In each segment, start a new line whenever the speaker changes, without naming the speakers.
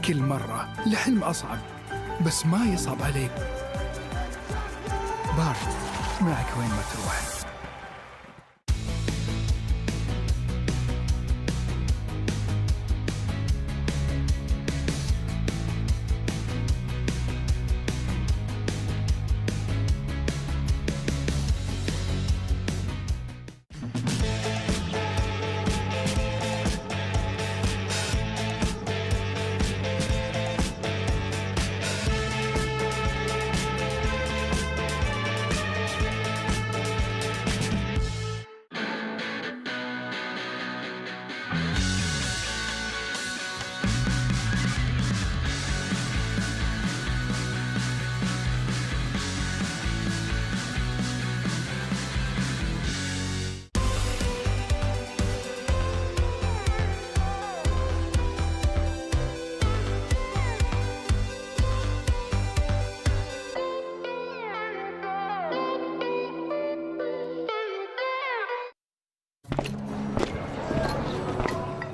كل مرة الحلم أصعب، بس ما يصعب عليك. بارت، معك وين ما تروح.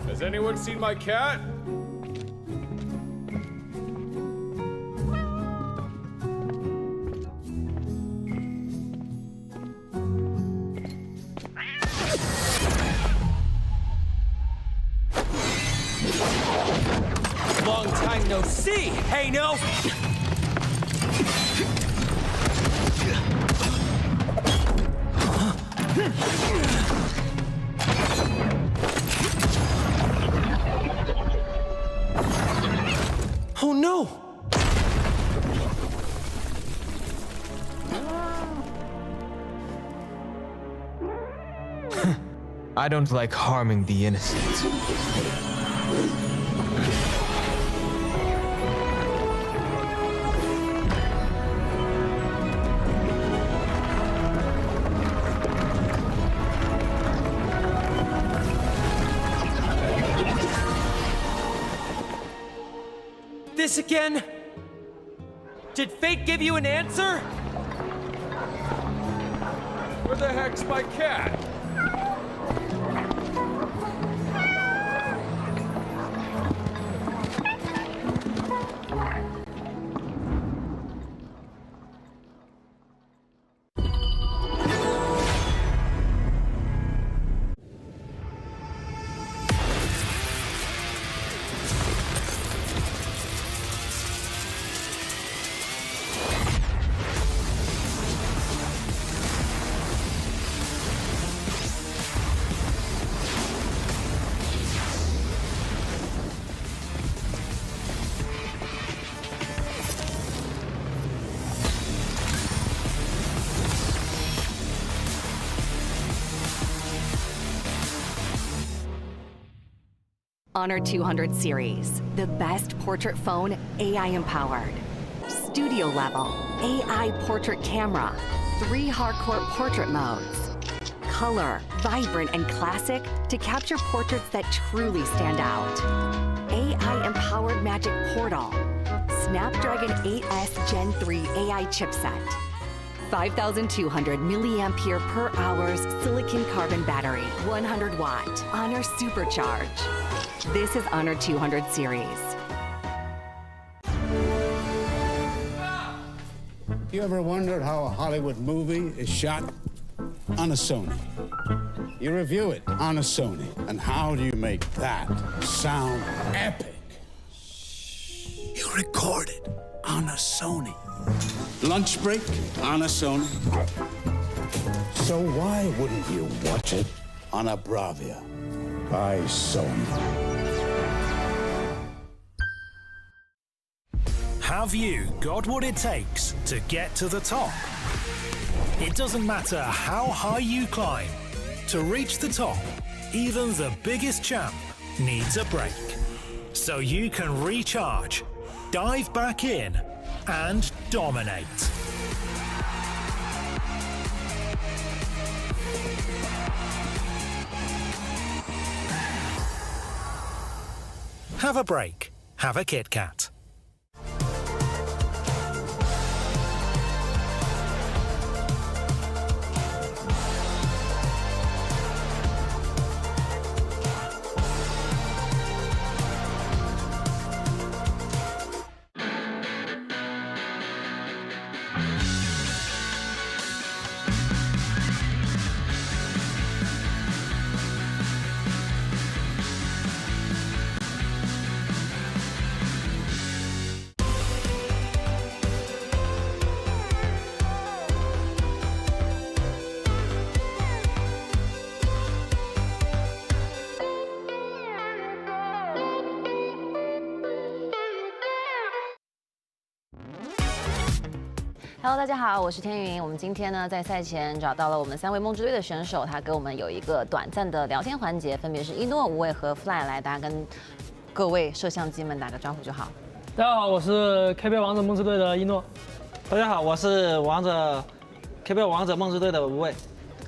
Has anyone seen my cat?
Long time no see, hey no! Oh no! I don't like harming the innocent. This again? Did fate give you an answer?
Where the heck's my cat?
Honor 200 series, the best portrait phone AI empowered. Studio level, AI portrait camera, 3 hardcore portrait modes. Color, vibrant and classic to capture portraits that truly stand out. AI empowered magic portal. Snapdragon 8S Gen 3 AI chipset. 5,200 milliampere per hours silicon carbon battery, 100 watt. Honor Supercharge. This is Honor 200 series.
You ever wondered how a Hollywood movie is shot? On a Sony. You review it on a Sony. And how do you make that sound epic? You record it on a Sony. Lunch break on a Sony. So why wouldn't you watch it on a Bravia by Sony?
Have you got what it takes to get to the top? It doesn't matter how high you climb. To reach the top, even the biggest champ needs a break. So you can recharge, dive back in, and dominate. Have a break. Have a Kit Kat.
Hello， 大家好，我是天云。我们今天呢，在赛前找到了我们3位梦之队的选手，他跟我们有一个短暂的聊天环节，分别是一诺、无畏和 Fly。来，大家跟各位摄像机们打个招呼就好。
大家好，我是 KPL 王者梦之队的一诺。
大家好，我是KPL 王者梦之队的无畏。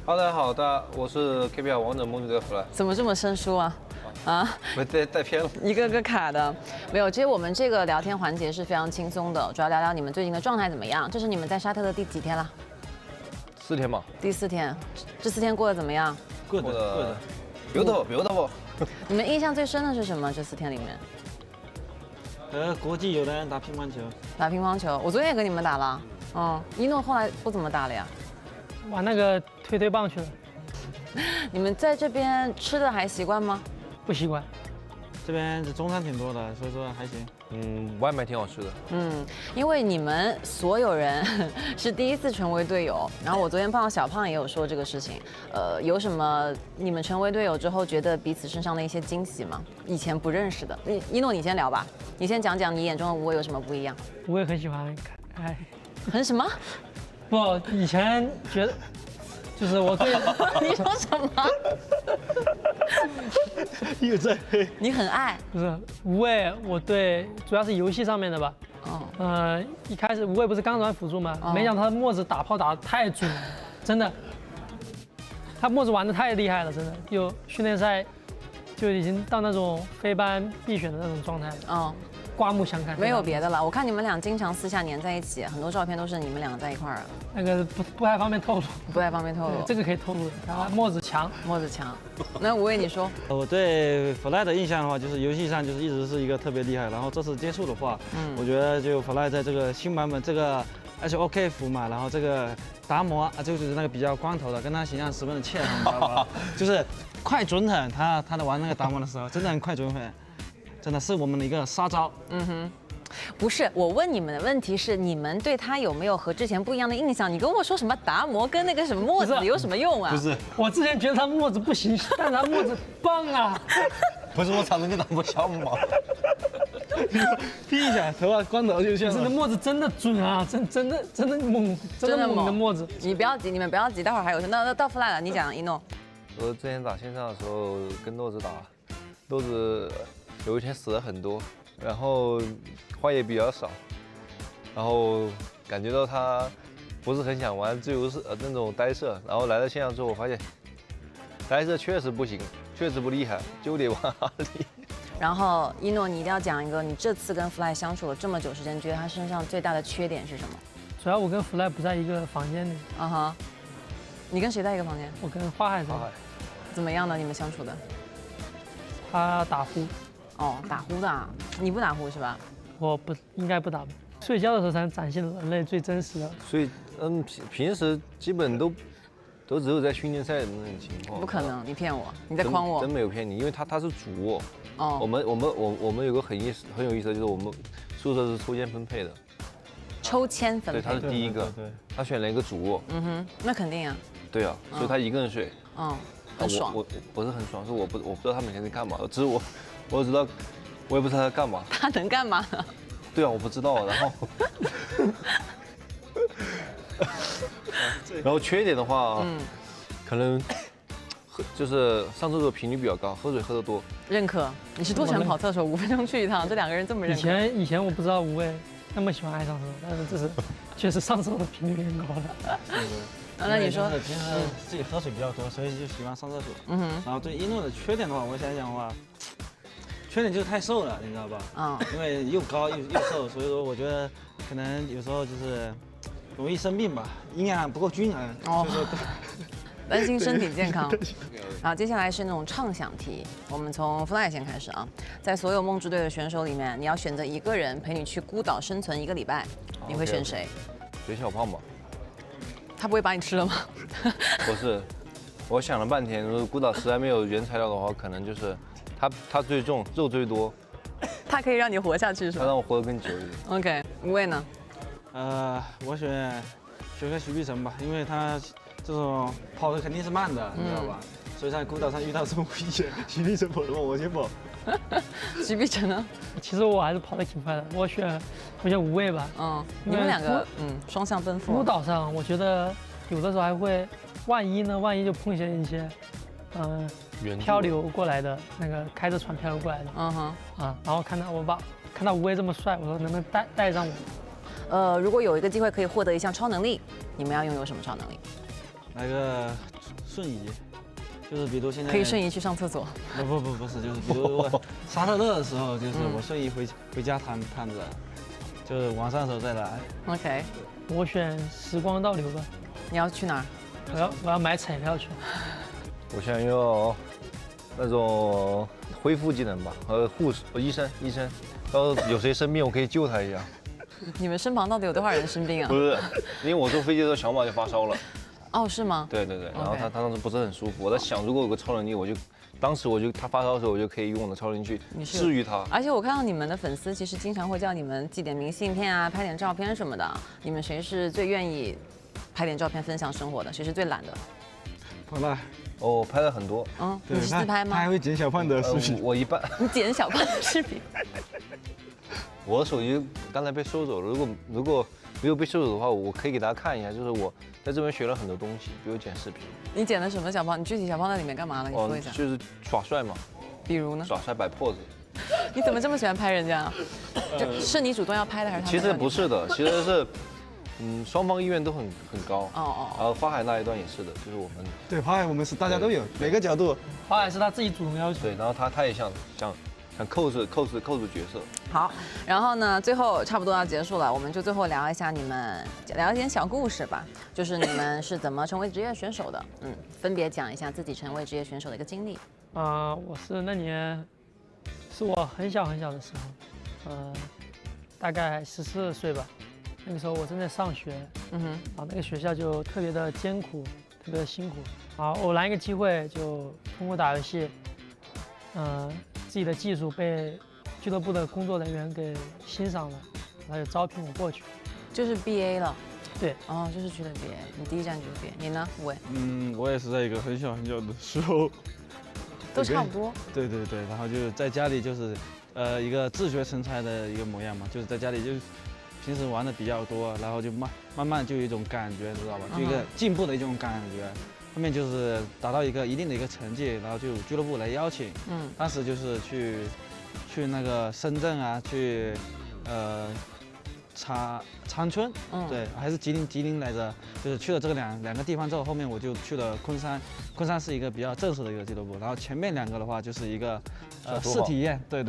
大家好，我是 KPL 王者梦之队的 Fly。
怎么这么生疏啊？啊，
没带偏了，
一个个卡的，没有。其实我们这个聊天环节是非常轻松的，主要聊聊你们最近的状态怎么样。这是你们在沙特的第几天了
？4天吧。
第4天，这4天过得怎么样？
过得
beautiful。
你们印象最深的是什么？这4天里面？
和国际友人打乒乓球。
打乒乓球，我昨天也跟你们打了。一诺后来不怎么打了呀？
玩那个推棒去了。
你们在这边吃的还习惯吗？
不习惯，
这边中餐挺多的，所以说还行。
外卖挺好吃的。
因为你们所有人是第一次成为队友，然后我昨天碰到小胖也有说这个事情。有什么你们成为队友之后觉得彼此身上的一些惊喜吗？以前不认识的，一诺你先聊吧，你先讲讲你眼中的无畏有什么不一样？
我也很喜欢，
很什么？
不，以前觉得。就是我对
你说什么？
又在黑。
你很爱？
不是无畏，我对主要是游戏上面的吧。一开始无畏不是刚转辅助吗？没想到他的墨子打炮打得太准了，真的。他墨子玩得太厉害了，真的。就训练赛就已经到那种非班必选的那种状态了。刮目相看。
没有别的了，我看你们俩经常私下黏在一起，很多照片都是你们俩在一块儿。
那个不太方便透露。
不太方便透露。
这个可以透露的。然后墨子强。
那无畏你说？
我对 Fly 的印象的话，就是游戏上就是一直是一个特别厉害。然后这次接触的话，我觉得就 Fly 在这个新版本这个 HoK 服嘛，然后这个达摩就是那个比较光头的，跟他形象十分的切合，你知道吧？就是快准狠，他在玩那个达摩的时候，真的很快准狠。真的是我们的一个杀招。
不是，我问你们的问题是，你们对他有没有和之前不一样的印象？你跟我说什么达摩跟那个什么墨子有什么用啊？
不是，
我之前觉得他墨子不行，但是他墨子棒啊。
不是我长得跟达摩像吗？
劈一下，头发光头就像。
真的墨子真的准啊，真的猛，真的猛的墨子。
你不要急，你们不要急，待会儿还有事。那到 Fly 了，你讲一诺。
我之前打线上的时候跟豆子打，豆子。有一天死了很多，然后话也比较少，然后感觉到他不是很想玩自由式那种呆射，然后来到线上之后，我发现呆射确实不行，确实不厉害，就得玩哈利。
然后一诺，你一定要讲一个，你这次跟 Fly 相处了这么久时间，觉得他身上最大的缺点是什么？
主要我跟 Fly 不在一个房间里。
你跟谁在一个房间？
我跟花海在。
怎么样呢？你们相处的？
他打呼。
打呼的啊？你不打呼是吧？
我不应该不打吧？睡觉的时候才能展现人类最真实的。
所以，平时基本都只有在训练赛的那种情况。
不可能，你骗我，你在诓我。
真没有骗你，因为他是主卧。我们有个很有意思的，就是我们宿舍是抽签分配的。
抽签分配。
对，他是第一个。对。他选了一个主卧。
那肯定啊。
对啊，所以他一个人睡。
很爽。
我不是很爽，是我不知道他每天在干嘛，只是我知道，我也不知道他在干嘛。
他能干嘛呢？
对啊，我不知道。然后缺点的话，可能就是上厕所频率比较高，喝水喝得多。
认可。你是多喜欢跑厕所，5分钟去一趟，这2个人这么认可。
以前我不知道无畏那么喜欢爱上厕所，但是这是确实上厕所的频率变高了。
那你说
平时自己喝水比较多，所以就喜欢上厕所。然后对一诺的缺点的话，我想想的话，缺点就是太瘦了，你知道吧？因为又高又瘦，所以说我觉得可能有时候就是容易生病吧，营养不够均衡。
担心身体健康。好，接下来是那种畅想题，我们从 Fly 先开始啊。在所有梦之队的选手里面，你要选择一个人陪你去孤岛生存1个礼拜，你会选谁？
选小胖吧。
他不会把你吃了吗？
不是，我想了半天，如果孤岛实在没有原材料的话，可能就是他最重，肉最多。
他可以让你活下去是吧？
他让我活得更久一点。
OK， 无畏呢？
我选个徐碧晨吧，因为他这种跑的肯定是慢的，你知道吧？所以在孤岛上遇到这种危险，徐碧晨跑的话，我先跑。
徐碧晨呢？
其实我还是跑得挺快的，我选无畏吧。
你们两个双向奔赴。
孤岛上，我觉得有的时候还会，万一就碰见一些，漂流过来的那个开着船漂流过来的，然后看到无畏这么帅，我说能不能带上我？
如果有一个机会可以获得一项超能力，你们要拥有什么超能力？
来个瞬移。就是比如现在
可以瞬移去上厕所。
不是，就是比如我沙特热的时候，就是我瞬移回家躺着，就是晚上的时候再来。
OK，
我选时光倒流吧。
你要去哪儿？
我要买彩票去。
我想拥有那种恢复技能吧，和医生，到时候有谁生病，我可以救他一下。
你们身旁到底有多少人生病啊？
不是，因为我坐飞机的时候小马就发烧了。
哦，是吗？
对，然后他当时不是很舒服，我在想，如果有个超能力，当时他发烧的时候，我就可以用我的超能力去治愈他。
而且我看到你们的粉丝其实经常会叫你们寄点明信片啊，拍点照片什么的。你们谁是最愿意拍点照片分享生活的？谁是最懒的？
我来。
哦，拍了很多。
你是自拍吗？
他还会剪小胖的视频。
我一半。
你剪小胖的视频？
我的手机刚才被收走了，如果没有被收走的话，我可以给大家看一下，就是我在这边学了很多东西，比如剪视频。你
剪了什么小胖？你具体小胖在里面干嘛了？你说一下。
就是耍帅嘛。
比如呢？
耍帅摆 pose。
你怎么这么喜欢拍人家？是你主动要拍的还是他们？
其实不是的，其实是，双方意愿都很高。然后花海那一段也是的，就是我们。
对，花海我们是大家都有，每个角度。
花海是他自己主动要求。
对，然后他也想扣住角色。
好，然后呢，最后差不多要结束了，我们就最后聊一点小故事吧，就是你们是怎么成为职业选手的？分别讲一下自己成为职业选手的一个经历。
我是那年，是我很小的时候，大概14岁吧，那个时候我正在上学，然后那个学校就特别的艰苦，特别的辛苦，偶然一个机会就通过打游戏，自己的技术被俱乐部的工作人员给欣赏了，然后就招聘我过去，
就是 BA 了。
对，
就是去了 BA， 你第一站就是 BA， 你呢，吴伟？
我也是在一个很小的时候，
都差不多。
对，然后就在家里就是一个自学成才的一个模样嘛，就是在家里就平时玩的比较多，然后就慢慢就有一种感觉，知道吧？就一个进步的一种感觉。后面就是达到一定的一个成绩，然后就俱乐部来邀请，当时就是去那个深圳啊，去长春，对，还是吉林来着，就是去了这个两个地方之后，后面我就去了昆山，昆山是一个比较正式的一个俱乐部，然后前面两个的话就是一个试体验，对。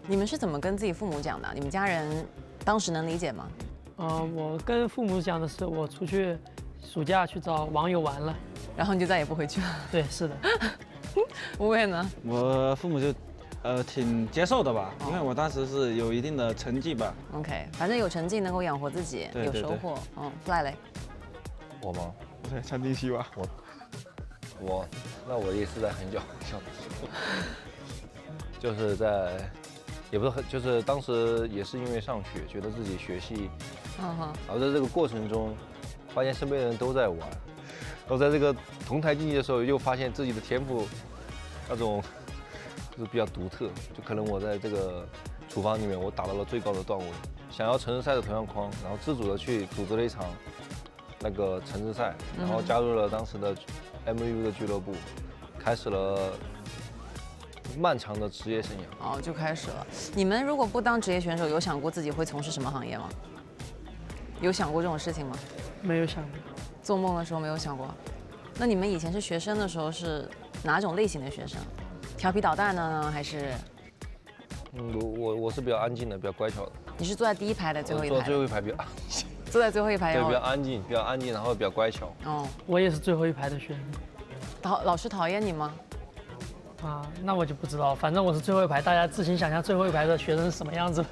你们是怎么跟自己父母讲的？你们家人当时能理解吗？
我跟父母讲的是我出去暑假去找网友玩了，
然后你就再也不回去了。
对，是的。
吴伟呢？
我父母就挺接受的吧，因为我当时是有一定的成绩吧。
OK， 反正有成绩能够养活自己，有收获。赖雷。我吗？
对，餐厅西吧。
那我也是在很小的时候，就是也不是就是当时也是因为上学，觉得自己学习，然后在这个过程中，发现身边的人都在玩，然后在这个同台竞技的时候，又发现自己的天赋，那种就是比较独特，就可能我在这个厨房里面，我达到了最高的段位，想要城市赛的同样框，然后自主的去组织了一场那个城市赛，然后加入了当时的 MU 的俱乐部，开始了漫长的职业生涯。
就开始了。你们如果不当职业选手，有想过自己会从事什么行业吗？有想过这种事情吗？
没有想过。
做梦的时候没有想过。那你们以前是学生的时候是哪种类型的学生？调皮捣蛋的呢，还是？
我是比较安静的，比较乖巧的。
你是坐在第一排的最后一排？
坐最后一排比较安静。
坐在最后一排。
对，比较安静，然后比较乖巧。
我也是最后一排的学生。
老师讨厌你吗？
那我就不知道，反正我是最后一排，大家自行想象最后一排的学生是什么样子。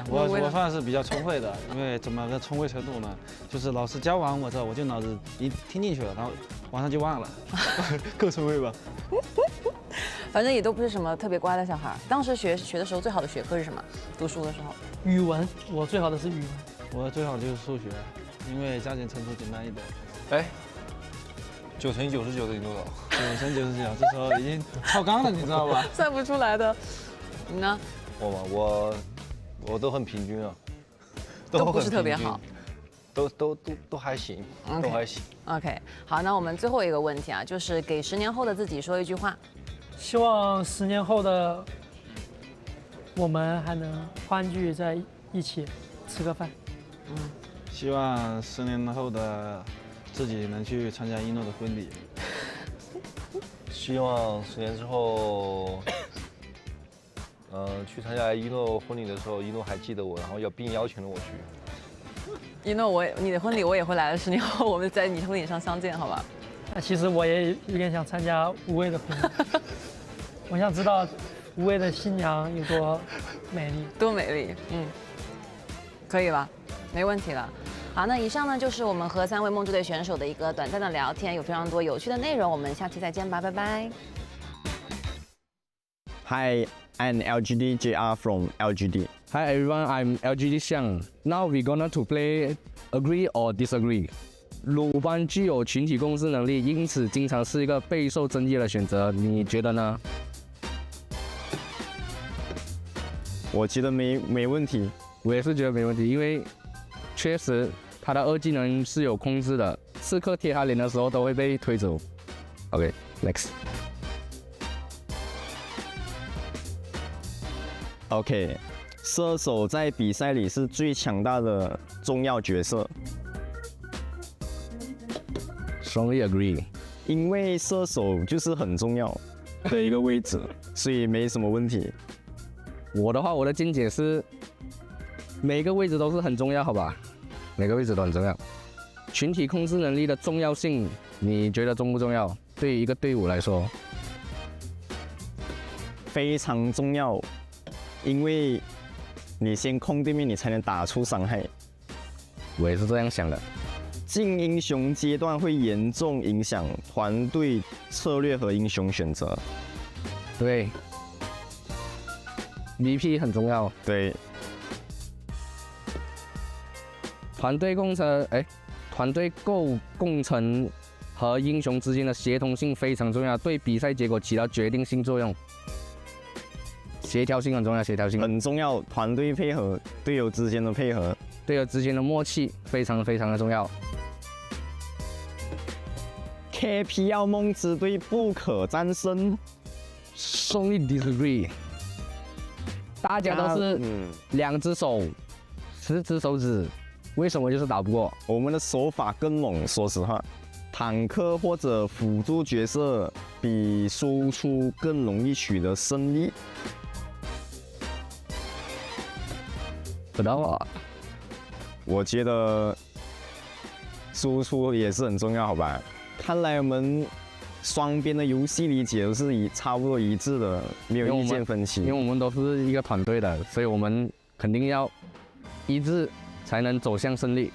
我算是比较聪慧的，因为怎么个聪慧程度呢？就是老师教完我之后，我就脑子一听进去了，然后晚上就忘了，够聪慧吧？
反正也都不是什么特别乖的小孩。当时学的时候最好的学科是什么？读书的时候？
语文，我最好的是语文。
我最好就是数学，因为加减乘除简单一点。
99%的赢多少
？99%，这时候已经超纲了，你知道吧？
算不出来的。你呢？
我都很平均啊，
都不是特别好，
都还行，都还行。
OK， 好，那我们最后一个问题啊，就是给10年后的自己说一句话。
希望10年后的我们还能欢聚在一起吃个饭。
希望10年后的自己能去参加一诺的婚礼。
希望10年之后，去参加一诺婚礼的时候，一诺还记得我，然后并邀请了我去。
一诺，你的婚礼我也会来的，10年后我们在你婚礼上相见，好吧？
那其实我也有点想参加无畏的婚礼，我想知道无畏的新娘有多美丽，
多美丽，可以吧？没问题了。好，那以上呢就是我们和3位梦之队选手的一个短暂的聊天，有非常多有趣的内容，我们下期再见吧，拜拜。
Hi, I'm LGD JR from LGD.
Hi everyone, I'm LGD Xiang. Now we're gonna to play Agree or Disagree. 鲁班具有群体共识能力，因此经常是一个备受争议的选择，你觉得呢？
我觉得没问题，
我也是觉得没问题，因为确实他的2技能是有控制的，刺客贴他脸的时候都会被推走。OK, next.
OK， 射手在比赛里是最强大的重要角色。
Strongly agree，
因为射手就是很重要的一个位置，所以没什么问题。
我的话，我的见解是，每个位置都是很重要，好吧？每个位置都很重要。群体控制能力的重要性，你觉得重不重要？对于一个队伍来说，
非常重要，因为你先控对面，你才能打出伤害。
我也是这样想的。
进英雄阶段会严重影响团队策略和英雄选择。
对 ，VP 很重要。
对，
团队共成和英雄之间的协同性非常重要，对比赛结果起到决定性作用。协调性很重要，协调性
很重要，团队配合，队友之间的配合，
队友之间的默契非常的重要。
KPL 梦之队不可战胜。
Strongly disagree。大家都是2只手，10只手指，为什么就是打不过？
我们的手法更猛，说实话，坦克或者辅助角色比输出更容易取得胜利。
不知道啊，
我觉得输出也是很重要，好吧？看来我们双边的游戏理解都是差不多一致的，没有意见分歧。
因为我们都是一个团队的，所以我们肯定要一致才能走向胜利。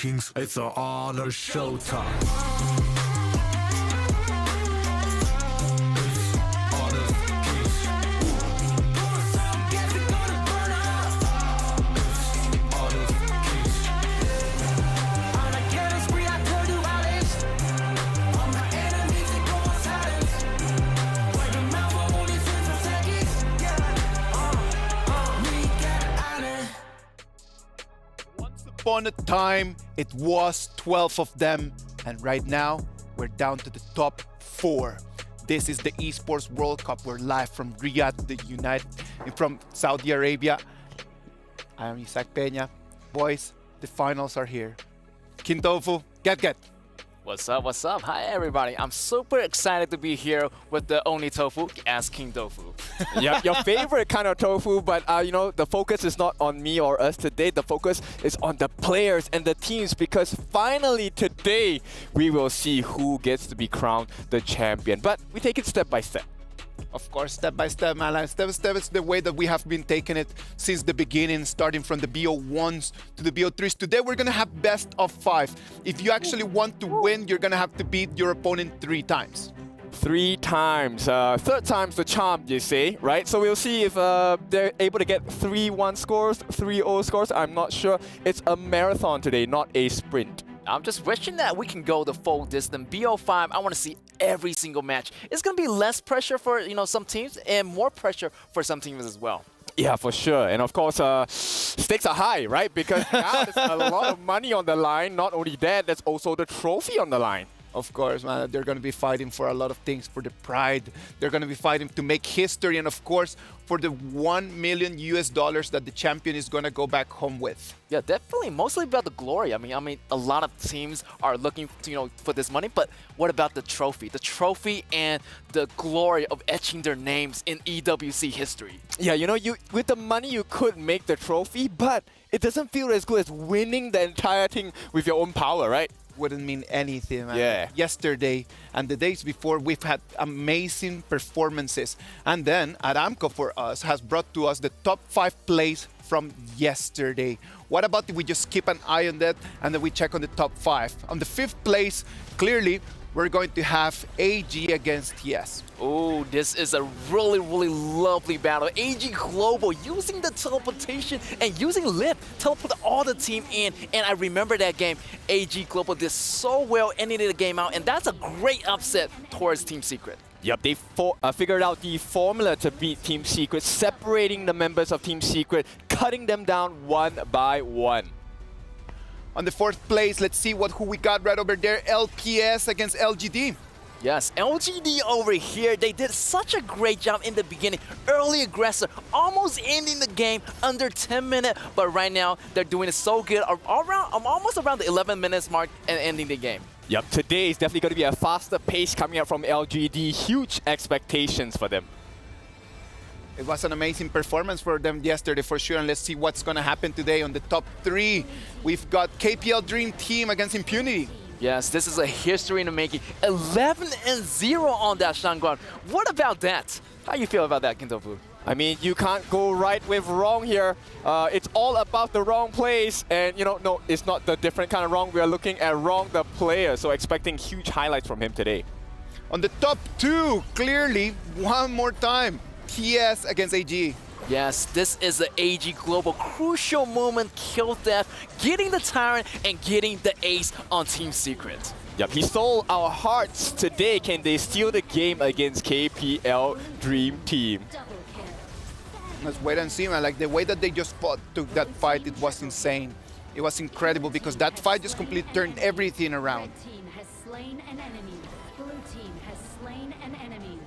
kings. It's an honor showtime.
Upon a time, it was 12 of them, and right now, we're down to the top 4. This is the Esports World Cup. We're live from Riyadh, from Saudi Arabia. I am Isaac Peña. Boys, the finals are here. King Tofu, get.
What's up, what's up? Hi everybody, I'm super excited to be here with the only tofu, as King Tofu.
Yeah, your favorite kind of tofu, but you know, the focus is not on me or us today. The focus is on the players and the teams, because finally today we will see who gets to be crowned the champion. But we take it step by step.
Of course, step by step, man. Step by step is the way that we have been taking it since the beginning, starting from the BO1s to the BO3s. Today, we're going to have best of 5. If you actually want to win, you're going to have to beat your opponent 3 times.
3 times. Third time's the charm, you say, right? So we'll see if they're able to get 3-1 scores, 3-0 scores. I'm not sure. It's a marathon today, not a sprint.
I'm just wishing that we can go the full distance. BO5, I want to see every single match. It's going to be less pressure for some teams and more pressure for some teams as well.
Yeah, for sure. And of course, stakes are high, right? Because now there's a lot of money on the line. Not only that, there's also the trophy on the line.
Of course, man, they're going to be fighting for a lot of things, for the pride. They're going to be fighting to make history, and of course, for the $1 million that the champion is going to go back home with.
Yeah, definitely. Mostly about the glory. I mean, a lot of teams are looking, for this money. But what about the trophy? The trophy and the glory of etching their names in EWC history.
Yeah, with the money you could make the trophy, but it doesn't feel as good as winning the entire thing with your own power, right?
Wouldn't mean anything.
Yeah.
Yesterday and the days before, we've had amazing performances. And then Aramco for us has brought to us the top 5 plays from yesterday. What about if we just keep an eye on that and then we check on the top 5? On the 5th place, clearly, we're going to have AG against TS.
Oh, this is a really, really lovely battle. AG Global using the teleportation and using Lip, teleport all the team in. And I remember that game. AG Global did so well ending the game out, and that's a great upset towards Team Secret.
Yep, they figured out the formula to beat Team Secret, separating the members of Team Secret, cutting them down 1 by 1.
On the 4th place, let's see who we got right over there. LPS against LGD.
Yes, LGD over here, they did such a great job in the beginning. Early aggressor, almost ending the game under 10 minutes. But right now, they're doing it so good. I'm almost around the 11 minutes mark and ending the game.
Yep, today is definitely going to be a faster pace coming out from LGD. Huge expectations for them.
It was an amazing performance for them yesterday, for sure. And let's see what's going to happen today on the top 3. We've got KPL Dream Team against Impunity.
Yes, this is a history in the making. 11-0 on that Shangguan. What about that? How you feel about that, Kintofu?
I mean, you can't go right with wrong here. It's all about the wrong plays. And, no, it's not the different kind of wrong. We are looking at wrong the player. So expecting huge highlights from him today.
On the top 2, clearly, one more time. TS against AG.
Yes, this is the AG Global crucial moment, kill death, getting the Tyrant and getting the ace on Team Secret.
Yep, he stole our hearts today. Can they steal the game against KPL Dream Team?
Let's wait and see, man. Like the way that they just took that fight, it was insane. It was incredible because that fight just completely turned everything around.
Red team has slain an enemy. Blue team has slain an enemy.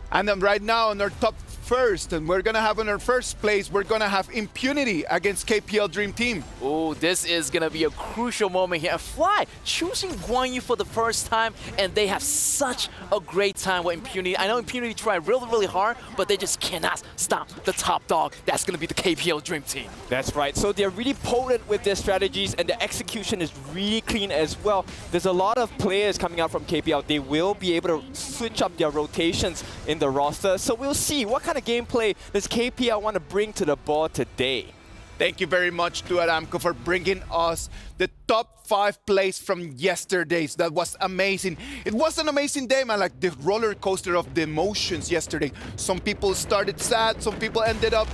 And then right now on our top first, and we're gonna have in our first place, we're gonna have Impunity against KPL Dream Team.
Oh, this is gonna be a crucial moment here. Fly choosing Guan Yu for the first time, and they have such a great time with Impunity. I know Impunity tried really, really hard, but they just cannot stop the top dog. That's gonna be the KPL Dream Team.
That's right. So they're really potent with their strategies, and the execution is really clean as well. There's a lot of players coming out from KPL. They will be able to switch up their rotations in the roster. So we'll see what kind of gameplay does KPL want to bring to the board today.
Thank you very much to Aramco for bringing us the top 5 plays from yesterday's. That was amazing. It was an amazing day, man, like the roller coaster of the emotions yesterday. Some people started sad, some people ended up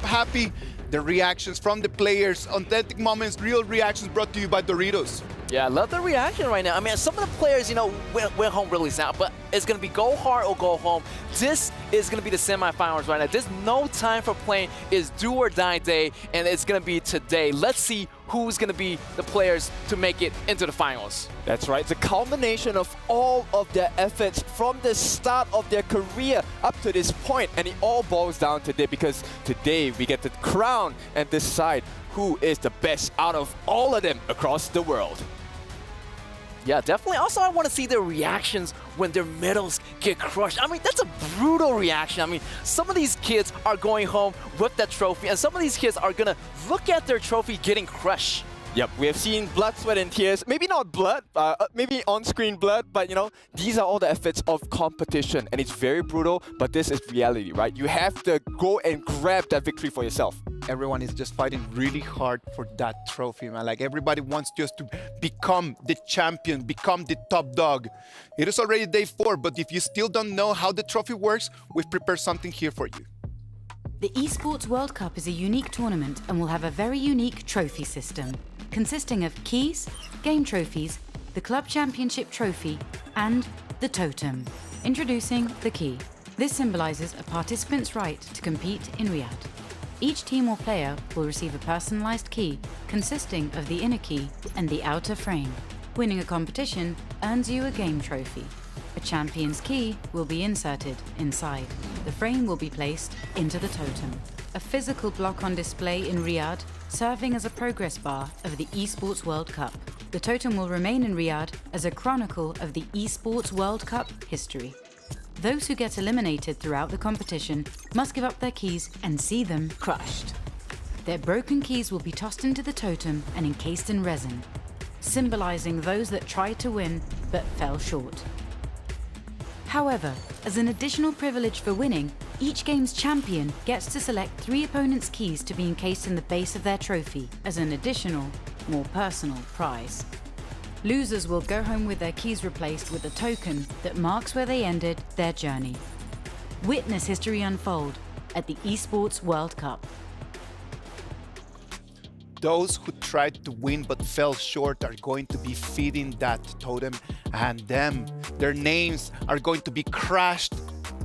happy. The reactions from the players, authentic moments, real reactions brought to you by Doritos.
Yeah, I love the reaction right now. I mean, some of the players, you know, went home really sad, but it's going to be go hard or go home. This is going to be the semifinals right now. There's no time for playing. It's do or die day, and it's going to be today. Let's see who's going to be the players to make it into the finals.
That's right. It's a culmination of all of their efforts from the start of their career up to this point, and it all boils down today because today we get to crown and decide who is the best out of all of them across the world.
Yeah, definitely. Also, I want to see their reactions when their medals get crushed. I mean, that's a brutal reaction. I mean, some of these kids are going home with that trophy, and some of these kids are going to look at their trophy getting crushed.
Yep, we have seen blood, sweat, and tears. Maybe not blood, maybe on-screen blood, but you know, these are all the efforts of competition, and it's very brutal, but this is reality, right? You have to go and grab that victory for yourself.
Everyone is just fighting really hard for that trophy, man. Like, everybody wants just to become the champion, become the top dog. It is already day 4, but if you still don't know how the trophy works, we've prepared something here for you.
The Esports World Cup is a unique tournament and will have a very unique trophy system, consisting of keys, game trophies, the Club Championship trophy, and the totem. Introducing the key. This symbolizes a participant's right to compete in Riyadh. Each team or player will receive a personalized key consisting of the inner key and the outer frame. Winning a competition earns you a game trophy. A champion's key will be inserted inside. The frame will be placed into the totem. A physical block on display in Riyadh, serving as a progress bar of the Esports World Cup. The totem will remain in Riyadh as a chronicle of the Esports World Cup history. Those who get eliminated throughout the competition must give up their keys and see them crushed. Their broken keys will be tossed into the totem and encased in resin, symbolizing those that tried to win but fell short. However, as an additional privilege for winning, each game's champion gets to select 3 opponents' keys to be encased in the base of their trophy as an additional, more personal prize. Losers will go home with their keys replaced with a token that marks where they ended their journey. Witness history unfold at the Esports World Cup.
Those who tried to win but fell short are going to be feeding that totem, and their names are going to be crashed,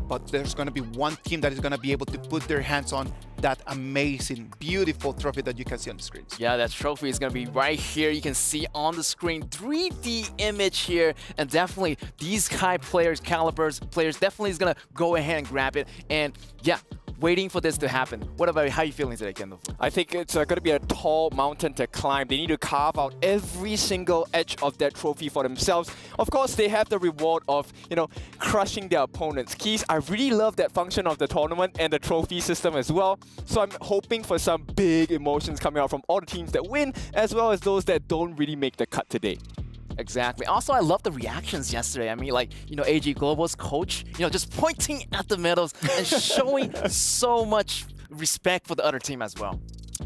but there's going to be one team that is going to be able to put their hands on that amazing, beautiful trophy that you can see on the screens.
Yeah, that trophy is going to be right here. You can see on the screen 3D image here, and definitely these high players definitely is going to go ahead and grab it. And yeah, waiting for this to happen. What about you? How are you feeling today, Kendall?
I think it's going to be a tall mountain to climb. They need to carve out every single edge of that trophy for themselves. Of course, they have the reward of, you know, crushing their opponent's keys. I really love that function of the tournament and the trophy system as well. So I'm hoping for some big emotions coming out from all the teams that win, as well as those that don't really make the cut today.
Exactly. Also, I love the reactions yesterday. I mean, like, you know, AG Global's coach, you know, just pointing at the medals and showing so much respect for the other team as well.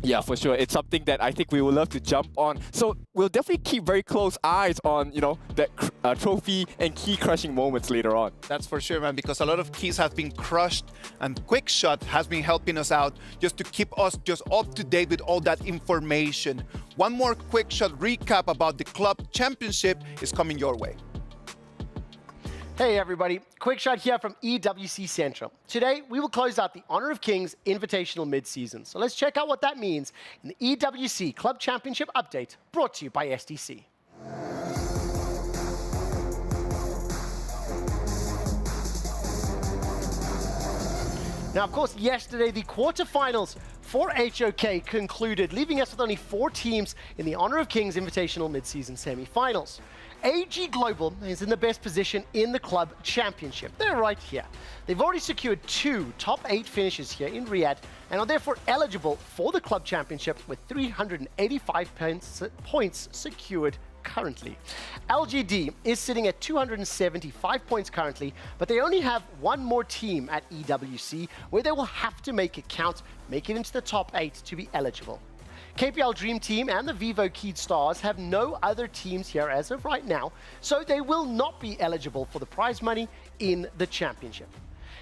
Yeah, for sure. It's something that I think we would love to jump on. So we'll definitely keep very close eyes on, you know, that trophy and key crushing moments later on.
That's for sure, man, because a lot of keys have been crushed, and QuickShot has been helping us out just to keep us just up to date with all that information. One more QuickShot recap about the Club Championship is coming your way.
Hey everybody, QuickShot here from EWC Central. Today, we will close out the Honor of Kings Invitational Midseason. So let's check out what that means in the EWC Club Championship update brought to you by SDC. Now, of course, yesterday, the quarterfinals for HoK concluded, leaving us with only 4 teams in the Honor of Kings Invitational Midseason semi-finals. AG Global is in the best position in the Club Championship. They're right here. They've already secured 2 top 8 finishes here in Riyadh and are therefore eligible for the Club Championship with 385 points secured currently. LGD is sitting at 275 points currently, but they only have one more team at EWC where they will have to make it count, make it into the top 8 to be eligible. KPL Dream Team and the Vivo Keyed Stars have no other teams here as of right now, so they will not be eligible for the prize money in the championship.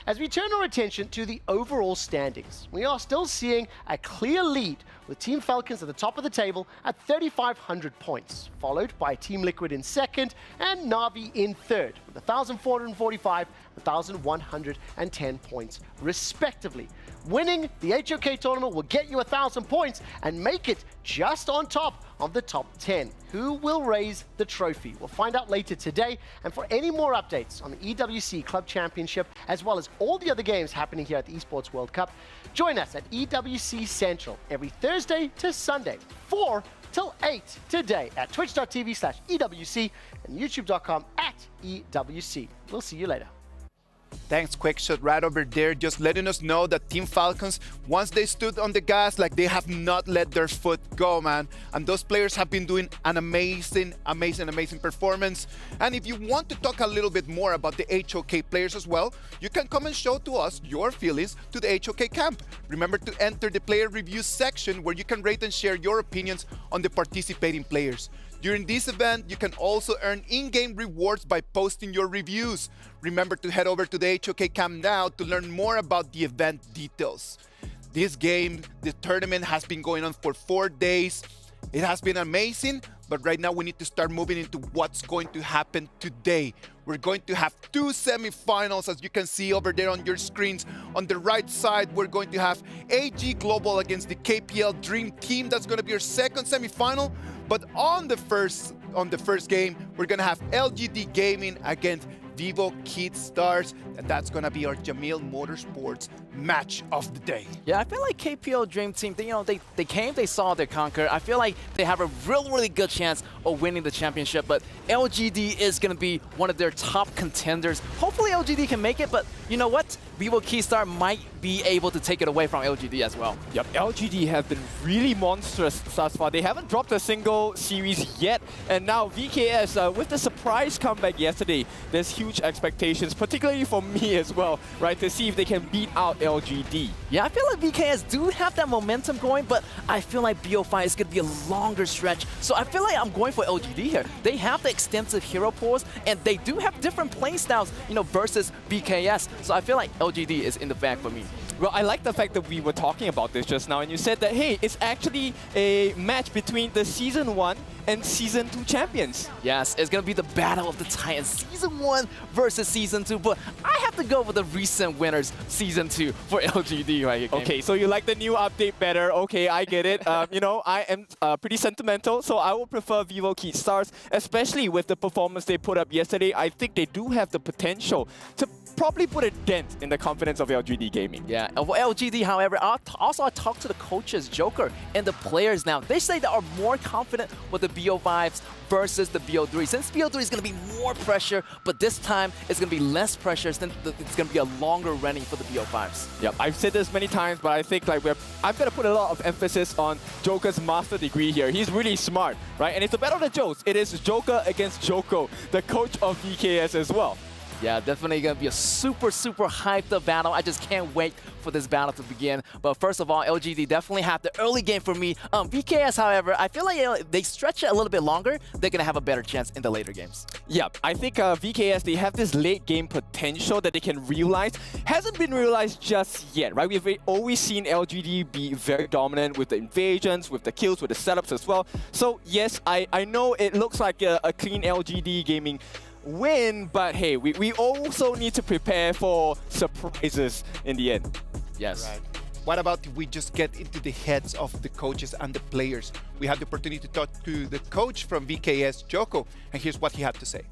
As we turn our attention to the overall standings, we are still seeing a clear lead with Team Falcons at the top of the table at 3,500 points, followed by Team Liquid in second and Na'Vi in third with 1,445 and 1,110 points respectively. Winning the HoK tournament will get you 1,000 points and make it just on top of the top 10. Who will raise the trophy? We'll find out later today. And for any more updates on the EWC Club Championship, as well as all the other games happening here at the Esports World Cup, join us at EWC Central every Thursday to Sunday, 4 till 8 today at twitch.tv/EWC and youtube.com/EWC. We'll see you later.
Thanks, Quickshot, right over there, just letting us know that Team Falcons, once they stood on the gas, like, they have not let their foot go, man. And those players have been doing an amazing performance. And if you want to talk a little bit more about the HoK players as well, you can come and show to us your feelings to the HoK camp. Remember to enter the player review section where you can rate and share your opinions on the participating players. During this event, you can also earn in-game rewards by posting your reviews. Remember to head over to the HoK camp now to learn more about the event details. This game, the tournament has been going on for 4 days. It has been amazing, but right now we need to start moving into what's going to happen today. We're going to have 2 semifinals, as you can see over there on your screens. On the right side, we're going to have AG Global against the KPL Dream Team. That's going to be our second semifinal. But on the first game, we're going to have LGD Gaming against Vivo Keyed Stars, and that's gonna be our Jamil Motorsports match of the day.
Yeah, I feel like KPL Dream Team, they came, they saw, they conquered. I feel like they have a really good chance of winning the championship, but LGD is gonna be one of their top contenders. Hopefully LGD can make it, but you know what? Vivo Keyed Star might be able to take it away from LGD as well.
Yep, LGD have been really monstrous thus far. They haven't dropped a single series yet, and now VKS, with the surprise comeback yesterday, there's huge expectations, particularly for me as well, right, to see if they can beat out LGD.
Yeah, I feel like VKS do have that momentum going, but I feel like BO5 is going to be a longer stretch, so I feel like I'm going for LGD here. They have the extensive hero pools, and they do have different playstyles, versus VKS, so I feel like LGD is in the bag for me.
Well, I like the fact that we were talking about this just now, and you said that, hey, it's actually a match between the Season 1 and Season 2 champions.
Yes, it's going to be the battle of the Titans, Season 1 versus Season 2, but I have to go with the recent winners, Season 2, for LGD right here.
Okay, so you like the new update better. Okay, I get it. I am pretty sentimental, so I will prefer Vivo Keyed Stars, especially with the performance they put up yesterday. I think they do have the potential to probably put a dent in the confidence of LGD Gaming.
Yeah, for LGD, however, I talked to the coaches, Joker, and the players now. They say they are more confident with the BO5s versus the BO3. Since BO3 is going to be more pressure, but this time it's going to be less pressure, since it's going to be a longer running for the BO5s.
Yep, I've said this many times, but I think like I've got to put a lot of emphasis on Joker's master degree here. He's really smart, right? And it's a battle of the Joes. It is Joker against Joko, the coach of VKS as well.
Yeah, definitely going to be a super hyped up battle. I just can't wait for this battle to begin. But first of all, LGD definitely have the early game for me. VKS, however, I feel like they stretch it a little bit longer. They're going to have a better chance in the later games.
Yeah, I think VKS, they have this late game potential that they can realize. Hasn't been realized just yet, right? We've always seen LGD be very dominant with the invasions, with the kills, with the setups as well. So yes, I know it looks like a clean LGD gaming win, but hey, we also need to prepare for surprises in the end.
Yes.
Right. What about if we just get into the heads of the coaches and the players? We had the opportunity to talk to the coach from VKS, Joko, and here's what he had to say.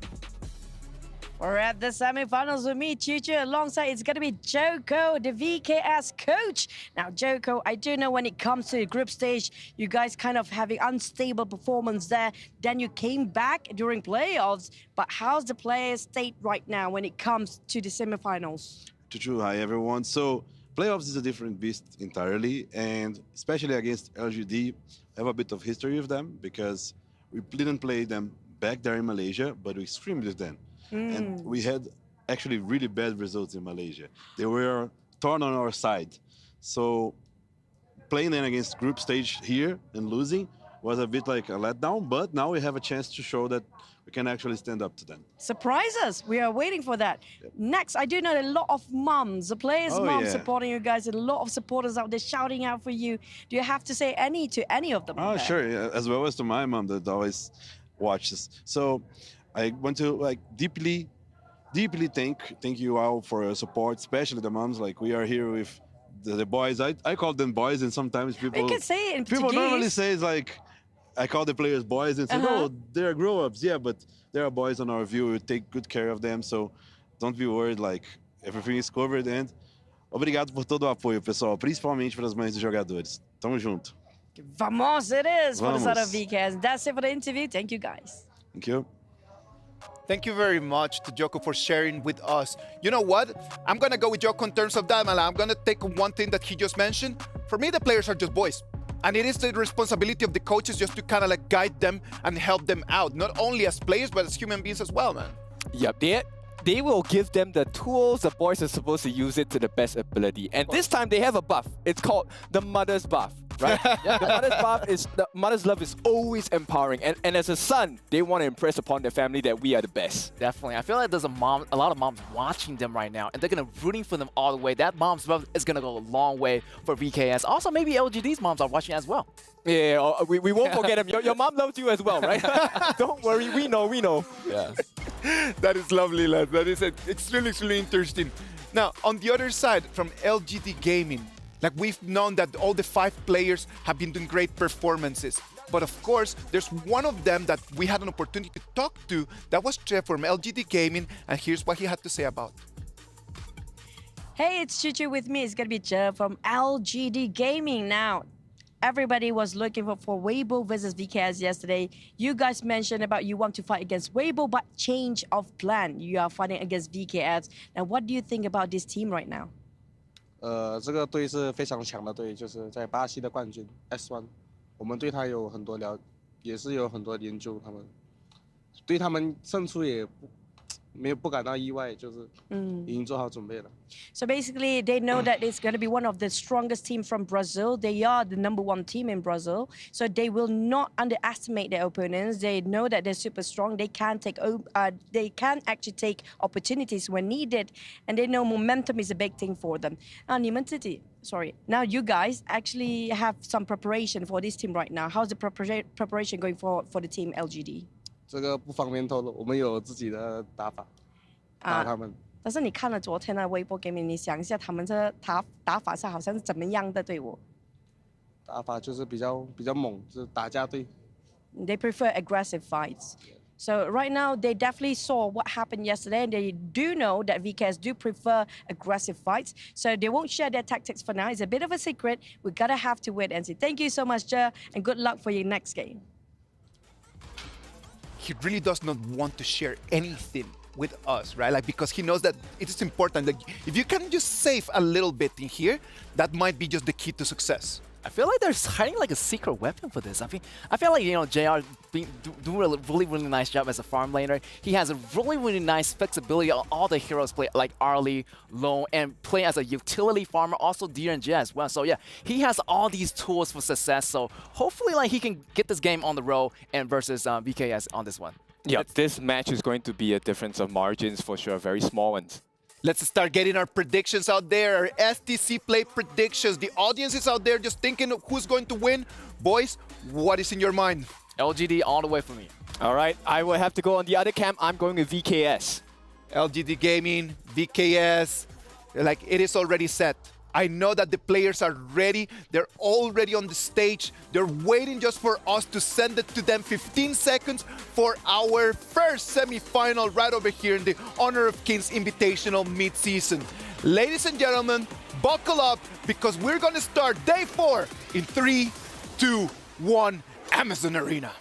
We're at the semi-finals with me, Chuchu. Alongside, it's going to be Joko, the VKS coach. Now, Joko, I do know when it comes to the group stage, you guys kind of having unstable performance there. Then you came back during playoffs. But how's the players' state right now when it comes to the semi-finals?
Chuchu, hi everyone. So, playoffs is a different beast entirely, and especially against LGD, I have a bit of history with them because we didn't play them back there in Malaysia, but we scrimmed with them. And we had actually really bad results in Malaysia. They were torn on our side. So playing then against group stage here and losing was a bit like a letdown, but now we have a chance to show that we can actually stand up to them.
Surprise us. We are waiting for that. Yep. Next, I do know a lot of moms, the players' moms supporting you guys, and a lot of supporters out there shouting out for you. Do you have to say any to any of them?
Oh, sure. Yeah. As well as to my mom that always watches. So I want to like deeply thank you all for your support, especially the moms. Like we are here with the boys. I call them boys, and sometimes people...
You can say it in
People
Portuguese.
normally say it's like, I call the players boys and say, no, they're grown-ups. Yeah, but there are boys on our view. We take good care of them, so don't be worried, like, everything is covered. And obrigado por todo o apoio, pessoal, principalmente para as mães dos jogadores. Tamo junto.
Vamos, it is for the side of
Vamos.
VKS. That's it for the interview. Thank you, guys.
Thank you.
Thank you very much to Joko for sharing with us. You know what? I'm going to go with Joko in terms of that, Mala. I'm going to take one thing that he just mentioned. For me, the players are just boys. And it is the responsibility of the coaches just to kind of like guide them and help them out, not only as players, but as human beings as well, man.
Yep, they will give them the tools. The boys are supposed to use it to the best ability. And this time they have a buff. It's called the mother's buff, right? The mother's buff is, the mother's love is always empowering. And as a son, they want to impress upon their family that we are the best.
Definitely. I feel like there's a lot of moms watching them right now, and they're going to rooting for them all the way. That mom's love is going to go a long way for VKS. Also, maybe LGD's moms are watching as well.
Yeah, we won't forget them. Your mom loves you as well, right? Don't worry, we know.
Yeah.
That is lovely, lad. That is extremely interesting. Now, on the other side, from LGD Gaming, like we've known that all the 5 players have been doing great performances. But of course, there's one of them that we had an opportunity to talk to. That was Jeff from LGD Gaming, and here's what he had to say about it.
Hey, it's Chuchu with me. It's going to be Jeff from LGD Gaming now. Everybody was looking for Weibo versus VKS yesterday. You guys mentioned about you want to fight against Weibo, but change of plan. You are fighting against VKS. Now, what do you think about this team right now?
这个队是非常强的队，就是在巴西的冠军 S1， 我们对他有很多也是有很多研究，他们对他们胜出也不感到意外，就是已经做好准备了。
So basically, they know that it's going to be one of the strongest teams from Brazil. They are the #1 team in Brazil, so they will not underestimate their opponents. They know that they're super strong. They can actually take opportunities when needed, and they know momentum is a big thing for them. Now you guys actually have some preparation for this team right now. How's the preparation going for the teteam LGD?
这个不方便透露，我们有自己的打法，打他们。
但是你看了昨天的微博game，你想一下他们这打法是好像是怎么样的队伍？
打法就是比较猛，就是打架队。
They prefer aggressive fights. So right now, they definitely saw what happened yesterday, and they do know that VKS do prefer aggressive fights. So they won't share their tactics for now. It's a bit of a secret. We're gonna have to wait and see. Thank you so much, Ja, and good luck for your next game.
He really does not want to share anything with us, right? Like, because he knows that it is important. Like, if you can just save a little bit in here, that might be just the key to success.
I feel like they're hiding like a secret weapon for this. I feel like, you know, JR doing a really nice job as a farm laner. He has a really nice flexibility on all the heroes play, like Arlie, Lone, and play as a utility farmer, also Deer and Jet as well. So yeah, he has all these tools for success. So hopefully, like, he can get this game on the road and versus VKS on this one.
Yeah, this match is going to be a difference of margins for sure, very small ones.
Let's start getting our predictions out there, our STC play predictions. The audience is out there just thinking of who's going to win. Boys, what is in your mind?
LGD all the way for me.
All right, I will have to go on the other camp. I'm going with VKS.
LGD Gaming, VKS, like it is already set. I know that the players are ready. They're already on the stage. They're waiting just for us to send it to them. 15 seconds for our first semi-final right over here in the Honor of Kings Invitational mid-season. Ladies and gentlemen, buckle up because we're going to start day 4 in 3, 2, 1, Amazon Arena.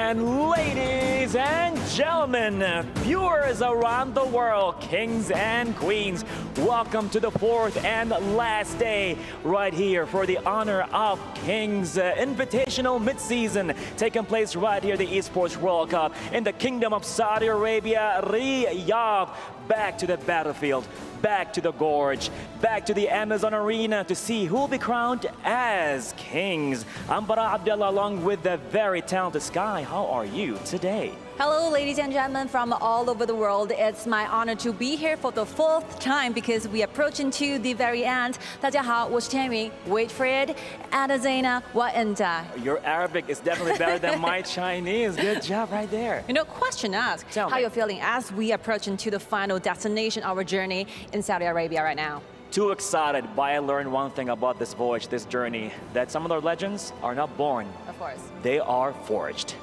And ladies and gentlemen, viewers around the world, kings and queens, welcome to the fourth and last day right here for the honor of Kings Invitational Midseason, taking place right here, the Esports World Cup in the Kingdom of Saudi Arabia, Riyadh. Back to the battlefield, back to the gorge, back to the Amazon Arena to see who will be crowned as kings. I'm Bara Abdullah along with the very talented Sky. How are you today?
Hello, ladies and gentlemen from all over the world. It's my honor to be here for the fourth time because we approach into the very end. 大家好，我是天明 Wait for it. Adazena wa enta.
Your Arabic is definitely better than my Chinese. Good job right there.
You know, question asked. How you're feeling as we approach into the final destination, our journey in Saudi Arabia right now?
Too excited, but I learned one thing about this voyage, this journey, that some of the legends are not born.
Of course.
They are forged.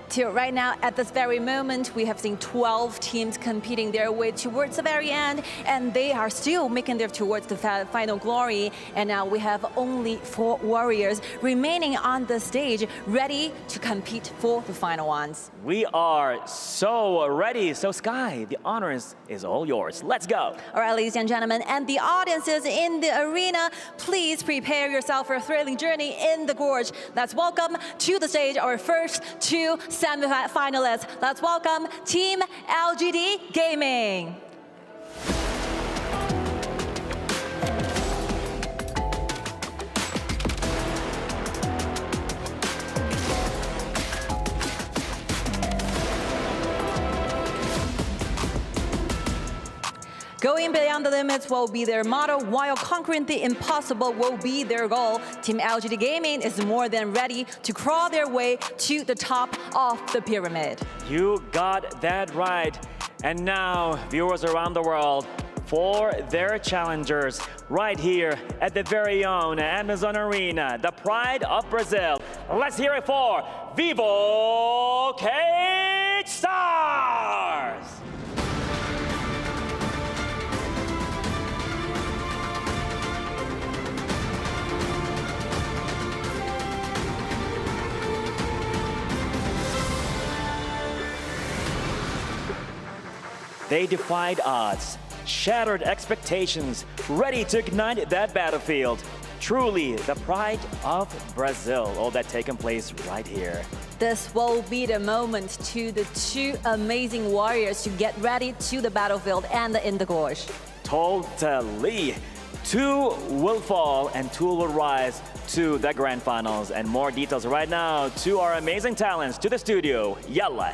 Till right now, at this very moment, we have seen 12 teams competing their way towards the very end, and they are still making their towards the final glory. And now we have only 4 warriors remaining on the stage, ready to compete for the final ones.
We are so ready. So Sky, the honors is all yours. Let's go.
All right, ladies and gentlemen, and the audiences in the arena, please prepare yourself for a thrilling journey in the gorge. Let's welcome to the stage our first 2 semi-finalists. Let's welcome Team LGD Gaming. Going beyond the limits will be their motto, while conquering the impossible will be their goal. Team LGD Gaming is more than ready to crawl their way to the top of the pyramid.
You got that right. And now, viewers around the world, for their challengers, right here at the very own Amazon Arena, the pride of Brazil. Let's hear it for Vivo Stars! They defied odds, shattered expectations, ready to ignite that battlefield. Truly the pride of Brazil, all that taking place right here.
This will be the moment to the 2 amazing warriors to get ready to the battlefield and in the gorge.
Totally. 2 will fall and 2 will rise to the grand finals. And more details right now to our amazing talents to the studio. Yalla.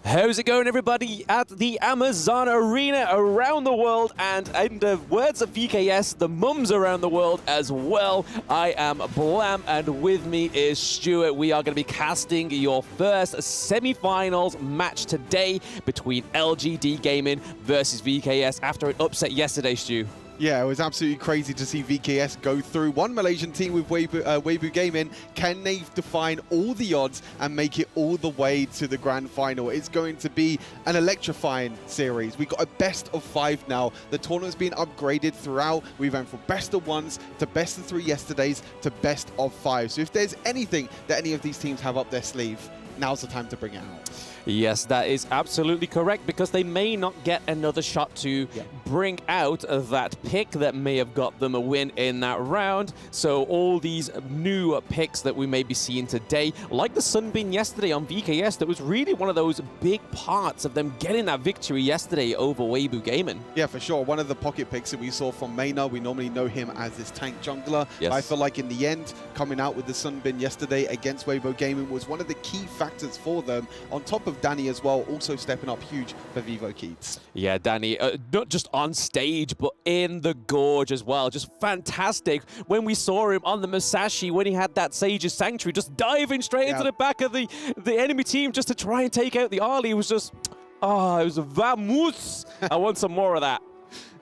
How's it going, everybody, at the Amazon Arena around the world, and in the words of VKS, the mums around the world as well. I am Blam, and with me is Stuart. We are going to be casting your first semi-finals match today between LGD Gaming versus VKS after an upset yesterday, Stu.
Yeah, it was absolutely crazy to see VKS go through. One Malaysian team with Weibo Gaming. Can they define all the odds and make it all the way to the grand final? It's going to be an electrifying series. We've got a best of 5 now. The tournament's been upgraded throughout. We went from best of 1s to best of 3 yesterdays to best of 5. So if there's anything that any of these teams have up their sleeve, now's the time to bring it out.
Yes, that is absolutely correct, because they may not get another shot to bring out that pick that may have got them a win in that round. So all these new picks that we may be seeing today, like the Sunbeam yesterday on VKS, that was really one of those big parts of them getting that victory yesterday over Weibo Gaming.
Yeah, for sure. One of the pocket picks that we saw from Maynard, we normally know him as this tank jungler.
Yes.
I feel like in the end, coming out with the Sunbeam yesterday against Weibo Gaming was one of the key factors for them, on top of Danny as well, also stepping up huge for Vivo Keats.
Yeah, Danny, not just on stage, but in the gorge as well. Just fantastic when we saw him on the Musashi when he had that Sage's Sanctuary, just diving straight into the back of the enemy team just to try and take out the Ali. It was just, it was vamos. I want some more of that.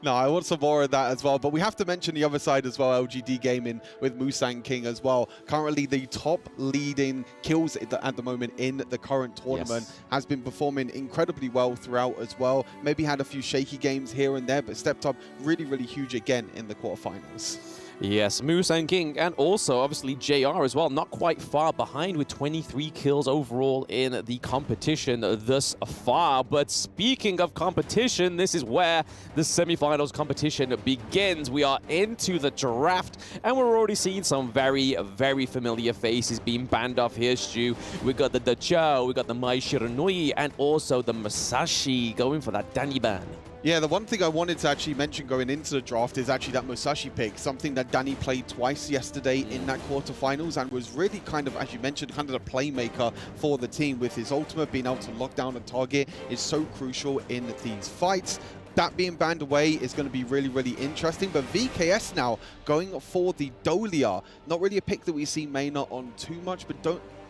No, I want some more of that as well. But we have to mention the other side as well, LGD Gaming with Musang King as well. Currently the top leading kills at the moment in the current tournament. Has been performing incredibly well throughout as well. Maybe had a few shaky games here and there, but stepped up really, really huge again in the quarterfinals.
Yes, Moose and King, and also obviously JR as well, not quite far behind with 23 kills overall in the competition thus far. But speaking of competition, this is where the semi-finals competition begins. We are into the draft, and we're already seeing some very, very familiar faces being banned off here, Stu. We got the Dacho, we got the Mai Shiranui, and also the Musashi going for that Danny ban.
Yeah, the one thing I wanted to actually mention going into the draft is actually that Musashi pick, something that Danny played twice yesterday in that quarterfinals and was really kind of, as you mentioned, kind of the playmaker for the team with his ultimate. Being able to lock down a target is so crucial in these fights. That being banned away is going to be really, really interesting. But VKS now going for the Dolia. Not really a pick that we see Maynard on too much, but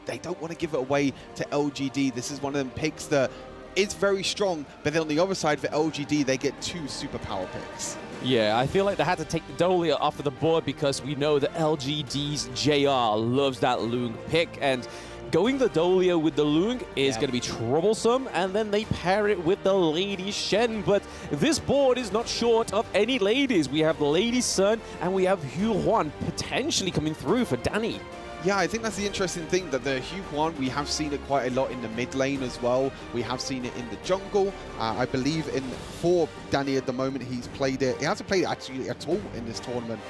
they don't want to give it away to LGD. This is one of them picks that is very strong, but then on the other side for LGD, they get 2 superpower picks.
Yeah, I feel like they had to take the Dolia off of the board because we know that LGD's JR loves that Lung pick, and going the Dolia with the Lung is going to be troublesome, and then they pair it with the Lady Shen. But this board is not short of any ladies. We have the Lady Sun, and we have Hu Huan potentially coming through for Danny.
Yeah, I think that's the interesting thing, that the Hu Huan, we have seen it quite a lot in the mid lane as well. We have seen it in the jungle. I believe for Danny at the moment, he's played it. He hasn't played it actually at all in this tournament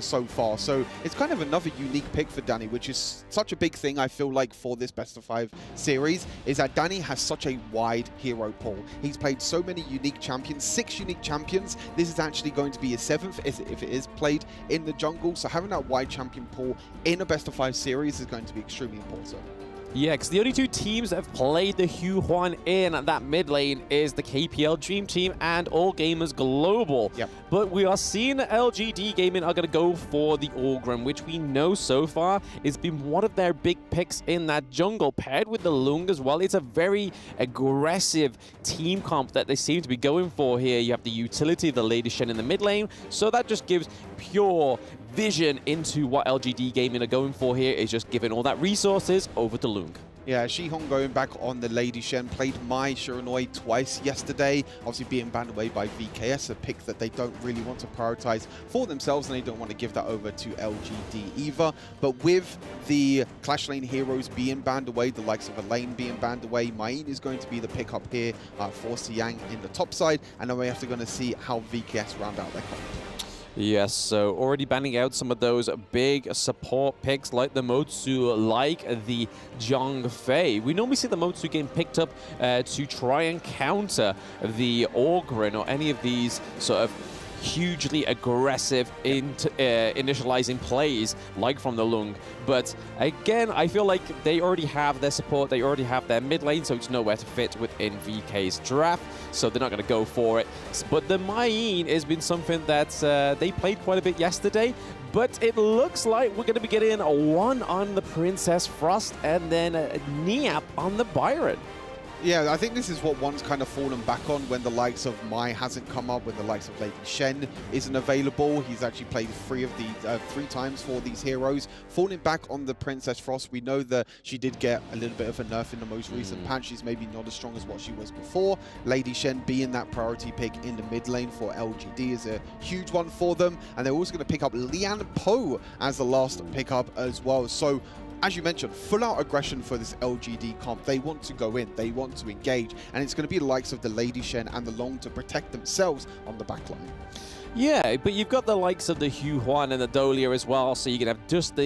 so far. So it's kind of another unique pick for Danny, which is such a big thing, I feel like, for this best of 5 series, is that Danny has such a wide hero pool. He's played so many unique champions, 6 unique champions. This is actually going to be his 7th if it is played in the jungle. So having that wide champion pool in a best of 5 series is going to be extremely important.
Yeah, because the only 2 teams that have played the Hu Huan in that mid lane is the KPL Dream Team and All Gamers Global.
Yep.
But we are seeing LGD Gaming are going to go for the Orgrim, which we know so far has been one of their big picks in that jungle, paired with the Lung as well. It's a very aggressive team comp that they seem to be going for here. You have the utility, the Lady Shen in the mid lane, so that just gives pure vision into what LGD Gaming are going for here, is just giving all that resources over to Lung.
Yeah, Shihong going back on the Lady Shen, played Mai Shiranui twice yesterday, obviously being banned away by VKS, a pick that they don't really want to prioritize for themselves, and they don't want to give that over to LGD either. But with the Clash Lane heroes being banned away, the likes of Elaine being banned away, Main is going to be the pick up here for Siang in the top side, and then we have to going to see how VKS round out their comp.
Yes, so already banning out some of those big support picks like the Motsu, like the Zhang Fei. We normally see the Motsu getting picked up to try and counter the Orgrin or any of these sort of hugely aggressive initializing plays like from the Lung. But again, I feel like they already have their support, they already have their mid lane, so it's nowhere to fit within VK's draft, so they're not going to go for it. But the Main has been something that they played quite a bit yesterday, but it looks like we're going to be getting a 1 on the Princess Frost and then a Niap on the Byron.
Yeah, I think this is what one's kind of fallen back on when the likes of Mai hasn't come up, when the likes of Lady Shen isn't available. He's actually played 3 times for these heroes. Falling back on the Princess Frost, we know that she did get a little bit of a nerf in the most recent patch. She's maybe not as strong as what she was before. Lady Shen being that priority pick in the mid lane for LGD is a huge one for them. And they're also going to pick up Lian Po as the last pickup as well. So, as you mentioned, full-out aggression for this LGD comp. They want to go in, they want to engage, and it's going to be the likes of the Lady Shen and the Long to protect themselves on the backline.
Yeah, but you've got the likes of the Hu Huan and the Dolia as well, so you can have just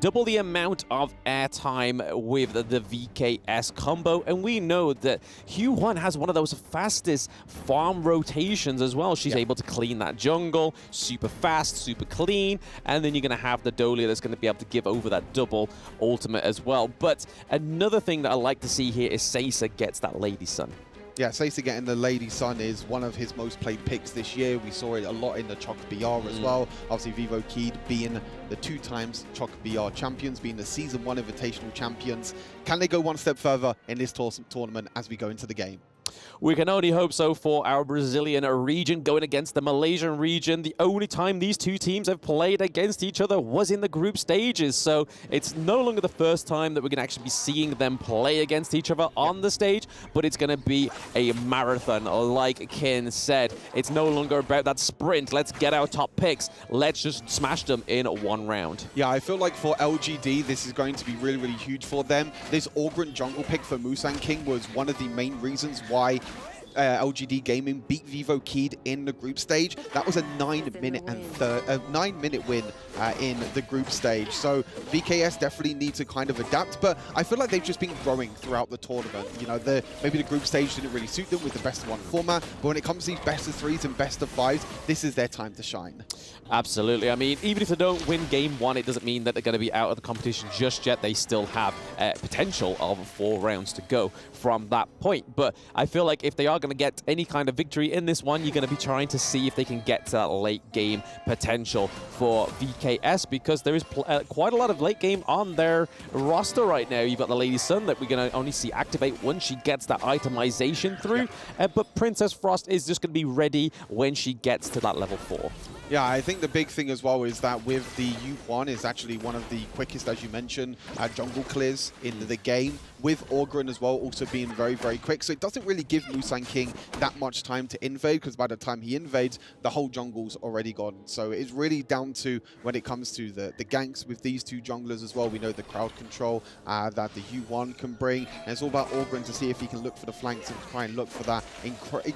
double the amount of airtime with the VKS combo. And we know that Hu Huan has one of those fastest farm rotations as well. She's able to clean that jungle super fast, super clean, and then you're going to have the Dolia that's going to be able to give over that double ultimate as well. But another thing that I like to see here is Seiza gets that Lady Sun.
Yeah, Seiza getting the Lady Sun is one of his most played picks this year. We saw it a lot in the HoK BR as well. Obviously, Vivo Keed being the 2 times HoK BR champions, being the Season 1 Invitational champions. Can they go one step further in this tournament as we go into the game?
We can only hope so for our Brazilian region going against the Malaysian region. The only time these two teams have played against each other was in the group stages, so it's no longer the first time that we're going to actually be seeing them play against each other on the stage, but it's going to be a marathon. Like Kin said, it's no longer about that sprint. Let's get our top picks. Let's just smash them in one round.
Yeah, I feel like for LGD, this is going to be really, really huge for them. This Orgren jungle pick for Musang King was one of the main reasons why LGD Gaming beat Vivo Keyed in the group stage. That was a 9-minute win in the group stage. So VKS definitely need to kind of adapt, but I feel like they've just been growing throughout the tournament. You know, maybe the group stage didn't really suit them with the best of one format, but when it comes to these best of threes and best of fives, this is their time to shine.
Absolutely. I mean, even if they don't win game one, it doesn't mean that they're going to be out of the competition just yet. They still have potential of 4 rounds to go from that point. But I feel like if they are going to get any kind of victory in this one, you're going to be trying to see if they can get to that late game potential for VKS, because there is quite a lot of late game on their roster right now. You've got the Lady Sun that we're going to only see activate once she gets that itemization through. But Princess Frost is just going to be ready when she gets to that level 4.
Yeah, I think the big thing as well is that with the U1 is actually one of the quickest, as you mentioned, jungle clears in the game, with Orgren as well also being very, very quick. So it doesn't really give Musang King that much time to invade, because by the time he invades, the whole jungle's already gone. So it's really down to when it comes to the ganks with these two junglers as well. We know the crowd control that the U1 can bring. And it's all about Orgren to see if he can look for the flanks and try and look for that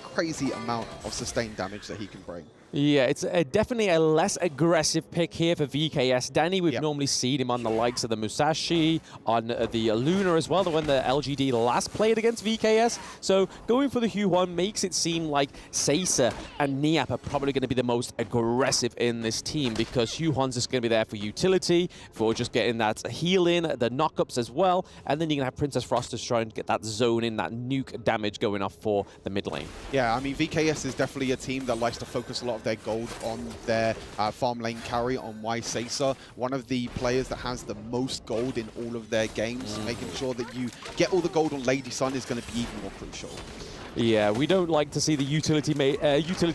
crazy amount of sustained damage that he can bring.
Yeah, it's definitely a less aggressive pick here for VKS. Danny, we've normally seen him on the likes of the Musashi, on the Luna as well, when the LGD last played against VKS. So going for the Huan makes it seem like Seiza and Niap are probably going to be the most aggressive in this team, because Huan's just going to be there for utility, for just getting that heal in, the knockups as well, and then you're going to have Princess Frost to try and get that zone in, that nuke damage going off for the mid lane.
Yeah, I mean, VKS is definitely a team that likes to focus a lot of their gold on their farm lane carry on Seiza, one of the players that has the most gold in all of their games. Making sure that you get all the gold on Lady Sun is going to be even more crucial.
Yeah, we don't like to see the utility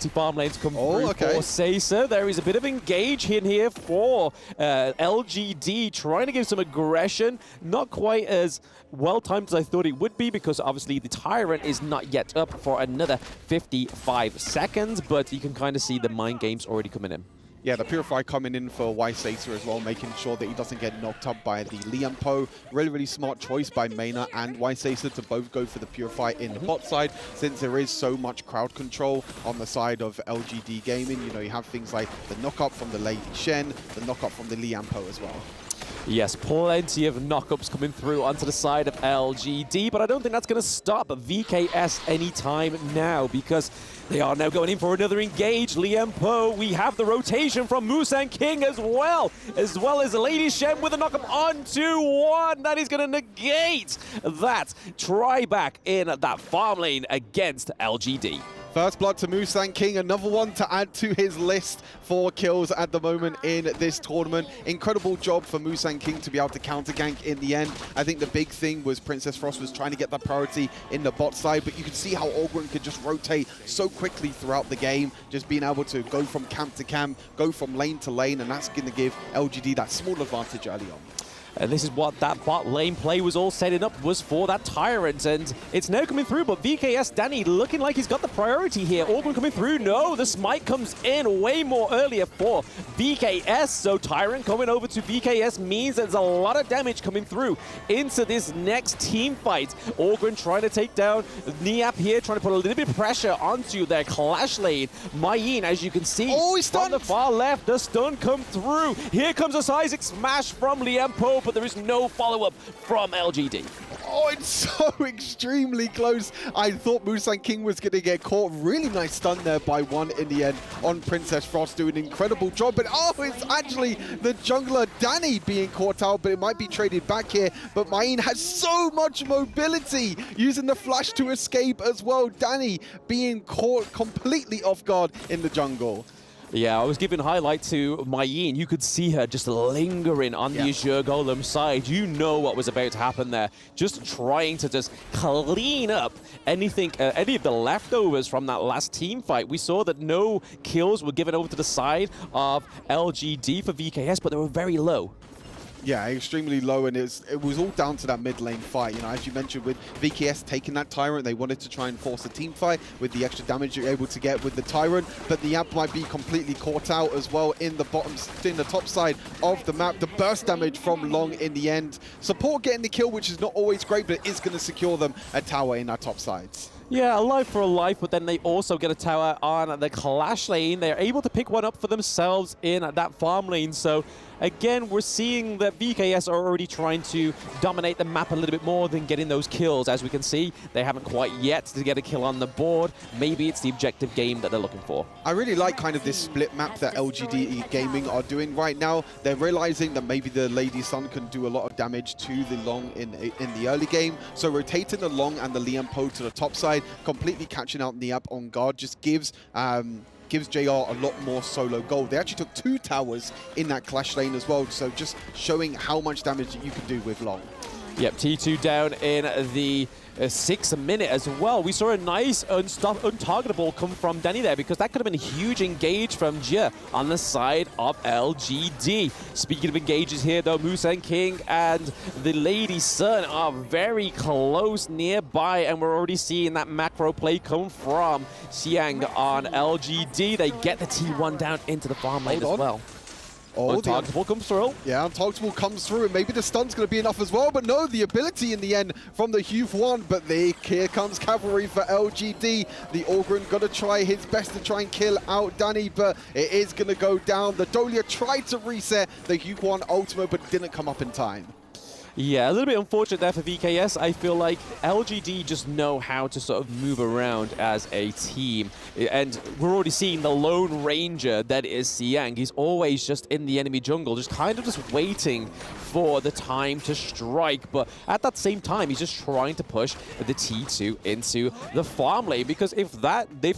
farm lanes come through for Seiza. There is a bit of engage in here for LGD, trying to give some aggression. Not quite as well-timed as I thought it would be, because obviously the Tyrant is not yet up for another 55 seconds, but you can kind of see the mind games already coming in.
Yeah, the Purify coming in for Seiza as well, making sure that he doesn't get knocked up by the Liampo. Really, really smart choice by Mena and Seiza to both go for the Purify in the bot side, since there is so much crowd control on the side of LGD Gaming. You know, you have things like the knock-up from the Lady Shen, the knock-up from the Liampo as well.
Yes, plenty of knockups coming through onto the side of LGD, but I don't think that's going to stop VKS anytime now, because they are now going in for another engage. Liampo, we have the rotation from Musang King as well as Lady Shen with a knockup onto 1. That is going to negate that try back in that farm lane against LGD.
First blood to Musang King, another one to add to his list for kills at the moment in this tournament. Incredible job for Musang King to be able to counter gank in the end. I think the big thing was Princess Frost was trying to get that priority in the bot side, but you could see how Orgren could just rotate so quickly throughout the game, just being able to go from camp to camp, go from lane to lane, and that's going to give LGD that small advantage early on.
And this is what that bot lane play was all setting up, was for that Tyrant. And it's now coming through, but VKS, Danny, looking like he's got the priority here. Orgren coming through. No, the smite comes in way more earlier for VKS. So Tyrant coming over to VKS means there's a lot of damage coming through into this next team fight. Orgren trying to take down Niap here, trying to put a little bit of pressure onto their clash lane. Mayin, as you can see, on the far left, the stun come through. Here comes a seismic smash from Liampo, but there is no follow-up from LGD.
Oh, it's so extremely close. I thought Musang King was going to get caught. Really nice stun there by 1 in the end on Princess Frost, doing an incredible job. But oh, it's actually the jungler Danny being caught out, but it might be traded back here. But Mayin has so much mobility, using the flash to escape as well. Danny being caught completely off guard in the jungle.
Yeah, I was giving highlight to Mayin. You could see her just lingering on the Azure Golem side. You know what was about to happen there. Just trying to just clean up anything, any of the leftovers from that last team fight. We saw that no kills were given over to the side of LGD for VKS, but they were very low.
Yeah, extremely low, and it was all down to that mid lane fight. You know, as you mentioned, with VKS taking that Tyrant, they wanted to try and force a team fight with the extra damage you're able to get with the Tyrant, but the app might be completely caught out as well in the top side of the map. The burst damage from Long in the end. Support getting the kill, which is not always great, but it is going to secure them a tower in our top sides.
Yeah, a life for a life, but then they also get a tower on the Clash lane. They're able to pick one up for themselves in that farm lane. So again, we're seeing that VKS are already trying to dominate the map a little bit more than getting those kills. As we can see, they haven't quite yet to get a kill on the board. Maybe it's the objective game that they're looking for.
I really like kind of this split map that LGD Gaming are doing right now. They're realizing that maybe the Lady Sun can do a lot of damage to the Long in the early game. So rotating the Long and the Liam Poe to the top side, completely catching out the app on guard, just gives JR a lot more solo gold. They actually took 2 towers in that Clash lane as well, so just showing how much damage you can do with Long.
Yep, T2 down in the 6th minute as well. We saw a nice untargetable come from Danny there, because that could have been a huge engage from Jia on the side of LGD. Speaking of engages here though, Musen King and the Lady Sun are very close nearby, and we're already seeing that macro play come from Xiang on LGD. They get the T1 down into the farm lane as well. Untargetable comes through.
Yeah, Untargetable comes through, and maybe the stun's going to be enough as well, but no, the ability in the end from the Hugh 1, but here comes Cavalry for LGD. The Orgrin going to try his best to try and kill out Danny, but it is going to go down. The Dolia tried to reset the Hugh 1 ultimate, but didn't come up in time.
Yeah, a little bit unfortunate there for VKS. I feel like LGD just know how to sort of move around as a team. And we're already seeing the Lone Ranger that is Xiang. He's always just in the enemy jungle, just kind of just waiting for the time to strike. But at that same time, he's just trying to push the T2 into the farm lane, because if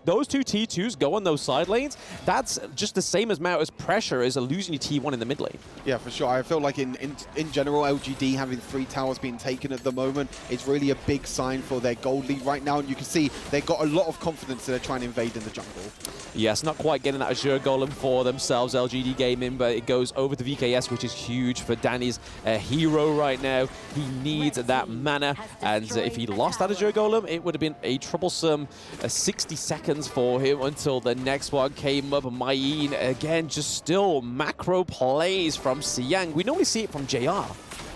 those 2 T2s go on those side lanes, that's just the same amount as pressure as losing your T1 in the mid lane.
Yeah, for sure. I feel like in general, LGD having 3 towers being taken at the moment is really a big sign for their gold lead right now, and you can see they've got a lot of confidence that they're trying to invade in the jungle.
Yes, not quite getting that Azure Golem for themselves, LGD Gaming, but it goes over to VKS, which is huge for Danny's hero right now. He needs that mana, and if he lost that Azure Golem, it would have been a troublesome 60 seconds for him until the next one came up. Mayin, again, just still macro plays from Xiang. We normally see it from JR.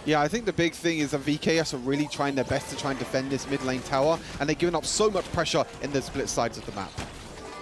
Yeah, I think the big thing is that VKS are really trying their best to try and defend this mid lane tower, and they're giving up so much pressure in the split sides of the map.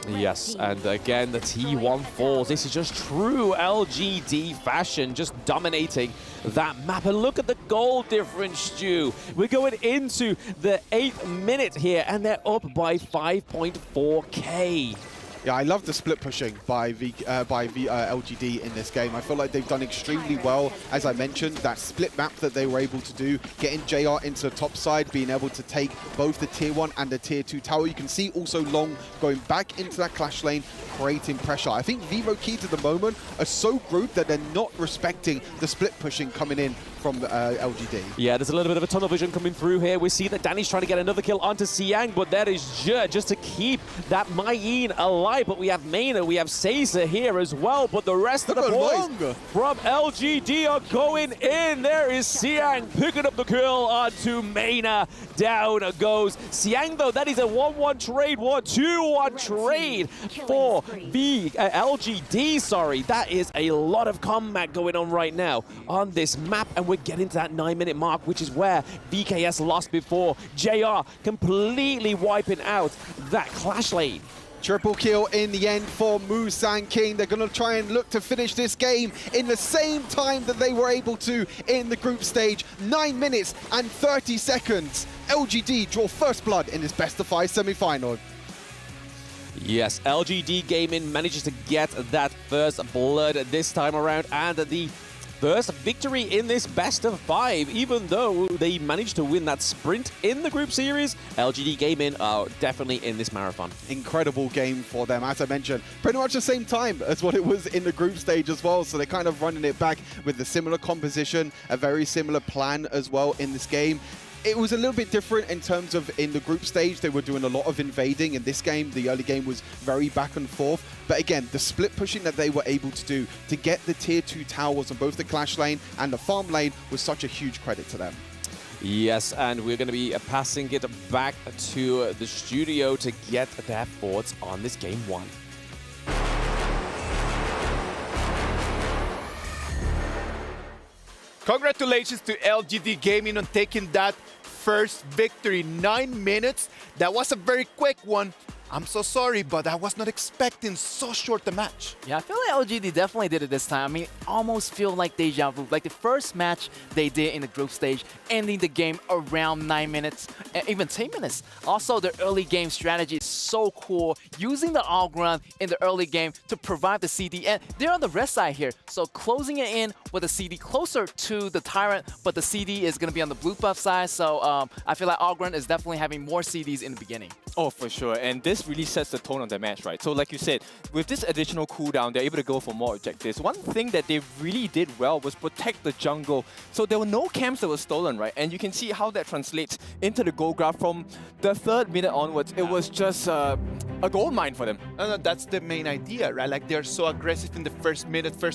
Yes, and again, the T1 falls. This is just true LGD fashion, just dominating that map. And look at the goal difference, Stu. We're going into the 8th minute here, and they're up by 5.4K.
Yeah, I love the split pushing by LGD in this game. I feel like they've done extremely well. As I mentioned, that split map that they were able to do, getting JR into the top side, being able to take both the tier 1 and the tier 2 tower. You can see also Long going back into that Clash lane, creating pressure. I think Vivo Keys at the moment are so grouped that they're not respecting the split pushing coming in from LGD.
Yeah, there's a little bit of a tunnel vision coming through here. We see that Danny's trying to get another kill onto Xiang, but that is just to keep that Mayin alive. But we have Maina, we have Caesar here as well, but the rest of the boys from LGD are going in. There is Xiang picking up the kill onto Maina. Down goes Xiang, though. That is a 1-1 trade, 2-1 trade for LGD, sorry. That is a lot of combat going on right now on this map, and we're getting to that 9-minute mark, which is where VKS lost before. JR completely wiping out that Clash lane.
Triple kill in the end for Musan King. They're going to try and look to finish this game in the same time that they were able to in the group stage. 9 minutes and 30 seconds. LGD draw first blood in this best-of-5 semi-final.
Yes, LGD Gaming manages to get that first blood this time around, and the first victory in this best of 5. Even though they managed to win that sprint in the group series, LGD Gaming are definitely in this marathon.
Incredible game for them, as I mentioned. Pretty much the same time as what it was in the group stage as well. So they're kind of running it back with a similar composition, a very similar plan as well in this game. It was a little bit different in terms of in the group stage, they were doing a lot of invading. In this game, the early game was very back and forth. But again, the split pushing that they were able to do to get the tier 2 towers on both the clash lane and the farm lane was such a huge credit to them.
Yes, and we're going to be passing it back to the studio to get their thoughts on this game 1.
Congratulations to LGD Gaming on taking that first victory. 9 minutes. That was a very quick one. I'm so sorry, but I was not expecting so short a match.
Yeah, I feel like LGD definitely did it this time. I mean, almost feel like deja vu. Like the first match they did in the group stage, ending the game around 9 minutes, even 10 minutes. Also, the early game strategy is so cool. Using the all ground in the early game to provide the CD. And they're on the red side here. So closing it in with a CD closer to the Tyrant, but the CD is going to be on the blue buff side. So I feel like all ground is definitely having more CDs in the beginning.
Oh, for sure. And this really sets the tone of the match, right? So like you said, with this additional cooldown, they're able to go for more objectives. One thing that they really did well was protect the jungle. So there were no camps that were stolen, right? And you can see how that translates into the gold graph from the 3rd minute onwards. It was just a gold mine for them.
No, that's the main idea, right? Like they're so aggressive in the first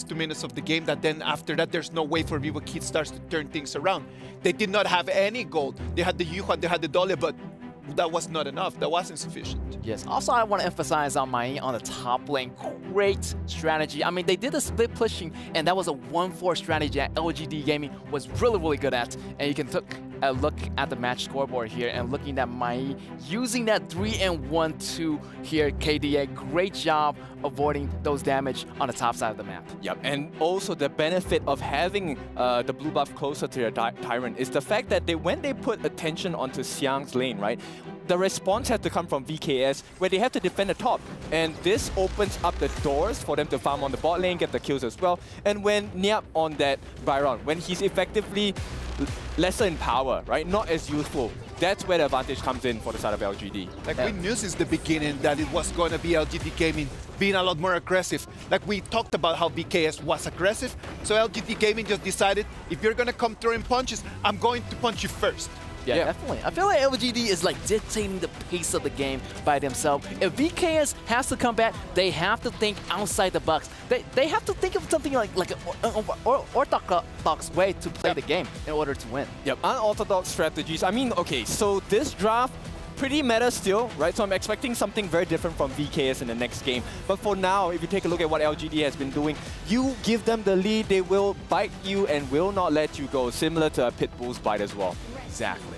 2 minutes of the game that then after that, there's no way for Vivo Kids starts to turn things around. They did not have any gold. They had the Yuhan, they had the Dahlia, but that was not enough. That wasn't sufficient.
Yes. Also, I want to emphasize on Mai on the top lane. Great strategy. I mean, they did a split pushing, and that was a 1-4 strategy that LGD Gaming was really, really good at. And you can take a look at the match scoreboard here and looking at Mai using that 3-1-2 here. KDA, great job avoiding those damage on the top side of the map.
Yep, and also the benefit of having the blue buff closer to your Tyrant is the fact that when they put attention onto Xiang's lane, right, the response has to come from VKS, where they have to defend the top. And this opens up the doors for them to farm on the bot lane, get the kills as well. And when Niap on that Byron, when he's effectively lesser in power, right, not as useful, that's where the advantage comes in for the side of LGD.
Like we knew since the beginning that it was going to be LGD Gaming being a lot more aggressive. Like we talked about how VKS was aggressive, so LGD Gaming just decided, if you're going to come throwing punches, I'm going to punch you first.
Yeah, definitely. I feel like LGD is like dictating the pace of the game by themselves. If VKS has to come back, they have to think outside the box. They have to think of something like an orthodox way to play the game in order to win.
Yep, unorthodox strategies. I mean, okay, so this draft, pretty meta still, right? So I'm expecting something very different from VKS in the next game. But for now, if you take a look at what LGD has been doing, you give them the lead, they will bite you and will not let you go, similar to a Pitbull's bite as well.
Exactly.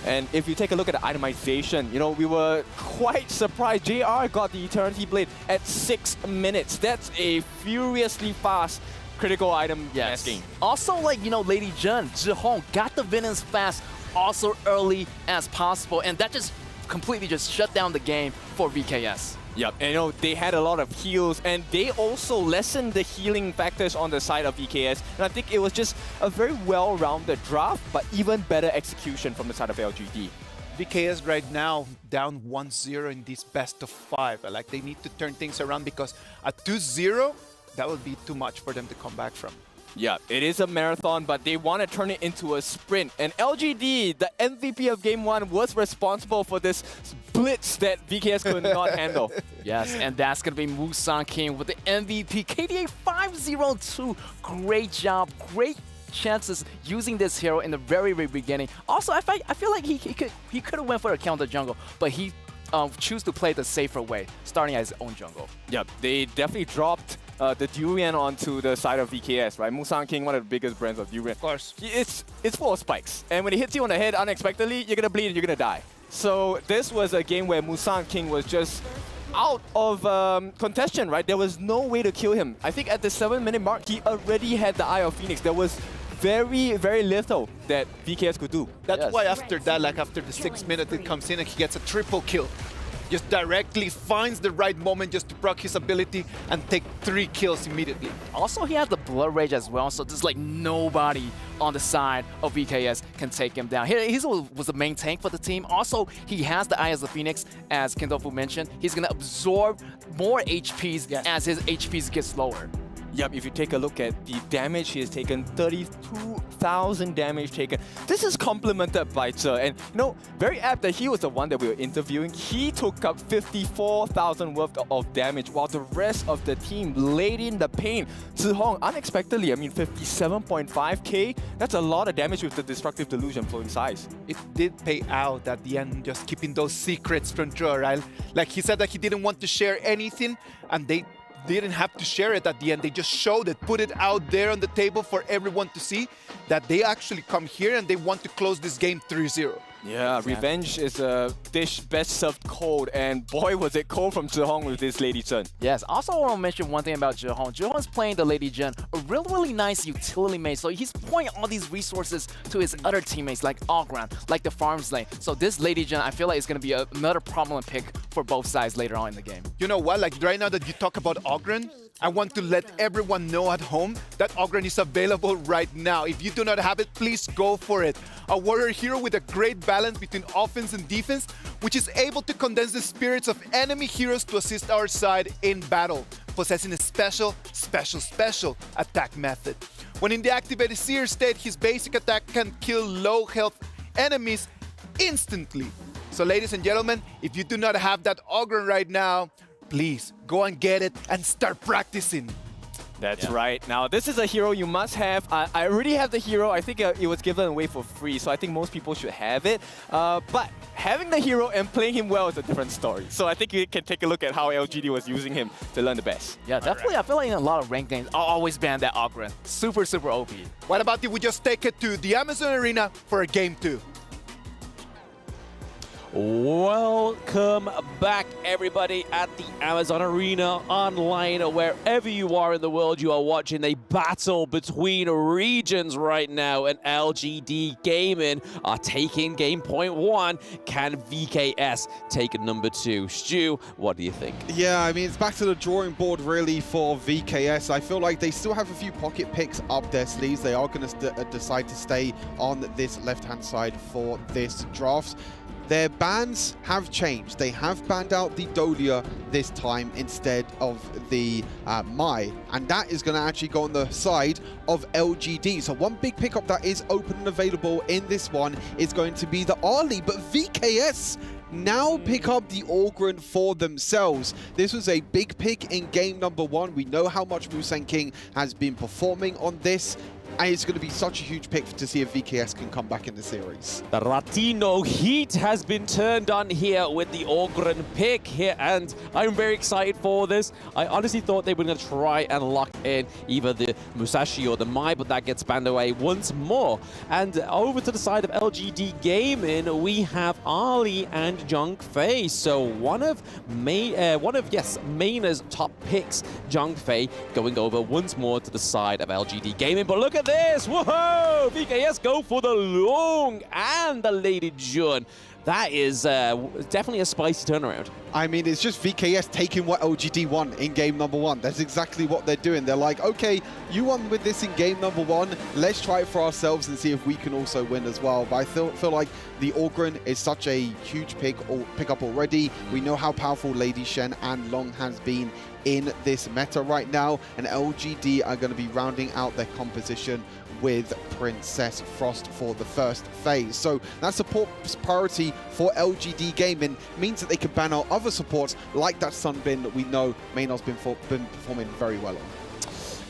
And if you take a look at the itemization, you know, we were quite surprised. JR got the Eternity Blade at 6 minutes. That's a furiously fast critical item masking.
Also, like, you know, Lady Jun, Zhihong got the Venons fast, also early as possible, and that just completely just shut down the game for VKS.
Yep, and you know, they had a lot of heals, and they also lessened the healing factors on the side of VKS, and I think it was just a very well-rounded draft, but even better execution from the side of LGD.
VKS right now down 1-0 in this best of 5. Like they need to turn things around because at 2-0, that would be too much for them to come back from.
Yeah, it is a marathon, but they want to turn it into a sprint. And LGD, the MVP of Game 1, was responsible for this blitz that VKS could not handle.
Yes, and that's going to be Musang King with the MVP. KDA 502. Great job. Great chances using this hero in the very, very beginning. Also, I feel like he could have went for a counter jungle, but he choose to play the safer way, starting as his own jungle.
Yep, they definitely dropped the Durian onto the side of VKS, right? Musang King, one of the biggest brands of Durian.
Of course.
It's full of spikes. And when it hits you on the head unexpectedly, you're going to bleed and you're going to die. So this was a game where Musang King was just out of contention, right? There was no way to kill him. I think at the 7-minute mark, he already had the Eye of Phoenix. There was very, very little that VKS could do.
That's why after that, like after the 6 minutes, it comes in and he gets a triple kill. just directly finds the right moment just to proc his ability and take 3 kills immediately.
Also, he has the Blood Rage as well, so there's like nobody on the side of VKS can take him down. He was the main tank for the team. Also, he has the Eye of the Phoenix, as Kindofu mentioned. He's going to absorb more HPs as his HPs get slower.
Yep, if you take a look at the damage he has taken, 32,000 damage taken. This is complemented by Zhe, and you know, very apt that he was the one that we were interviewing. He took up 54,000 worth of damage, while the rest of the team laid in the pain. Zihong, unexpectedly, I mean, 57.5k. That's a lot of damage with the Destructive Delusion flowing size.
It did pay out at the end, just keeping those secrets from Zhe, right? Like he said that he didn't want to share anything, and they didn't have to share it at the end. They just showed it, put it out there on the table for everyone to see that they actually come here and they want to close this game 3-0.
Yeah, revenge is a dish best served cold, and boy was it cold from Zihong with this Lady Chen.
Yes, also I want to mention one thing about Zihong. Zihong's playing the Lady Chen, a really nice utility mate, so he's pouring all these resources to his other teammates like Ogran, like the farms lane. So this Lady Chen, I feel like it's going to be another prominent pick for both sides later on in the game.
You know what, like right now that you talk about Ogran, I want to let everyone know at home that Ogran is available right now. If you do not have it, please go for it. A warrior hero with a great balance between offense and defense, which is able to condense the spirits of enemy heroes to assist our side in battle, possessing a special attack method. When in the activated Seer state, his basic attack can kill low health enemies instantly. So ladies and gentlemen, if you do not have that Ogran right now, please go and get it and start practicing.
That's right. Now, this is a hero you must have. I already have the hero. I think it was given away for free, so I think most people should have it. But having the hero and playing him well is a different story. So I think you can take a look at how LGD was using him to learn the best.
Yeah, definitely. I feel like in a lot of ranked games, I'll always ban that Ogran. Super OP.
What about if we just take it to the Amazon Arena for a game 2?
Welcome back, everybody, at the Amazon Arena online. Wherever you are in the world, you are watching a battle between regions right now, and LGD Gaming are taking game point 1. Can VKS take number 2? Stu, what do you think?
Yeah, I mean, it's back to the drawing board, really, for VKS. I feel like they still have a few pocket picks up their sleeves. They are going to decide to stay on this left-hand side for this draft. Their bans have changed. They have banned out the Dolia this time instead of the Mai, and that is going to actually go on the side of LGD. So one big pickup that is open and available in this one is going to be the Ali, but VKS now pick up the Ogran for themselves. This was a big pick in game number 1. We know how much Musang King has been performing on this, and it's going to be such a huge pick to see if VKS can come back in the series.
The Latino heat has been turned on here with the Ogran pick here, and I'm very excited for this. I honestly thought they were going to try and lock in either the Musashi or the Mai, but that gets banned away once more. And over to the side of LGD Gaming, we have Ali and Zhang Fei. So one of Mayna's top picks, Zhang Fei, going over once more to the side of LGD Gaming. But look at this! Whoa! VKS go for the Long and the Lady Jun. That is definitely a spicy turnaround.
I mean, it's just VKS taking what LGD won in game number 1. That's exactly what they're doing. They're like, okay, you won with this in game number 1. Let's try it for ourselves and see if we can also win as well. But I feel like the Ogran is such a huge pickup already. We know how powerful Lady Shen and Long has been in this meta right now, and LGD are going to be rounding out their composition with Princess Frost for the first phase. So that support priority for LGD Gaming means that they can ban out other supports like that Sunbin that we know Maynard's been performing very well on.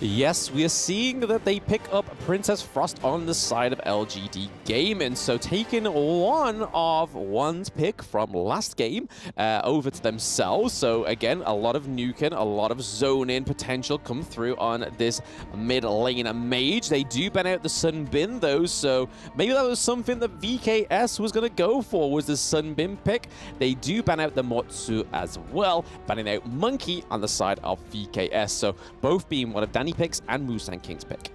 Yes, we are seeing that they pick up Princess Frost on the side of LGD Gaming. So taking one of one's pick from last game over to themselves. So again, a lot of nuking, a lot of zone-in potential come through on this mid lane mage. They do ban out the Sunbin though, so maybe that was something that VKS was going to go for, was the Sunbin pick. They do ban out the Motsu as well, banning out Monkey on the side of VKS. So both being one of Danny picks and Musang King's pick.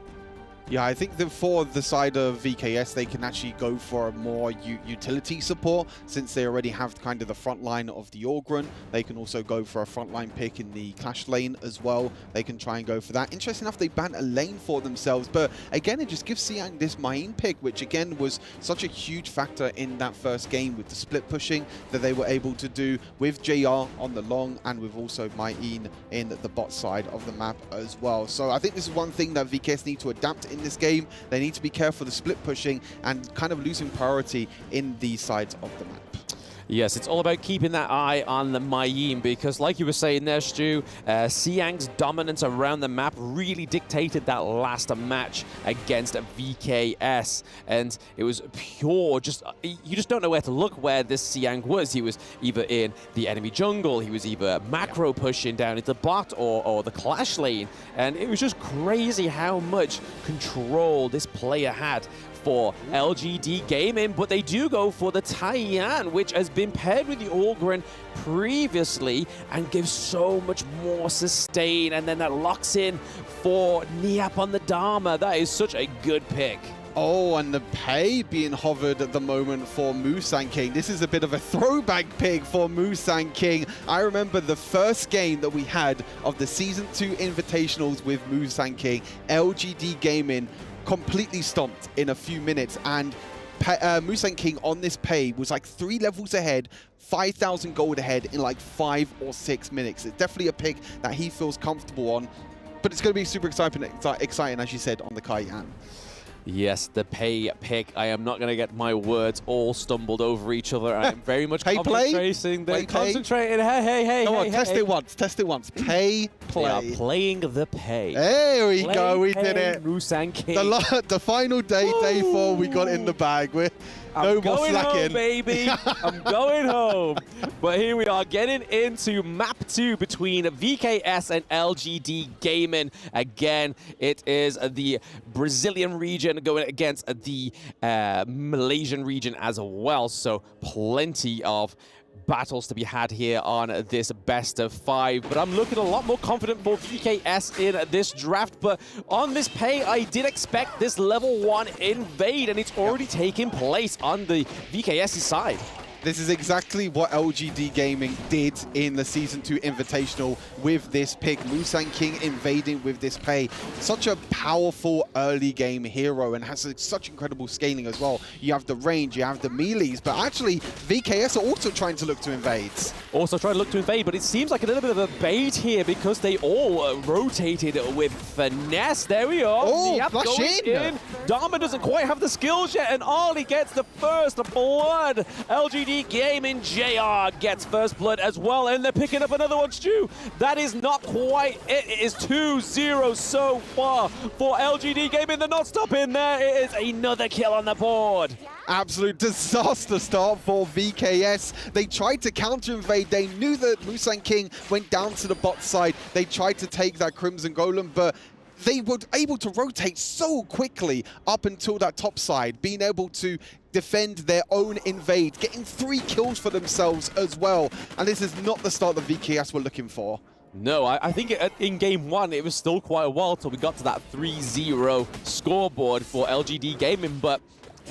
Yeah, I think that for the side of VKS, they can actually go for a more utility support since they already have kind of the front line of the Orgren. They can also go for a frontline pick in the Clash lane as well. They can try and go for that. Interesting enough, they ban a lane for themselves, but again, it just gives Siang this Main pick, which again was such a huge factor in that first game with the split pushing that they were able to do with JR on the long and with also Main in the bot side of the map as well. So I think this is one thing that VKS need to adapt in this game. They need to be careful of the split pushing and kind of losing priority in these sides of the map.
Yes, it's all about keeping that eye on the Mayin because, like you were saying there, Stu, Siang's dominance around the map really dictated that last match against VKS. And it was pure, you just don't know where to look where this Siang was. He was either in the enemy jungle, he was either macro pushing down into the bot or the Clash lane. And it was just crazy how much control this player had for LGD Gaming, but they do go for the Taiyan, which has been paired with the Orgren previously and gives so much more sustain, and then that locks in for Niap on the Dharma. That is such a good pick.
Oh, and the pay being hovered at the moment for Musang King. This is a bit of a throwback pick for Musang King. I remember the first game that we had of the Season 2 Invitationals with Musang King. LGD Gaming completely stomped in a few minutes, and Musang King on this pay was like 3 levels ahead, 5,000 gold ahead in like 5 or 6 minutes. It's definitely a pick that he feels comfortable on, but it's going to be super exciting, as you said, on the Cayenne.
Yes, the pay pick. I am not going to get my words all stumbled over each other. I am very much concentrating. Concentrating. Hey.
Come on, test it once. Test it once. Pay, play.
They are playing the pay.
There we go. We did it.
Musang King.
The final day, day 4, we got in the bag.
I'm
no more
going
slacking.
home, baby. I'm going home. But here we are getting into map 2 between VKS and LGD Gaming. Again, it is the Brazilian region going against the Malaysian region as well. So plenty of battles to be had here on this best of 5, but I'm looking a lot more confident for VKS in this draft. But on this pay, I did expect this level 1 invade, and it's already taking place on the VKS side.
This is exactly what LGD Gaming did in the Season 2 Invitational with this pick. Musang King invading with this pay. Such a powerful early game hero and has such incredible scaling as well. You have the range, you have the melees, but actually VKS are also trying to look to invade.
But it seems like a little bit of a bait here because they all rotated with finesse. There we are.
Oh,
Yep,
flush in.
Dharma doesn't quite have the skills yet, and Ollie gets the first blood. LGD Gaming JR gets first blood as well, and they're picking up another one, Stu. That is not quite it. It is 2-0 so far for LGD Gaming. They're not stopping there. It is another kill on the board.
Absolute disaster start for VKS. They tried to counter-invade. They knew that Musang King went down to the bot side. They tried to take that Crimson Golem, but they were able to rotate so quickly up until that top side, being able to defend their own invade, getting 3 kills for themselves as well. And this is not the start that VKS were looking for.
No, I think in game 1, it was still quite a while till we got to that 3-0 scoreboard for LGD Gaming, but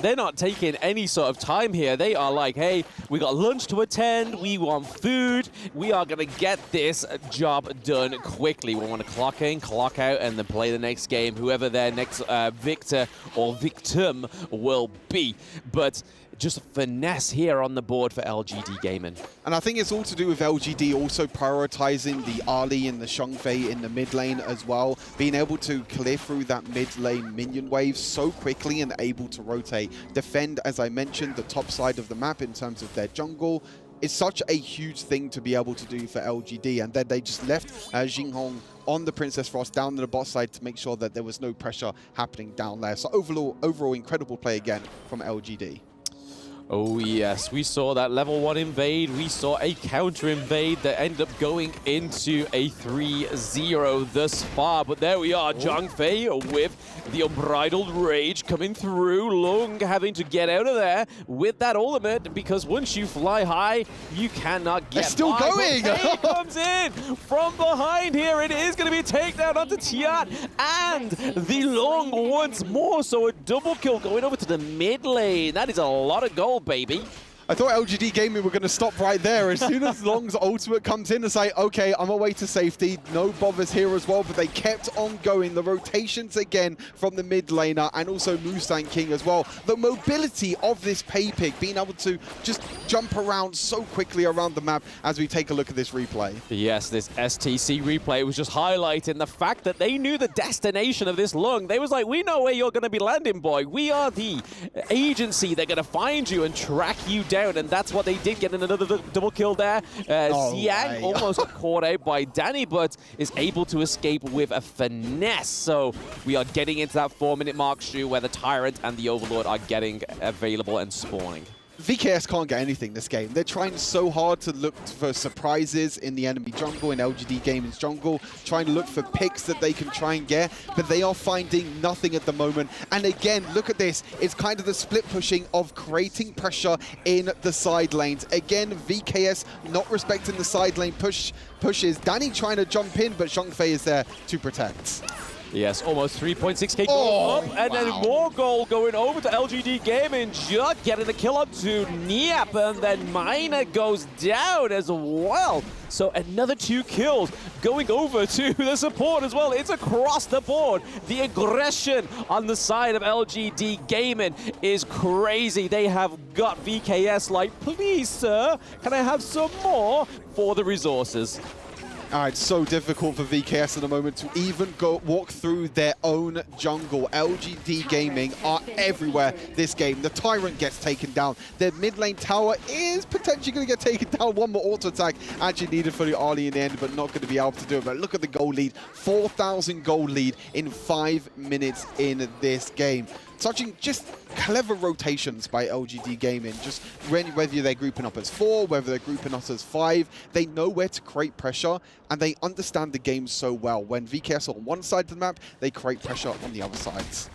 they're not taking any sort of time here. They are like, hey, we got lunch to attend, we want food, we are going to get this job done quickly. We want to clock in, clock out, and then play the next game, whoever their next victor or victim will be. But just finesse here on the board for LGD Gaming.
And I think it's all to do with LGD also prioritizing the Ali and the Shengfei in the mid lane as well, being able to clear through that mid lane minion wave so quickly and able to rotate. Defend, as I mentioned, the top side of the map in terms of their jungle. It's such a huge thing to be able to do for LGD, and then they just left Jinghong on the Princess Frost down to the bot side to make sure that there was no pressure happening down there. So overall incredible play again from LGD.
Oh yes, we saw that level 1 invade, we saw a counter invade that ended up going into a 3-0 thus far, but there we are, Zhang Fei with the Unbridled Rage coming through, Lung having to get out of there with that ultimate, because once you fly high, you cannot get
They're still
by.
going!
He comes in from behind here, it is going to be a takedown onto Tian, and the Lung once more, so a double kill going over to the mid lane. That is a lot of gold, baby.
I thought LGD Gaming were going to stop right there. As soon as Long's ultimate comes in and say, okay, I'm away to safety, no bothers here as well, but they kept on going. The rotations again from the mid laner and also Musang King as well. The mobility of this Pay-Pig, being able to just jump around so quickly around the map as we take a look at this replay.
Yes, this STC replay was just highlighting the fact that they knew the destination of this Lung. They was like, we know where you're going to be landing, boy. We are the agency. They're going to find you and track you down, and that's what they did, getting another double kill there. Xiang almost caught out by Danny, but is able to escape with a finesse. So we are getting into that 4-minute mark, Shu, where the Tyrant and the Overlord are getting available and spawning.
VKS can't get anything this game. They're trying so hard to look for surprises in the enemy jungle, in LGD Gaming's jungle, trying to look for picks that they can try and get, but they are finding nothing at the moment. And again, look at this. It's kind of the split pushing of creating pressure in the side lanes. Again, VKS not respecting the side lane pushes. Danny trying to jump in, but Zhang Fei is there to protect.
Yes, almost 3.6k gold up, and then more gold going over to LGD Gaming, just getting the kill up to Niap, and then Mina goes down as well. So another 2 kills going over to the support as well. It's across the board. The aggression on the side of LGD Gaming is crazy. They have got VKS like, please, sir, can I have some more for the resources?
It's so difficult for VKS at the moment to even go walk through their own jungle. LGD Gaming are everywhere this game. The Tyrant gets taken down. Their mid lane tower is potentially going to get taken down. One more auto attack actually needed for the Arlie in the end, but not going to be able to do it. But look at the goal lead. 4,000 goal lead in 5 minutes in this game. Touching just clever rotations by LGD Gaming, just whether they're grouping up as 4, whether they're grouping up as 5, they know where to create pressure, and they understand the game so well. When VKS are on one side of the map, they create pressure on the other sides.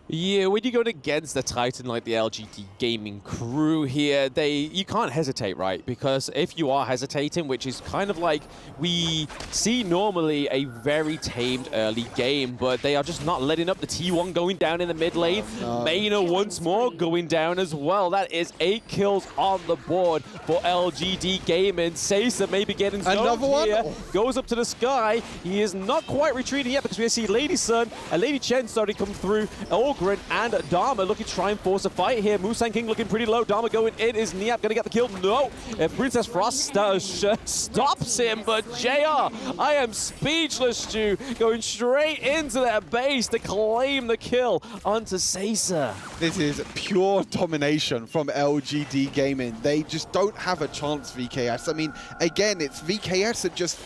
Yeah, when you're going against a Titan like the LGD Gaming crew here, you can't hesitate, right? Because if you are hesitating, which is kind of like we see normally a very tamed early game, but they are just not letting up. The T1 going down in the mid lane. Maina once more going down as well. That is 8 kills on the board for LGD Gaming. Seiza maybe getting
another one
here. Goes up to the sky. He is not quite retreating yet because we see Lady Sun and Lady Chen starting to come through. Ogren and Dharma looking to try and force a fight here. Musang King looking pretty low. Dharma going in. Is Niap going to get the kill? No. Princess Frost stops him, but JR, I am speechless, Stu. Going straight into their base to claim the kill onto Seiza.
This is pure domination from LGD Gaming. They just don't have a chance, VKS. I mean, again, it's VKS that just...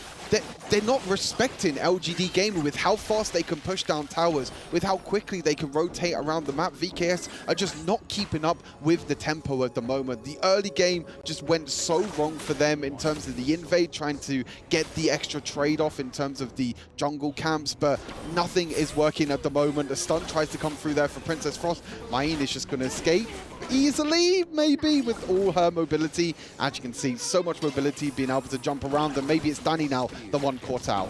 They're not respecting LGD Gaming with how fast they can push down towers, with how quickly they can rotate around the map. VKS are just not keeping up with the tempo at the moment. The early game just went so wrong for them in terms of the invade, trying to get the extra trade-off in terms of the jungle camps, but nothing is working at the moment. The stun tries to come through there for Princess Frost. Maine is just going to escape easily, maybe, with all her mobility. As you can see, so much mobility, being able to jump around, and maybe it's Danny now, the one caught out.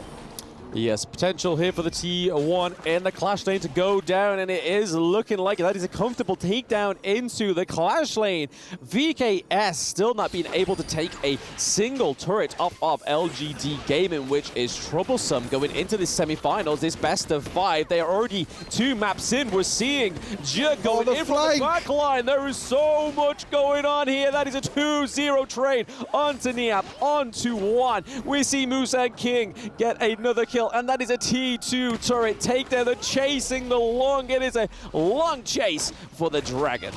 Yes, potential here for the T1 in the Clash lane to go down, and it is looking like that is a comfortable takedown into the Clash lane. VKS still not being able to take a single turret off of LGD Gaming, which is troublesome going into the semifinals, this best of 5. They are already 2 maps in. We're seeing Jia going in from the back line. There is so much going on here. That is a 2-0 trade onto Niap, onto 1. We see Musang King get another kill, and that is a T2 turret takedown. They're chasing the Long. It is a long chase for the Dragon.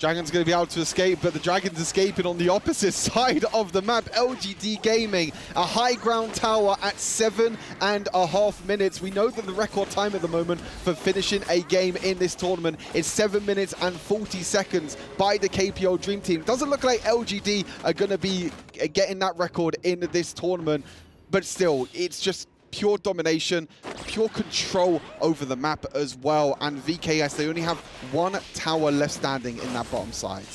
Dragon's going to be able to escape, but the Dragon's escaping on the opposite side of the map. LGD Gaming, a high ground tower at 7.5 minutes. We know that the record time at the moment for finishing a game in this tournament is 7 minutes and 40 seconds by the KPO Dream Team. Doesn't look like LGD are going to be getting that record in this tournament, but still, it's just pure domination, pure control over the map as well. And VKS, they only have one tower left standing in that bottom side.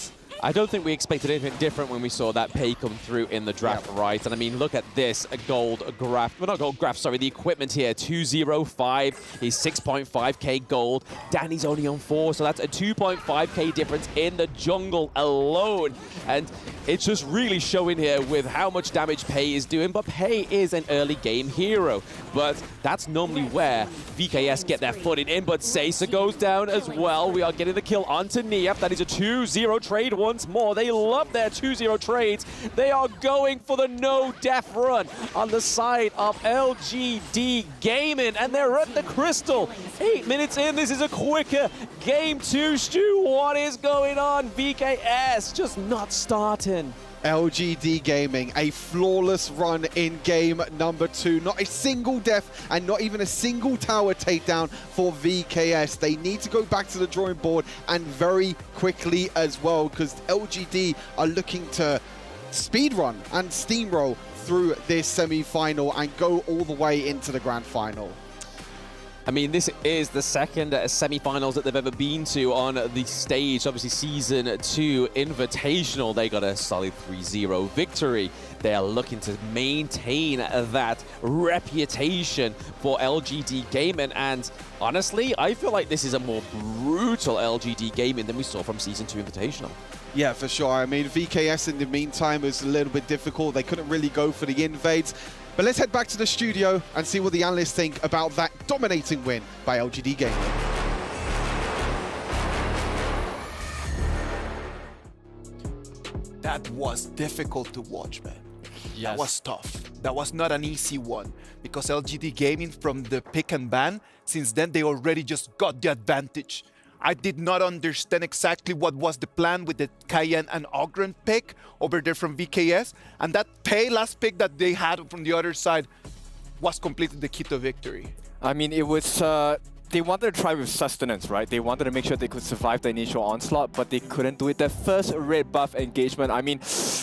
I don't think we expected anything different when we saw that pay come through in the draft, right? And I mean, look at this, a gold graph, well, not gold graph, sorry, the equipment here, 205, he's 6.5k gold. Danny's only on 4, so that's a 2.5k difference in the jungle alone. And it's just really showing here with how much damage Pei is doing, but Pei is an early game hero. But that's normally where VKS get their footing in, but Seiza goes down as well. We are getting the kill onto Niap. That is a 2-0 trade once more. They love their 2-0 trades. They are going for the no-death run on the side of LGD Gaming, and they're at the crystal. 8 minutes in, this is a quicker game 2. Stu, what is going on? VKS just not starting.
LGD Gaming, a flawless run in game number 2. Not a single death and not even a single tower takedown for VKS. They need to go back to the drawing board, and very quickly as well, because LGD are looking to speedrun and steamroll through this semi-final and go all the way into the grand final.
I mean, this is the second semi-finals that they've ever been to on the stage. Obviously, Season 2 Invitational, they got a solid 3-0 victory. They are looking to maintain that reputation for LGD Gaming. And honestly, I feel like this is a more brutal LGD Gaming than we saw from Season 2 Invitational.
Yeah, for sure. I mean, VKS in the meantime was a little bit difficult. They couldn't really go for the invades. But let's head back to the studio and see what the analysts think about that dominating win by LGD Gaming.
That was difficult to watch, man. Yes. That was tough. That was not an easy one, because LGD Gaming, from the pick and ban, since then they already just got the advantage. I did not understand exactly what was the plan with the Cayenne and Ogren pick over there from VKS, and that Pei last pick that they had from the other side was completely the key to victory.
I mean, it was, they wanted to try with sustenance, right? They wanted to make sure they could survive the initial onslaught, but they couldn't do it. That first red buff engagement, I mean,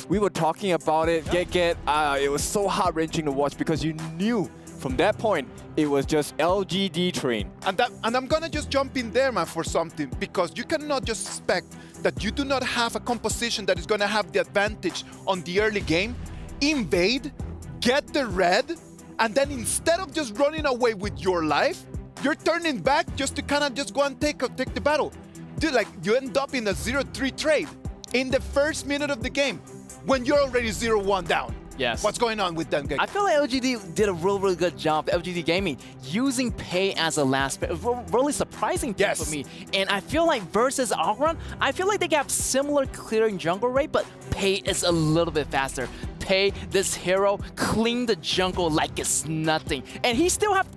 we were talking about it, it was so heart-wrenching to watch, because you knew from that point, it was just LGD train.
And I'm gonna just jump in there, man, for something, because you cannot just expect that you do not have a composition that is gonna have the advantage on the early game, invade, get the red, and then instead of just running away with your life, you're turning back just to kind of just go and take the battle. Dude, like, you end up in a 0-3 trade in the first minute of the game when you're already 0-1 down.
Yes.
What's going on with them guys?
I feel like LGD did a really good job, LGD Gaming, using Pei as a last pick. Really surprising thing for me. And I feel like versus Ogron, I feel like they got similar clearing jungle rate, but Pei is a little bit faster. Pei, this hero, clean the jungle like it's nothing. And he still have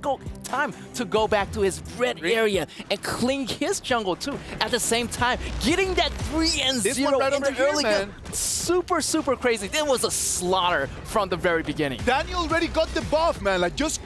time to go back to his red area and clean his jungle too. At the same time, getting that 3-0
right
in the
here,
early
man.
game. Super crazy. It was a slaughter from the very beginning.
Daniel already got the buff, man. Like, just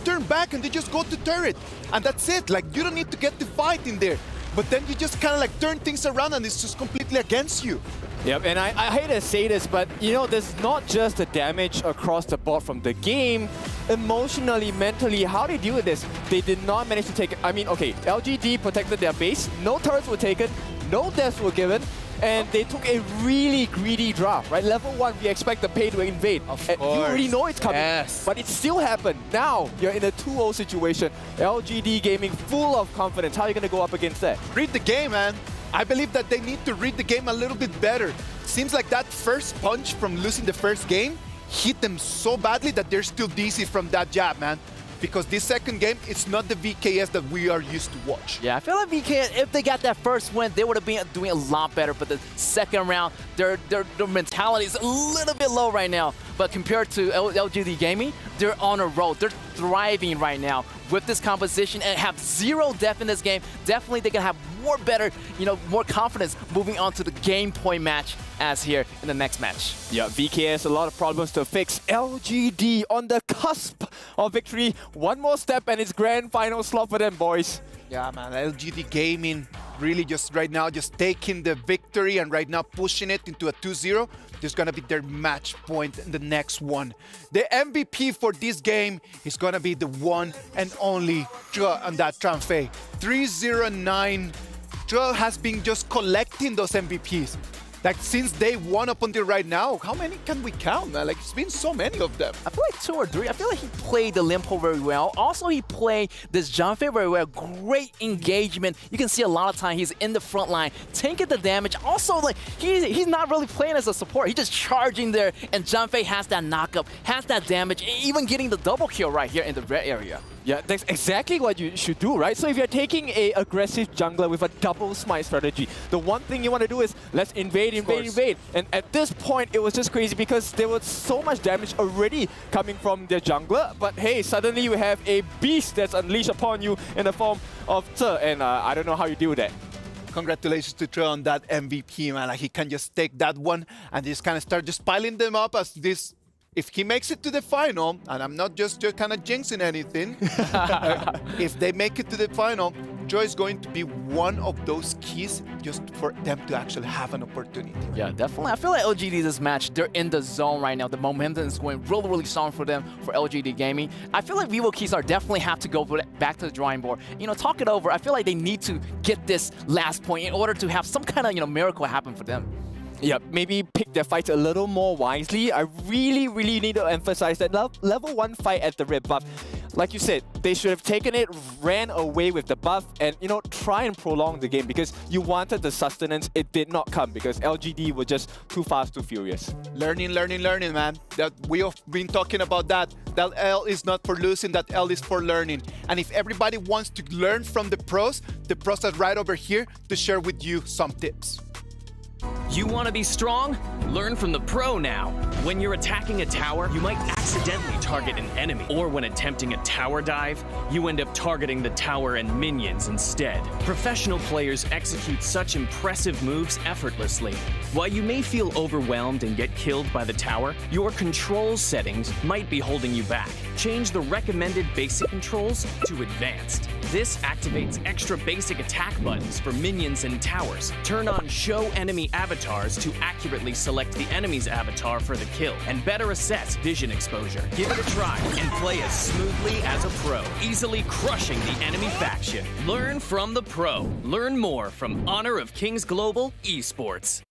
turn back and they just go to turret. And that's it. Like, you don't need to get the fight in there. But then you just kind of like turn things around and it's just completely against you.
Yep, and I hate to say this, but you know, there's not just the damage across the board from the game. Emotionally, mentally, how they deal with this, they did not manage to take, I mean, okay, LGD protected their base, no turrets were taken, no deaths were given, and they took a really greedy draft, right? Level 1, we expect the Pei to invade. And you already know it's coming, but it still happened. Now, you're in a 2-0 situation. LGD Gaming full of confidence. How are you going to go up against that?
Read the game, man. I believe that they need to read the game a little bit better. Seems like that first punch from losing the first game hit them so badly that they're still dizzy from that jab, man. Because this second game, it's not the VKS that we are used to watch.
Yeah, I feel like VKS, if they got that first win, they would have been doing a lot better. But the second round, their mentality is a little bit low right now. But compared to LGD Gaming, they're on a roll. They're thriving right now with this composition and have 0 death in this game, definitely they can have more better, more confidence moving on to the game point match as here in the next match.
Yeah, VKS, a lot of problems to fix. LGD on the cusp of victory. One more step and it's grand final slot for them, boys.
Yeah, man, LGD Gaming really just right now just taking the victory and right now pushing it into a 2-0. This is going to be their match point in the next one. The MVP for this game is going to be the one and only on that Tranfe. 309. Joel has been just collecting those MVPs. Like since day one up until right now, how many can we count, man? Like it's been so many of them.
I feel like 2 or 3. I feel like he played the Limpo very well. Also, he played this Janfei very well. Great engagement. You can see a lot of time he's in the front line, taking the damage. Also, like he's not really playing as a support. He's just charging there, and Janfei has that knockup, has that damage, even getting the double kill right here in the red area.
Yeah, that's exactly what you should do, right? So if you're taking a aggressive jungler with a double smite strategy, the one thing you want to do is let's invade. And at this point, it was just crazy because there was so much damage already coming from their jungler. But hey, suddenly you have a beast that's unleashed upon you in the form of Tse, and I don't know how you deal with that.
Congratulations to Trey on that MVP, man. Like he can just take that one and just kind of start just piling them up as this. If he makes it to the final, and I'm not just kind of jinxing anything, if they make it to the final, Joy is going to be one of those keys just for them to actually have an opportunity.
Yeah, definitely. I feel like LGD this match, they're in the zone right now. The momentum is going really, really strong for them, for LGD Gaming. I feel like Vivo Keystar definitely have to go back to the drawing board. Talk it over. I feel like they need to get this last point in order to have some kind of, miracle happen for them.
Yeah, maybe pick their fights a little more wisely. I really, really need to emphasize that level 1 fight at the red buff. Like you said, they should have taken it, ran away with the buff, and try and prolong the game because you wanted the sustenance. It did not come because LGD were just too fast, too furious.
Learning, man. That we have been talking about that. That L is not for losing, that L is for learning. And if everybody wants to learn from the pros are right over here to share with you some tips.
You want to be strong? Learn from the pro now. When you're attacking a tower, you might accidentally target an enemy. Or when attempting a tower dive, you end up targeting the tower and minions instead. Professional players execute such impressive moves effortlessly. While you may feel overwhelmed and get killed by the tower, your control settings might be holding you back. Change the recommended basic controls to advanced. This activates extra basic attack buttons for minions and towers. Turn on show enemy avatars to accurately select the enemy's avatar for the kill and better assess vision exposure. Give it a try and play as smoothly as a pro, easily crushing the enemy faction. Learn from the pro. Learn more from Honor of Kings Global Esports.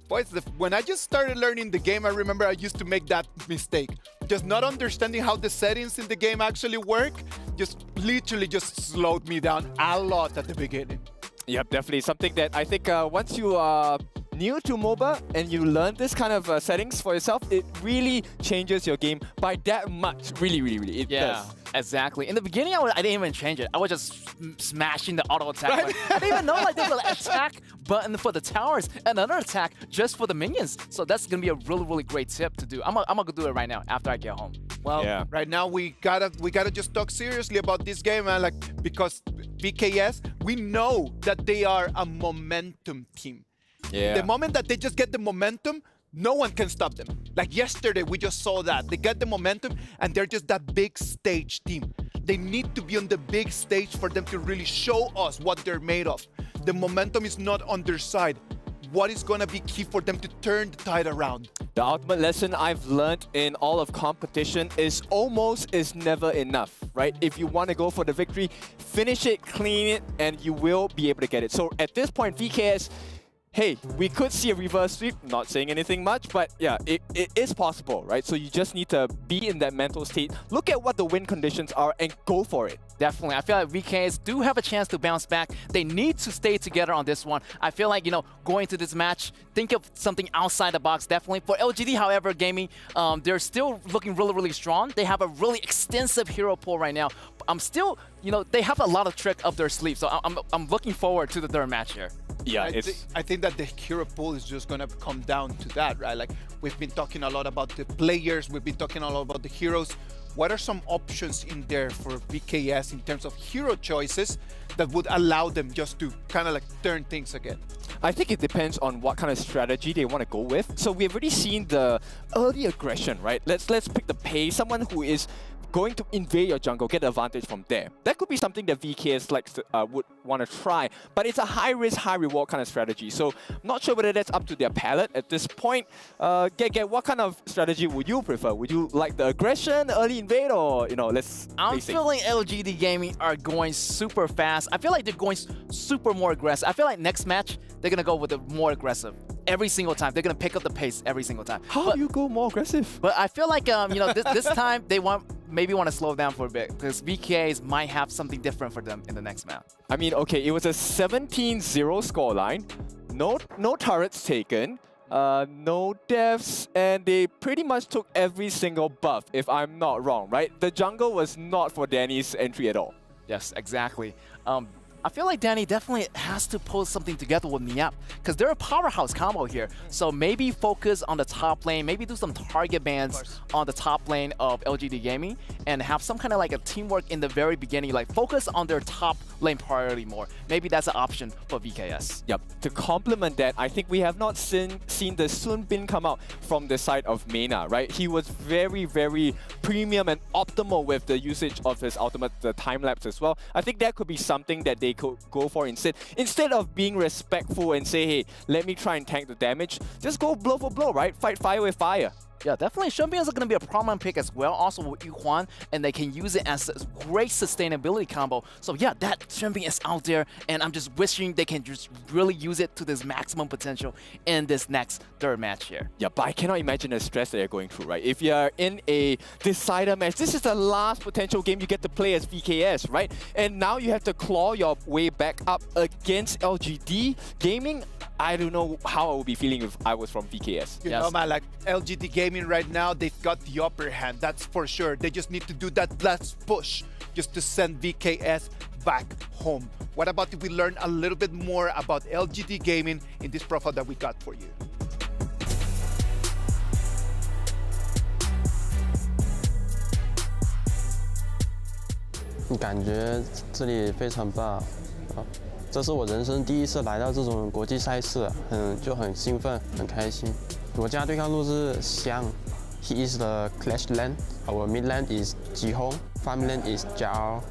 Boys, when I just started learning the game, I remember I used to make that mistake. Just not understanding how the settings in the game actually work, just literally just slowed me down a lot at the beginning.
Yep, definitely. Something that I think once you are new to MOBA and you learn this kind of settings for yourself, it really changes your game by that much. Really, it does.
Exactly. In the beginning, I didn't even change it. I was just smashing the auto attack button. I didn't even know there's an attack button for the towers and another attack just for the minions. So that's gonna be a really great tip to do. I'm gonna go do it right now after I get home.
Well, right now we gotta just talk seriously about this game, man. Like because VKS, we know that they are a momentum team.
Yeah.
The moment that they just get the momentum, no one can stop them. Like yesterday, we just saw that. They get the momentum, and they're just that big stage team. They need to be on the big stage for them to really show us what they're made of. The momentum is not on their side. What is going to be key for them to turn the tide around?
The ultimate lesson I've learned in all of competition is almost is never enough, right? If you want to go for the victory, finish it, clean it, and you will be able to get it. So at this point, VKS, hey, we could see a reverse sweep, not saying anything much, but yeah, it is possible, right? So you just need to be in that mental state, look at what the win conditions are, and go for it.
Definitely. I feel like VKS do have a chance to bounce back. They need to stay together on this one. I feel like, going to this match, think of something outside the box, definitely. For LGD, however, Gaming, they're still looking really strong. They have a really extensive hero pool right now. I'm still, they have a lot of trick up their sleeve, so I'm looking forward to the third match here.
Yeah,
I think that the hero pool is just going to come down to that, right? Like, we've been talking a lot about the players, we've been talking a lot about the heroes. what are some options in there for VKS in terms of hero choices that would allow them just to kind of like turn things again?
I think it depends on what kind of strategy they want to go with. So we've already seen the early aggression, right? Let's pick the pace, someone who is going to invade your jungle, get the advantage from there. That could be something that VKS would want to try, but it's a high risk, high reward kind of strategy. So I'm not sure whether that's up to their palate at this point. Get, what kind of strategy would you prefer? Would you like the aggression, early invade, or let's
I'm
basic?
feeling LGD Gaming are going super fast. I feel like they're going super more aggressive. I feel like next match, they're going to go with the more aggressive. Every single time. They're going to pick up the pace every single time.
How do you go more aggressive?
But I feel like, this time they maybe want to slow down for a bit because VKs might have something different for them in the next map.
I mean, okay, it was a 17-0 scoreline. No turrets taken. No deaths, and they pretty much took every single buff, if I'm not wrong, right? The jungle was not for Danny's entry at all.
Yes, exactly. I feel like Danny definitely has to pull something together with Miap because they're a powerhouse combo here. So maybe focus on the top lane, maybe do some target bans on the top lane of LGD Gaming and have some kind of like a teamwork in the very beginning, like focus on their top lane priority more. Maybe that's an option for VKS.
Yep. To complement that, I think we have not seen the Sun Bin come out from the side of Mena, right? He was very, very premium and optimal with the usage of his ultimate, the time lapse as well. I think that could be something that they could go for instead of being respectful and say, hey, let me try and tank the damage, just go blow for blow, right? Fight fire with fire.
Yeah, definitely. Champion is going to be a prominent pick as well, also with Yuhuan, and they can use it as a great sustainability combo. So yeah, that champion is out there, and I'm just wishing they can just really use it to this maximum potential in this next third match here.
Yeah, but I cannot imagine the stress that you're going through, right? If you're in a decider match, this is the last potential game you get to play as VKS, right? And now you have to claw your way back up against LGD Gaming. I don't know how I would be feeling if I was from VKS.
You know, man, like LGD Gaming right now, they've got the upper hand, that's for sure. They just need to do that last push just to send VKS back home. What about if we learn a little bit more about LGD Gaming in this profile that we got for you?
感觉这里非常棒啊！这是我人生第一次来到这种国际赛事，就很兴奋，很开心。我家对抗路是香 ，He is the Clash Lane. Our mid lane is Jihong. Farm lane is Zhao.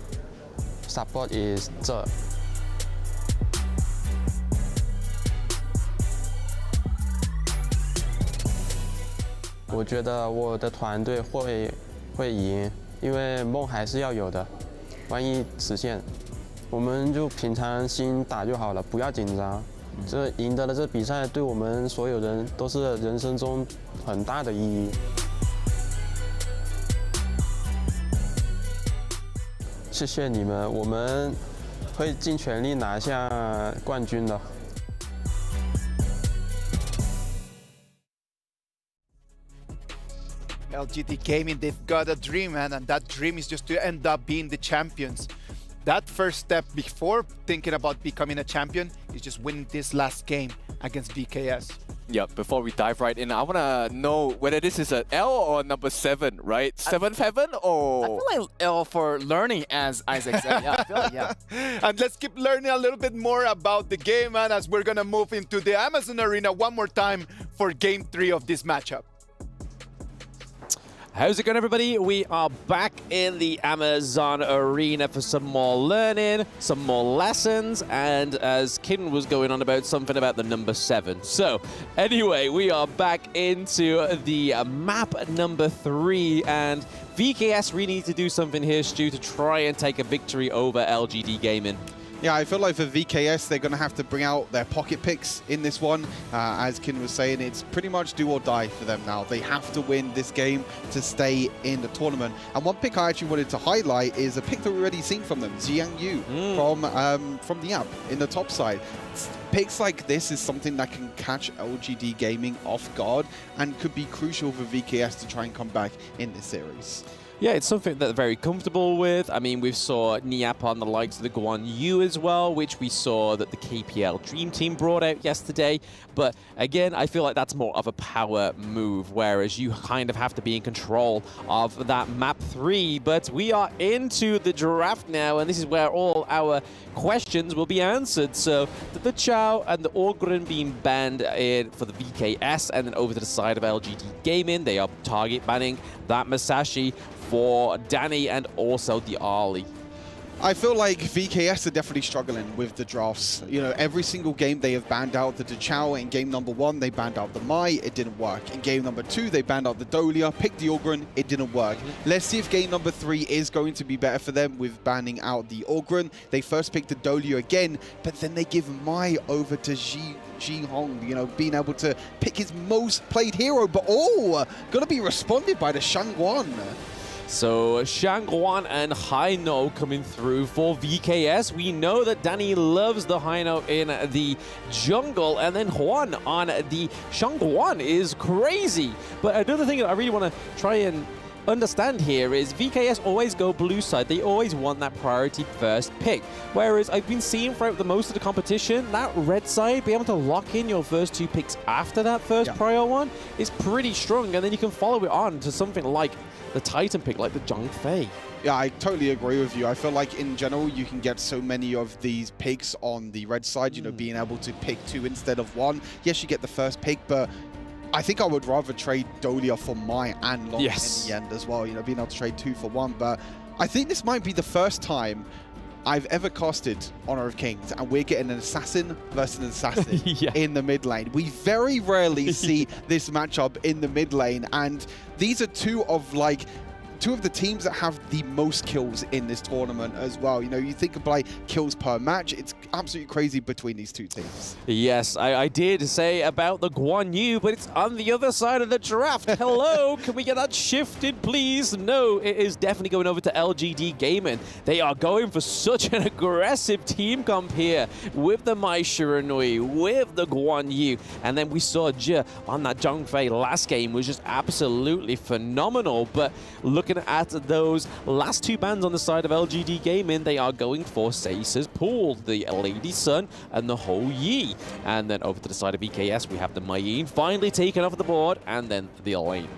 Support is 这。我觉得我的团队会赢，因为梦还是要有的。 万一实现，我们就平常心打就好了，不要紧张。这赢得了这比赛，对我们所有人都是人生中很大的意义。谢谢你们，我们会尽全力拿下冠军的。
LGD Gaming, they've got a dream, man, and that dream is just to end up being the champions. That first step before thinking about becoming a champion is just winning this last game against VKS.
Yeah, before we dive right in, I want to know whether this is an L or number 7, right? 7th heaven or?
I feel like L for learning, as Isaac said. Yeah, I feel like, yeah.
And let's keep learning a little bit more about the game, man, as we're going to move into the Amazon Arena one more time for Game 3 of this matchup.
How's it going, everybody? We are back in the Amazon Arena for some more learning, some more lessons, and as Kin was going on about something about the number 7. So, anyway, we are back into the map number 3, and VKS really need to do something here, Stu, to try and take a victory over LGD Gaming.
Yeah, I feel like for VKS, they're going to have to bring out their pocket picks in this one. As Kin was saying, it's pretty much do or die for them now. They have to win this game to stay in the tournament. And one pick I actually wanted to highlight is a pick that we've already seen from them, Jiang Yu, from the app in the top side. Picks like this is something that can catch LGD Gaming off guard and could be crucial for VKS to try and come back in this series.
Yeah, it's something that they're very comfortable with. I mean, we saw Niap on the likes of the Guan Yu as well, which we saw that the KPL Dream Team brought out yesterday. But again, I feel like that's more of a power move, whereas you kind of have to be in control of that map 3. But we are into the draft now, and this is where all our questions will be answered. So the Chow and the Orgren being banned for the VKS, and then over to the side of LGD Gaming, they are target banning that Masashi for Danny and also the Ali.
I feel like VKS are definitely struggling with the drafts. You know, every single game they have banned out the Chao. In game number 1, they banned out the Mai, it didn't work. In game number 2, they banned out the Dolia, picked the Orgren, it didn't work. Let's see if game number 3 is going to be better for them with banning out the Orgren. They first picked the Dolia again, but then they give Mai over to Ji Hong, you know, being able to pick his most played hero, but gonna be responded by the Shangguan.
So Shangguan and Haino coming through for VKS. We know that Danny loves the Haino in the jungle, and then Juan on the Shangguan is crazy. But another thing that I really want to try and understand here is VKS always go blue side. They always want that priority first pick. Whereas I've been seeing throughout the most of the competition, that red side, be able to lock in your first 2 picks after that first prior one is pretty strong. And then you can follow it on to something like the Titan pick, like the Zhang Fei.
Yeah, I totally agree with you. I feel like in general, you can get so many of these picks on the red side, you know, being able to pick 2 instead of 1. Yes, you get the first pick, but I think I would rather trade Dolia for Mai and Long in the end as well, you know, being able to trade 2 for 1. But I think this might be the first time I've ever casted Honor of Kings, and we're getting an assassin versus an assassin in the mid lane. We very rarely see this matchup in the mid lane, and these are two of the teams that have the most kills in this tournament as well. You know, you think of like kills per match, it's absolutely crazy between these 2 teams.
Yes, I did say about the Guan Yu, but it's on the other side of the draft. Hello, can we get that shifted, please? No, it is definitely going over to LGD Gaming. They are going for such an aggressive team comp here with the Mai Shiranui, with the Guan Yu. And then we saw Jia on that Zhang Fei last game was just absolutely phenomenal. But looking at those last 2 bans on the side of LGD Gaming, they are going for Seisa's pool, the Lady Sun and the Ho Yi. And then over to the side of VKS, we have the Mayin finally taken off the board, and then the Elaine.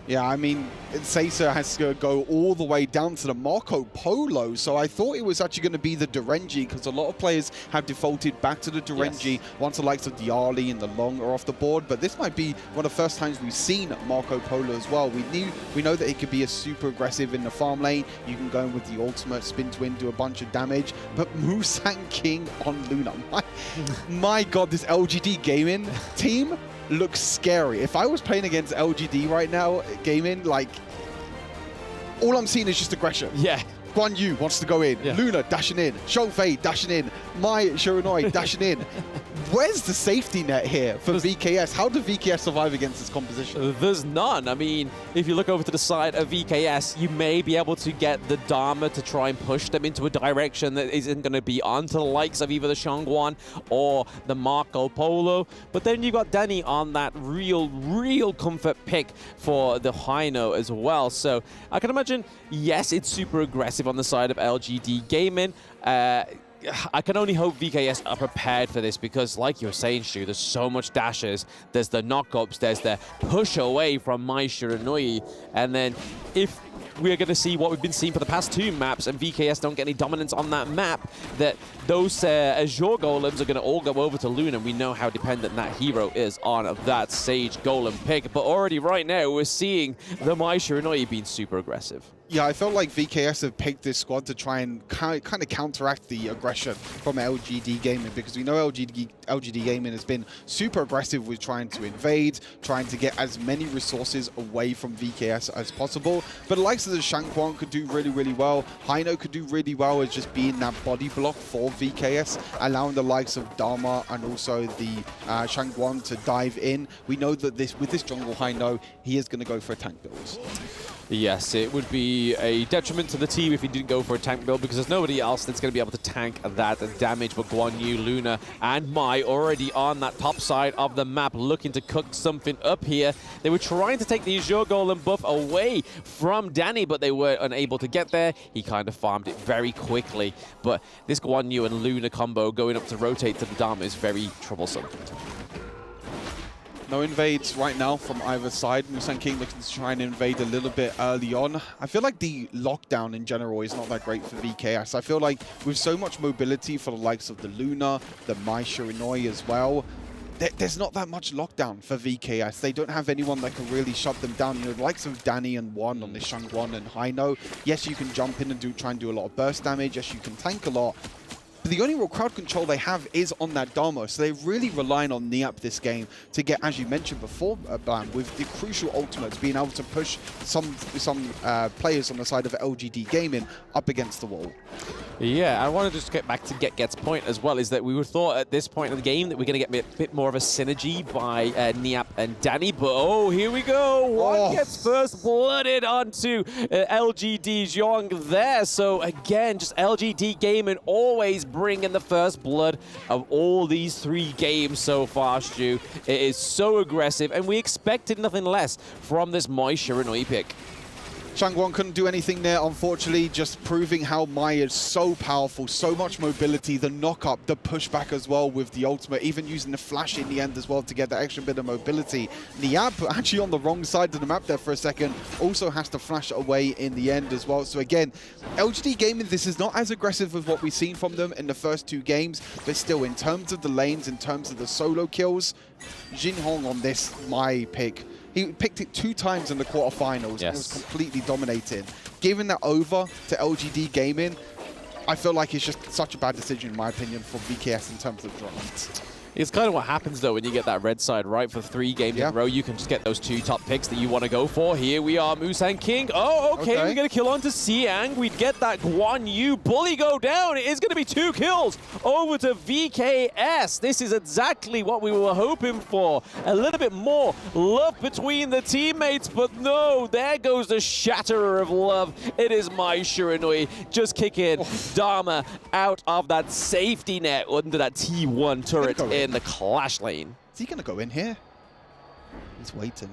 Yeah, I mean, Seisa has to go all the way down to the Marco Polo, so I thought it was actually going to be the Durenji, because a lot of players have defaulted back to the Durenji once the likes of the Ali and the Long are off the board, but this might be one of the first times we've seen Marco Polo as well. We know that it could be a super aggressive in the farm lane. You can go in with the ultimate spin to win, do a bunch of damage, but Musang King on Luna. My God, this LGD Gaming team looks scary. If I was playing against LGD right now, gaming, like, all I'm seeing is just aggression.
Yeah.
Guan Yu wants to go in. Yeah. Luna dashing in. Shofei dashing in. Mai Shiranui dashing in. Where's the safety net here for VKS? How do VKS survive against this composition?
There's none. I mean, if you look over to the side of VKS, you may be able to get the Dharma to try and push them into a direction that isn't going to be onto the likes of either the Shangguan or the Marco Polo. But then you've got Danny on that real comfort pick for the Haino as well. So I can imagine, yes, it's super aggressive on the side of LGD Gaming. I can only hope VKS are prepared for this, because like you were saying, Stu, there's so much dashes, there's the knockups, there's the push away from Mai Shiranui, and then if we're going to see what we've been seeing for the past 2 maps and VKS don't get any dominance on that map, that those Azure Golems are going to all go over to Luna. We know how dependent that hero is on that Sage Golem pick, but already right now we're seeing the Mai Shiranui being super aggressive.
Yeah, I felt like VKS have picked this squad to try and kind of counteract the aggression from LGD Gaming, because we know LGD Gaming has been super aggressive with trying to invade, trying to get as many resources away from VKS as possible. But the likes of the Shangguan could do really well. Haino could do really well as just being that body block for VKS, allowing the likes of Dharma and also the Shangguan to dive in. We know that with this jungle Haino, he is going to go for a tank build.
Yes, it would be a detriment to the team if he didn't go for a tank build, because there's nobody else that's going to be able to tank that damage. But Guan Yu, Luna, and Mai Mai already on that top side of the map, looking to cook something up here. They were trying to take the Azure Golem buff away from Danny, but they were unable to get there. He kind of farmed it very quickly. But this Guan Yu and Luna combo going up to rotate to the Dharma is very troublesome.
No invades right now from either side. Musang King looking to try and invade a little bit early on. I feel like the lockdown in general is not that great for VKS. I feel like with so much mobility for the likes of the Luna, the Mai Shiranui as well, there's not that much lockdown for VKS. They don't have anyone that can really shut them down. You know, the likes of Danny and Juan on the Shangguan and Haino. Yes, you can jump in and try and do a lot of burst damage. Yes, you can tank a lot. But the only real crowd control they have is on that Dharma, so they're really relying on Niap this game to get, as you mentioned before, Bam, with the crucial ultimates, being able to push some players on the side of LGD Gaming up against the wall.
Yeah, I want to just get back to Get's point as well, is that we would thought at this point in the game that we're going to get a bit more of a synergy by Niap and Danny, but oh, here we go. One gets first blooded onto LGD Zhong there. So again, just LGD Gaming always bringing the first blood of all these 3 games so far, Stu. It is so aggressive, and we expected nothing less from this Mai Shiranui pick.
Shangguan couldn't do anything there, unfortunately, just proving how Mai is so powerful, so much mobility, the knock-up, the pushback as well with the ultimate, even using the flash in the end as well to get that extra bit of mobility. Niap, actually on the wrong side of the map there for a second, also has to flash away in the end as well. So again, LGD Gaming, this is not as aggressive as what we've seen from them in the first 2 games, but still, in terms of the lanes, in terms of the solo kills, Jin Hong on this Mai pick, he picked it 2 times in the quarterfinals and was completely dominating. Giving that over to LGD Gaming, I feel like it's just such a bad decision, in my opinion, for VKS in terms of drones.
It's kind of what happens, though, when you get that red side, right? For 3 games in a row, you can just get those 2 top picks that you want to go for. Here we are, Musang King. Oh, okay, we get a kill onto Xiang. We'd get that Guan Yu bully go down. It is going to be 2 kills over to VKS. This is exactly what we were hoping for. A little bit more love between the teammates, but no, there goes the shatterer of love. It is Mai Shiranui just kicking Dharma out of that safety net under that T1 turret in the clash lane.
Is he going to go in here? He's waiting.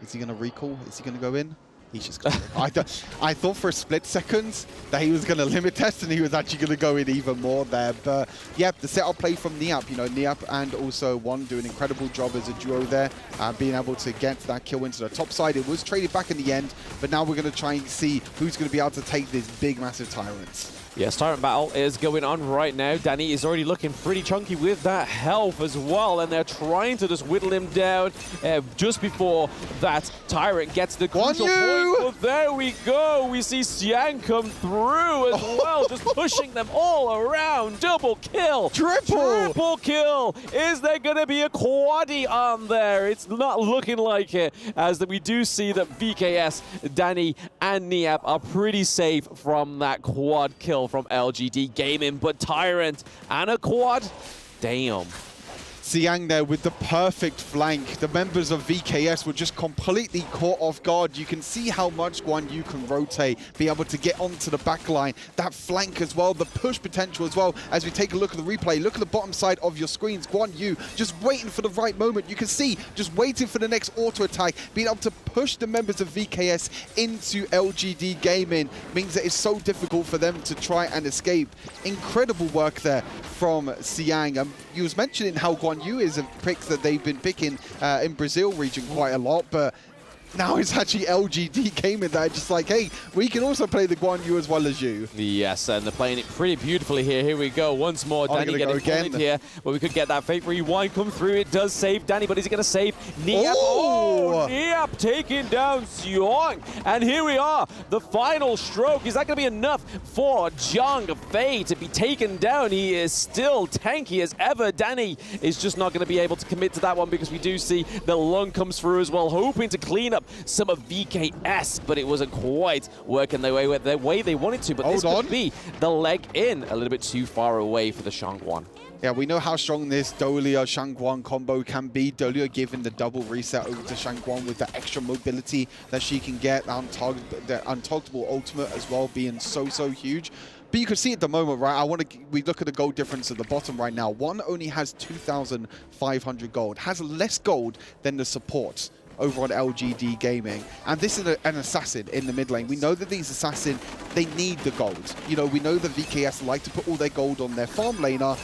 Is he going to recall? Is he going to go in? He's just going to I thought for a split second that he was going to limit test and he was actually going to go in even more there. But yeah, the setup play from Niap, you know, Niap and also Juan do an incredible job as a duo there, being able to get that kill into the top side. It was traded back in the end, but now we're going to try and see who's going to be able to take these big, massive Tyrants.
Yes, Tyrant battle is going on right now. Danny is already looking pretty chunky with that health as well, and they're trying to just whittle him down just before that Tyrant gets the crucial point. But there we go. We see Xiang come through as well, just pushing them all around. Double kill. Triple kill. Is there going to be a quaddy on there? It's not looking like it, as we do see that VKS, Danny, and Niap are pretty safe from that quad kill from LGD Gaming, but Tyrant and a quad, damn.
Xiang there with the perfect flank. The members of VKS were just completely caught off guard. You can see how much Guan Yu can rotate, be able to get onto the back line. That flank as well, the push potential as well. As we take a look at the replay, look at the bottom side of your screens. Guan Yu just waiting for the right moment. You can see just waiting for the next auto attack, being able to push the members of VKS into LGD Gaming means that it's so difficult for them to try and escape. Incredible work there from Xiang. You was mentioning how Guan Yu is a pick that they've been picking in Brazil region quite a lot, but now it's actually LGD Gaming that are just like, hey, we can also play the Guan Yu as well as you.
Yes, and they're playing it pretty beautifully here. Here we go. Once more, Danny getting pulled here, but we could get that fake rewind come through. It does save Danny, but is he going to save Niap? Oh, Niap taking down Xiong. And here we are, the final stroke. Is that going to be enough for Zhang Fei to be taken down? He is still tanky as ever. Danny is just not going to be able to commit to that one because we do see the lung comes through as well, hoping to clean up some of VKS, but it wasn't quite working the way they wanted to. But this could be the leg in a little bit too far away for the Shangguan.
Yeah, we know how strong this Dolia-Shangguan combo can be. Dolia giving the double reset over to Shangguan with the extra mobility that she can get. The untargetable ultimate as well being so huge. But you can see at the moment, right, we look at the gold difference at the bottom right now. One only has 2,500 gold, has less gold than the support over on LGD Gaming. And this is an assassin in the mid lane. We know that these assassins, they need the gold. You know, we know that VKS like to put all their gold on their farm laner,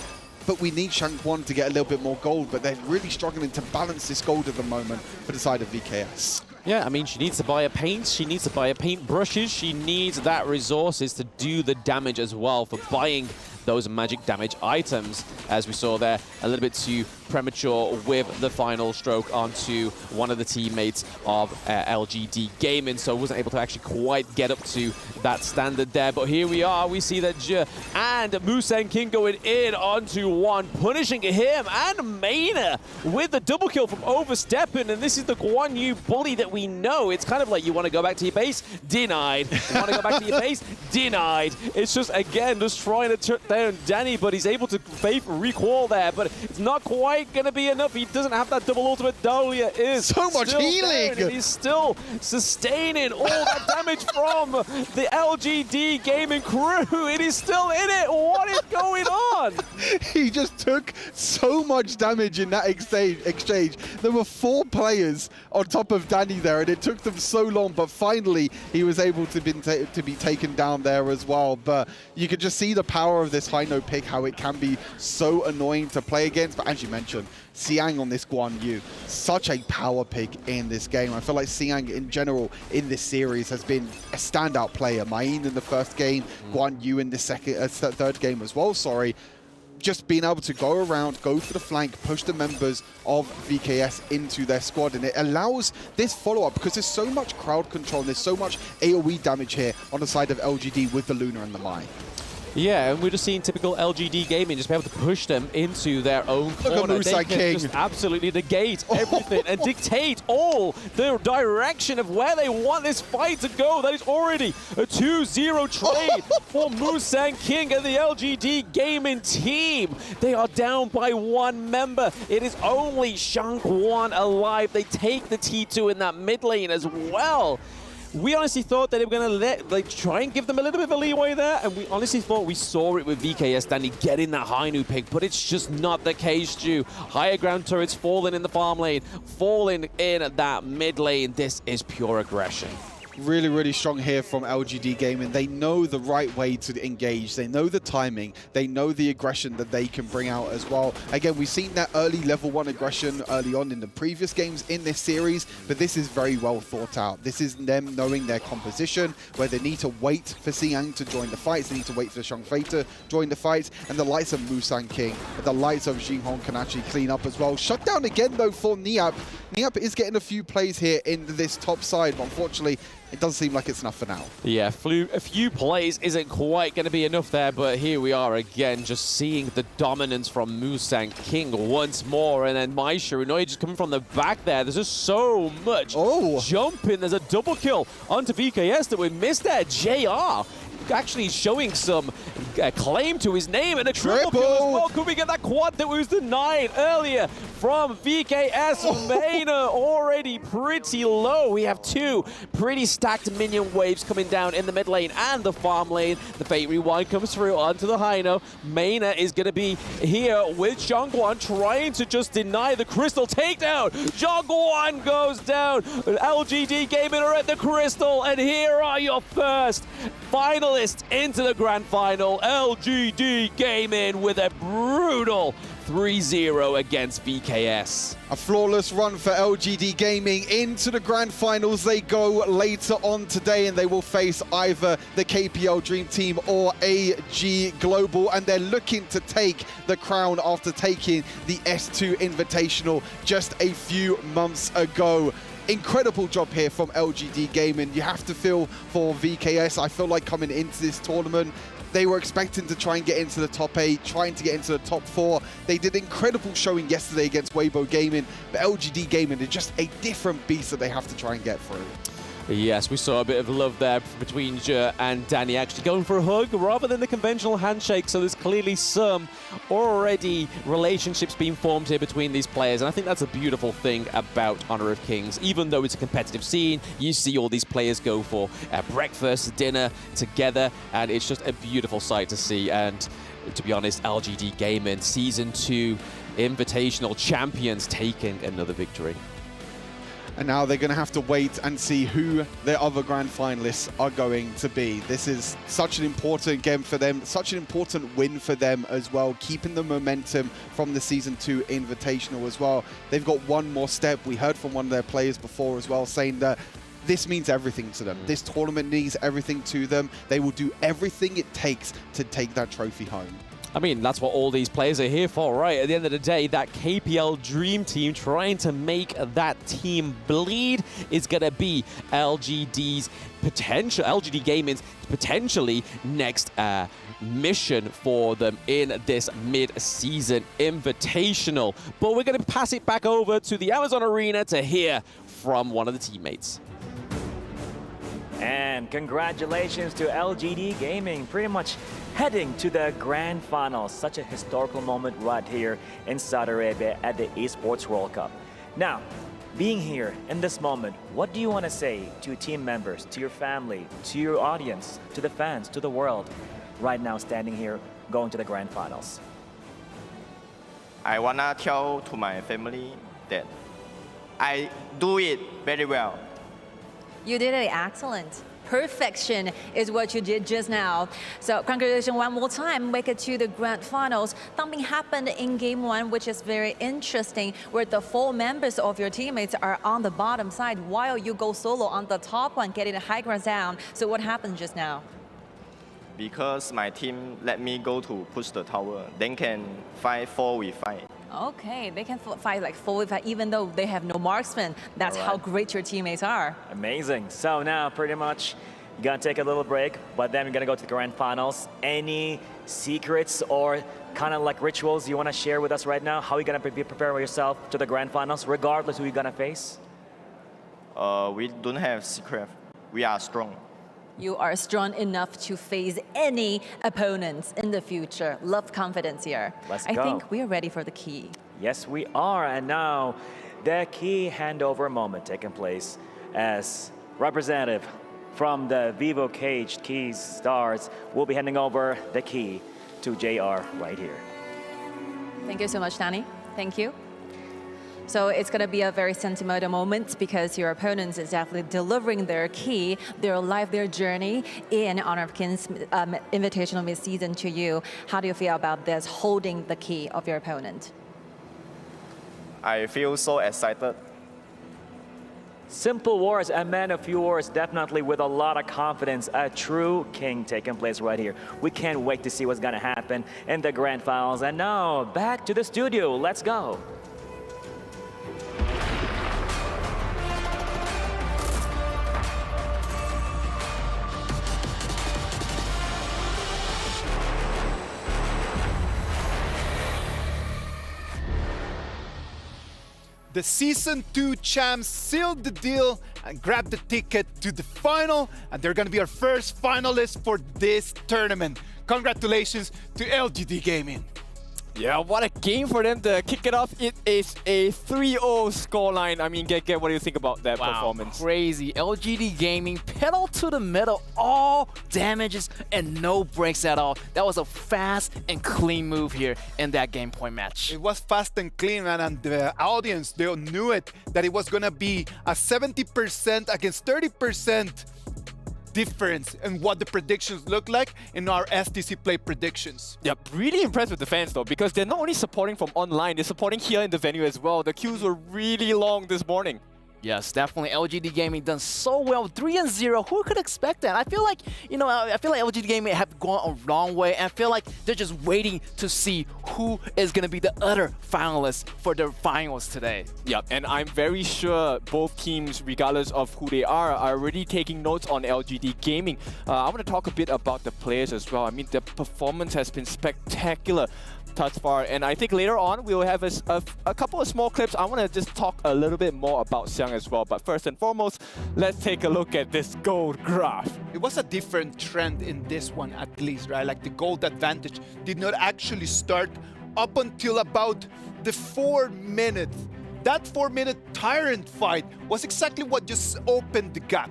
but we need Shang1 to get a little bit more gold, but they're really struggling to balance this gold at the moment for the side of VKS.
Yeah, I mean, she needs to buy a paint, she needs to buy a paint brushes, she needs that resources to do the damage as well for buying those magic damage items, as we saw there, a little bit too premature with the final stroke onto one of the teammates of LGD Gaming, so wasn't able to actually quite get up to that standard there. But here we are, we see that J and Musang King going in onto one, punishing him and Maina with the double kill from overstepping, and this is the Guan Yu bully that we know. It's kind of like, you want to go back to your base? Denied. You want to go back to your base? Denied. It's just, again, just trying to turn down Danny, but he's able to recall there, but it's not quite going to be enough. He doesn't have that double ultimate. Dahlia is
so much healing.
And he's still sustaining all that damage from the LGD Gaming crew. It is still in it. What is going on?
He just took so much damage in that exchange. There were 4 players on top of Danny there, and it took them so long, but finally he was able to be taken down there as well. But you could just see the power of this high note pick, how it can be so annoying to play against. But as you mentioned, Xiang on this Guan Yu, such a power pick in this game. I feel like Xiang in general in this series has been a standout player. Main in the first game, Guan Yu in the third game as well, sorry. Just being able to go around, go for the flank, push the members of VKS into their squad, and it allows this follow-up because there's so much crowd control and there's so much AoE damage here on the side of LGD with the Luna and the Mai.
Yeah, and we're just seeing typical LGD Gaming just be able to push them into their own corner. They can just absolutely negate everything and dictate all the direction of where they want this fight to go. That is already a 2-0 trade for Musang King and the LGD Gaming team. They are down by 1 member. It is only Shang1 alive. They take the T2 in that mid lane as well. We honestly thought that they were going to try and give them a little bit of a leeway there, and we honestly thought we saw it with VKS Danny getting that high new pick, but it's just not the case, Stu. Higher ground turrets falling in the farm lane, falling in that mid lane. This is pure aggression.
Really, really strong here from LGD Gaming. They know the right way to engage. They know the timing. They know the aggression that they can bring out as well. Again, we've seen that early level 1 aggression early on in the previous games in this series, but this is very well thought out. This is them knowing their composition, where they need to wait for Xiang to join the fights. They need to wait for Shangfei to join the fights, and the likes of Musang King, the likes of Xinhong can actually clean up as well. Shut down again, though, for Niap. Niap is getting a few plays here in this top side, but unfortunately, it doesn't seem like it's enough for now.
Yeah, a few plays isn't quite going to be enough there, but here we are again, just seeing the dominance from Musang King once more, and then Maisha, just coming from the back there. There's just so much jumping. There's a double kill onto VKS that we missed there. JR actually showing some claim to his name, and a triple kill as well. Could we get that quad that was denied earlier from VKS? Maina already pretty low. We have 2 pretty stacked minion waves coming down in the mid lane and the farm lane. The Fate Rewind comes through onto the Hino. Maina is going to be here with Zhongguan trying to just deny the crystal takedown. Zhongguan goes down. LGD Gaming are at the crystal, and here are your first finalists into the grand final. LGD Gaming with a brutal 3-0 against VKS.
A flawless run for LGD Gaming. Into the grand finals they go later on today, and they will face either the KPL Dream Team or AG Global, and they're looking to take the crown after taking the S2 Invitational just a few months ago. Incredible job here from LGD Gaming. You have to feel for VKS. I feel like coming into this tournament, they were expecting to try and get into the top 8, trying to get into the top 4. They did incredible showing yesterday against Weibo Gaming, but LGD Gaming is just a different beast that they have to try and get through.
Yes, we saw a bit of love there between Je and Danny, actually going for a hug rather than the conventional handshake. So there's clearly some already relationships being formed here between these players. And I think that's a beautiful thing about Honor of Kings. Even though it's a competitive scene, you see all these players go for breakfast, dinner together. And it's just a beautiful sight to see. And to be honest, LGD Gaming Season 2 Invitational champions taking another victory.
And now they're going to have to wait and see who their other grand finalists are going to be. This is such an important game for them, such an important win for them as well, keeping the momentum from the Season 2 Invitational as well. They've got one more step. We heard from one of their players before as well, saying that this means everything to them. This tournament means everything to them. They will do everything it takes to take that trophy home.
I mean, that's what all these players are here for, right? At the end of the day, that KPL Dream Team trying to make that team bleed is going to be LGD Gaming's potentially next mission for them in this mid-season invitational. But we're going to pass it back over to the Amazon Arena to hear from one of the teammates.
And congratulations to LGD Gaming, pretty much heading to the grand finals. Such a historical moment right here in Saudi Arabia at the Esports World Cup. Now, being here in this moment, what do you want to say to team members, to your family, to your audience, to the fans, to the world, right now standing here going to the grand finals?
I want to tell to my family that I do it very well.
You did it excellent. Perfection is what you did just now. So congratulations one more time. Make it to the grand finals. Something happened in game one, which is very interesting, where the 4 members of your teammates are on the bottom side while you go solo on the top one, getting the high ground down. So what happened just now?
Because my team let me go to push the tower, then can fight 4v5.
Okay, they can fight like 4v5 even though they have no marksman. That's how great your teammates are.
Amazing. So now pretty much you're gonna take a little break, but then we're gonna go to the grand finals. Any secrets or kind of like rituals you want to share with us right now? How are you gonna be preparing yourself to the grand finals, regardless who you're gonna face?
We don't have secret. We are strong.
You are strong enough to face any opponents in the future. Love confidence here.
Let's
I
go.
think we are ready for the key.
Yes, we are. And now the key handover moment taking place as representative from the Vivo Caged Keys Stars will be handing over the key to JR right here.
Thank you so much, Danny. Thank you. So it's going to be a very sentimental moment because your opponents is definitely delivering their key, their life, their journey in Honor of Kings Invitational Mid-Season to you. How do you feel about this, holding the key of your opponent?
I feel so excited.
Simple words, a man of few words, definitely with a lot of confidence. A true king taking place right here. We can't wait to see what's going to happen in the grand finals. And now, back to the studio. Let's go.
The Season 2 champs sealed the deal and grabbed the ticket to the final, and they're gonna be our first finalists for this tournament. Congratulations to LGD Gaming.
Yeah, what a game for them to kick it off. It is a 3-0 scoreline. I mean, Get, what do you think about that performance?
Crazy. LGD Gaming, pedal to the metal, all damages and no breaks at all. That was a fast and clean move here in that game point match.
It was fast and clean, man, and the audience, they knew it, that it was gonna be a 70% against 30% difference in what the predictions look like in our STC Play predictions.
Yeah, really impressed with the fans though, because they're not only supporting from online, they're supporting here in the venue as well. The queues were really long this morning.
Yes, definitely. LGD Gaming done so well. 3-0. Who could expect that? I feel like, I feel like LGD Gaming have gone a long way, and I feel like they're just waiting to see who is going to be the other finalists for the finals today.
Yeah, and I'm very sure both teams, regardless of who they are already taking notes on LGD Gaming. I want to talk a bit about the players as well. I mean, the performance has been spectacular. thus far. And I think later on, we'll have a couple of small clips. I want to just talk a little bit more about Xiang as well. But first and foremost, let's take a look at this gold graph.
It was a different trend in this one, at least, right? Like the gold advantage did not actually start up until about the 4 minutes. That 4-minute Tyrant fight was exactly what just opened the gap.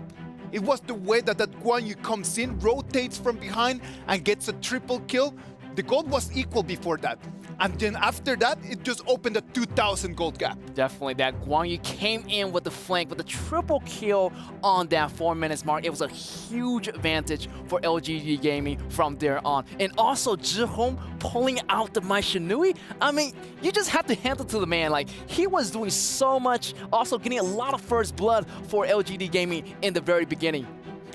It was the way that Guan Yu comes in, rotates from behind, and gets a triple kill. The gold was equal before that. And then after that, it just opened a 2,000 gold gap.
Definitely, that Guan Yu came in with the flank with a triple kill on that 4 minutes mark. It was a huge advantage for LGD Gaming from there on. And also, Zhihong pulling out the Mai Shinui. I mean, you just have to hand it to the man. Like, he was doing so much, also getting a lot of first blood for LGD Gaming in the very beginning.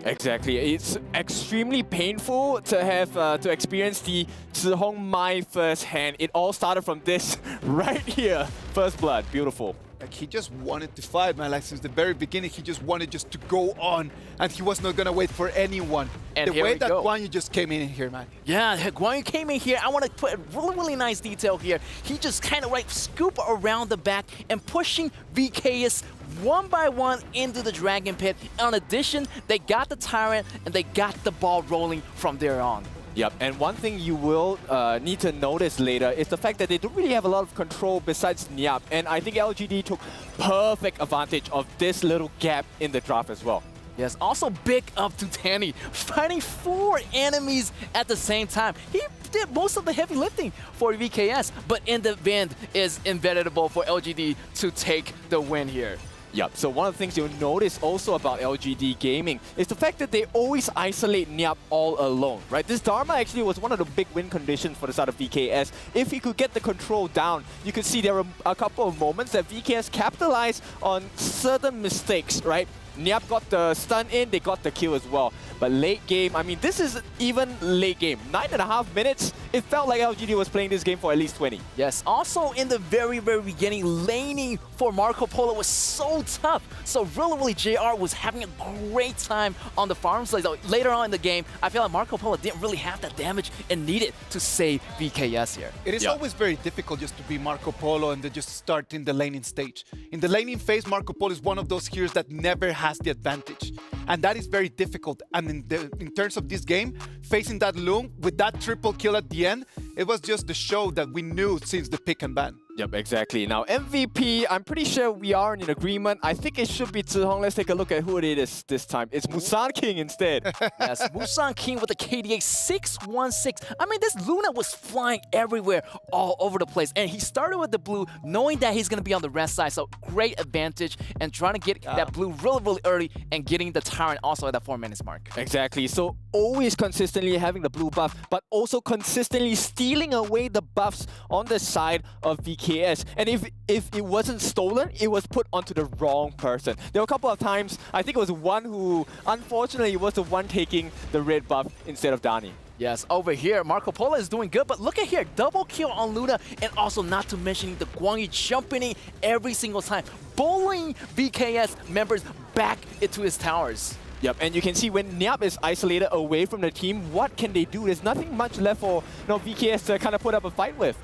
Exactly. It's extremely painful to have to experience the Zhihong Mai firsthand. It all started from this right here. First blood. Beautiful.
Like, he just wanted to fight, man. Like, since the very beginning, he just wanted just to go on, and he was not gonna wait for anyone.
And
the way that Guan Yu just came in here, man.
Yeah, Guan Yu came in here. I want to put a really, really nice detail here. He just kind of like scoop around the back and pushing VKS one by one into the Dragon Pit. In addition, they got the Tyrant and they got the ball rolling from there on.
Yep, and one thing you will need to notice later is the fact that they don't really have a lot of control besides Niap. And I think LGD took perfect advantage of this little gap in the draft as well.
Yes, also big up to Tanny, fighting 4 enemies at the same time. He did most of the heavy lifting for VKS, but in the end is inevitable for LGD to take the win here.
Yep, so one of the things you'll notice also about LGD Gaming is the fact that they always isolate Niap all alone, right? This Dharma actually was one of the big win conditions for the side of VKS. If he could get the control down, you could see there were a couple of moments that VKS capitalized on certain mistakes, right? Niap got the stun in, they got the kill as well. But late game, I mean, this is even late game. 9.5 minutes, it felt like LGD was playing this game for at least 20.
Yes, also in the very, very beginning, laning for Marco Polo was so tough. So really, JR was having a great time on the farm. So later on in the game, I feel like Marco Polo didn't really have that damage and needed to save VKS here.
It is always very difficult just to be Marco Polo and then just start in the laning stage. In the laning phase, Marco Polo is one of those heroes that never has the advantage. And that is very difficult. And in terms of this game, facing that Loom with that triple kill at the end, it was just the show that we knew since the pick and ban.
Yep, exactly. Now, MVP, I'm pretty sure we are in agreement. I think it should be Zhihong. Let's take a look at who it is this time. It's Musan King instead.
Yes, Musan King with the KDA 616. I mean, this Luna was flying everywhere, all over the place. And he started with the blue, knowing that he's going to be on the red side. So great advantage and trying to get that blue really early and getting the Tyrant also at that 4 minutes mark.
Exactly. So always consistently having the blue buff, but also consistently stealing away the buffs on the side of VKS. And if it wasn't stolen, it was put onto the wrong person. There were a couple of times, I think it was one who, unfortunately, was the one taking the red buff instead of Dani.
Yes, over here, Marco Polo is doing good, but look at here, double kill on Luna, and also not to mention the Guan Yu jumping in every single time, bullying VKS members back into his towers.
Yep, and you can see when Niap is isolated away from the team, what can they do? There's nothing much left for VKS to kind of put up a fight with.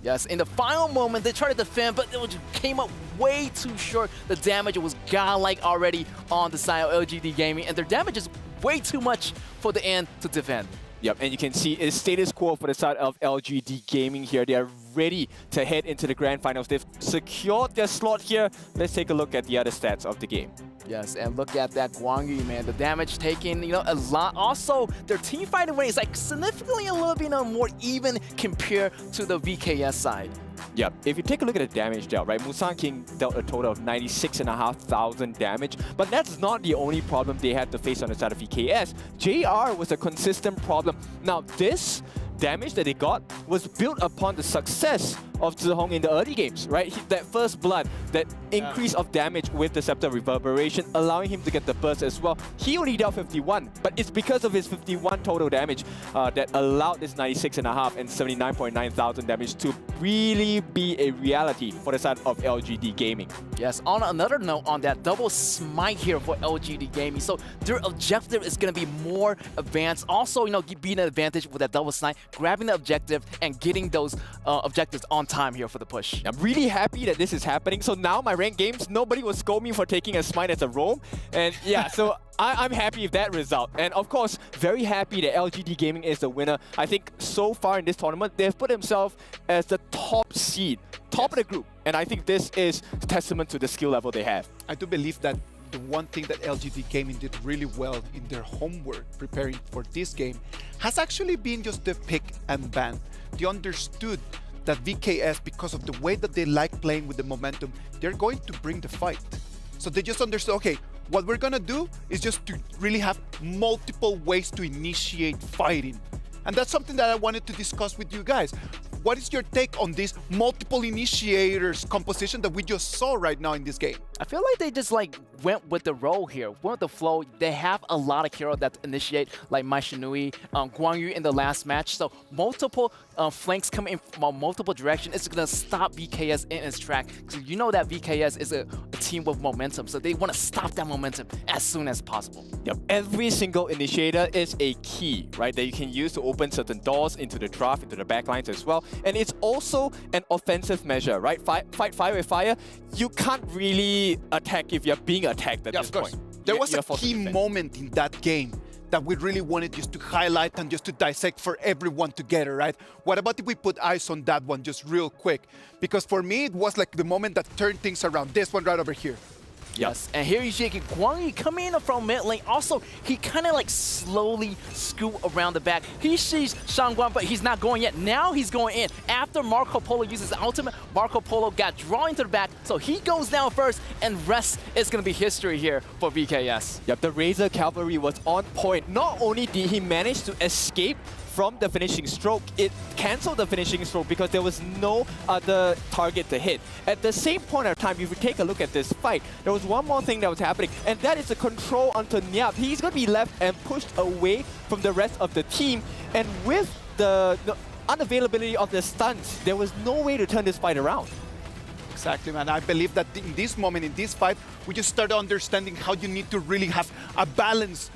Yes, in the final moment, they tried to defend, but it came up way too short. The damage was godlike already on the side of LGD Gaming, and their damage is way too much for the end to defend.
Yep, and you can see it's status quo for the side of LGD Gaming here. They are ready to head into the grand finals. They've secured their slot here. Let's take a look at the other stats of the game.
Yes, and look at that Guan Yu, man. The damage taken, a lot. Also, their team fighting rate is like significantly a little bit more even compared to the VKS side.
Yep, if you take a look at the damage dealt, right, Musan King dealt a total of 96,500 damage, but that's not the only problem they had to face on the side of VKS. JR was a consistent problem. Now, this damage that they got was built upon the success of Zihong in the early games, right? That first blood, that increase of damage with the Scepter Reverberation, allowing him to get the burst as well. He only dealt 51, but it's because of his 51 total damage that allowed this 96.5 and 79.9 thousand damage to really be a reality for the side of LGD Gaming.
Yes, on another note on that, double smite here for LGD Gaming. So their objective is going to be more advanced. Also, you know, being an advantage with that double smite, grabbing the objective and getting those objectives on time here for the push.
I'm really happy that this is happening. So now my ranked games, nobody will scold me for taking a smite as a roam. And yeah, so I'm happy with that result. And of course, very happy that LGD Gaming is the winner. I think so far in this tournament, they've put themselves as the top seed, top of the group. And I think this is testament to the skill level they have.
I do believe that the one thing that LGD Gaming did really well in their homework preparing for this game has actually been just the pick and ban. They understood that VKS, because of the way that they like playing with the momentum, they're going to bring the fight. So they just understood, okay, what we're gonna do is just to really have multiple ways to initiate fighting. And that's something that I wanted to discuss with you guys. What is your take on this multiple initiators composition that we just saw right now in this game?
I feel like they just like went with the role here, went with the flow. They have a lot of heroes that initiate, like Mai Shinui, Guang Yu in the last match. So multiple flanks coming in from multiple directions. It's gonna stop VKS in its track. So you know that VKS is a team with momentum, so they want to stop that momentum as soon as possible.
Yep, every single initiator is a key, right, that you can use to open certain doors into the draft, into the backlines as well. And it's also an offensive measure, right? Fight fire with fire. You can't really attack if you're being attacked at this point.
There was a key moment in that game that we really wanted just to highlight and just to dissect for everyone together, right? What about if we put eyes on that one just real quick? Because for me, it was like the moment that turned things around. This one right over here.
Yes, and here you see Guang Yu coming in from mid lane. Also, he kind of like slowly scoot around the back. He sees Shangguan, but he's not going yet. Now he's going in. After Marco Polo uses the ultimate, Marco Polo got drawn into the back, so he goes down first, and rest is going to be history here for VKS.
Yep, the Razor Cavalry was on point. Not only did he manage to escape from the finishing stroke, it cancelled the finishing stroke because there was no other target to hit. At the same point of time, if you take a look at this fight, there was one more thing that was happening, and that is the control onto Nyap. He's going to be left and pushed away from the rest of the team, and with the unavailability of the stuns, there was no way to turn this fight around.
Exactly, man. I believe that in this moment, in this fight, we just started understanding how you need to really have a balanced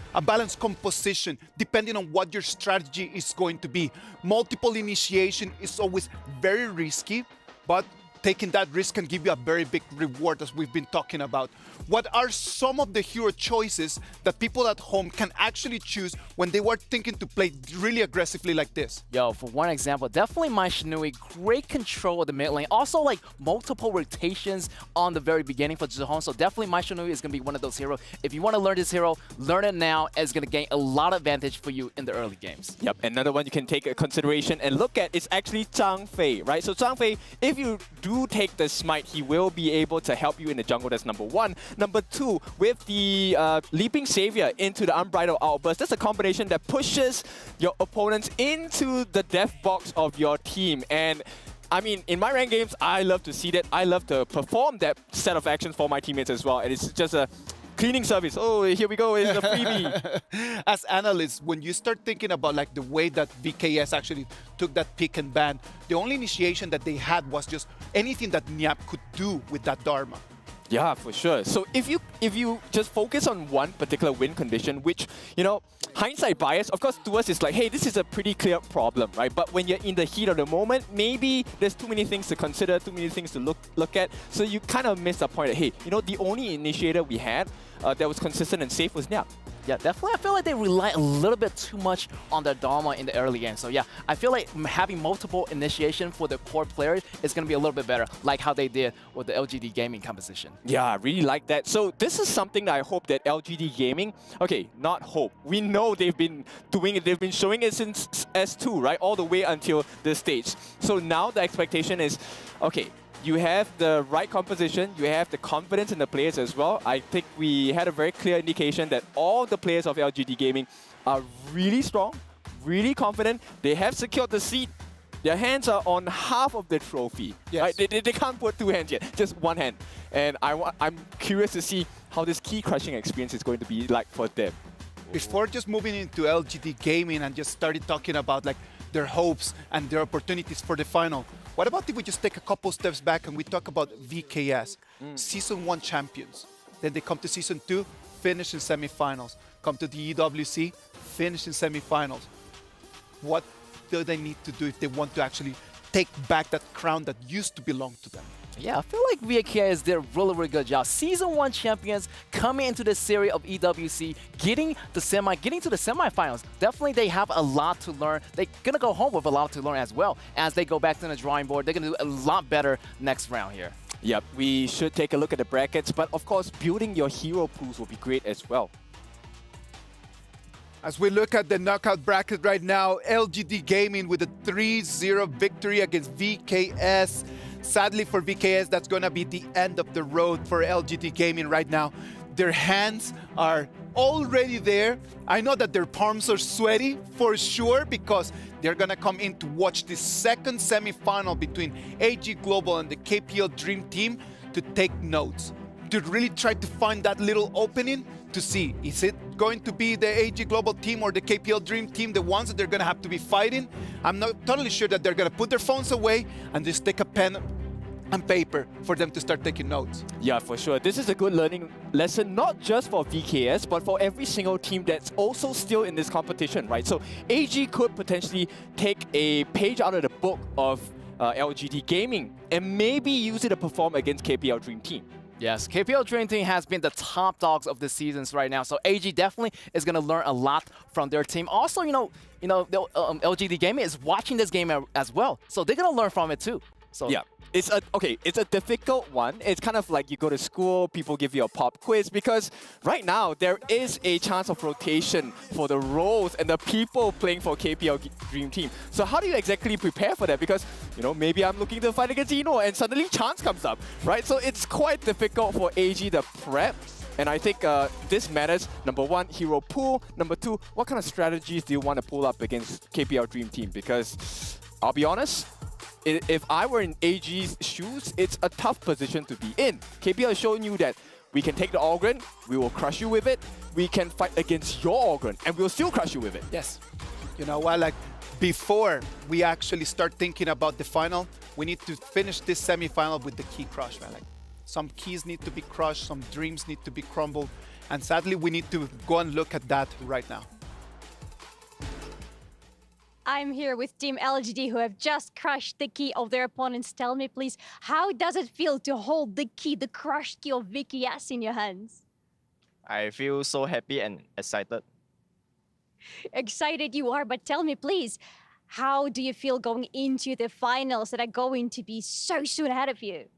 composition, depending on what your strategy is going to be. Multiple initiation is always very risky, but taking that risk can give you a very big reward, as we've been talking about. What are some of the hero choices that people at home can actually choose when they were thinking to play really aggressively like this?
Yo, for one example, definitely Mai Shinui, great control of the mid lane. Also, like, multiple rotations on the very beginning for Zihong, so definitely Mai Shinui is going to be one of those heroes. If you want to learn this hero, learn it now. It's going to gain a lot of advantage for you in the early games.
Yep, another one you can take a consideration and look at is actually Zhang Fei, right? So Zhang Fei, if you do take the smite, he will be able to help you in the jungle. That's number one. Number two, with the Leaping Savior into the Unbridled Outburst, that's a combination that pushes your opponents into the death box of your team. And I mean, in my ranked games, I love to see that. I love to perform that set of actions for my teammates as well. And it's just a cleaning service. Oh, here we go, it's a freebie.
As analysts, when you start thinking about like the way that VKS actually took that pick and ban, the only initiation that they had was just anything that Nyap could do with that Dharma.
Yeah, for sure. So if you just focus on one particular win condition, which, you know, hindsight bias, of course, to us it's like, hey, this is a pretty clear problem, right? But when you're in the heat of the moment, maybe there's too many things to consider, too many things to look at. So you kind of miss the point that, hey, you know, the only initiator we had that was consistent and safe was Nyap.
Yeah, definitely. I feel like they rely a little bit too much on their Dharma in the early game. So yeah, I feel like having multiple initiation for the core players is going to be a little bit better, like how they did with the LGD Gaming composition.
Yeah, I really like that. So this is something that I hope that LGD Gaming, okay, not hope. We know they've been doing it. They've been showing it since S2, right? All the way until this stage. So now the expectation is, okay, you have the right composition, you have the confidence in the players as well. I think we had a very clear indication that all the players of LGD Gaming are really strong, really confident. They have secured the seat Their hands are on half of the trophy.
Yes.
Right? They can't put 2 hands yet, just 1 hand. And I'm curious to see how this key crushing experience is going to be like for them.
Before just moving into LGD Gaming and just started talking about like their hopes and their opportunities for the final, what about if we just take a couple steps back and we talk about VKS, Season 1 champions. Then they come to Season 2, finish in semifinals. Come to the EWC, finish in semifinals. What do they need to do if they want to actually take back that crown that used to belong to them?
Yeah, I feel like VKS did a really, really good job. Season 1 champions coming into the series of EWC, getting to the semifinals. Definitely they have a lot to learn. They're going to go home with a lot to learn as well. As they go back to the drawing board, they're going to do a lot better next round here.
Yep, we should take a look at the brackets, but of course, building your hero pools will be great as well.
As we look at the knockout bracket right now, LGD Gaming with a 3-0 victory against VKS. Sadly for VKS, that's going to be the end of the road for LGD Gaming right now. Their hands are already there. I know that their palms are sweaty for sure because they're going to come in to watch the second semifinal between AG Global and the KPL Dream Team to take notes, to really try to find that little opening to see, is it going to be the AG Global team or the KPL Dream Team, the ones that they're going to have to be fighting? I'm not totally sure that they're going to put their phones away and just take a pen and paper for them to start taking notes.
Yeah, for sure. This is a good learning lesson, not just for VKS, but for every single team that's also still in this competition, right? So AG could potentially take a page out of the book of LGD Gaming and maybe use it to perform against KPL Dream Team.
Yes, KPL Dream Team has been the top dogs of the seasons right now, so AG definitely is going to learn a lot from their team. Also, LGD Gaming is watching this game as well, so they're going to learn from it too. So
yeah, it's a difficult one. It's kind of like you go to school, people give you a pop quiz, because right now there is a chance of rotation for the roles and the people playing for KPL Dream Team. So how do you exactly prepare for that? Because, maybe I'm looking to fight against Eno and suddenly chance comes up, right? So it's quite difficult for AG to prep. And I think this matters. Number 1, hero pool. Number 2, what kind of strategies do you want to pull up against KPL Dream Team? Because I'll be honest, if I were in AG's shoes, it's a tough position to be in. KPL has shown you that we can take the Ogren, we will crush you with it. We can fight against your Ogren, and we'll still crush you with it.
Yes. You know what, like before we actually start thinking about the final, we need to finish this semi-final with the key crush, man. Like some keys need to be crushed, some dreams need to be crumbled, and sadly we need to go and look at that right now.
I'm here with Team LGD who have just crushed the key of their opponents. Tell me, please, how does it feel to hold the key, the crushed key of VKS in your hands?
I feel so happy and excited.
Excited you are, but tell me, please, how do you feel going into the finals that are going to be so soon ahead of you?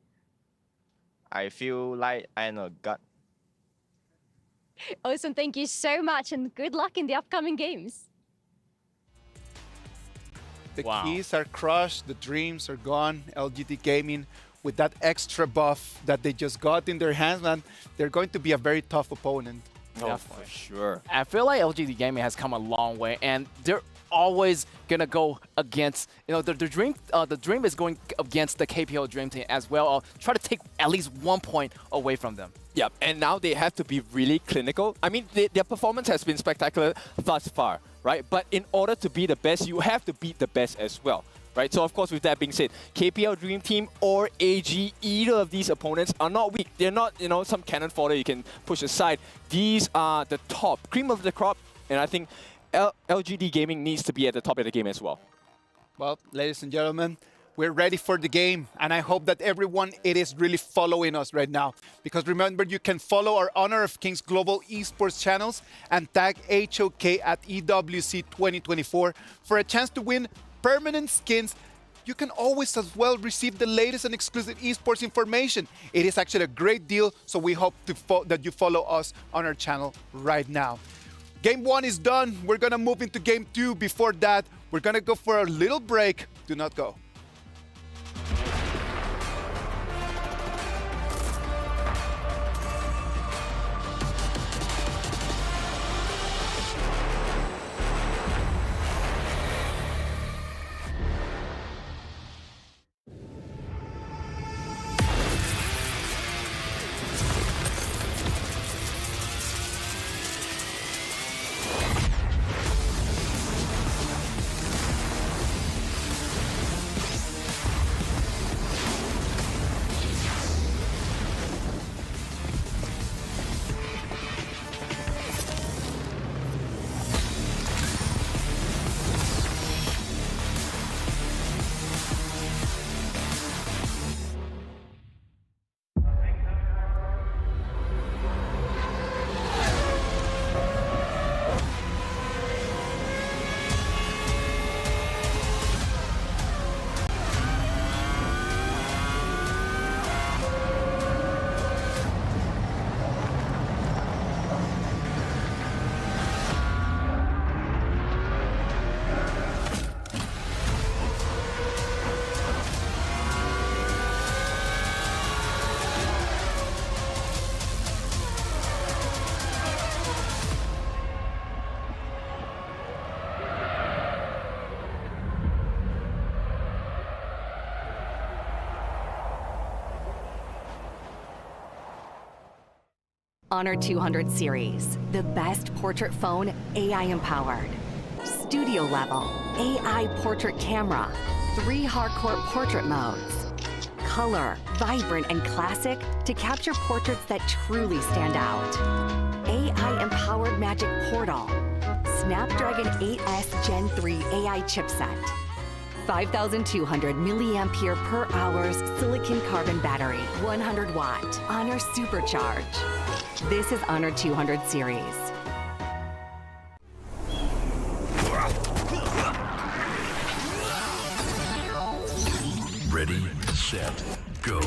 I feel like I'm a god.
Awesome, thank you so much, and good luck in the upcoming games.
The keys are crushed, the dreams are gone. LGD Gaming, with that extra buff that they just got in their hands, man, they're going to be a very tough opponent.
Oh, for sure.
I feel like LGD Gaming has come a long way, and they're always gonna go against, the dream is going against the KPL Dream Team as well. Or try to take at least 1 point away from them.
Yeah, and now they have to be really clinical. I mean, their performance has been spectacular thus far, right? But in order to be the best, you have to beat the best as well, right? So of course, with that being said, KPL Dream Team or AG, either of these opponents are not weak. They're not, some cannon fodder you can push aside. These are the top, cream of the crop, and I think LGD Gaming needs to be at the top of the game as well.
Well, ladies and gentlemen, we're ready for the game, and I hope that everyone is really following us right now. Because remember, you can follow our Honor of Kings Global Esports channels and tag HoK at EWC 2024 for a chance to win permanent skins. You can always as well receive the latest and exclusive esports information. It is actually a great deal, so we hope that you follow us on our channel right now. Game 1 is done. We're gonna move into Game 2. Before that, we're gonna go for a little break. Do not go.
Honor 200 series, the best portrait phone AI empowered. Studio level, AI portrait camera, 3 hardcore portrait modes. Color, vibrant and classic to capture portraits that truly stand out. AI empowered magic portal. Snapdragon 8S Gen 3 AI chipset. 5,200 milliampere per hours silicon carbon battery, 100 watt, Honor Supercharge. This is Honor 200 series.
Ready, set, go.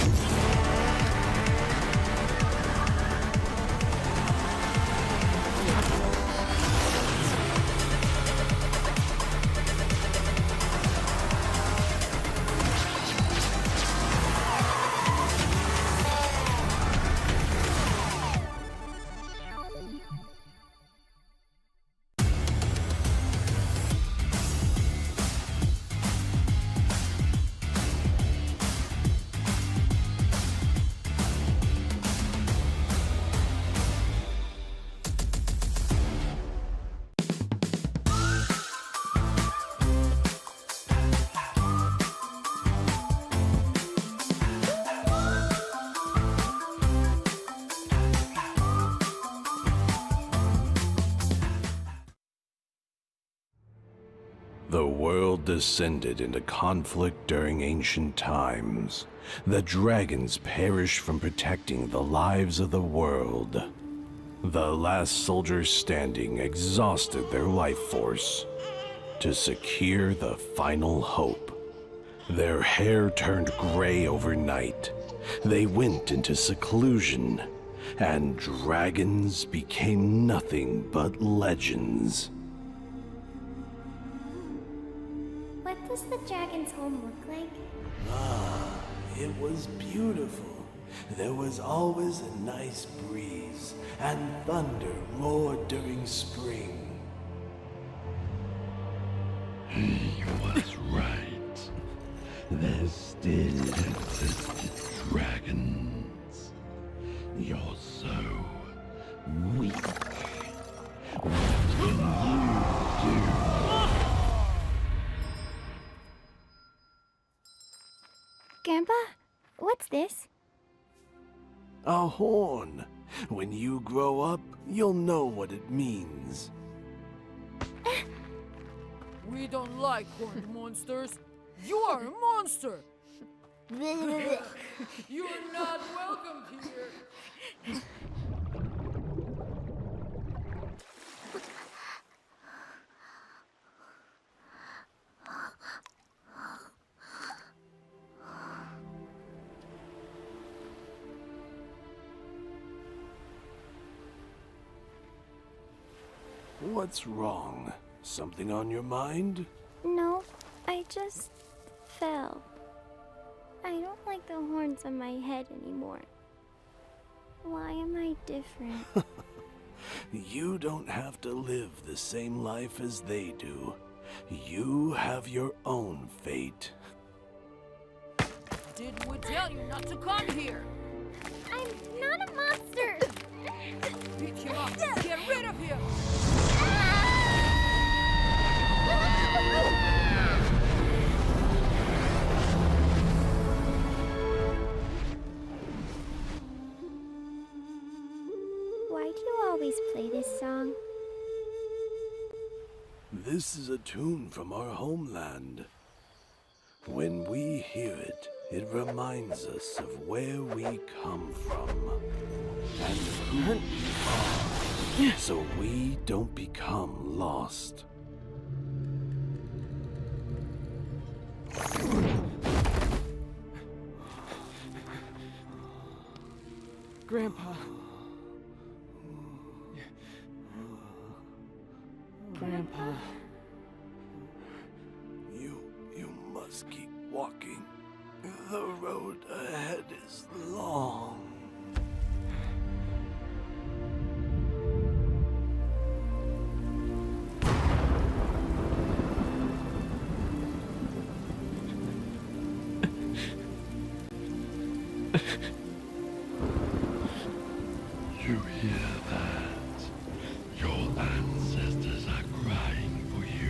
The world descended into conflict during ancient times. The dragons perished from protecting the lives of the world. The last soldiers standing exhausted their life force to secure the final hope. Their hair turned gray overnight. They went into seclusion, and dragons became nothing but legends.
What does the dragon's home look like?
Ah, it was beautiful. There was always a nice breeze, and thunder roared during spring. He was right. There still existed dragons. You're so weak. What can you do?
Grandpa, what's this?
A horn. When you grow up, you'll know what it means.
We don't like horned monsters. You are a monster. You're not welcome here.
What's wrong? Something on your mind?
No, I just fell. I don't like the horns on my head anymore. Why am I different?
You don't have to live the same life as they do. You have your own fate.
Did we tell you not to come here?
I'm not a monster!
Beat him up! Get rid of him!
Why do you always play this song?
This is a tune from our homeland. When we hear it, it reminds us of where we come from and who we are, so we don't become lost.
Grandpa. Grandpa.
You must keep walking. The road ahead is long.
you hear that? Your ancestors are crying for you.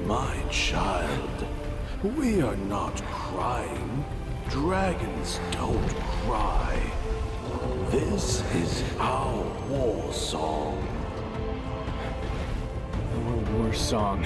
My child, we are not crying. Dragons don't cry. This is our war song.
Our war song.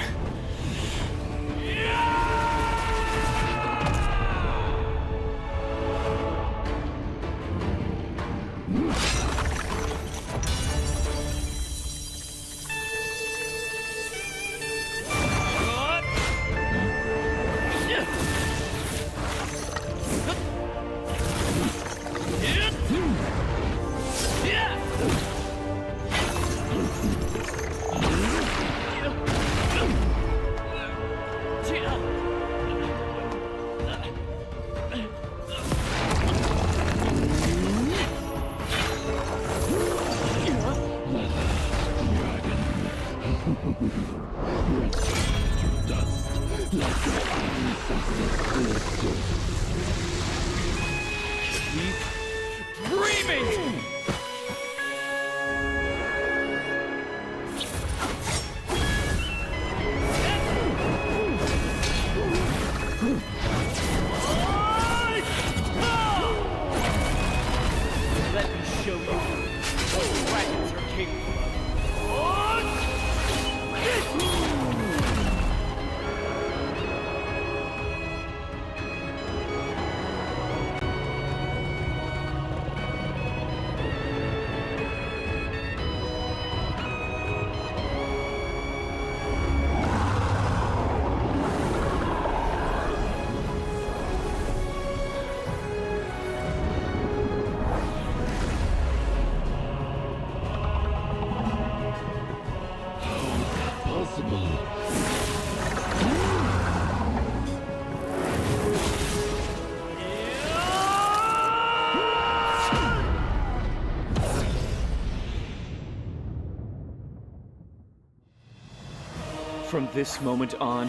From this moment on,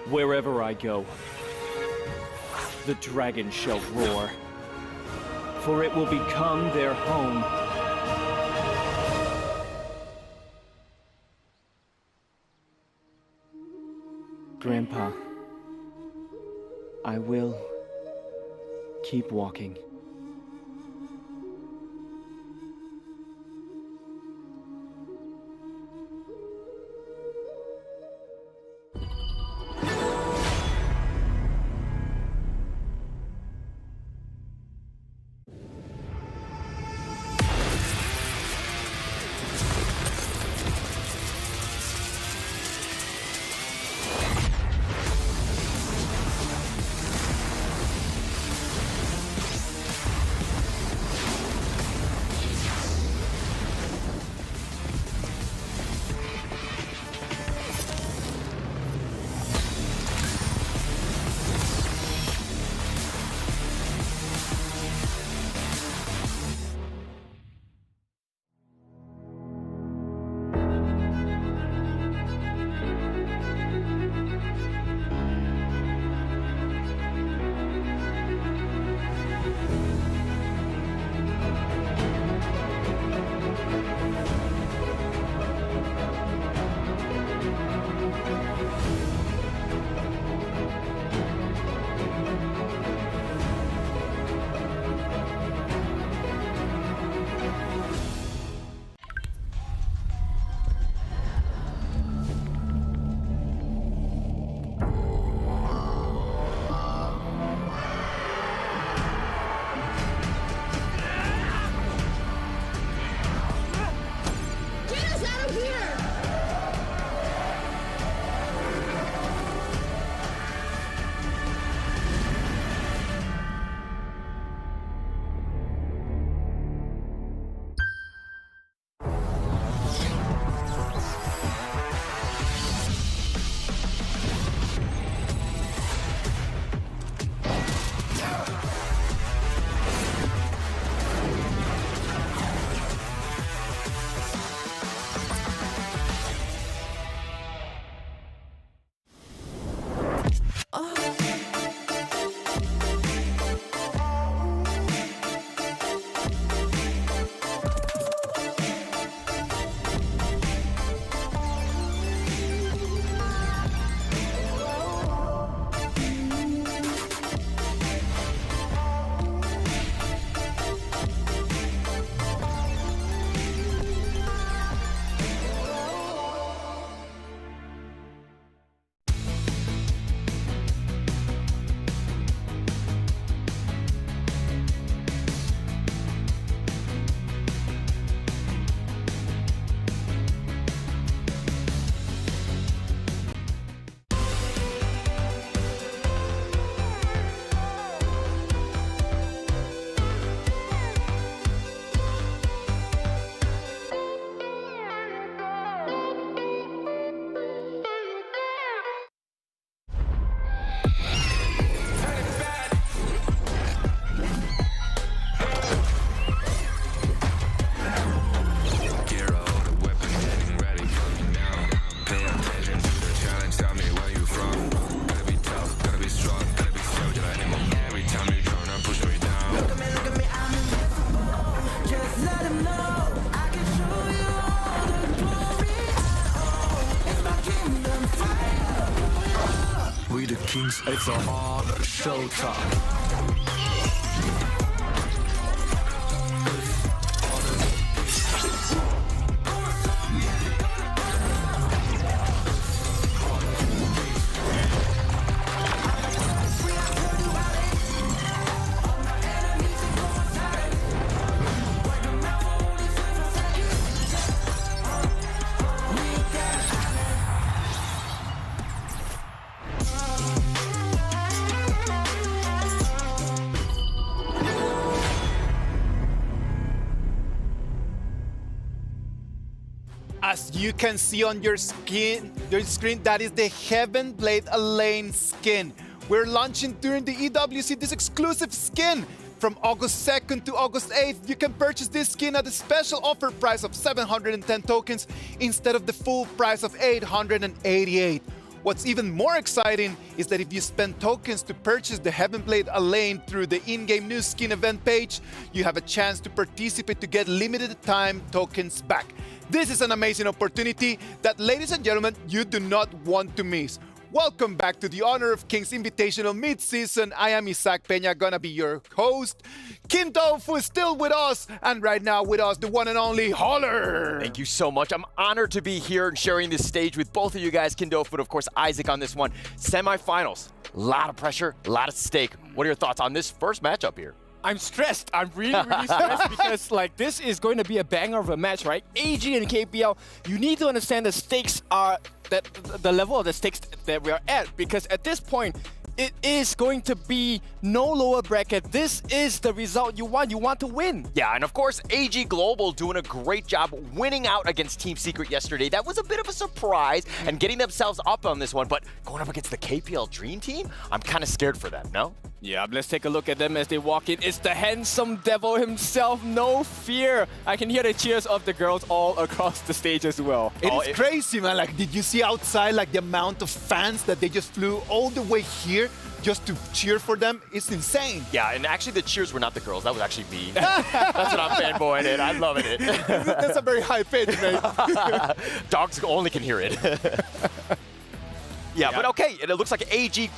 wherever I go, the dragon shall roar, for it will become their home. Grandpa, I will keep walking.
It's on showtime.
As you can see on your screen, that is the Heaven Blade Elaine skin. We're launching during the EWC this exclusive skin. From August 2nd to August 8th, you can purchase this skin at a special offer price of 710 tokens instead of the full price of 888. What's even more exciting is that if you spend tokens to purchase the Heaven Blade Elaine through the in-game new skin event page, you have a chance to participate to get limited time tokens back. This is an amazing opportunity that, ladies and gentlemen, you do not want to miss. Welcome back to the Honor of Kings Invitational Mid-Season. I am Isaac Peña, gonna be your host. Kim Tofu is still with us, and right now with us, the one and only Holler.
Thank you so much. I'm honored to be here and sharing this stage with both of you guys, Kindofu, and of course Isaac on this one. Semi-finals, a lot of pressure, a lot at stake. What are your thoughts on this first matchup here?
I'm stressed. I'm really, really stressed because like this is going to be a banger of a match, right? AG and KPL, you need to understand the stakes are the level of the stakes that we are at, because at this point, it is going to be no lower bracket. This is the result you want. You want to win.
Yeah, and of course, AG Global doing a great job winning out against Team Secret yesterday. That was a bit of a surprise and getting themselves up on this one, but going up against the KPL Dream Team, I'm kind of scared for them, no?
Yeah, let's take a look at them as they walk in. It's the handsome devil himself, no fear. I can hear the cheers of the girls all across the stage as well.
It's crazy, man. Like, did you see outside, like, the amount of fans that they just flew all the way here just to cheer for them? It's insane.
Yeah, and actually the cheers were not the girls. That was actually me. That's what I'm fanboying it. I'm loving it.
That's a very high pitch, mate.
Dogs only can hear it. Yeah, but okay, and it looks like AG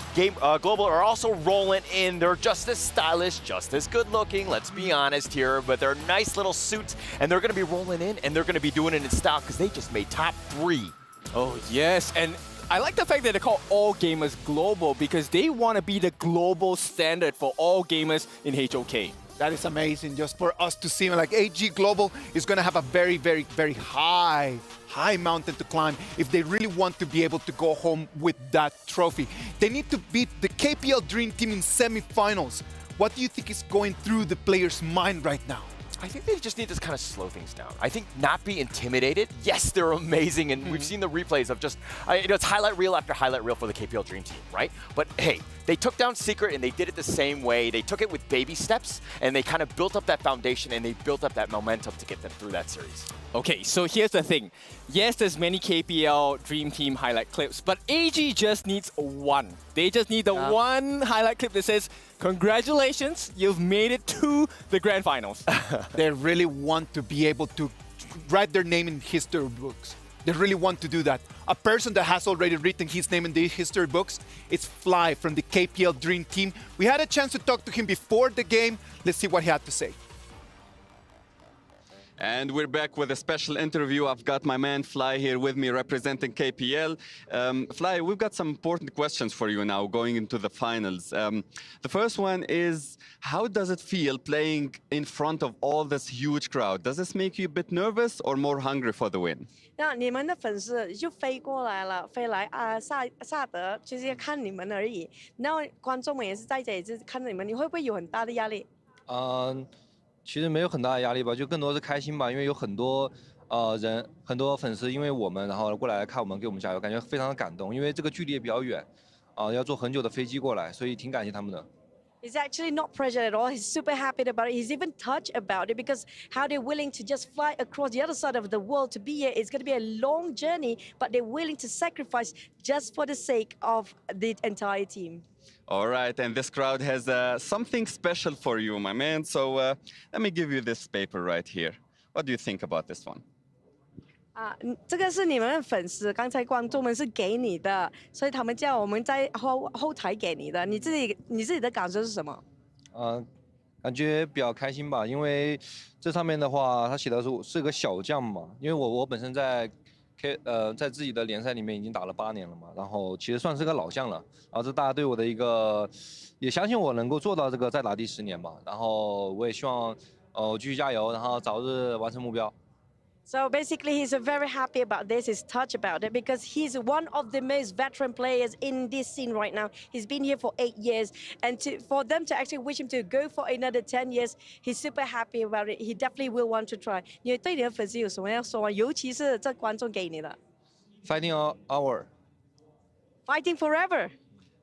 Global are also rolling in. They're just as stylish, just as good looking, let's be honest here, but they're nice little suits, and they're going to be rolling in, and they're going to be doing it in style because they just made top 3.
Oh, yes, and I like the fact that they call all gamers global because they want to be the global standard for all gamers in HoK.
That is amazing, just for us to see, like, AG Global is going to have a very, very, very high mountain to climb if they really want to be able to go home with that trophy. They need to beat the KPL Dream Team in semifinals. What do you think is going through the player's mind right now?
I think they just need to kind of slow things down. I think not be intimidated. Yes, they're amazing, and we've seen the replays of just, it's highlight reel after highlight reel for the KPL Dream Team, right? But hey, they took down Secret, and they did it the same way. They took it with baby steps, and they kind of built up that foundation, and they built up that momentum to get them through that series.
Okay, so here's the thing. Yes, there's many KPL Dream Team highlight clips, but AG just needs one. They just need the one highlight clip that says, congratulations, you've made it to the grand finals.
They really want to be able to write their name in history books. They really want to do that. A person that has already written his name in the history books, it's Fly from the KPL Dream Team. We had a chance to talk to him before the game. Let's see what he had to say.
And we're back with a special interview. I've got my man Fly here with me representing KPL. Fly, we've got some important questions for you now going into the finals. The first one is, how does it feel playing in front of all this huge crowd? Does this make you a bit nervous or more hungry for the win?
那你们的粉丝就飞过来了，飞来萨德，就是看你们而已。然后观众们也是在这里，就是看着你们，你会不会有很大的压力？
其实没有很大的压力吧，就更多是开心吧，因为有很多很多粉丝因为我们然后过来看我们，给我们加油，感觉非常的感动。因为这个距离也比较远，要坐很久的飞机过来，所以挺感谢他们的。
He's actually not pressured at all. He's super happy about it. He's even touched about it because how they're willing to just fly across the other side of the world to be here. It's going to be a long journey, but they're willing to sacrifice just for the sake of the entire team.
All right, and this crowd has something special for you, my man. So let me give you this paper right here. What do you think about this one?
这个是你们的粉丝，刚才观众们是给你的，所以他们叫我们在后台给你的。你自己的感受是什么？
感觉比较开心吧，因为这上面的话，他写的是个小将嘛，因为我本身在在自己的联赛里面已经打了8年了嘛，然后其实算是个老将了，然后这大家对我的一个也相信我能够做到这个再打第10年吧，然后我也希望我继续加油，然后早日完成目标。
So basically, he's very happy about this. He's touched about it because he's one of the most veteran players in this scene right now. He's been here for 8 years, and for them to actually wish him to go for another 10 years, he's super happy about it. He definitely will want to try. 你对你的粉丝有什么要说吗？尤其是这观众给你的。
Fighting hour.
Fighting forever.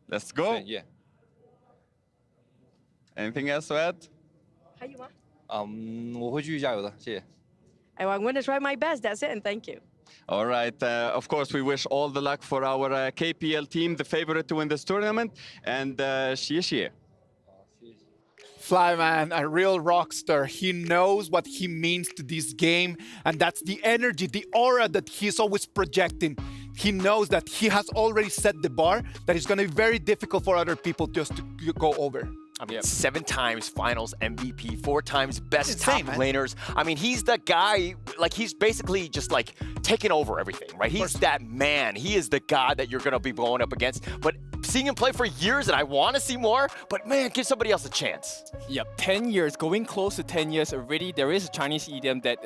Let's go.
Yeah.
Anything else to add?
还有吗？
我会继续加油的，谢谢。
I'm going to try my best. That's it, and thank you.
All right. Of course, we wish all the luck for our KPL team, the favorite to win this tournament. And xie.
Flyman, a real rock star. He knows what he means to this game, and that's the energy, the aura that he's always projecting. He knows that he has already set the bar, that it's going to be very difficult for other people just to go over.
I mean, 7 times finals MVP, 4 times best top laners. I mean, he's the guy, like, he's basically just, like, taking over everything, right? He's that man. He is the guy that you're going to be blowing up against. But seeing him play for years, and I want to see more, but, man, give somebody else a chance.
Yep, 10 years, going close to 10 years already. There is a Chinese idiom that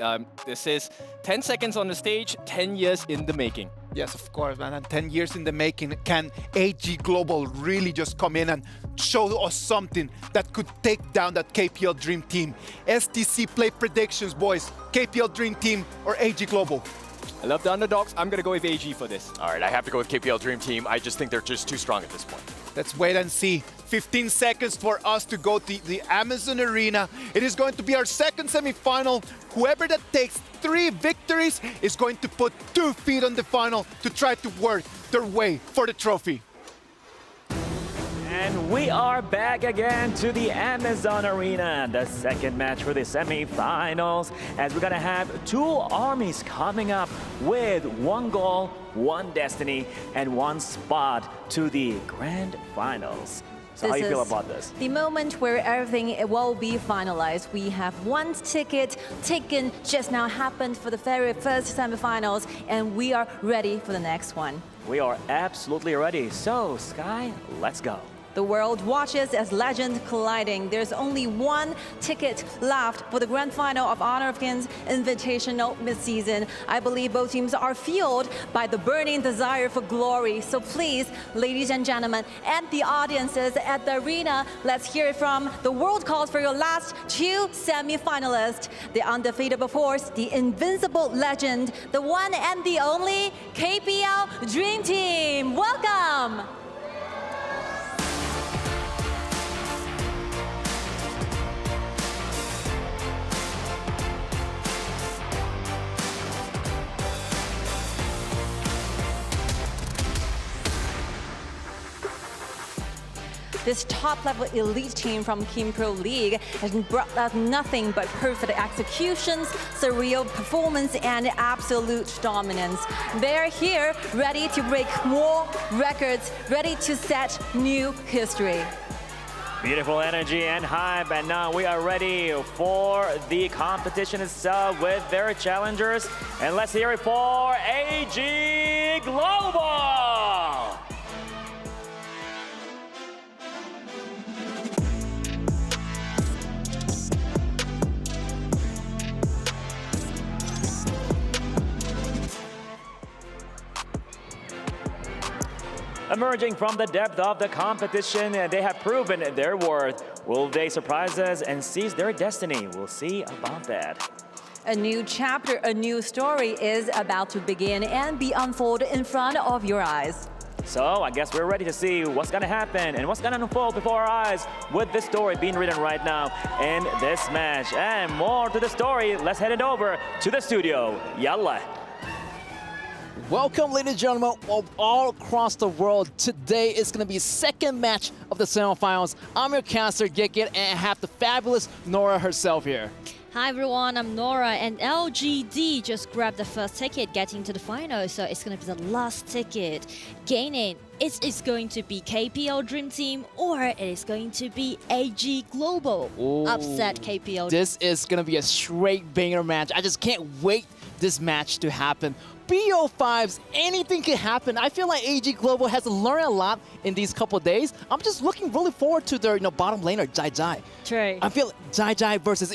says 10 seconds on the stage, 10 years in the making.
Yes, of course, man. And 10 years in the making. Can HG Global really just come in and show us something that could take down that KPL Dream Team? STC play predictions, boys. KPL Dream Team or HG Global?
I love the underdogs. I'm going to go with AG for this.
All right, I have to go with KPL Dream Team. I just think they're just too strong at this point.
Let's wait and see. 15 seconds for us to go to the Amazon Arena. It is going to be our second semifinal. Whoever that takes 3 victories is going to put 2 feet on the final to try to work their way for the trophy.
And we are back again to the Amazon Arena, the second match for the semifinals, as we're gonna have 2 armies coming up with 1 goal, 1 destiny, and 1 spot to the grand finals. So how do you feel about this?
The moment where everything will be finalized. We have 1 ticket taken, just now happened for the very first semifinals, and we are ready for the next one.
We are absolutely ready. So, Sky, let's go.
The world watches as legends colliding. There's only 1 ticket left for the grand final of Honor of Kings Invitational Midseason. I believe both teams are fueled by the burning desire for glory. So please, ladies and gentlemen, and the audiences at the arena, let's hear it from the world calls for your last 2 semi-finalists. The undefeatable force, the invincible legend, the one and the only KPL Dream Team. Welcome! This top-level elite team from Kim Pro League has brought us nothing but perfect executions, surreal performance, and absolute dominance. They're here, ready to break more records, ready to set new history.
Beautiful energy and hype, and now we are ready for the competition itself with their challengers. And let's hear it for AG Global! Emerging from the depth of the competition, they have proven their worth. Will they surprise us and seize their destiny? We'll see about that.
A new chapter, a new story is about to begin and be unfolded in front of your eyes.
So I guess we're ready to see what's gonna happen and what's gonna unfold before our eyes with this story being written right now in this match. And more to the story, let's head it over to the studio. Yalla.
Welcome, ladies and gentlemen, all across the world. Today is going to be second match of the semifinals. I'm your caster, Gikit, and I have the fabulous Nora herself here.
Hi everyone, I'm Nora, and LGD just grabbed the first ticket getting to the final, so it's going to be the last ticket. Gaining, it's going to be KPL Dream Team or it is going to be AG Global. Upset KPL.
This is going to be a straight banger match. I just can't wait this match to happen. BO5s, anything can happen. I feel like AG Global has learned a lot in these couple of days. I'm just looking really forward to their bottom laner, Jai Jai.
True.
I feel Jai Jai versus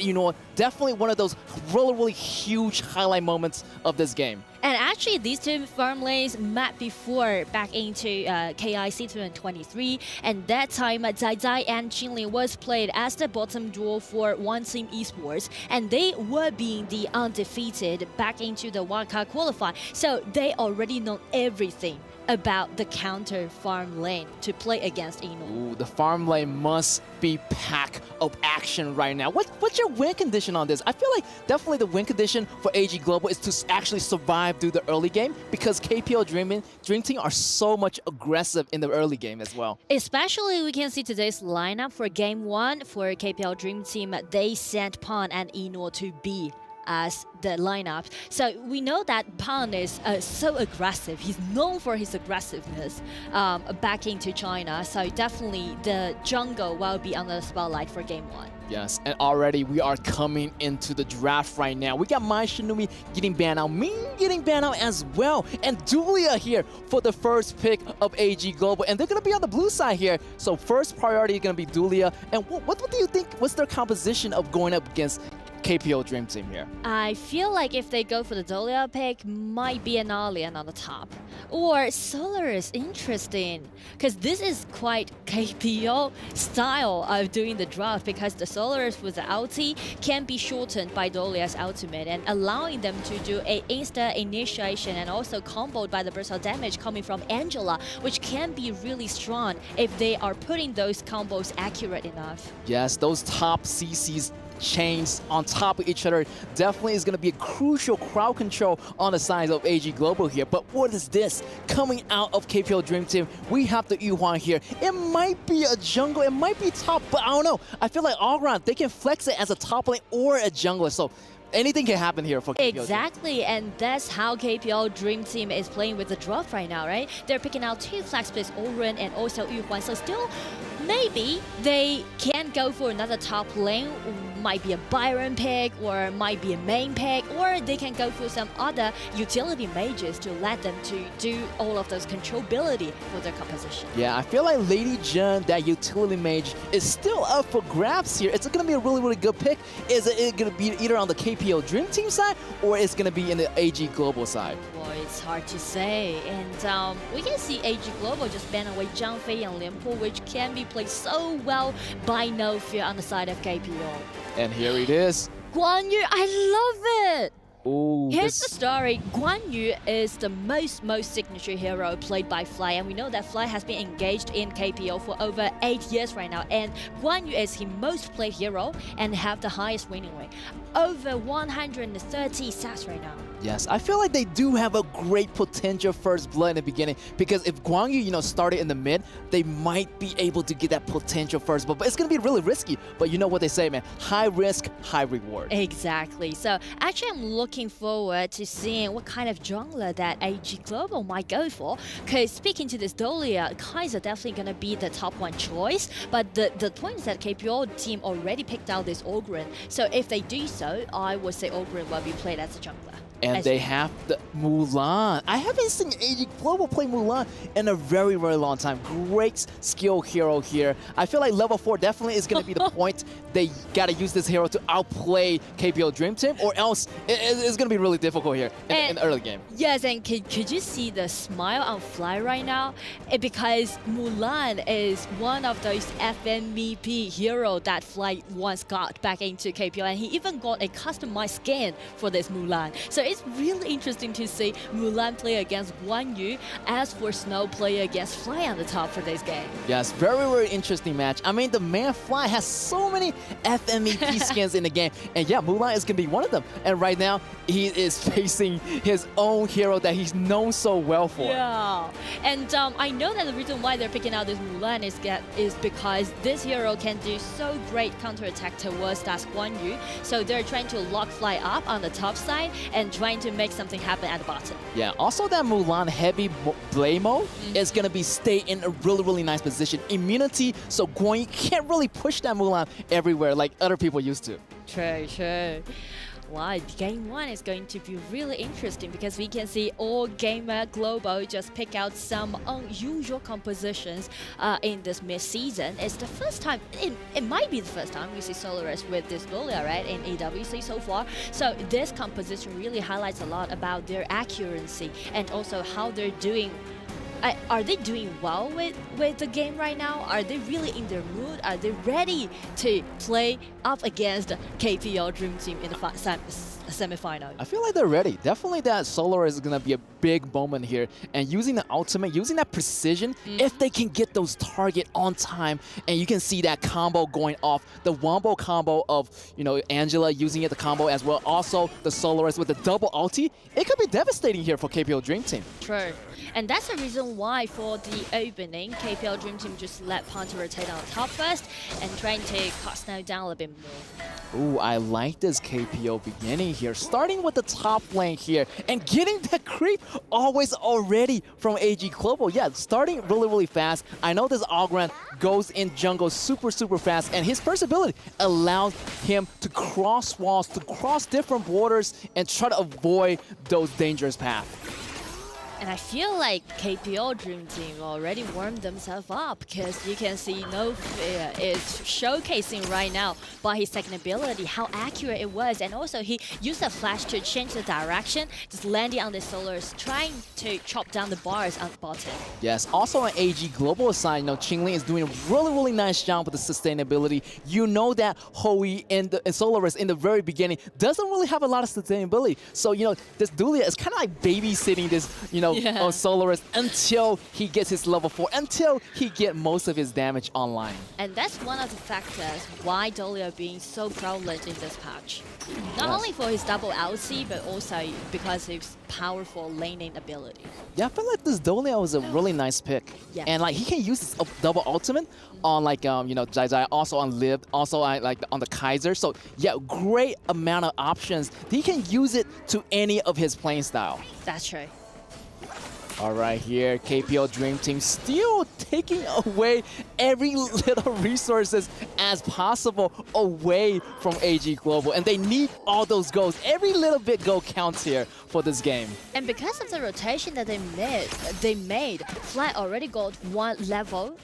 definitely one of those really huge highlight moments of this game.
And actually, these two farm lanes met before back into KIC 2023, and that time Zai Zai and Qinli was played as the bottom duo for One Team Esports, and they were being the undefeated back into the wildcard qualifier, so they already know everything about the counter farm lane to play against Eno.
Ooh, the farm lane must be packed of action right now. What's your win condition on this? I feel like definitely the win condition for AG Global is to actually survive through the early game because KPL Dream Team are so much aggressive in the early game as well.
Especially we can see today's lineup for game 1 for KPL Dream Team. They sent Pan and Eno to B as the lineup. So we know that Pan is so aggressive. He's known for his aggressiveness back into China. So definitely the jungle will be under the spotlight for game 1.
Yes, and already we are coming into the draft right now. We got Mai Shinumi getting banned out, Ming getting banned out as well, and Dulia here for the first pick of AG Global, and they're going to be on the blue side here. So first priority is going to be Dulia, and what do you think, what's their composition of going up against KPL Dream Team here?
I feel like if they go for the Dolia pick, might be an Alien on the top. Or Solaris, interesting. Because this is quite KPL style of doing the draft, because the Solaris with the ulti can be shortened by Dolia's ultimate and allowing them to do a insta initiation and also comboed by the burst of damage coming from Angela, which can be really strong if they are putting those combos accurate enough.
Yes, those top CCs chains on top of each other definitely is going to be a crucial crowd control on the side of AG Global here. But what is this coming out of KPL Dream Team? We have the Yuhuan here. It might be a jungle, it might be top, but I don't know. I feel like all around they can flex it as a top lane or a jungler. So anything can happen here for KPL.
Exactly, and that's how KPL Dream Team is playing with the draft right now, right? They're picking out 2 flag splits, Oren and also Yuhuan. So still, maybe they can go for another top lane, might be a Byron pick or might be a main pick, or they can go for some other utility mages to let them to do all of those controllability for their composition.
Yeah, I feel like Lady Jun, that utility mage, is still up for grabs here. It's going to be a really good pick. Is it going to be either on the KPL Dream Team side or it's going to be in the AG Global side?
Well, it's hard to say, and we can see AG Global just ban away Zhang Fei and Lian Po, which can be played so well by No Fear on the side of KPL.
And here it is.
Guan Yu, I love it!
Ooh,
here's the story. Guan Yu is the most signature hero played by Fly, and we know that Fly has been engaged in KPL for over 8 years right now, and Guan Yu is his most played hero and have the highest winning rate. Over 130 stats right now.
Yes, I feel like they do have a great potential first blood in the beginning, because if Guan Yu, started in the mid, they might be able to get that potential first blood, but it's going to be really risky. But you know what they say, man, high risk, high reward.
Exactly. So actually I'm looking forward to seeing what kind of jungler that AG Global might go for, because speaking to this Dolia, Kaiser definitely going to be the top 1 choice, but the point is that KPL team already picked out this Ogren, so if they do so, I would say Ogren will be played as a jungler.
And they have the Mulan. I haven't seen AG Global play Mulan in a very long time. Great skill hero here. I feel like level 4 definitely is going to be the point. They got to use this hero to outplay KPL Dream Team, or else it's going to be really difficult here in the early game.
Yes, and could you see the smile on Fly right now? Because Mulan is one of those FMVP hero that Fly once got back into KPL, and he even got a customized skin for this Mulan. So it's really interesting to see Mulan play against Guan Yu, as for Snow play against Fly on the top for this game.
Yes, very, very interesting match. I mean, the man Fly has so many FMVP skins in the game. And yeah, Mulan is going to be one of them. And right now, he is facing his own hero that he's known so well for.
Yeah, and I know that the reason why they're picking out this Mulan is because this hero can do so great counterattack towards that Guan Yu. So they're trying to lock Fly up on the top side and trying to make something happen at the bottom.
Yeah, also that Mulan heavy blade mode is going to be stay in a really, really nice position. Immunity, so Guan Yu can't really push that Mulan everywhere like other people used to.
True. Wow, game 1 is going to be really interesting because we can see all gamer global just pick out some unusual compositions in this mid-season. It's the first time, it might be the first time we see Solaris with this Dolia, right, in EWC so far. So this composition really highlights a lot about their accuracy and also how they're doing. Are they doing well with the game right now? Are they really in their mood? Are they ready to play up against KPL Dream Team in the semi-final?
I feel like they're ready. Definitely that Solaris is going to be a big moment here. And using the ultimate, using that precision, if they can get those target on time, and you can see that combo going off, the wombo combo of, you know, Angela using it, the combo as well. Also, the Solaris with the double ulti, it could be devastating here for KPL Dream Team.
True. And that's the reason why for the opening, KPL Dream Team just let Panta rotate on top first and trying to cut Snow down a little bit more.
Ooh, I like this KPO beginning here. Starting with the top lane here and getting that creep always already from AG Global. Yeah, starting really, really fast. I know this Algran goes in jungle super, super fast, and his burst ability allows him to cross walls, to cross different borders, and try to avoid those dangerous paths.
And I feel like KPL Dream Team already warmed themselves up because you can see No Fear is showcasing right now by his second ability how accurate it was. And also he used a flash to change the direction, just landing on the Solaris, trying to chop down the bars on the bottom.
Yes, also on AG Global side, you know, Qingling is doing a really, really nice job with the sustainability. You know that HoE and Solaris in the very beginning doesn't really have a lot of sustainability. So, you know, this Dulia is kind of like babysitting this, you know, on Solaris until he gets his level 4, until he gets most of his damage online.
And that's one of the factors why Dolia being so prevalent in this patch. Not only for his double LC, but also because of his powerful laning ability.
Yeah, I feel like this Dolia was a really nice pick.
Yeah.
And like he can use his double ultimate on like you know, Zai Zai, also on Lib, also like on the Kaiser. So yeah, great amount of options. He can use it to any of his playing style.
That's true.
All right, here, KPL Dream Team still taking away every little resources as possible away from AG Global. And they need all those goals. Every little bit goal counts here for this game.
And because of the rotation that they made, Fly already got one level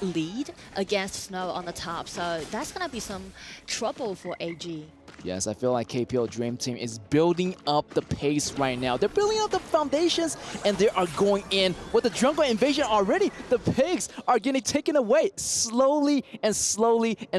lead against Snow on the top. So that's going to be some trouble for AG.
Yes, I feel like KPL Dream Team is building up the pace right now. They're building up the foundations, and they are going in with the jungle invasion already. The pigs are getting taken away slowly, and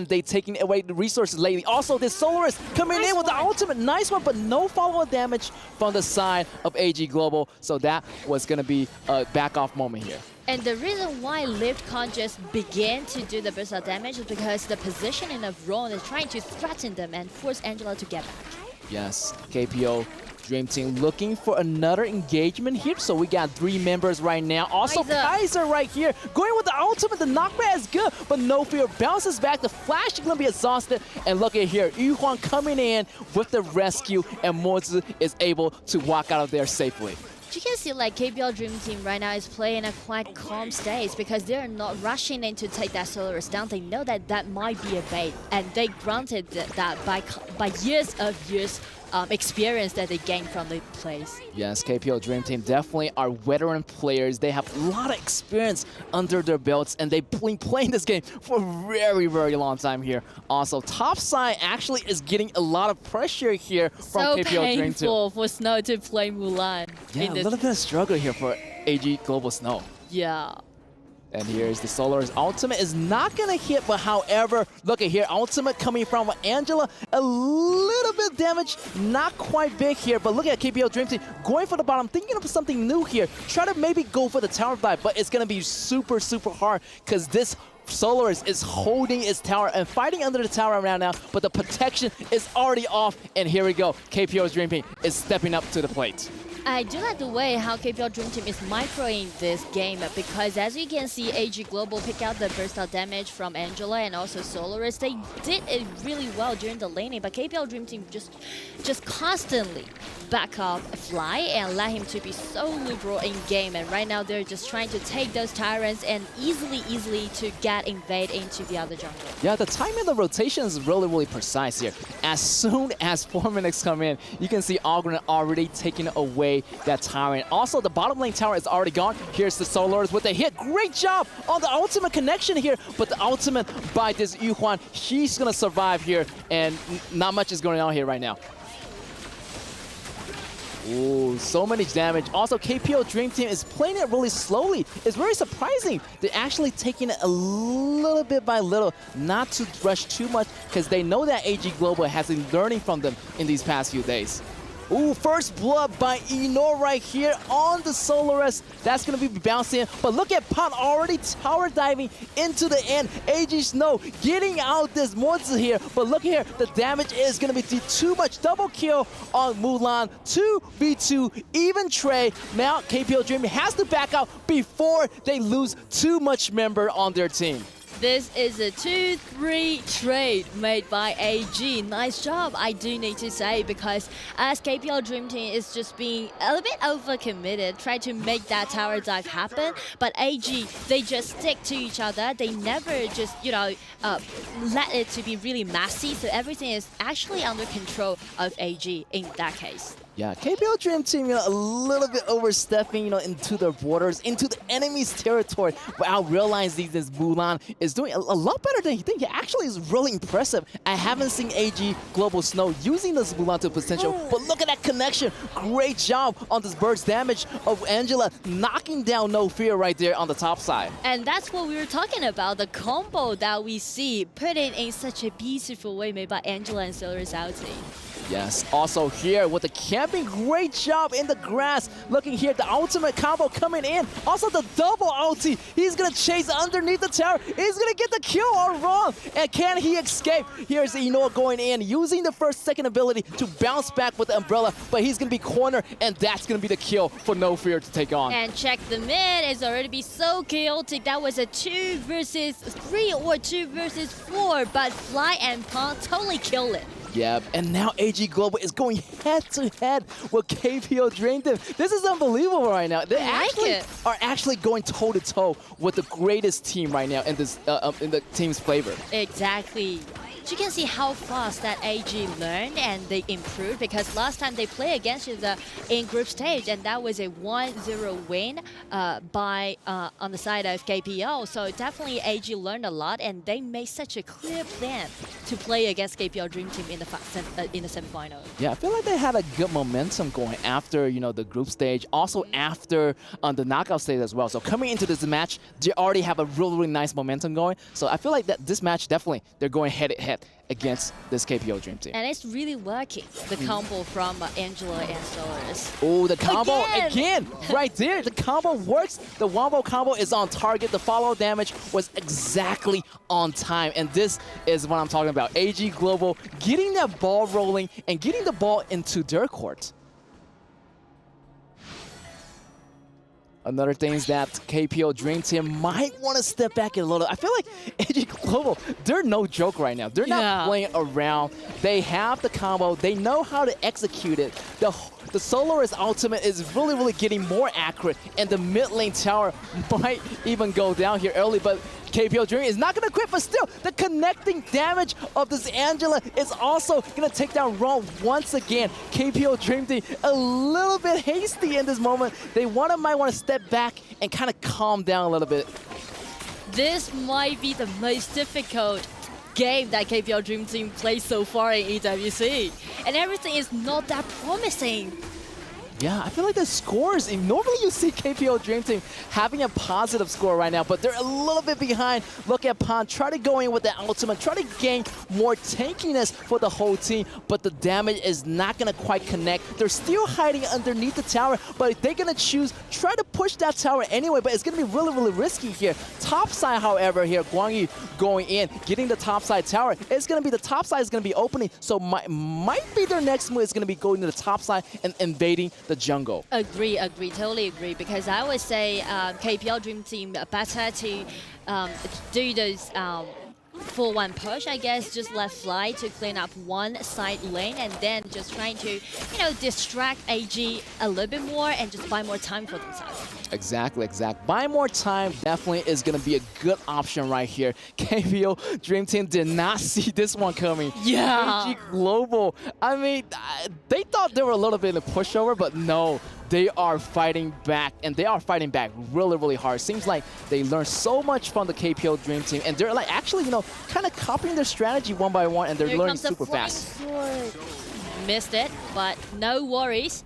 they taking away the resources lately. Also, this Solaris coming in with the ultimate. Nice one, but no follow-up damage from the side of AG Global. So that was going to be a back-off moment here.
And the reason why Lift can't just begin to do the burst of damage is because the positioning of Ron is trying to threaten them and force Angela to get back.
Yes, KPO Dream Team looking for another engagement here. So we got 3 members right now. Also Kaiser right here going with the ultimate. The knockback is good, but No Fear bounces back. The flash is going to be exhausted. And look at here, Yu Huang coming in with the rescue, and Mozi is able to walk out of there safely.
You can see like KPL Dream Team right now is playing a quite calm stage because they're not rushing in to take that Solaris down. They know that that might be a bait, and they granted that by years experience that they gained from the plays.
Yes, KPL Dream Team definitely are veteran players. They have a lot of experience under their belts, and they've been playing this game for a very, very long time here. Also, top side actually is getting a lot of pressure here from KPL Dream Team.
So painful for Snow to play Mulan.
Yeah, a little bit of struggle here for AG Global Snow.
Yeah.
And here's the Solaris ultimate is not gonna hit, but however, look at here, ultimate coming from Angela, a little bit damage, not quite big here, but look at KPL Dream Team going for the bottom, thinking of something new here, try to maybe go for the tower dive, but it's gonna be super, super hard because this Solaris is holding its tower and fighting under the tower right now, but the protection is already off, and here we go, KPL's Dream Team is stepping up to the plate.
I do like the way how KPL Dream Team is microing this game because as you can see, AG Global pick out the burst out damage from Angela and also Solaris. They did it really well during the laning, but KPL Dream Team just constantly back off Fly and let him to be so liberal in game. And right now they're just trying to take those tyrants and easily to get invade into the other jungle.
Yeah, the timing of the rotation is really precise here. As soon as 4 minutes come in, you can see Ogren already taking away that tower. And also the bottom lane tower is already gone. Here's the Solaris with a hit. Great job on the ultimate connection here, but the ultimate by this Yuhuan, he's gonna survive here, and not much is going on here right now. Ooh, so many damage. Also, KPL Dream Team is playing it really slowly. It's very surprising. They're actually taking it a little bit by little, not to rush too much, because they know that AG Global has been learning from them in these past few days. Ooh, first blood by Enor right here on the Solaris. That's going to be bouncing in. But look at Pot already tower diving into the end. AG Snow getting out this monster here. But look here, the damage is going to be too much. Double kill on Mulan. 2v2, even Trey. Now KPL Dream has to back out before they lose too much member on their team.
This is a 2-3 trade made by AG. Nice job, I do need to say, because as KPL Dream Team is just being a little bit overcommitted, try to make that tower dive happen, but AG, they just stick to each other. They never just, you know, let it to be really messy, so everything is actually under control of AG in that case.
Yeah, KPL Dream Team, you know, a little bit overstepping, you know, into the borders, into the enemy's territory, without realizing this Mulan is doing a lot better than you think. He actually is really impressive. I haven't seen AG Global Snow using this Mulan to potential, but look at that connection. Great job on this burst damage of Angela, knocking down No Fear right there on the top side.
And that's what we were talking about, the combo that we see put in such a beautiful way made by Angela and Solaris Outing.
Yes, also here with the camping, great job in the grass. Looking here, the ultimate combo coming in. Also the double ulti. He's gonna chase underneath the tower. He's gonna get the kill on Ron. And can he escape? Here's Enor going in, using the second ability to bounce back with the umbrella, but he's gonna be cornered, and that's gonna be the kill for No Fear to take on.
And check the mid, it's already be so chaotic. That was a 2 versus 3 or 2 versus 4, but Fly and Pong totally kill it.
Yeah, and now AG Global is going head-to-head with KPL Dream Team. This is unbelievable right now. They are actually going toe-to-toe with the greatest team right now in this in the team's flavor.
Exactly. You can see how fast that AG learned and they improved, because last time they played against each other in group stage, and that was a 1-0 win on the side of KPL. So definitely AG learned a lot, and they made such a clear plan to play against KPL Dream Team in the semifinal.
Yeah, I feel like they had a good momentum going after, you know, the group stage, also after the knockout stage as well. So coming into this match, they already have a really nice momentum going. So I feel like that this match definitely they're going head-to-head against this KPL Dream Team.
And it's really working, the combo from Angela and Solaris.
Oh, the combo again right there. The combo works. The wombo combo is on target. The follow damage was exactly on time. And this is what I'm talking about. AG Global getting that ball rolling and getting the ball into their court. Another thing is that KPL Dream Team might want to step back a little. I feel like AG Global, they're no joke right now. They're not playing around. They have the combo. They know how to execute it. The Solaris ultimate is really getting more accurate, and the mid lane tower might even go down here early, but KPL Dream is not going to quit, but still, the connecting damage of this Angela is also going to take down Ron once again. KPL Dream Team a little bit hasty in this moment. They might want to step back and kind of calm down a little bit.
This might be the most difficult game that KPL Dream Team plays so far in EWC. And everything is not that promising.
Yeah, I feel like the scores, normally you see KPL Dream Team having a positive score right now, but they're a little bit behind. Look at Pan, try to go in with the ultimate, try to gain more tankiness for the whole team, but the damage is not going to quite connect. They're still hiding underneath the tower, but they're going to choose, try to push that tower anyway, but it's going to be really, really risky here. Top side, however, here, Guang Yu going in, getting the top side tower. It's going to be, the top side is going to be opening, so might be their next move is going to be going to the top side and invading the jungle.
Agree, totally agree. Because I would say KPL Dream Team better to do those full one push, I guess, just let Fly to clean up one side lane and then just trying to, distract AG a little bit more and just buy more time for themselves.
Exactly. Buy more time definitely is going to be a good option right here. KPL Dream Team did not see this one coming.
Yeah.
AG Global, I mean, they thought they were a little bit in a pushover, but no. They are fighting back, and they are fighting back really, really hard. Seems like they learned so much from the KPL Dream Team, and they're like actually, kind of copying their strategy one by one, and they're learning super fast.
Sword. Missed it, but no worries.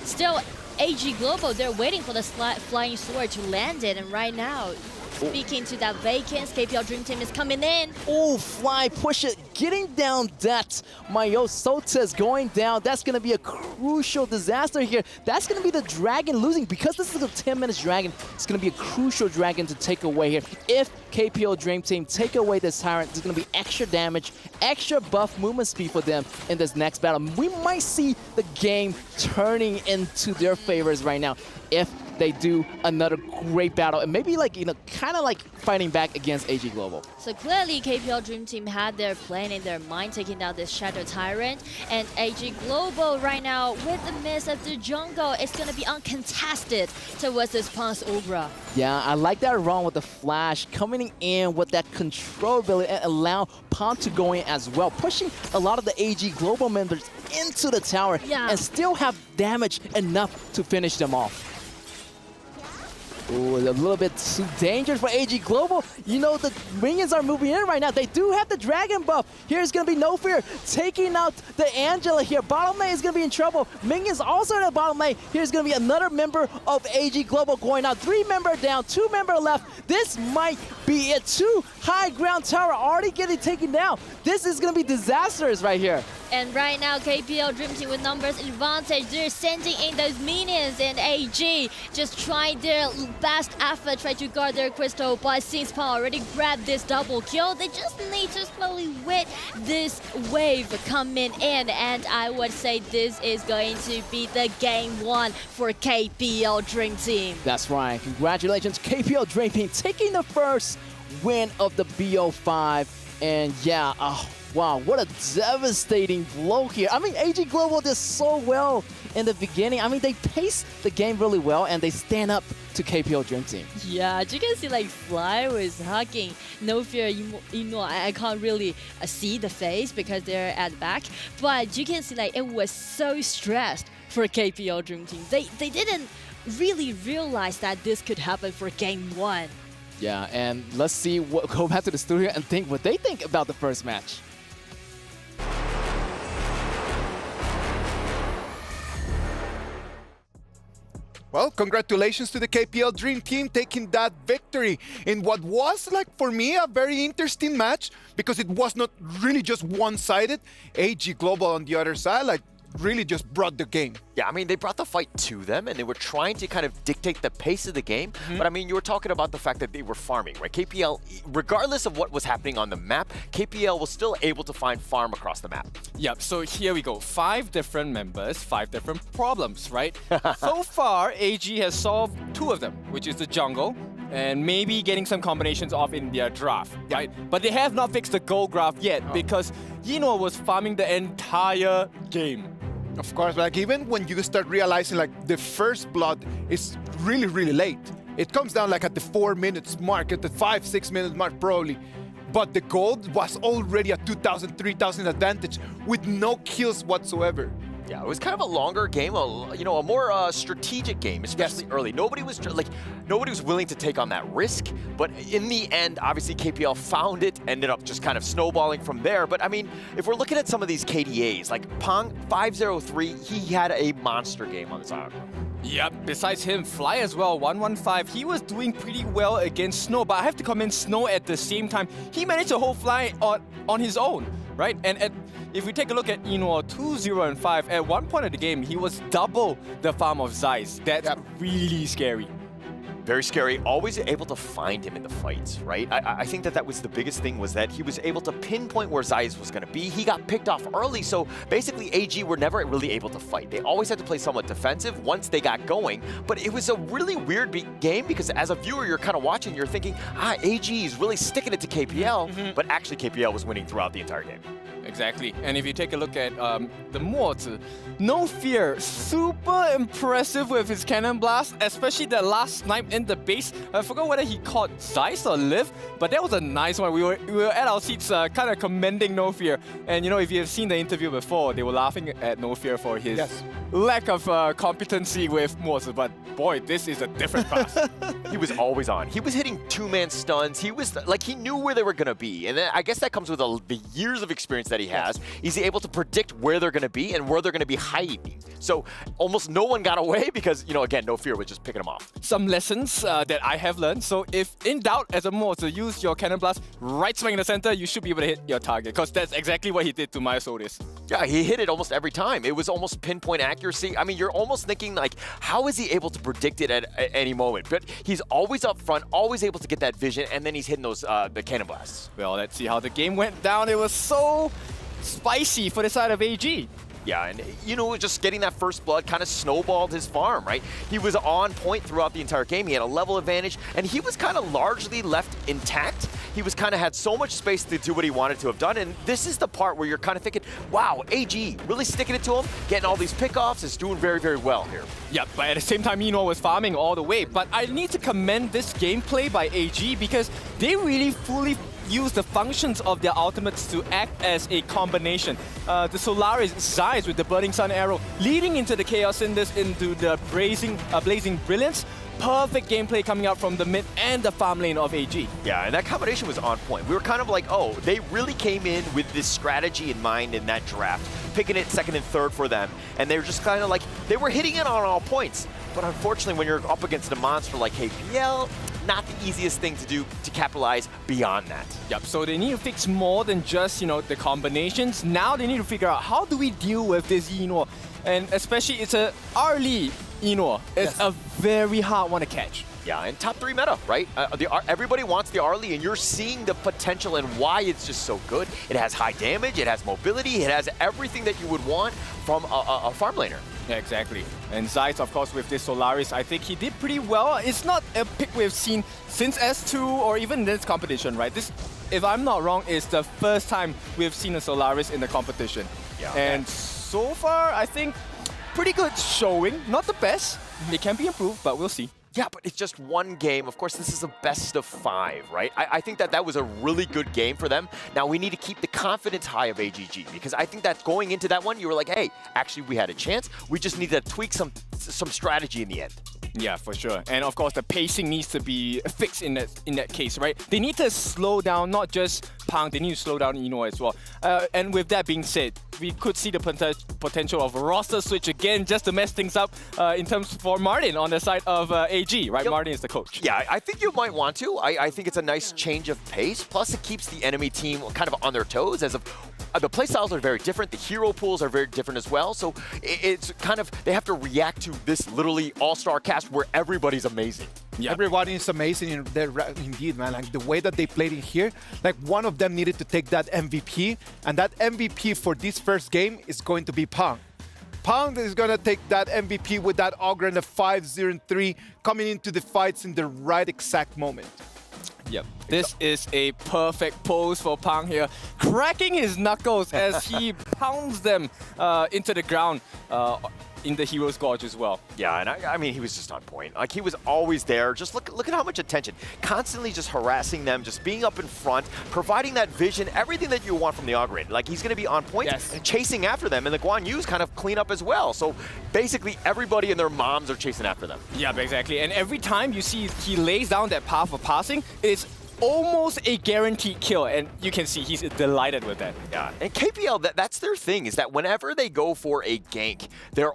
Still, AG Global, they're waiting for the flying sword to land it, and right now, speaking to that vacance, KPL Dream Team is coming in.
Oh, Fly, push it, getting down that. Mayo Sota is going down. That's going to be a crucial disaster here. That's going to be the dragon losing. Because this is a 10-minute dragon, it's going to be a crucial dragon to take away here. If KPL Dream Team take away this Tyrant, there's going to be extra damage, extra buff movement speed for them in this next battle. We might see the game turning into their favors right now if they do another great battle and maybe kind of like fighting back against AG Global.
So clearly KPL Dream Team had their plan in their mind, taking down this Shadow Tyrant, and AG Global right now with the miss of the jungle, it's going to be uncontested towards this Pan's Ugra.
Yeah, I like that run with the flash, coming in with that control ability and allow Pan to go in as well, pushing a lot of the AG Global members into the tower and still have damage enough to finish them off. Ooh, a little bit too dangerous for AG Global. The minions are moving in right now. They do have the dragon buff. Here's going to be No Fear taking out the Angela here. Bottom lane is going to be in trouble. Minions also in the bottom lane. Here's going to be another member of AG Global going out. 3 members down, 2 members left. This might be it. 2 high ground tower already getting taken down. This is going to be disastrous right here.
And right now, KPL Dream Team with numbers advantage. They're sending in those minions, and AG just trying their best effort, try to guard their crystal, but since Pan already grabbed this double kill, they just need to slowly wait this wave coming in, and I would say this is going to be the game 1 for KPL Dream Team.
That's right. Congratulations, KPL Dream Team, taking the first win of the BO5, and yeah, wow, what a devastating blow here. I mean, AG Global did so well in the beginning. I mean, they paced the game really well, and they stand up to KPL Dream Team.
Yeah, you can see Fly was hugging No Fear. I can't really see the face because they're at the back, but you can see it was so stressed for KPL Dream Team. They didn't really realize that this could happen for game 1.
Yeah, and let's see go back to the studio and think what they think about the first match.
Well, congratulations to the KPL Dream Team taking that victory in what was, for me, a very interesting match because it was not really just one-sided. AG Global on the other side, really just brought the game.
Yeah, I mean, they brought the fight to them, and they were trying to kind of dictate the pace of the game. But I mean, you were talking about the fact that they were farming, right? KPL, regardless of what was happening on the map, KPL was still able to find farm across the map.
Yep, so here we go. 5 different members, 5 different problems, right? So far, AG has solved 2 of them, which is the jungle, and maybe getting some combinations off in their draft, right? But they have not fixed the gold graph yet because Yino was farming the entire game.
Of course, even when you start realizing the first blood is really, really late. It comes down at the 4 minutes mark, at the 5-6 minute mark probably. But the gold was already a 2,000, 3,000 advantage with no kills whatsoever.
Yeah, it was kind of a longer game, a more strategic game, especially early. Nobody was willing to take on that risk, but in the end, obviously KPL found it, ended up just kind of snowballing from there. But I mean, if we're looking at some of these KDAs, like Pang 503, he had a monster game on his arm.
Yep, besides him, Fly as well, 115. He was doing pretty well against Snow, but I have to commend Snow at the same time. He managed to hold Fly on his own, right? And if we take a look at 2-0 and 5, at one point of the game, he was double the farm of Zeiss. That's really scary.
Very scary, always able to find him in the fights, right? I think that was the biggest thing, was that he was able to pinpoint where Zeiss was going to be. He got picked off early, so basically AG were never really able to fight. They always had to play somewhat defensive once they got going, but it was a really weird game because as a viewer, you're kind of watching, you're thinking, AG is really sticking it to KPL, but actually KPL was winning throughout the entire game.
Exactly. And if you take a look at the Mozi, No Fear, super impressive with his cannon blast, especially the last snipe in the base. I forgot whether he caught Zeiss or Liv, but that was a nice one. We were at our seats kind of commending No Fear. And if you've seen the interview before, they were laughing at No Fear for his lack of competency with Mozi. But boy, this is a different class.
He was always on. He was hitting two-man stuns. He was he knew where they were going to be. And I guess that comes with the years of experience that he has. He's able to predict where they're going to be and where they're going to be hiding. So almost no one got away because, again, No Fear was just picking them off.
Some lessons that I have learned. So if in doubt as a Mo to use your cannon blast, right smack in the center, you should be able to hit your target because that's exactly what he did to my Sodis.
Yeah, he hit it almost every time. It was almost pinpoint accuracy. I mean, you're almost thinking how is he able to predict it at any moment? But he's always up front, always able to get that vision, and then he's hitting those the cannon blasts.
Well, let's see how the game went down. It was so spicy for the side of AG.
Yeah, and just getting that first blood kind of snowballed his farm, right? He was on point throughout the entire game. He had a level advantage, and he was kind of largely left intact. He was kind of had so much space to do what he wanted to have done, and this is the part where you're kind of thinking, wow, AG really sticking it to him, getting all these pickoffs, is doing very, very well here.
Yeah, but at the same time, was farming all the way. But I need to commend this gameplay by AG because they really fully use the functions of their ultimates to act as a combination. The Solaris Zeiss with the Burning Sun arrow leading into the Chaos Cinders into the Blazing Brilliance. Perfect gameplay coming out from the mid and the farm lane of AG.
Yeah, and that combination was on point. We were kind of like, oh, they really came in with this strategy in mind in that draft, picking it second and third for them. And they were just kind of like, they were hitting it on all points. But unfortunately, when you're up against a monster like KPL, not the easiest thing to do to capitalize beyond that.
Yep, so they need to fix more than just, the combinations. Now they need to figure out how do we deal with this Yinor. And especially it's a early Yinor. It's a very hard one to catch.
Yeah, and top 3 meta, right? Everybody wants the Arlie, and you're seeing the potential and why it's just so good. It has high damage, it has mobility, it has everything that you would want from a farm laner.
Yeah, exactly. And Zeiss, of course, with this Solaris, I think he did pretty well. It's not a pick we've seen since S2 or even this competition, right? This, if I'm not wrong, is the first time we've seen a Solaris in the competition.
Yeah.
And so far, I think pretty good showing. Not the best. It can be improved, but we'll see.
Yeah, but it's just one game. Of course, this is a best of 5, right? I think that was a really good game for them. Now, we need to keep the confidence high of AGG because I think that going into that one, you were like, hey, actually, we had a chance. We just need to tweak some strategy in the end.
Yeah, for sure. And of course, the pacing needs to be fixed in that case, right? They need to slow down, not just Pang, they need to slow down Ino as well. And with that being said, we could see the potential of a roster switch again just to mess things up in terms for Martin on the side of AG, right? Yep. Martin is the coach.
Yeah, I think you might want to. I think it's a nice change of pace. Plus, it keeps the enemy team kind of on their toes as of the playstyles are very different. The hero pools are very different as well. So it's kind of, they have to react to this literally all-star cast where everybody's amazing.
Yeah. Everybody is amazing indeed, man. Like the way that they played in here, like one of them needed to take that MVP, and that MVP for this first game is going to be Pang. Pang is going to take that MVP with that Augur and the 5-0-3 coming into the fights in the right exact moment.
Yep, this is a perfect pose for Pang here, cracking his knuckles as he pounds them into the ground. in the Hero's Gorge as well.
Yeah, and I mean, he was just on point. Like, he was always there. Just look at how much attention. Constantly just harassing them, just being up in front, providing that vision, everything that you want from the Augurator. Like, he's going to be on point and chasing after them, and the Guan Yu's kind of clean up as well. So basically, everybody and their moms are chasing after them.
Yeah, exactly. And every time you see he lays down that path of passing, it's almost a guaranteed kill, and you can see he's delighted with that.
Yeah, and KPL, that's their thing, is that whenever they go for a gank, their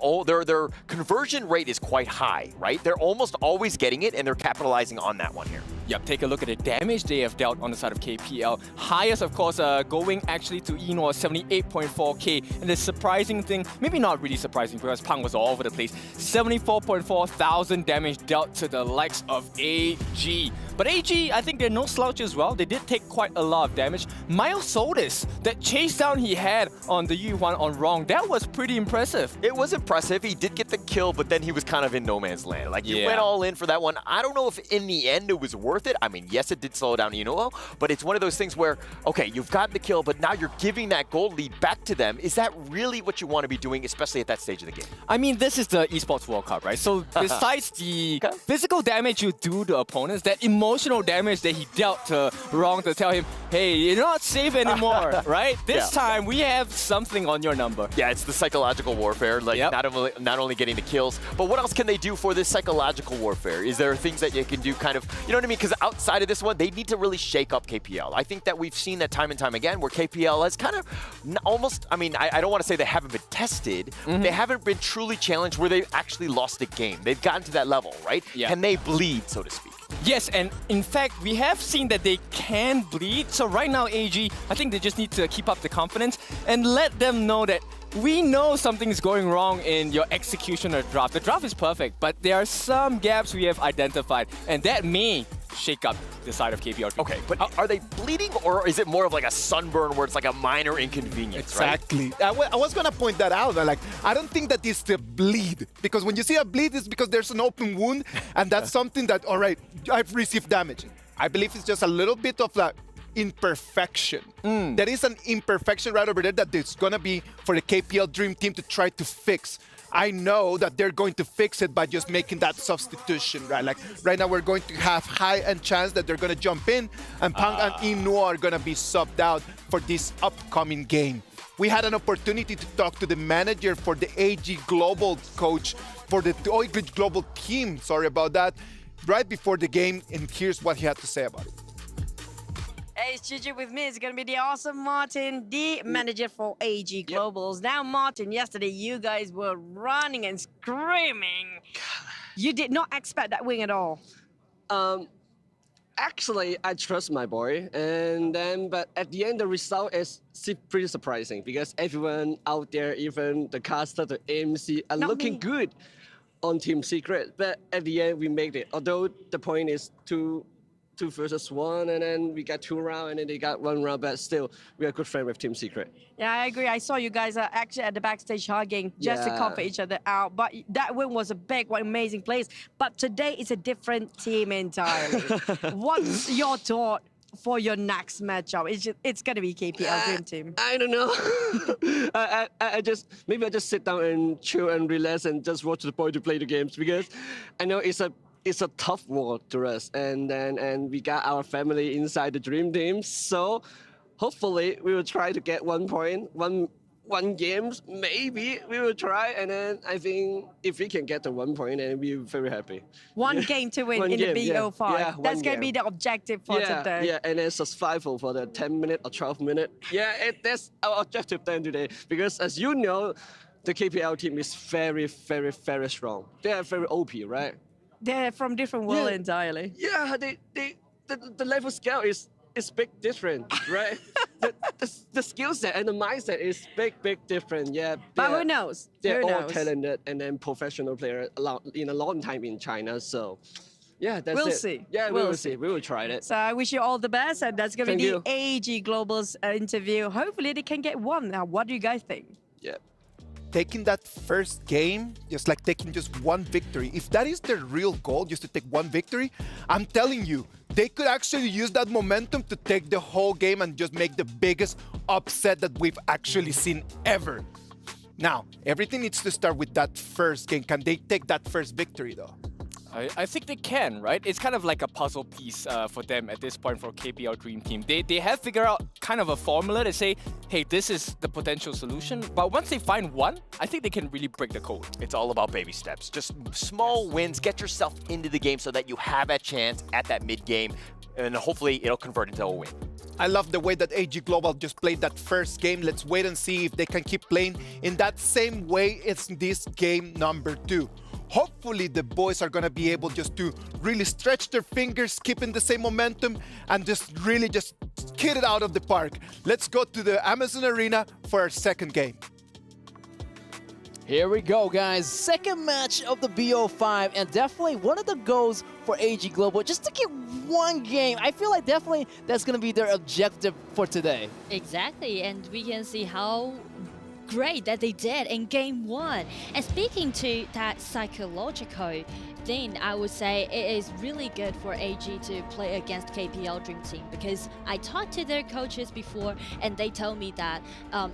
conversion rate is quite high, right? They're almost always getting it, and they're capitalizing on that one here.
Yep, take a look at the damage they have dealt on the side of KPL. Highest, of course, going actually to Eno, 78.4k. And the surprising thing, maybe not really surprising because Pang was all over the place, 74.4 thousand damage dealt to the likes of AG. But AG, I think they're no slouch as well. They did take quite a lot of damage. Miles Solis, that chase down he had on the Yuan on Wrong, that was pretty impressive.
It was impressive. He did get the kill, but then he was kind of in no man's land. Like, you went all in for that one. I don't know if in the end it was worth it. I mean, yes, it did slow down Eno, but it's one of those things where, okay, you've gotten the kill, but now you're giving that gold lead back to them. Is that really what you want to be doing, especially at that stage of the game?
I mean, this is the Esports World Cup, right? So besides the physical damage you do to opponents, that emotional damage that he dealt to Wrong to tell him, hey, you're not safe anymore, right? This time, we have something on your number.
Yeah, it's the psychological warfare, like not only getting the kills, but what else can they do for this psychological warfare? Is there things that you can do kind of, you know what I mean? Because outside of this one, they need to really shake up KPL. I think that we've seen that time and time again where KPL has kind of almost, I mean, I don't want to say they haven't been tested, they haven't been truly challenged where they've actually lost a game. They've gotten to that level, right?
Yeah.
Can they bleed, so to speak?
Yes, and in fact, we have seen that they can bleed. So right now, AG, I think they just need to keep up the confidence and let them know that we know something's going wrong in your execution or draft. The draft is perfect, but there are some gaps we have identified, and that may shake up the side of KPL.
Okay, but are they bleeding, or is it more of like a sunburn where it's like a minor inconvenience,
Exactly. Right? I was going to point that out. Like, I don't think that it's the bleed, because when you see a bleed, it's because there's an open wound, and that's something that, all right, I've received damage. I believe it's just a little bit of that imperfection. There is an imperfection right over there that there's going to be for the KPL Dream Team to try to fix. I know that they're going to fix it by just making that substitution, right? Like, right now we're going to have high-end chance that they're going to jump in, and Pang and Eno are going to be subbed out for this upcoming game. We had an opportunity to talk to the manager for the AG Global coach, for the OIG Global team, sorry about that, right before the game, and here's what he had to say about it.
Hey, it's Gigi with me. It's going to be the awesome Martin, the manager for AG Globals. Now, Martin, yesterday you guys were running and screaming. You did not expect that win at all.
Actually, I trust my boy, but at the end, the result is pretty surprising because everyone out there, even the caster, the MC, are looking good on Team Secret. But at the end, we made it. Although the point is two versus one, and then we got 2 rounds, and then they got 1 round, but still, we are good friends with Team Secret.
Yeah, I agree. I saw you guys are actually at the backstage hugging just to comfort each other out. But that win was a big one, amazing place. But today is a different team entirely. What's your thought for your next matchup? It's going to be KPL Dream Team.
I don't know. I just sit down and chill and relax and just watch the boy to play the games because I know it's a tough world to us, and we got our family inside the Dream Team. So hopefully we will try to get 1 point, one games. Maybe we will try, and then I think if we can get the 1 point, then we'll be very happy.
1 game to win in the BO5.
Yeah,
that's going to be the objective for today.
Yeah, and then survival for the 10-minute or 12-minute. Yeah, that's our objective then today. Because as you know, the KPL team is very, very, very strong. They are very OP, right?
They're from different world entirely.
Yeah, the level scale is big different, right? the skill set and the mindset is big different. Yeah.
But who knows?
They're all talented and then professional players in a long time in China. So yeah, that's
we'll
it.
See.
Yeah, we will see. We will try it.
So I wish you all the best, and that's going to be the AG Global's interview. Hopefully they can get 1. Now, what do you guys think?
Yeah.
Taking that first game, just like taking just 1 victory, if that is their real goal, just to take 1 victory, I'm telling you, they could actually use that momentum to take the whole game and just make the biggest upset that we've actually seen ever. Now, everything needs to start with that first game. Can they take that first victory, though?
I think they can, right? It's kind of like a puzzle piece for them at this point for KPL Dream Team. They have figured out kind of a formula to say, hey, this is the potential solution. But once they find one, I think they can really break the code.
It's all about baby steps. Just small wins. Get yourself into the game so that you have a chance at that mid-game. And hopefully it'll convert into a win.
I love the way that AG Global just played that first game. Let's wait and see if they can keep playing in that same way it's this game number 2. Hopefully the boys are gonna be able just to really stretch their fingers, keeping the same momentum, and just really just hit it out of the park. Let's go to the Amazon Arena for our second game.
Here we go, guys. Second match of the BO5, and definitely one of the goals for AG Global, just to get one game. I feel like definitely that's going to be their objective for today.
Exactly, and we can see how great that they did in game 1. And speaking to that psychological thing, I would say it is really good for AG to play against KPL Dream Team, because I talked to their coaches before and they told me that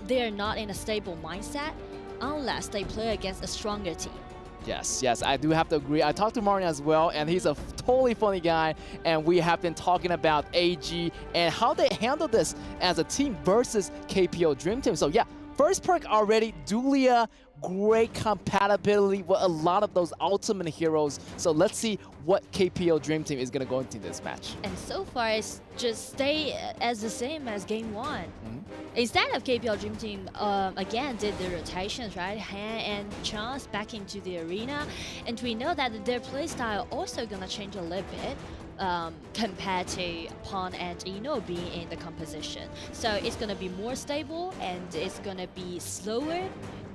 they are not in a stable mindset unless they play against a stronger team.
Yes, I do have to agree. I talked to Martin as well, and he's a totally funny guy, and we have been talking about AG and how they handle this as a team versus KPL Dream Team. So yeah, first perk already, Dulia, great compatibility with a lot of those ultimate heroes. So let's see what KPL Dream Team is going to go into this match.
And so far, it's just stay as the same as game 1. Instead of KPL Dream Team, again, did the rotations, right? Han and Chance back into the arena. And we know that their playstyle also going to change a little bit compared to Pon and Eno being in the composition. So it's going to be more stable and it's going to be slower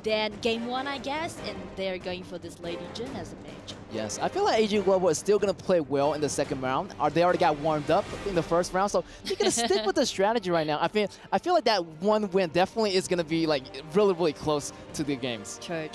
than game 1, I guess, and they're going for this Lady Jin as a mage.
Yes, I feel like AG Global is still going to play well in the second round. They already got warmed up in the first round, so they're going to stick with the strategy right now. I feel like that one win definitely is going to be like really close to the games.
True.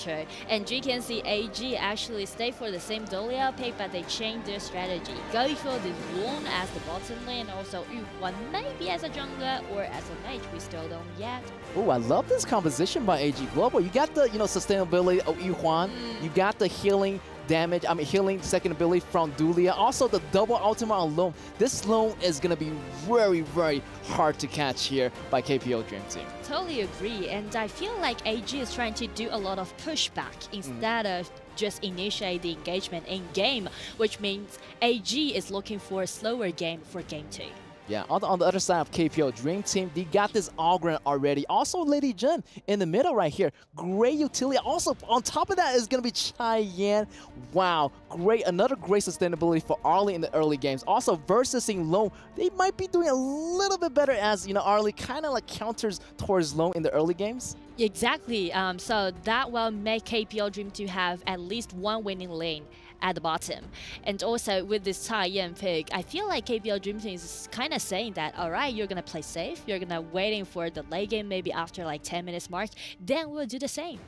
And you can see AG actually stay for the same Dolia pick, but they changed their strategy. Going for this Lone as the bottom lane, also Yuhuan maybe as a jungler or as a mage. We still don't yet.
Oh, I love this composition by AG Global. You got the sustainability of Yuhuan. You got the healing damage, healing second ability from Dulia. Also the double ultimate on Lone. This Lone is going to be very hard to catch here by KPL Dream Team.
Totally agree, and I feel like AG is trying to do a lot of pushback instead of just initiate the engagement in game, which means AG is looking for a slower game for game 2.
Yeah, on the other side of KPL Dream Team, they got this Ogren already. Also, Lady Jin in the middle right here. Great utility. Also, on top of that is going to be Cheyenne. Wow, great. Another great sustainability for Arlie in the early games. Also, versusing Lone, they might be doing a little bit better as, Arlie kind of like counters towards Lone in the early games.
Exactly. So that will make KPL Dream to have at least one winning lane at the bottom. And also with this Cheyenne pick, I feel like KPL Dream Team is kind of saying that, all right, you're going to play safe. You're going to waiting for the late game maybe after like 10 minutes mark. Then we'll do the same.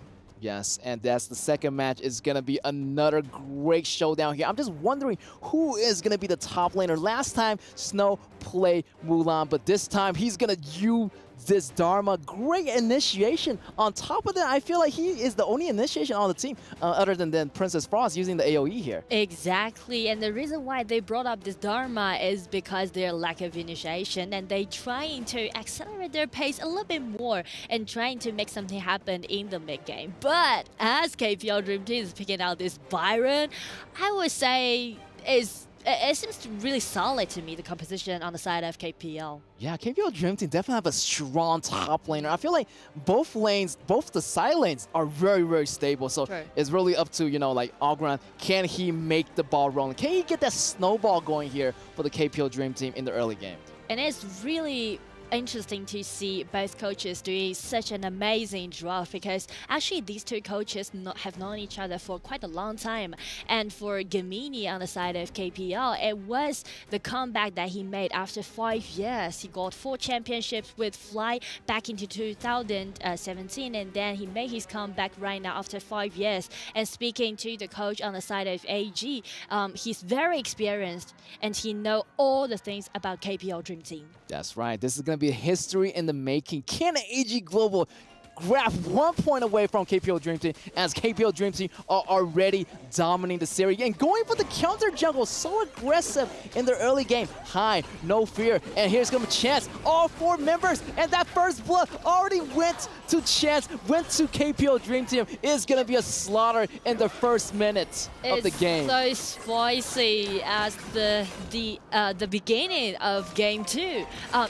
Yes, and that's the second match. Is going to be another great showdown here. I'm just wondering who is going to be the top laner. Last time, Snow played Mulan, but this time he's going to use this Dharma. Great initiation. On top of that, I feel like he is the only initiation on the team other than Princess Frost using the AoE here.
Exactly, and the reason why they brought up this Dharma is because their lack of initiation, and they trying to accelerate their pace a little bit more and trying to make something happen in the mid game. But as KPL Dream Team is picking out this Byron, I would say it seems really solid to me, the composition on the side of KPL.
Yeah, KPL Dream Team definitely have a strong top laner. I feel like both lanes, both the side lanes are very stable. So it's really up to, like Ogren. Can he make the ball rolling? Can he get that snowball going here for the KPL Dream Team in the early game?
And it's really interesting to see both coaches doing such an amazing draft, because actually these two coaches have known each other for quite a long time. And for Gamini on the side of KPL, it was the comeback that he made after 5 years. He got 4 championships with Fly back into 2017, and then he made his comeback right now after 5 years. And speaking to the coach on the side of AG, he's very experienced and he knows all the things about KPL Dream Team.
That's right. This is going to be a history in the making. Can AG Global grab 1 point away from KPO Dream Team, as KPO Dream Team are already dominating the series and going for the counter jungle, so aggressive in the early game. High, no fear, and here's gonna be Chance, all 4 members, and that first blood already went to Chance, went to KPO Dream Team. It's gonna be a slaughter in the first minute of the game.
It's so spicy as the beginning of game 2.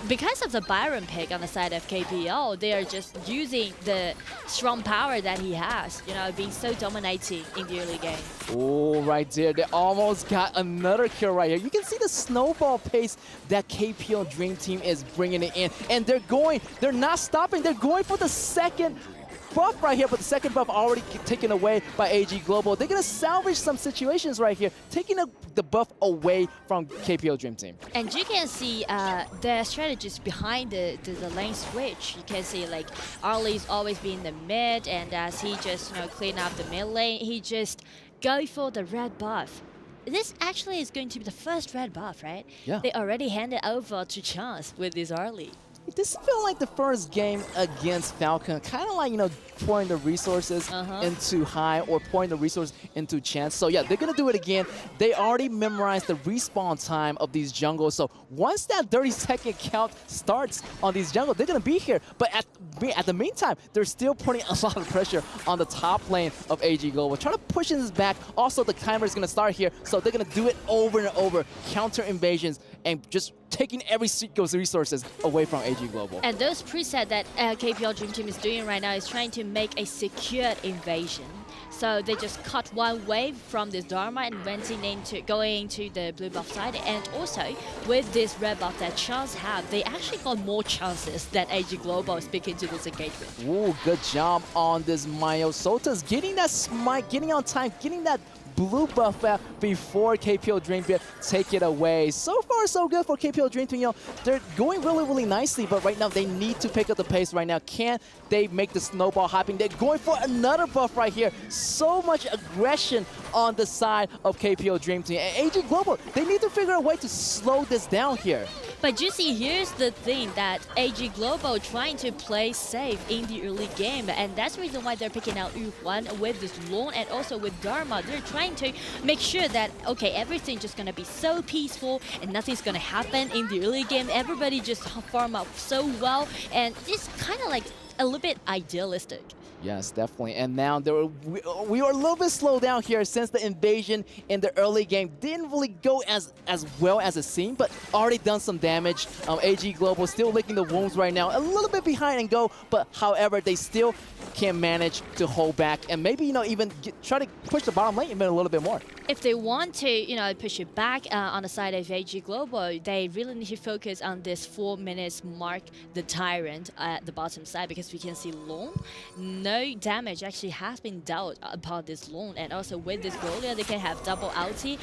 Because of the Byron pick on the side of KPO, they are just using the strong power that he has, you know, being so dominating in the early game.
Oh, right there. They almost got another kill right here. You can see the snowball pace that KPO Dream Team is bringing it in. And they're not stopping. They're going for the second buff right here, but the second buff already taken away by AG Global. They're going to salvage some situations right here, taking the buff away from KPO Dream Team.
And you can see the strategies behind the lane switch. You can see like Arlie's always being the mid, and as he just clean up the mid lane, he just go for the red buff. This actually is going to be the first red buff, right?
Yeah.
They already handed over to Chance with this Arlie.
This felt like the first game against Falcon, kind of like, pouring the resources into High or pouring the resources into Chance. So yeah, they're going to do it again. They already memorized the respawn time of these jungles. So once that 30-second count starts on these jungles, they're going to be here. But at the meantime, they're still putting a lot of pressure on the top lane of AG Global, trying to push this back. Also, the timer is going to start here, so they're going to do it over and over, counter invasions, and just taking every single resources away from AG Global.
And those preset that KPL Dream Team is doing right now is trying to make a secured invasion. So they just cut one wave from this Dharma and going into the blue buff side. And also, with this red buff that Chance have, they actually got more chances than AG Global speaking to this engagement.
Ooh, good job on this Mayo. Sota's getting that smite, getting on time, getting that blue buff out before KPO Dream Team take it away. So far, so good for KPO Dream Team. They're going really, really nicely, but right now they need to pick up the pace right now. Can they make the snowball hopping? They're going for another buff right here. So much aggression on the side of KPO Dream Team. And AG Global, they need to figure a way to slow this down here.
But you see, here's the thing that AG Global trying to play safe in the early game, and that's the reason why they're picking out Yu-Huan with this Lone and also with Dharma. They're trying to make sure that, okay, everything's just gonna be so peaceful and nothing's gonna happen in the early game. Everybody just farm up so well, and it's kind of like a little bit idealistic.
Yes, definitely. And now we are a little bit slowed down here since the invasion in the early game didn't really go as well as it seemed, but already done some damage. AG Global still licking the wounds right now, a little bit behind and go, but however, they still can manage to hold back and maybe, even try to push the bottom lane even a little bit more.
If they want to, push it back on the side of AG Global, they really need to focus on this 4 minutes mark, the Tyrant at the bottom side, because we can see Lone. No damage actually has been dealt upon this Lone, and also with this Golia, they can have double ulti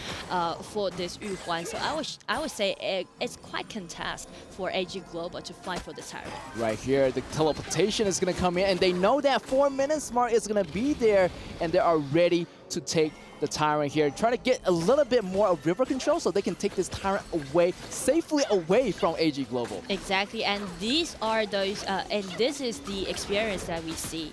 for this Yu-Huan. So I would say it's quite contest for AG Global to fight for this Tyrant.
Right here, the teleportation is going to come in, and they know that 4 minutes mark is going to be there, and they are ready to take the Tyrant here. Try to get a little bit more of river control so they can take this Tyrant safely away from AG Global.
Exactly, and these are those, and this is the experience that we see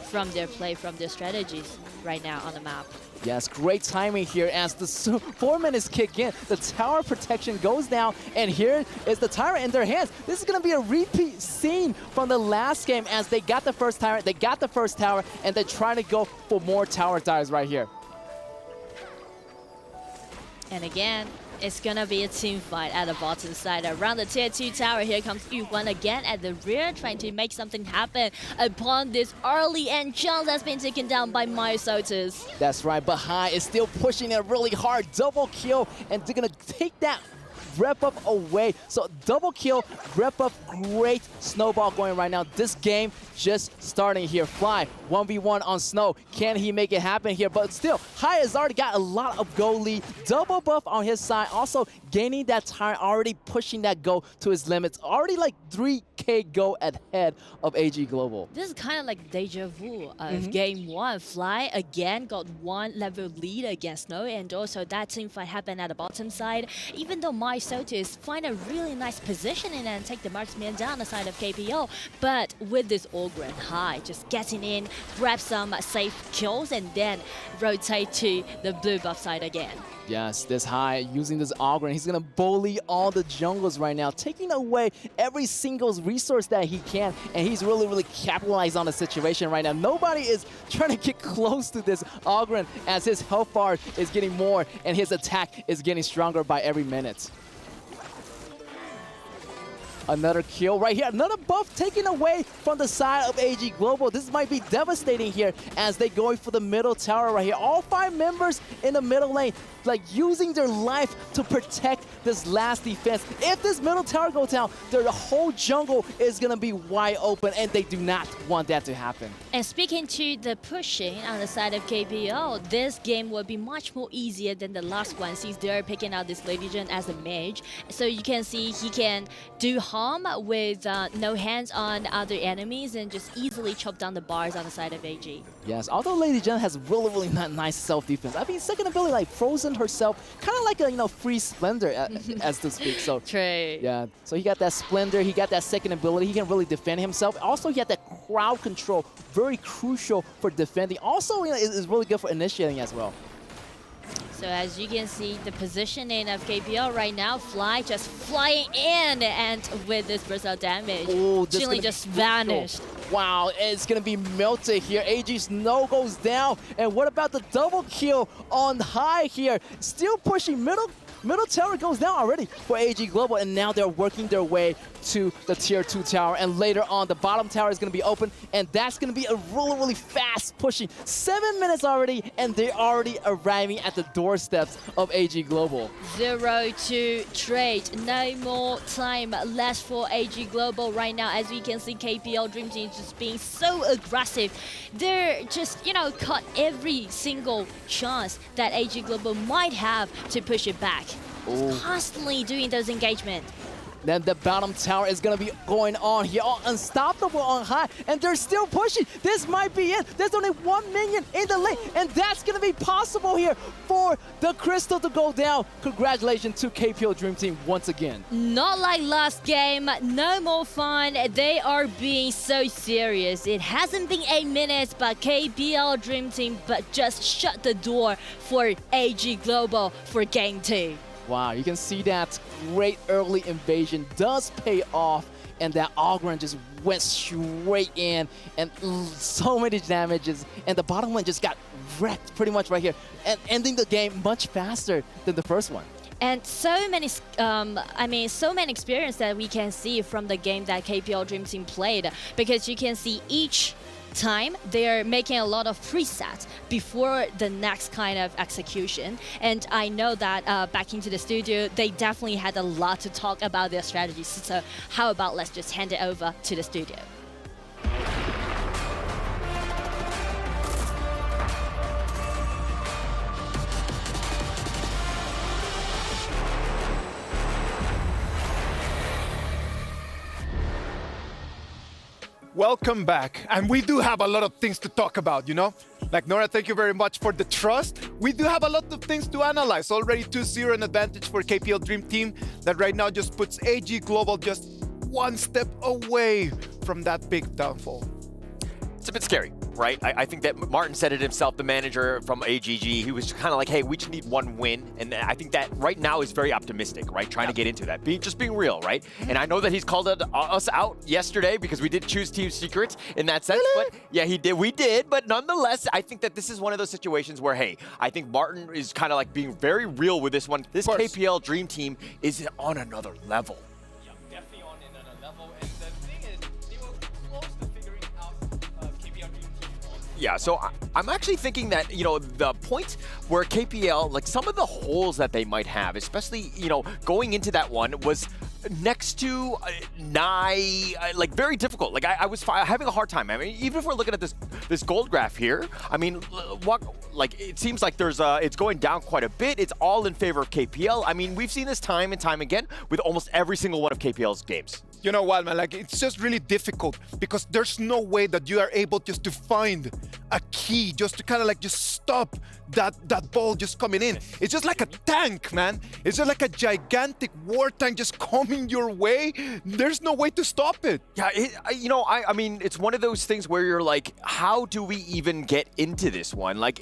from their play, from their strategies right now on the map.
Yes, great timing here as the 4 minutes kick in. The tower protection goes down, and here is the Tyrant in their hands. This is going to be a repeat scene from the last game as they got the first Tyrant, they got the first tower, and they're trying to go for more tower dives right here.
And again, it's gonna be a team fight at the bottom side. Around the tier 2 tower, here comes Yu-Huan again at the rear, trying to make something happen upon this early, and Chance has been taken down by Myosotis.
That's right, but High is still pushing it really hard. Double kill, and they're gonna take that rep up away. So double kill, rep up, great snowball going right now. This game just starting here. Fly 1v1 on Snow. Can he make it happen here? But still, High has already got a lot of goal lead. Double buff on his side. Also gaining that time, already pushing that goal to his limits. Already like 3K goal ahead of AG Global.
This is kind of like deja vu of game 1. Fly again got 1 level lead against Snow, and also that team fight happened at the bottom side. Even though Myosotis find a really nice positioning and take the marksman down the side of KPO, but with this all Ogre high, just getting in, grab some safe kills, and then rotate to the blue buff side again.
Yes, this high, using this Ogre, he's gonna bully all the jungles right now, taking away every single resource that he can, and he's really capitalized on the situation right now. Nobody is trying to get close to this Ogre as his health bar is getting more and his attack is getting stronger by every minute. Another kill right here, another buff taken away from the side of AG Global. This might be devastating here as they go for the middle tower right here. All 5 members in the middle lane, like using their life to protect this last defense. If this middle tower goes down, the whole jungle is gonna be wide open, and they do not want that to happen.
And speaking to the pushing on the side of KPL, this game will be much more easier than the last one since they're picking out this Lady Jin as a mage. So you can see he can do harm with no hands on other enemies and just easily chop down the bars on the side of AG.
Yes, although Lady Jin has really nice self-defense. I mean, second ability like frozen herself, kind of like a free Splendor as to speak. So
true.
Yeah, so he got that Splendor, he got that second ability, he can really defend himself. Also, he had that crowd control, very crucial for defending. Also, is really good for initiating as well.
So as you can see, the positioning of KPL right now, Fly just flying in, and with this burst out damage, Chili just vanished.
Wow, it's gonna be melted here. AG's no goes down, and what about the double kill on high here? Still pushing middle tower goes down already for AG Global, and now they're working their way to the tier 2 tower, and later on the bottom tower is going to be open, and that's going to be a really fast pushing. 7 minutes already, and they're already arriving at the doorsteps of AG Global.
0-2 trade, no more time left for AG Global right now. As we can see, KPL Dream Team just being so aggressive. They're just, caught every single chance that AG Global might have to push it back. Constantly doing those engagements.
Then the bottom tower is going to be going on here. Unstoppable on high, and they're still pushing. This might be it. There's only 1 minion in the lane, and that's going to be possible here for the crystal to go down. Congratulations to KPL Dream Team once again.
Not like last game, no more fun. They are being so serious. It hasn't been 8 minutes, but KPL Dream Team just shut the door for AG Global for game 2.
Wow, you can see that great early invasion does pay off, and that Ogre just went straight in, and so many damages, and the bottom lane just got wrecked pretty much right here, and ending the game much faster than the first one.
And so many, so many experience that we can see from the game that KPL Dream Team played, because you can see each time they're making a lot of presets before the next kind of execution, and I know that back into the studio they definitely had a lot to talk about their strategies. So how about let's just hand it over to the studio.
Welcome back, and we do have a lot of things to talk about, Like Nora, thank you very much for the trust. We do have a lot of things to analyze. Already 2-0 an advantage for KPL Dream Team that right now just puts AG Global just 1 step away from that big downfall.
It's a bit scary, right? I think that Martin said it himself, the manager from AGG. He was kind of like, hey, we just need 1 win. And I think that right now is very optimistic, right? Trying to get into that, just being real, right? And I know that he's called us out yesterday because we did choose Team Secret in that sense. Really? But yeah, we did. But nonetheless, I think that this is one of those situations where, hey, I think Martin is kind of like being very real with this one. This KPL Dream Team is on another level.
Yeah, definitely on another level. And the thing is, they were close to figuring out KPL Dream Team.
Yeah, so I'm actually thinking that, the point where KPL, like some of the holes that they might have, especially, going into that one was next to like very difficult. Like I was having a hard time. I mean, even if we're looking at this gold graph here, I mean, it seems like it's going down quite a bit. It's all in favor of KPL. I mean, we've seen this time and time again with almost every single one of KPL's games.
You know what, man? Like, it's just really difficult because there's no way that you are able just to find a key just to kind of like just stop that ball just coming in. It's just like a tank, man. It's just like a gigantic war tank just coming your way. There's no way to stop it.
Yeah, you know, I mean, it's one of those things where you're like, how do we even get into this one? Like,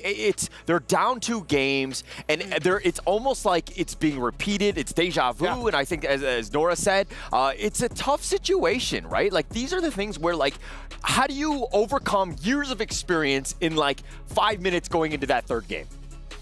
they're down 2 games, and it's almost like it's being repeated. It's deja vu, and I think, as Nora said, it's a tough situation, right? Like, these are the things where, like, how do you overcome years of experience in, like, 5 minutes going into that 3rd game?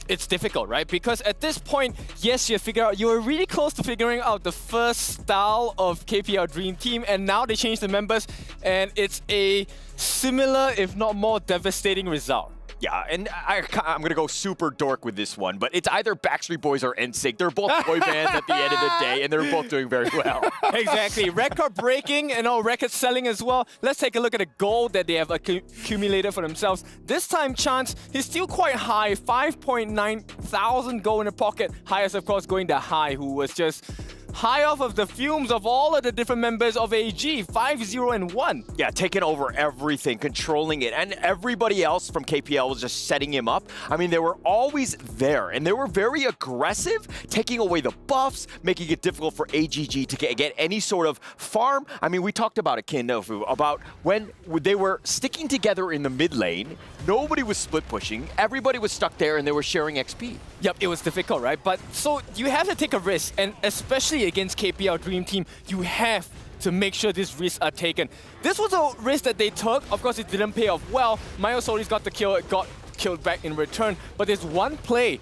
It's difficult, right? Because at this point, yes, you were really close to figuring out the first style of KPL Dream Team, and now they changed the members, and it's a similar, if not more, devastating result.
Yeah, and I'm going to go super dork with this one, but it's either Backstreet Boys or NSYNC. They're both boy bands at the end of the day, and they're both doing very well.
Exactly. Record breaking and record selling as well. Let's take a look at the gold that they have accumulated for themselves. This time, Chance, he's still quite high, 5.9 thousand gold in the pocket. Highest, of course, going to High, who was just high off of the fumes of all of the different members of AG, 5-0-1.
Yeah, taking over everything, controlling it, and everybody else from KPL was just setting him up. I mean, they were always there, and they were very aggressive, taking away the buffs, making it difficult for AGG to get any sort of farm. I mean, we talked about it, Kindofu, about when they were sticking together in the mid lane, nobody was split pushing, everybody was stuck there, and they were sharing XP.
Yep, it was difficult, right? But so you have to take a risk, and especially against KPL Dream Team, you have to make sure these risks are taken. This was a risk that they took. Of course, it didn't pay off well. Mayo Solis got the kill, got killed back in return. But this one play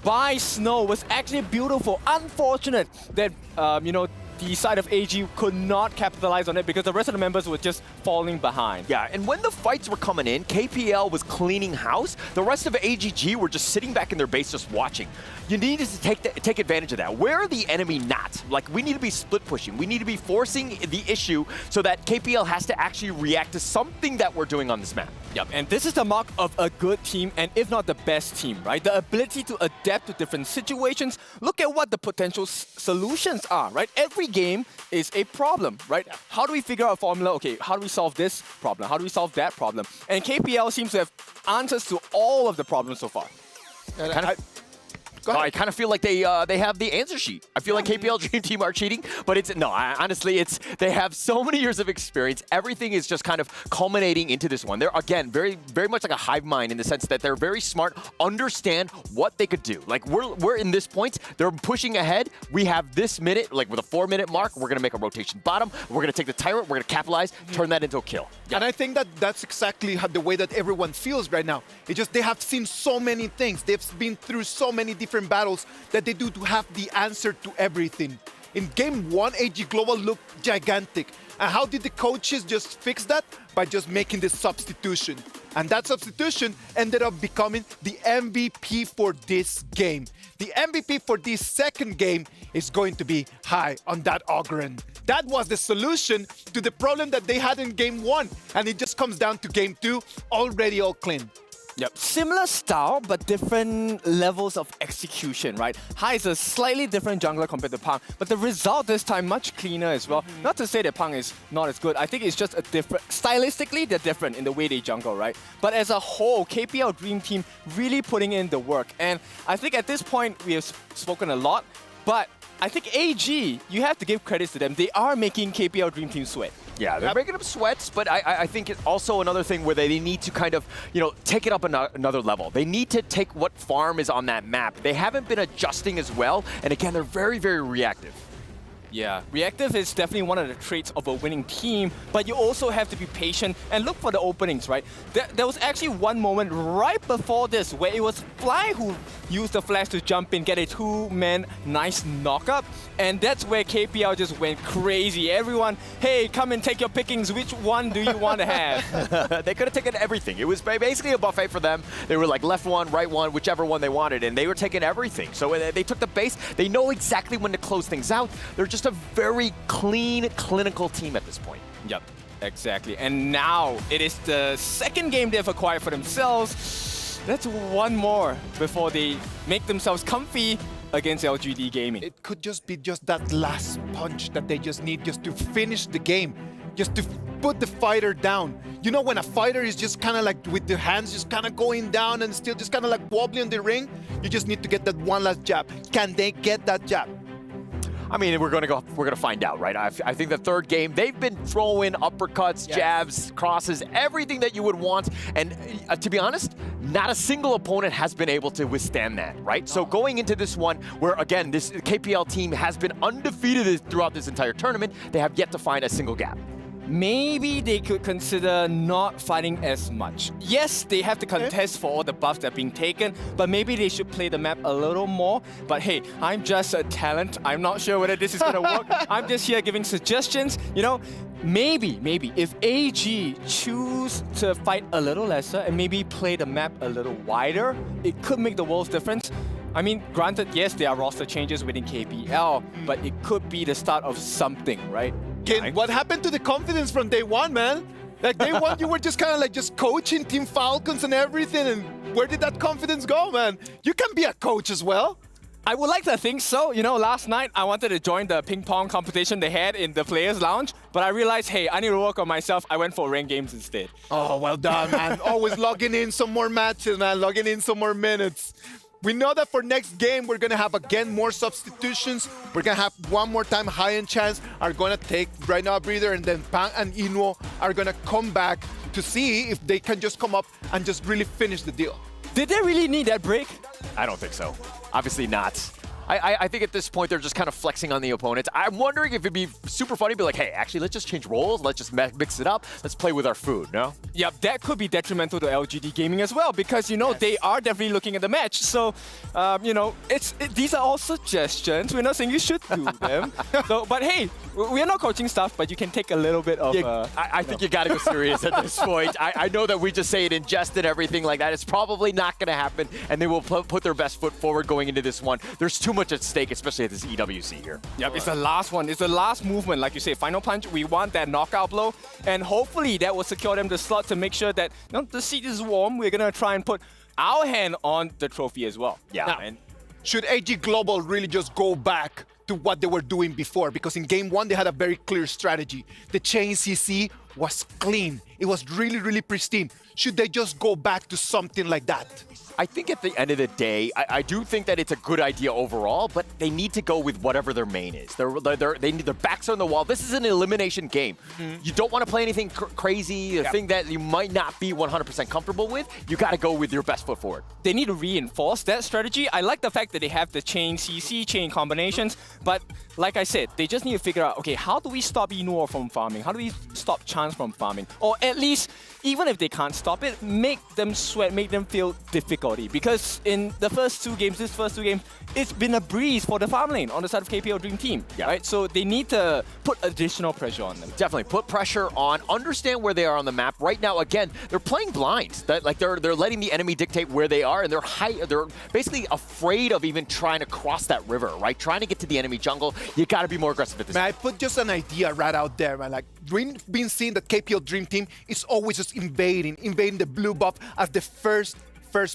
by Snow was actually beautiful. Unfortunate that, you know, the side of AG could not capitalize on it because the rest of the members were just falling behind.
Yeah, and when the fights were coming in, KPL was cleaning house. The rest of AGG were just sitting back in their base just watching. You needed to take advantage of that. Where are the enemy not? Like, we need to be split pushing. We need to be forcing the issue so that KPL has to actually react to something that we're doing on this map.
Yep, and this is the mark of a good team, and if not the best team, right? The ability to adapt to different situations. Look at what the potential solutions are, right? Every game is a problem, right? How do we figure out a formula? Okay, how do we solve this problem? How do we solve that problem? And KPL seems to have answers to all of the problems so far.
I kind of feel like they have the answer sheet. I feel like KPL Dream Team are cheating, but honestly, they have so many years of experience. Everything is just kind of culminating into this one. They're, again, very, very much like a hive mind in the sense that they're very smart, understand what they could do. Like, we're in this point, they're pushing ahead. We have this minute, like with a 4-minute mark, we're going to make a rotation bottom. We're going to take the tyrant, we're going to capitalize, turn that into a kill.
And I think that's exactly the way that everyone feels right now. It's just they have seen so many things. They've been through so many different battles that they do to have the answer to everything. In game 1, AG Global looked gigantic. And how did the coaches just fix that? By just making this substitution. And that substitution ended up becoming the MVP for this game. The MVP for this second game is going to be High on that Ogren. That was the solution to the problem that they had in game 1. And it just comes down to game 2, already all clean.
Yep, similar style, but different levels of execution, right? High is a slightly different jungler compared to Pang, but the result this time much cleaner as well. Not to say that Pang is not as good, I think it's just a different, stylistically they're different in the way they jungle, right? But as a whole, KPL Dream Team really putting in the work. And I think at this point, we have spoken a lot, but I think AG, you have to give credit to them. They are making KPL Dream Team sweat.
Yeah, they're making them sweats, but I think it's also another thing where they need to kind of, you know, take it up another level. They need to take what farm is on that map. They haven't been adjusting as well, and again, they're very, very reactive.
Yeah, reactive is definitely one of the traits of a winning team, but you also have to be patient and look for the openings, right? There was actually one moment right before this where it was Fly who used the flash to jump in, get a 2-man nice knock-up, and that's where KPL just went crazy. Everyone, hey, come and take your pickings. Which one do you want to have?
They could have taken everything. It was basically a buffet for them. They were like left one, right one, whichever one they wanted, and they were taking everything. So they took the base. They know exactly when to close things out. They're just a very clean, clinical team at this point.
Yep, exactly. And now it is the second game they've acquired for themselves. That's one more before they make themselves comfy against LGD Gaming.
It could just be just that last punch that they just need just to finish the game, just to put the fighter down. You know, when a fighter is just kind of like with the hands just kind of going down and still just kind of like wobbling in the ring, you just need to get that one last jab. Can they get that jab?
I mean, we're gonna find out, right? I think the third game, they've been throwing uppercuts, jabs, crosses, everything that you would want. And to be honest, not a single opponent has been able to withstand that, right? So going into this one, where again, this KPL team has been undefeated throughout this entire tournament, they have yet to find a single gap.
Maybe they could consider not fighting as much. Yes, they have to contest for all the buffs that are being taken, but maybe they should play the map a little more. But hey, I'm just a talent. I'm not sure whether this is gonna work. I'm just here giving suggestions. You know, maybe if AG choose to fight a little lesser and maybe play the map a little wider, it could make the world's difference. I mean, granted, yes, there are roster changes within KPL, but it could be the start of something, right?
What happened to the confidence from day one, man? Like day one, you were just kind of like just coaching Team Falcons and everything, and where did that confidence go, man? You can be a coach as well.
I would like to think so. You know, last night I wanted to join the ping pong competition they had in the Players Lounge, but I realized, hey, I need to work on myself. I went for ranked games instead.
Oh, well done, man. Always logging in some more matches, man. Logging in some more minutes. We know that for next game, we're going to have, again, more substitutions. We're going to have one more time High-End Chance are going to take right now a breather, and then Pang and Inuo are going to come back to see if they can just come up and just really finish the deal.
Did they really need that break?
I don't think so. Obviously not. I think at this point they're just kind of flexing on the opponents. I'm wondering if it'd be super funny to be like, hey, actually, let's just change roles. Let's just mix it up. Let's play with our food, no?
Yeah, that could be detrimental to LGD Gaming as well, because, you know, they are definitely looking at the match. So, you know, these are all suggestions. We're not saying you should do them. But hey, we're not coaching stuff, but you can take a little bit of...
I think you got to go serious at this point. I know that we just say it in jest and everything like that. It's probably not going to happen, and they will put their best foot forward going into this one. There's too much at stake, especially at this EWC here.
Yep, it's the last one. It's the last movement. Like you say, final punch, we want that knockout blow, and hopefully that will secure them the slot to make sure that, you know, the seat is warm. We're going to try and put our hand on the trophy as well.
Yeah.
Now, should AG Global really just go back to what they were doing before? Because in game one, they had a very clear strategy. The chain CC was clean. It was really, really pristine. Should they just go back to something like that?
I think at the end of the day, I do think that it's a good idea overall, but they need to go with whatever their main is. Their backs are on the wall. This is an elimination game. You don't want to play anything crazy, a thing that you might not be 100% comfortable with. You got to go with your best foot forward.
They need to reinforce that strategy. I like the fact that they have the chain CC, chain combinations, but like I said, they just need to figure out, okay, how do we stop Inuo from farming? How do we stop Chance from farming? Or at least, even if they can't stop it, make them sweat, make them feel difficulty. Because in the first two games, it's been a breeze for the farm lane on the side of KPL Dream Team, right? So they need to put additional pressure on them.
Definitely put pressure on, understand where they are on the map. Right now, again, they're playing blind. They're letting the enemy dictate where they are, and they're basically afraid of even trying to cross that river, right? Trying to get to the enemy jungle. You got to be more aggressive at this
point. I put just an idea right out there, man. Like, we've been seeing that KPL Dream Team is always just invading the blue buff as the first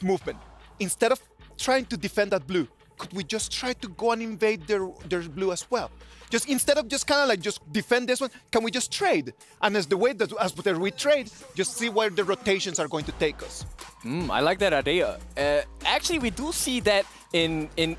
movement. Instead of trying to defend that blue, could we just try to go and invade their blue as well? Just instead of just kind of like just defend this one, can we just trade? And as we trade, just see where the rotations are going to take us.
I like that idea. Actually, we do see that in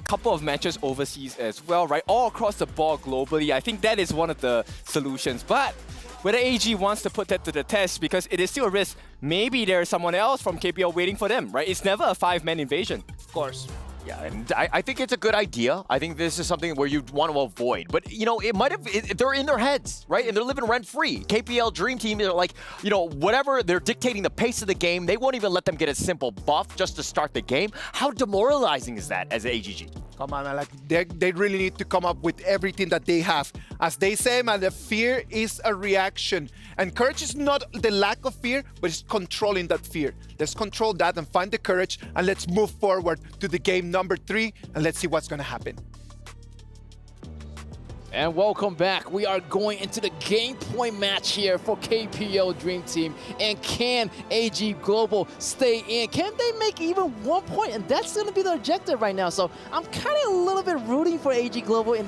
couple of matches overseas as well, right? All across the board globally. I think that is one of the solutions. But whether AG wants to put that to the test, because it is still a risk, maybe there's someone else from KPL waiting for them, right? It's never a 5-man invasion.
Of course.
Yeah, and I think it's a good idea. I think this is something where you want to avoid. But, you know, they're in their heads, right? And they're living rent-free. KPL Dream Team, they're like, you know, whatever, they're dictating the pace of the game. They won't even let them get a simple buff just to start the game. How demoralizing is that as AGG?
Come on, man. Like, they really need to come up with everything that they have. As they say, man, the fear is a reaction. And courage is not the lack of fear, but it's controlling that fear. Let's control that and find the courage, and let's move forward to the game number 3, and let's see what's going to happen.
And welcome back. We are going into the game point match here for KPL Dream Team. And can AG Global stay in? Can they make even 1 point? And that's going to be the objective right now. So I'm kind of a little bit rooting for AG Global in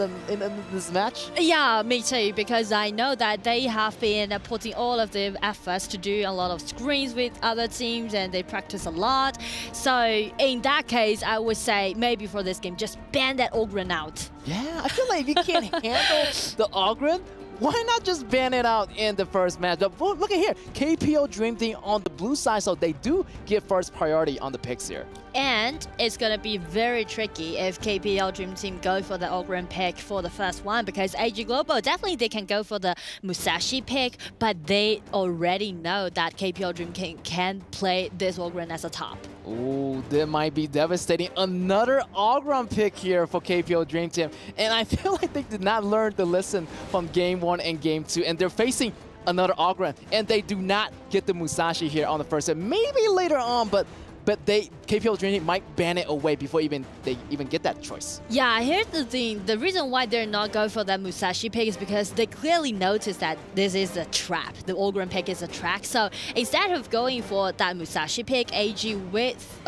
this match.
Yeah, me too, because I know that they have been putting all of their efforts to do a lot of screens with other teams, and they practice a lot. So in that case, I would say maybe for this game, just ban that Ogren out.
Yeah, I feel like if you can't handle the Ogren, why not just ban it out in the first match? But look at here, KPL Dream Team on the blue side, so they do get first priority on the picks here.
And it's going to be very tricky if KPL Dream Team go for the Ogren pick for the first one, because AG Global, definitely they can go for the Musashi pick, but they already know that KPL Dream Team can play this Ogren as a top.
Ooh, that might be devastating. Another Ogren pick here for KPL Dream Team. And I feel like they did not learn the lesson from Game 1 and Game 2. And they're facing another Ogren. And they do not get the Musashi here on the first set. Maybe later on, but KPL Dream Team might ban it away before they even get that choice.
Yeah, here's the thing. The reason why they're not going for that Musashi pick is because they clearly noticed that this is a trap. The Ogren pick is a trap. So instead of going for that Musashi pick, AG with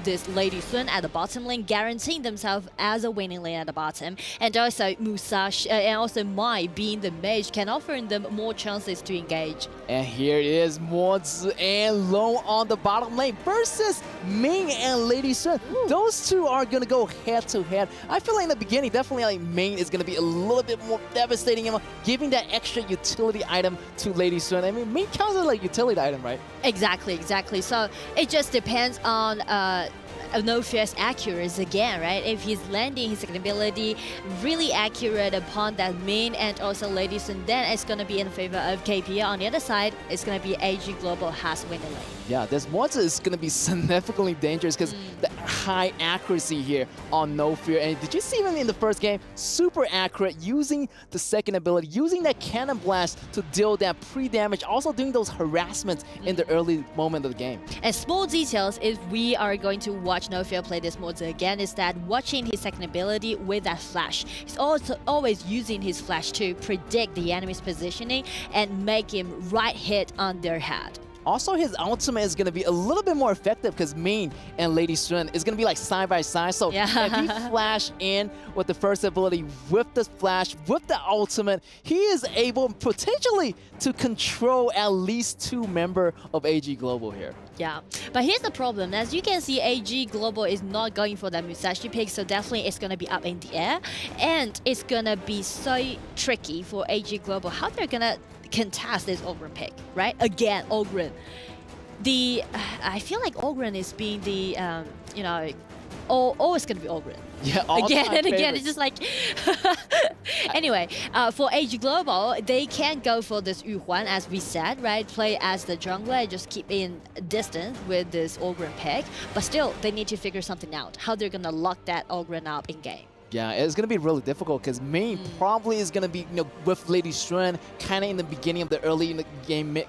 this Lady Sun at the bottom lane, guaranteeing themselves as a winning lane at the bottom, and also Musashi and also Mai being the mage can offer them more chances to engage.
And here it is, Mods and Lone on the bottom lane versus Ming and Lady Sun. Those two are going to go head to head. I feel like in the beginning, definitely like Ming is going to be a little bit more devastating, giving that extra utility item to Lady Sun. I mean, Ming counts as like utility item, right?
Exactly. So it just depends on No Fear's accuracy again, right? If he's landing his ability really accurate upon that main and also Lady Sun, then it's going to be in favor of KPL. On the other side, it's going to be AG Global has winning lane.
Yeah, this Monster is going to be significantly dangerous because the high accuracy here on No Fear. And did you see him in the first game? Super accurate, using the second ability, using that Cannon Blast to deal that pre-damage, also doing those harassments in the early moment of the game.
And small details, if we are going to watch No Fear play this mode again, is that watching his second ability with that flash. He's also always using his flash to predict the enemy's positioning and make him right hit on their head.
Also, his ultimate is going to be a little bit more effective because Ming and Lady Sun is going to be like side by side. So if he flash in with the first ability, with the flash, with the ultimate, he is able potentially to control at least 2 members of AG Global here.
Yeah, but here's the problem. As you can see, AG Global is not going for that Musashi pick, so definitely it's going to be up in the air. And it's going to be so tricky for AG Global how they're going to contest this Ogren pick, right? Again, Ogren. I feel like Ogren is being the, always going to be Ogren.
Yeah,
again and again, it's just like... Anyway, for AG Global, they can go for this Yu Huan, as we said, right? Play as the jungler and just keep in distance with this Ogren pick. But still, they need to figure something out, how they're going to lock that Ogren up in-game.
Yeah, it's going to be really difficult because Ming probably is going to be, with Lady Sun kind of in the beginning of the early in the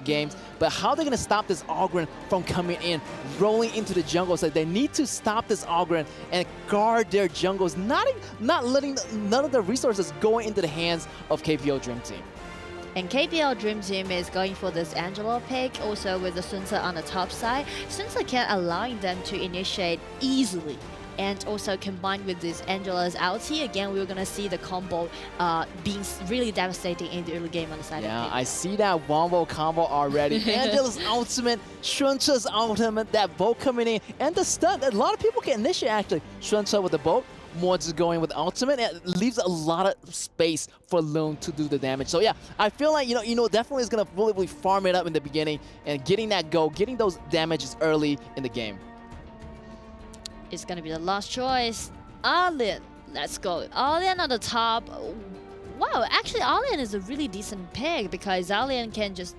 games. But how they're going to stop this Ogren from coming in, rolling into the jungle? So they need to stop this Ogren and guard their jungles, not letting none of the resources go into the hands of KPL Dream Team.
And KPL Dream Team is going for this Angela pick, also with the Sun Ce on the top side. Sun Ce can allowing them to initiate easily. And also combined with this Angela's ulti, again, we're going to see the combo being really devastating in the early game on the side of the
Yeah,
game.
I see that wombo combo already. Angela's ultimate, Sun Ce's ultimate, that bolt coming in, and the stun. A lot of people can initiate, actually. Sun Ce with the bolt, Mods is going with ultimate, and it leaves a lot of space for Lune to do the damage. So yeah, I feel like, definitely is going to really farm it up in the beginning and getting that goal, getting those damages early in the game.
It's going to be the last choice. Arlian. Let's go. Arlian on the top. Wow, actually Arlian is a really decent pick because Arlian can just,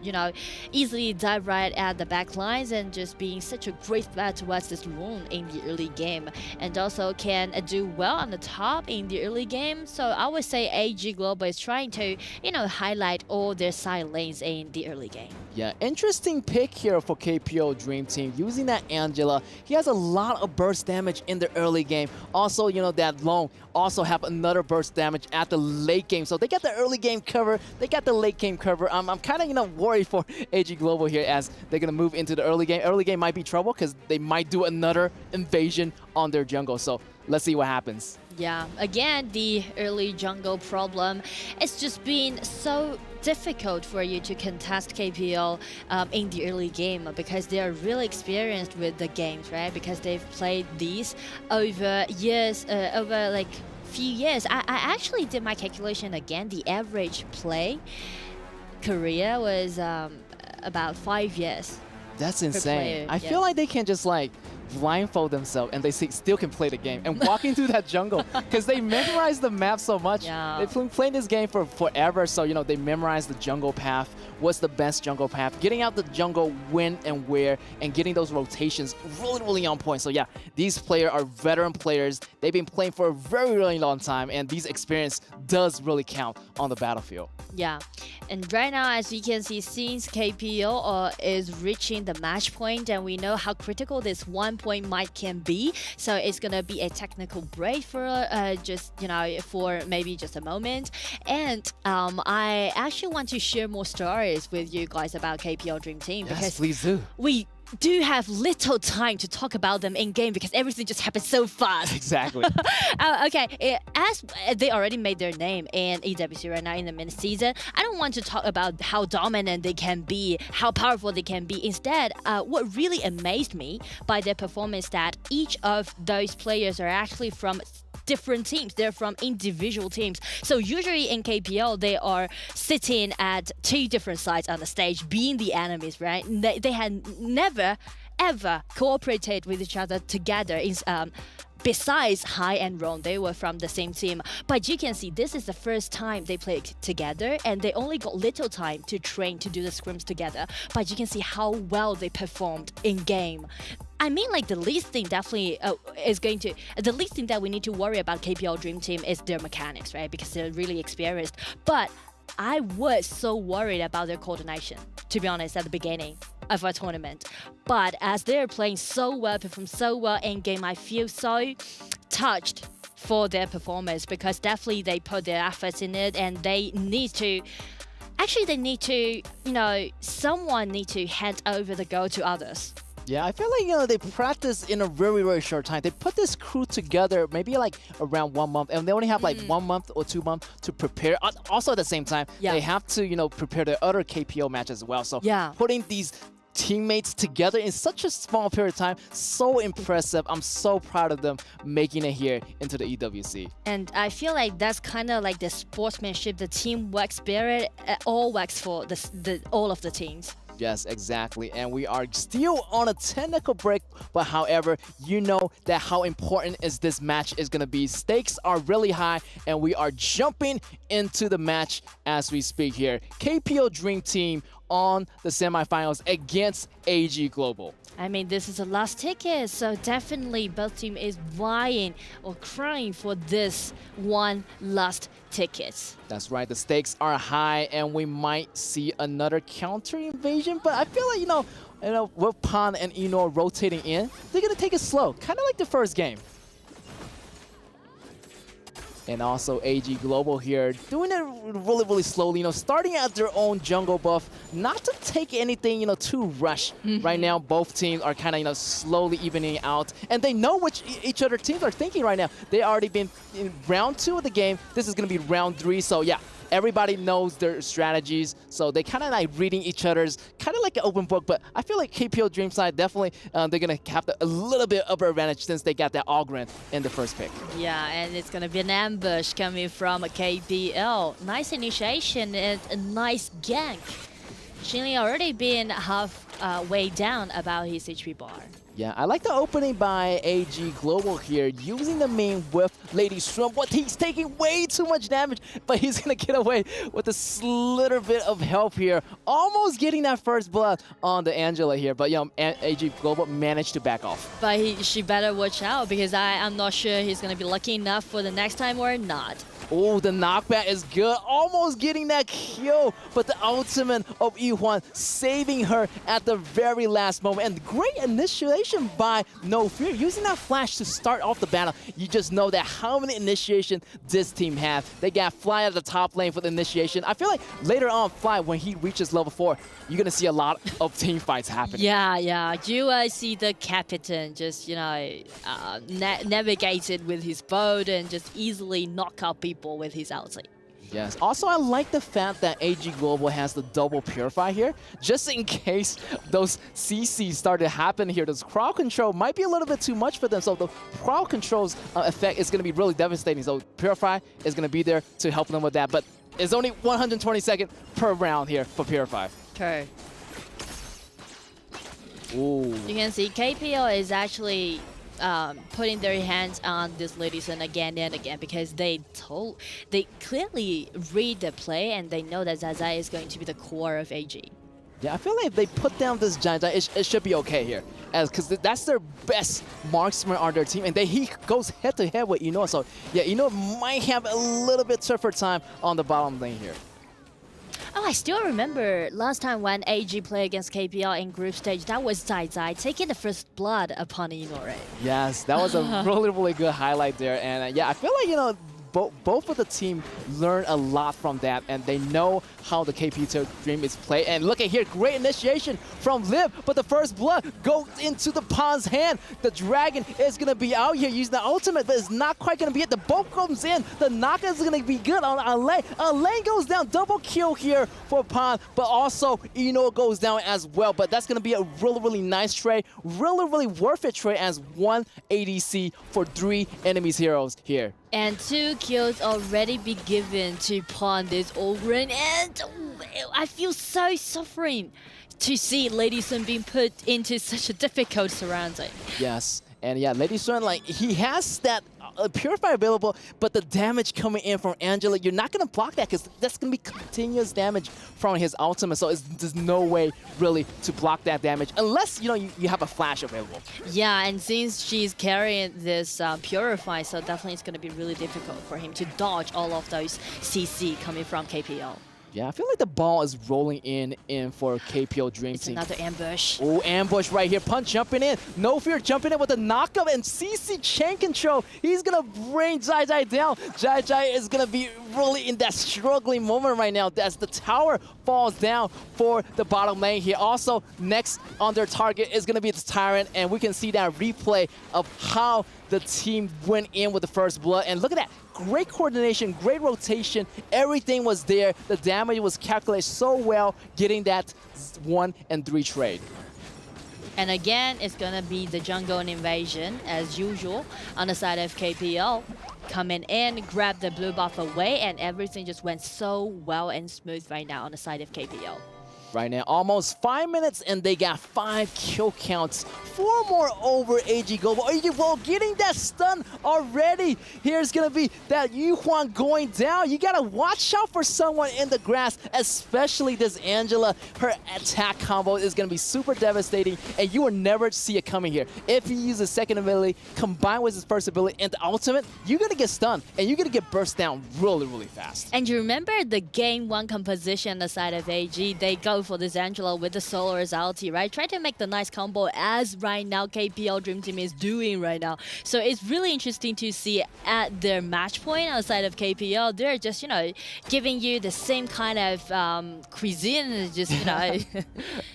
easily dive right at the back lines and just being such a great threat towards this Lune in the early game. And also can do well on the top in the early game. So I would say AG Global is trying to, highlight all their side lanes in the early game.
Yeah, interesting pick here for KPO Dream Team. Using that Angela, he has a lot of burst damage in the early game. Also, you know, that Long also have another burst damage at the late game. So they got the early game cover, they got the late game cover. I'm kind of, you know, worried for AG Global here as they're going to move into the early game. Early game might be trouble because they might do another invasion on their jungle. So let's see what happens.
Yeah, again, the early jungle problem. It's just been so difficult for you to contest KPL in the early game because they are really experienced with the games, right? Because they've played these over years, over like few years. I actually did my calculation again. The average play Korea was about 5 years.
That's insane. I feel like they can just like blindfold themselves and they still can play the game and walking through that jungle because they memorize the map so much.
Yeah.
They've been playing this game for forever, so you know they memorize the jungle path. What's the best jungle path? Getting out the jungle when and where and getting those rotations really on point. So yeah, these players are veteran players. They've been playing for a very long time and these experience does really count on the battlefield.
Yeah, and right now, as we can see, since KPO is reaching the match point, and we know how critical this 1 point might can be, so it's gonna be a technical break for just, you know, for maybe just a moment. And I actually want to share more stories with you guys about KPO Dream Team because
please do.
We do have little time to talk about them in game because everything just happens so fast.
Exactly.
Okay, as they already made their name in EWC right now in the mid-season, I don't want to talk about how dominant they can be, how powerful they can be. Instead, what really amazed me by their performance that each of those players are actually from different teams. They're from individual teams. So usually in KPL, they are sitting at 2 different sides on the stage, being the enemies, right? They had never, ever cooperated with each other together. Besides Hai and Ron, they were from the same team. But you can see this is the first time they played together and they only got little time to train to do the scrims together. But you can see how well they performed in game. I mean, like the least thing definitely the least thing that we need to worry about KPL Dream Team is their mechanics, right? Because they're really experienced. But I was so worried about their coordination, to be honest, at the beginning of our tournament. But as they're playing so well, perform so well in game, I feel so touched for their performance because definitely they put their efforts in it and they need to, you know, someone need to hand over the goal to others.
Yeah, I feel like, you know, they practice in a very short time. They put this crew together maybe like around 1 month, and they only have like 1 month or 2 months to prepare. Also at the same time, they have to, you know, prepare the other KPO match as well. So putting these teammates together in such a small period of time, so impressive. I'm so proud of them making it here into the EWC.
And I feel like that's kind of like the sportsmanship, the teamwork spirit, all works for all of the teams.
Yes, exactly. And we are still on a technical break, but however, you know that how important is this match is going to be. Stakes are really high, and we are jumping into the match as we speak here. KPO Dream Team on the semifinals against AG Global.
I mean, this is the last ticket, so definitely both team is vying or crying for this one last ticket.
That's right, the stakes are high and we might see another counter invasion, but I feel like, you know, with Pan and Eno rotating in, they're gonna take it slow, kind of like the first game. And also AG Global here, doing it really slowly, you know, starting at their own jungle buff, not to take anything, you know, too rush. Right now, both teams are kind of, you know, slowly evening out, and they know what each other teams are thinking right now. They already been in round 2 of the game. This is going to be round 3, so yeah. Everybody knows their strategies, so they kind of like reading each other's, kind of like an open book, but I feel like KPO Dream Side definitely, they're going to have a little bit upper advantage since they got that Ogren in the first pick.
Yeah, and it's going to be an ambush coming from KPL. Nice initiation and a nice gank. Shinli already been halfway down about his HP bar.
Yeah, I like the opening by AG Global here, using the main with Lady Strum, but he's taking way too much damage, but he's going to get away with a little bit of help here, almost getting that first blood on the Angela here, but you know, AG Global managed to back off.
But she better watch out because I'm not sure he's going to be lucky enough for the next time or not.
Oh, the knockback is good. Almost getting that kill, but the ultimate of Yuhuan saving her at the very last moment. And great initiation by No Fear. Using that flash to start off the battle. You just know that how many initiation this team have. They got Fly at the top lane for the initiation. I feel like later on, Fly, when he reaches level 4, you're going to see a lot of team fights happening.
Yeah. You see the captain just, navigated with his boat and just easily knock out people with his ulti.
Yes. Also, I like the fact that AG Global has the double Purify here, just in case those CCs start to happen here. This crowd control might be a little bit too much for them, so the crowd control's effect is going to be really devastating. So Purify is going to be there to help them with that, but it's only 120 seconds per round here for Purify.
True.
Ooh.
You can see KPO is actually putting their hands on this Lidison again and again because they clearly read the play and they know that Zaza is going to be the core of AG.
Yeah, I feel like if they put down this Giant, it should be okay here, because that's their best marksman on their team, and he goes head to head with Inoue. So yeah, Inoue might have a little bit tougher time on the bottom lane here.
Oh, I still remember last time when AG played against KPL in group stage, that was Zai Zai taking the first blood upon Inoue.
Yes, that was a really good highlight there. And yeah, I feel like, both of the team learn a lot from that, and they know how the KP2 Dream is played. And look at here, great initiation from Liv, but the first blood goes into the Pawn's hand. The dragon is going to be out here using the ultimate, but it's not quite going to be it. The bolt comes in, the knock is going to be good on Alain. Alain goes down, double kill here for Pawn, but also Inoue goes down as well. But that's going to be a really nice trade, really worth it trade as 1 ADC for 3 enemies heroes here.
And 2 kills already be given to Pawn this Ogren, and I feel so suffering to see Lady Sun being put into such a difficult surrounding.
Yes, and yeah, Lady Sun, he has that Purify available, but the damage coming in from Angela, you're not going to block that because that's going to be continuous damage from his ultimate. So there's no way really to block that damage unless you have a flash available.
Yeah, and since she's carrying this Purify, so definitely it's going to be really difficult for him to dodge all of those CC coming from KPL.
Yeah, I feel like the ball is rolling in for KPO Dream
Team.
It's
another ambush.
Oh, ambush right here. Punch jumping in. No Fear jumping in with a knockup and CC chain control. He's going to bring Jai Jai down. Jai Jai is going to be really in that struggling moment right now as the tower falls down for the bottom lane here. Also, next on their target is going to be the Tyrant, and we can see that replay of how the team went in with the first blood. And look at that. Great coordination, great rotation. Everything was there. The damage was calculated so well, getting that 1 and 3 trade.
And again, it's going to be the jungle invasion, as usual, on the side of KPL. Coming in, grab the blue buff away, and everything just went so well and smooth right now on the side of KPL.
Right now, almost 5 minutes, and they got 5 kill counts. 4 more over AG Global. AG Global getting that stun already. Here's going to be that Yuhuan going down. You got to watch out for someone in the grass, especially this Angela. Her attack combo is going to be super devastating, and you will never see it coming here. If he uses second ability, combined with his first ability and the ultimate, you're going to get stunned, and you're going to get burst down really fast.
And you remember the game 1 composition on the side of AG? They go for this Angela with the Solar's ulti, right? Try to make the nice combo as right now KPL Dream Team is doing right now. So it's really interesting to see at their match point outside of KPL, they're just, giving you the same kind of cuisine, just,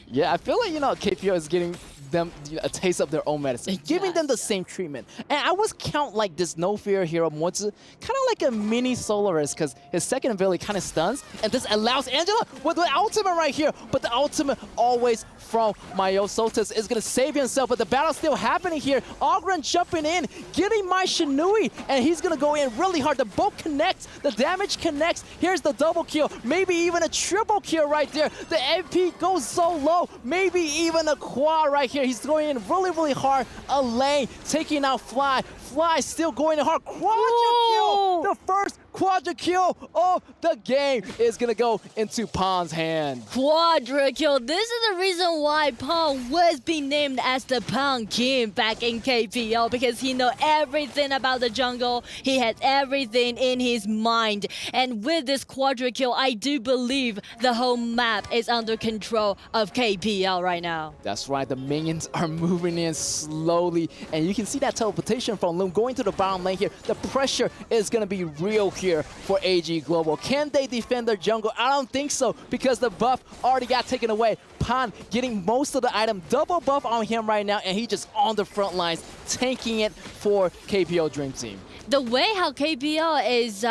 Yeah, I feel like, KPL is getting them a taste of their own medicine, giving them the same treatment. And I was count like this No Fear hero Motsu, kind of like a mini Solaris, because his second ability kind of stuns, and this allows Angela with the ultimate right here, but the ultimate always from Mayo. Sotas is going to save himself, but the battle's still happening here. Ogren jumping in, getting my Shinui, and he's going to go in really hard. The bolt connects, the damage connects. Here's the double kill, maybe even a triple kill right there. The MP goes so low, maybe even a quad right here. He's going in really hard. Alain taking out Fly. Fly still going in hard. Quadra kill! The first quadra kill. Oh, the game is gonna go into Pon's hand.
Quadra kill. This is the reason why Pon was being named as the Pon King back in KPL, because he knows everything about the jungle. He has everything in his mind. And with this quadra kill, I do believe the whole map is under control of KPL right now.
That's right, the minions are moving in slowly, and you can see that teleportation from Loom going to the bottom lane here. The pressure is going to be real here for AG Global. Can they defend their jungle? I don't think so, because the buff already got taken away. Pan getting most of the item, double buff on him right now, and he just on the front lines, tanking it for KPL Dream Team.
The way how KPL is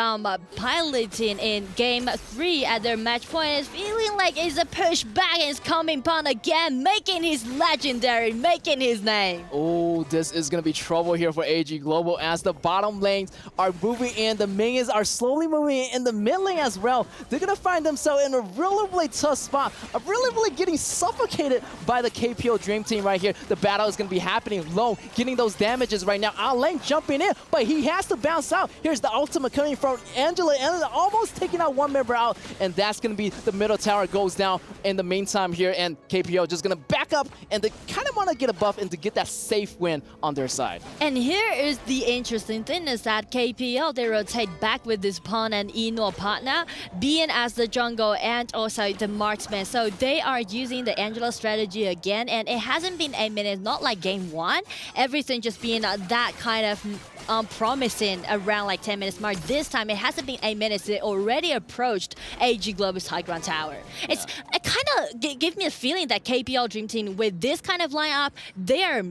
piloting in Game 3 at their match point is feeling like it's a push back and it's coming Pan again, making his legendary, making his name.
Oh, this is going to be trouble here for AG Global as the bottom lanes are moving in. The minions are slowly moving in the mid lane as well. They're going to find themselves in a really tough spot, really getting suffocated by the KPL Dream Team right here. The battle is going to be happening. Lone getting those damages right now. Our lane jumping in, but he has to bounce out. Here's the ultimate coming from Angela. Angela almost taking out one member out, and that's going to be the middle tower goes down in the meantime here, and KPL just going to back up, and they kind of want to get a buff and to get that safe win on their side.
And here is the interesting thing is that KPL, they rotate back with this Pawn and Eno partner, being as the jungle and also the marksman. So they are using the Angela strategy again, and it hasn't been 8 minutes, not like game 1. Everything just being that kind of promising around like 10 minutes mark. This time it hasn't been 8 minutes. It already approached AG Global's high ground tower. It kind of gives me a feeling that KPL Dream Team with this kind of lineup, they are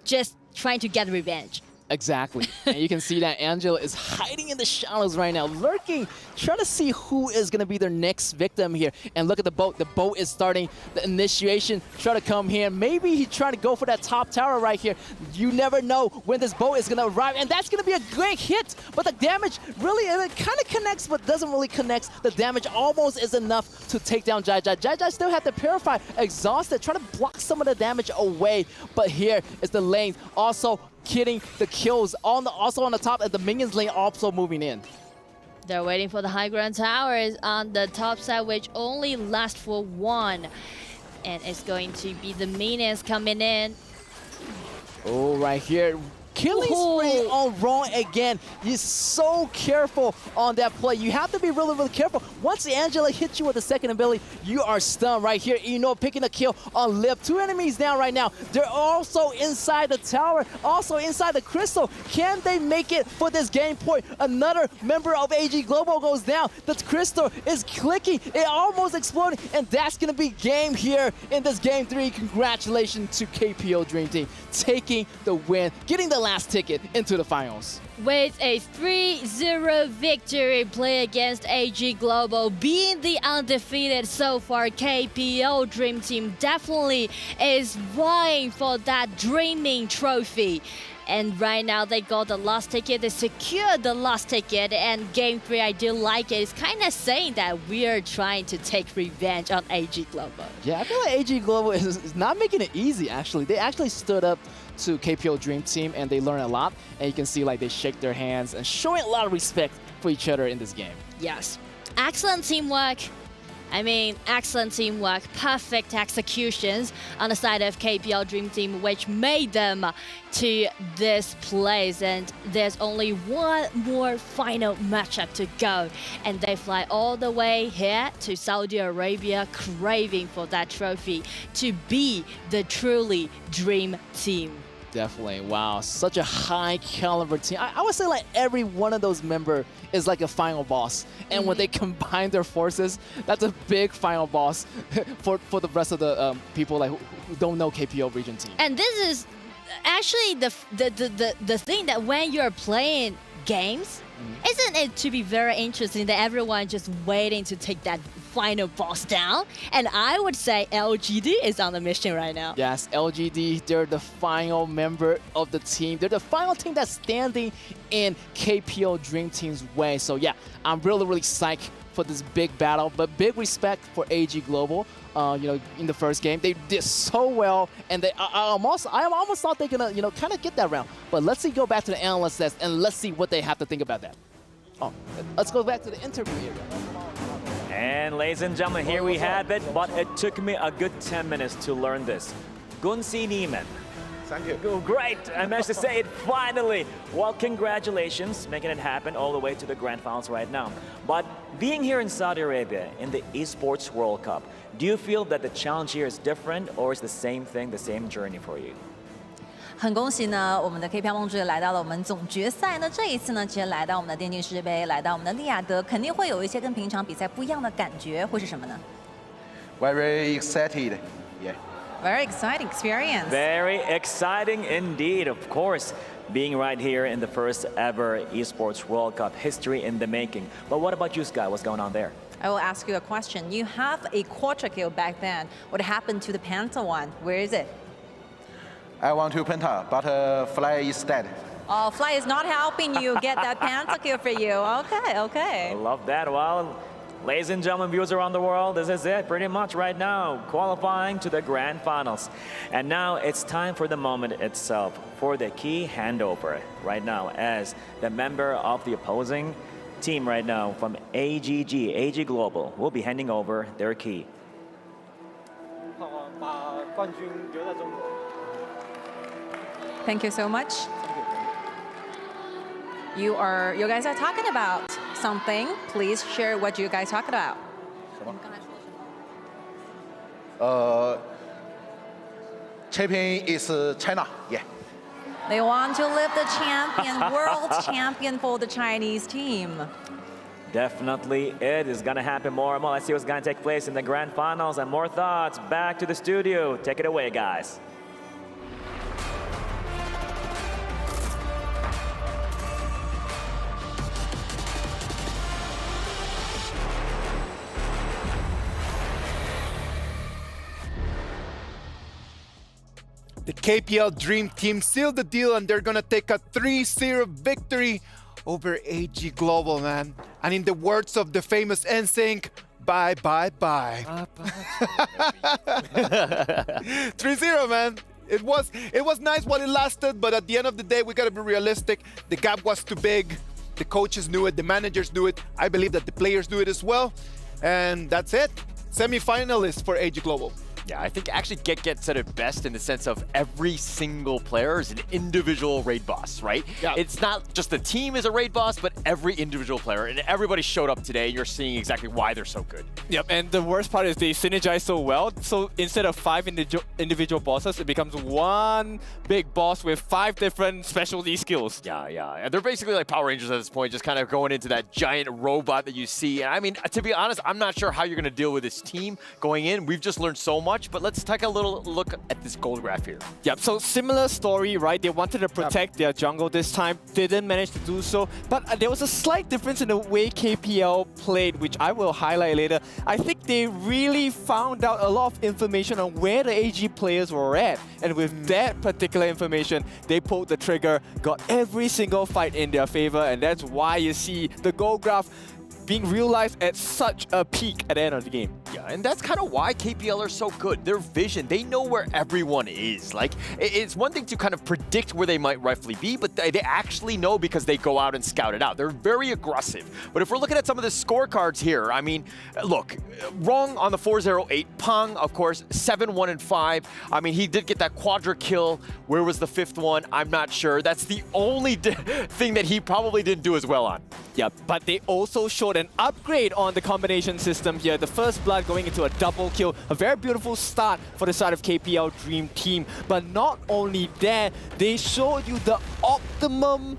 just trying to get revenge.
Exactly. And you can see that Angela is hiding in the shadows right now, lurking, trying to see who is going to be their next victim here. And look at the boat. The boat is starting the initiation, try to come here. Maybe he's trying to go for that top tower right here. You never know when this boat is going to arrive. And that's going to be a great hit. But the damage really, it kind of connects, but doesn't really connect. The damage almost is enough to take down Jai Jai. Jai Jai still have to purify, exhausted, trying to block some of the damage away. But here is the lane. Also, getting the kills also on the top, and the minions lane also moving in.
They're waiting for the high ground towers on the top side, which only lasts for 1. And it's going to be the minions coming in.
Oh, right here. Killing spree on Ron again. He's so careful on that play. You have to be really careful. Once Angela hits you with the second ability, you are stunned right here. You know, picking a kill on Lip. 2 enemies down right now. They're also inside the tower, also inside the crystal. Can they make it for this game point? Another member of AG Global goes down. The crystal is clicking. It almost exploded, and that's going to be game here in this game 3. Congratulations to KPL Dream Team taking the win, getting the last ticket into the finals.
With a 3-0 victory play against AG Global, being the undefeated so far, KPL Dream Team definitely is vying for that dreaming trophy. And right now they got the last ticket, they secured the last ticket, and game 3, I do like it. It's kind of saying that we are trying to take revenge on AG Global.
Yeah, I feel like AG Global is not making it easy, actually. They actually stood up to KPL Dream Team, and they learned a lot. And you can see like they shake their hands and showing a lot of respect for each other in this game.
Yes. Excellent teamwork. I mean, excellent teamwork, perfect executions on the side of KPL Dream Team, which made them to this place. And there's only one more final matchup to go. And they fly all the way here to Saudi Arabia, craving for that trophy to be the truly Dream Team.
Definitely. Wow, such a high caliber team. I would say like every one of those members is like a final boss. And when they combine their forces, that's a big final boss for the rest of the people like who don't know KPL region team.
And this is actually the thing that when you're playing games, isn't it to be very interesting that everyone just waiting to take that final boss down? And I would say LGD is on the mission right now.
Yes, LGD, they're the final member of the team. They're the final team that's standing in KPL Dream Team's way. So yeah, I'm really psyched for this big battle, but big respect for AG Global. You know, in the first game, they did so well, and I almost thought they're gonna, you know, kind of get that round. But let's see, go back to the analyst test, and let's see what they have to think about that. Oh, let's go back to the interview area.
And ladies and gentlemen, here we have it, but it took me a good 10 minutes to learn this. Gunsi Niemann.
Thank you.
Oh, great, I managed to say it finally. Well, congratulations, making it happen all the way to the grand finals right now. But being here in Saudi Arabia in the Esports World Cup, do you feel that the challenge here is different or is the same thing, the same journey for you?
很恭喜呢，我们的 KPL 梦之队来到了我们总决赛呢。这一次呢，其实来到我们的电竞世界杯，来到我们的利雅得，肯定会有一些跟平常比赛不一样的感觉，会是什么呢
Very excited. Yeah.
Very exciting experience.
Very exciting indeed, of course. Being right here in the first ever Esports World Cup, history in the making. But what about you, Sky? What's going on there?
I will ask you a question. You have a quadra kill back then. What happened to the Panther one? Where is it?
I want to Penta, but Fly is dead.
Oh, Fly is not helping you get that Panther kill for you. Okay, okay.
I love that. Well, ladies and gentlemen, viewers around the world, this is it pretty much right now, qualifying to the grand finals. And now it's time for the moment itself, for the key handover right now, as the member of the opposing team right now from AG Global will be handing over their key.
Thank you so much. You guys are talking about something. Please share what you guys talking about.
Champion is China. Yeah.
They want to lift the champion, world champion for the Chinese team.
Definitely, it is going to happen more and more. Let's see what's going to take place in the grand finals and more thoughts. Back to the studio. Take it away, guys.
The KPL Dream Team sealed the deal and they're gonna take a 3-0 victory over AG Global, man. And in the words of the famous NSYNC, bye, bye, bye. 3-0, man. It was nice while it lasted, but at the end of the day, we gotta be realistic. The gap was too big. The coaches knew it, the managers knew it. I believe that the players knew it as well. And that's it. Semi-finalists for AG Global.
Yeah, I think actually Get said it best in the sense of every single player is an individual raid boss, right?
Yeah.
It's not just the team is a raid boss, but every individual player. And everybody showed up today. You're seeing exactly why they're so good.
Yep, and the worst part is they synergize so well. So instead of 5 individual bosses, it becomes one big boss with 5 different specialty skills.
Yeah. And they're basically like Power Rangers at this point, just kind of going into that giant robot that you see. And I mean, to be honest, I'm not sure how you're going to deal with this team going in. We've just learned so much. But let's take a little look at this gold graph here.
Yep, so similar story, right? They wanted to protect their jungle this time, didn't manage to do so. But there was a slight difference in the way KPL played, which I will highlight later. I think they really found out a lot of information on where the AG players were at. And with that particular information, they pulled the trigger, got every single fight in their favor, and that's why you see the gold graph being realized at such a peak at the end of the game.
Yeah, and that's kind of why KPL are so good. Their vision, they know where everyone is. Like, it's one thing to kind of predict where they might rightfully be, but they actually know because they go out and scout it out. They're very aggressive. But if we're looking at some of the scorecards here, I mean, look, wrong on the 4-0-8. Pang, of course, 7-1-5. I mean, he did get that quadra kill. Where was the 5th one? I'm not sure. That's the only thing that he probably didn't do as well on.
Yeah, but they also showed an upgrade on the combination system here. The first blood going into a double kill. A very beautiful start for the side of KPL Dream Team. But not only that, they showed you the optimum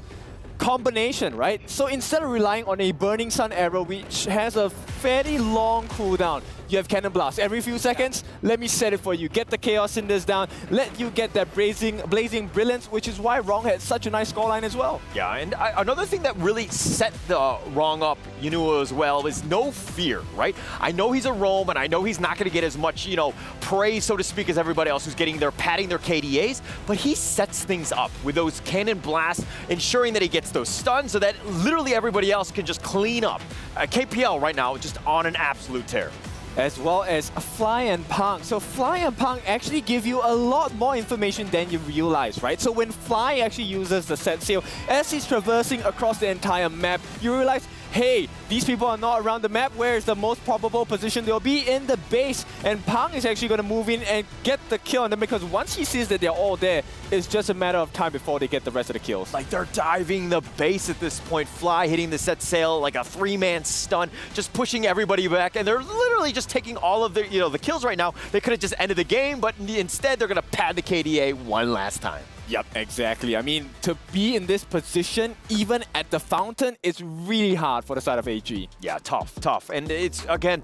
combination, right? So instead of relying on a Burning Sun arrow, which has a fairly long cooldown, you have Cannon Blast. Every few seconds, let me set it for you. Get the Chaos Cinders down, let you get that Blazing Brilliance, which is why Wrong had such a nice scoreline as well.
Yeah, and another thing that really set the Wrong up, you know, as well, is no fear, right? I know he's a roam, and I know he's not going to get as much, you know, praise, so to speak, as everybody else who's padding their KDAs, but he sets things up with those Cannon Blasts, ensuring that he gets those stuns so that literally everybody else can just clean up. KPL right now just on an absolute tear.
as well as Fly and Pang. So Fly and Pang actually give you a lot more information than you realize, right? So when Fly actually uses the set sail, as he's traversing across the entire map, you realize, hey, these people are not around the map. Where is the most probable position? They'll be in the base, and Pang is actually going to move in and get the kill on them, because once he sees that they're all there, it's just a matter of time before they get the rest of the kills.
Like, they're diving the base at this point. Fly hitting the set sail like a 3-man stun, just pushing everybody back, and they're literally just taking all of their, the kills right now. They could have just ended the game, but instead they're going to pad the KDA one last time.
Yep, exactly. I mean, to be in this position, even at the fountain, it's really hard for the side of AG.
Yeah, tough. And it's, again,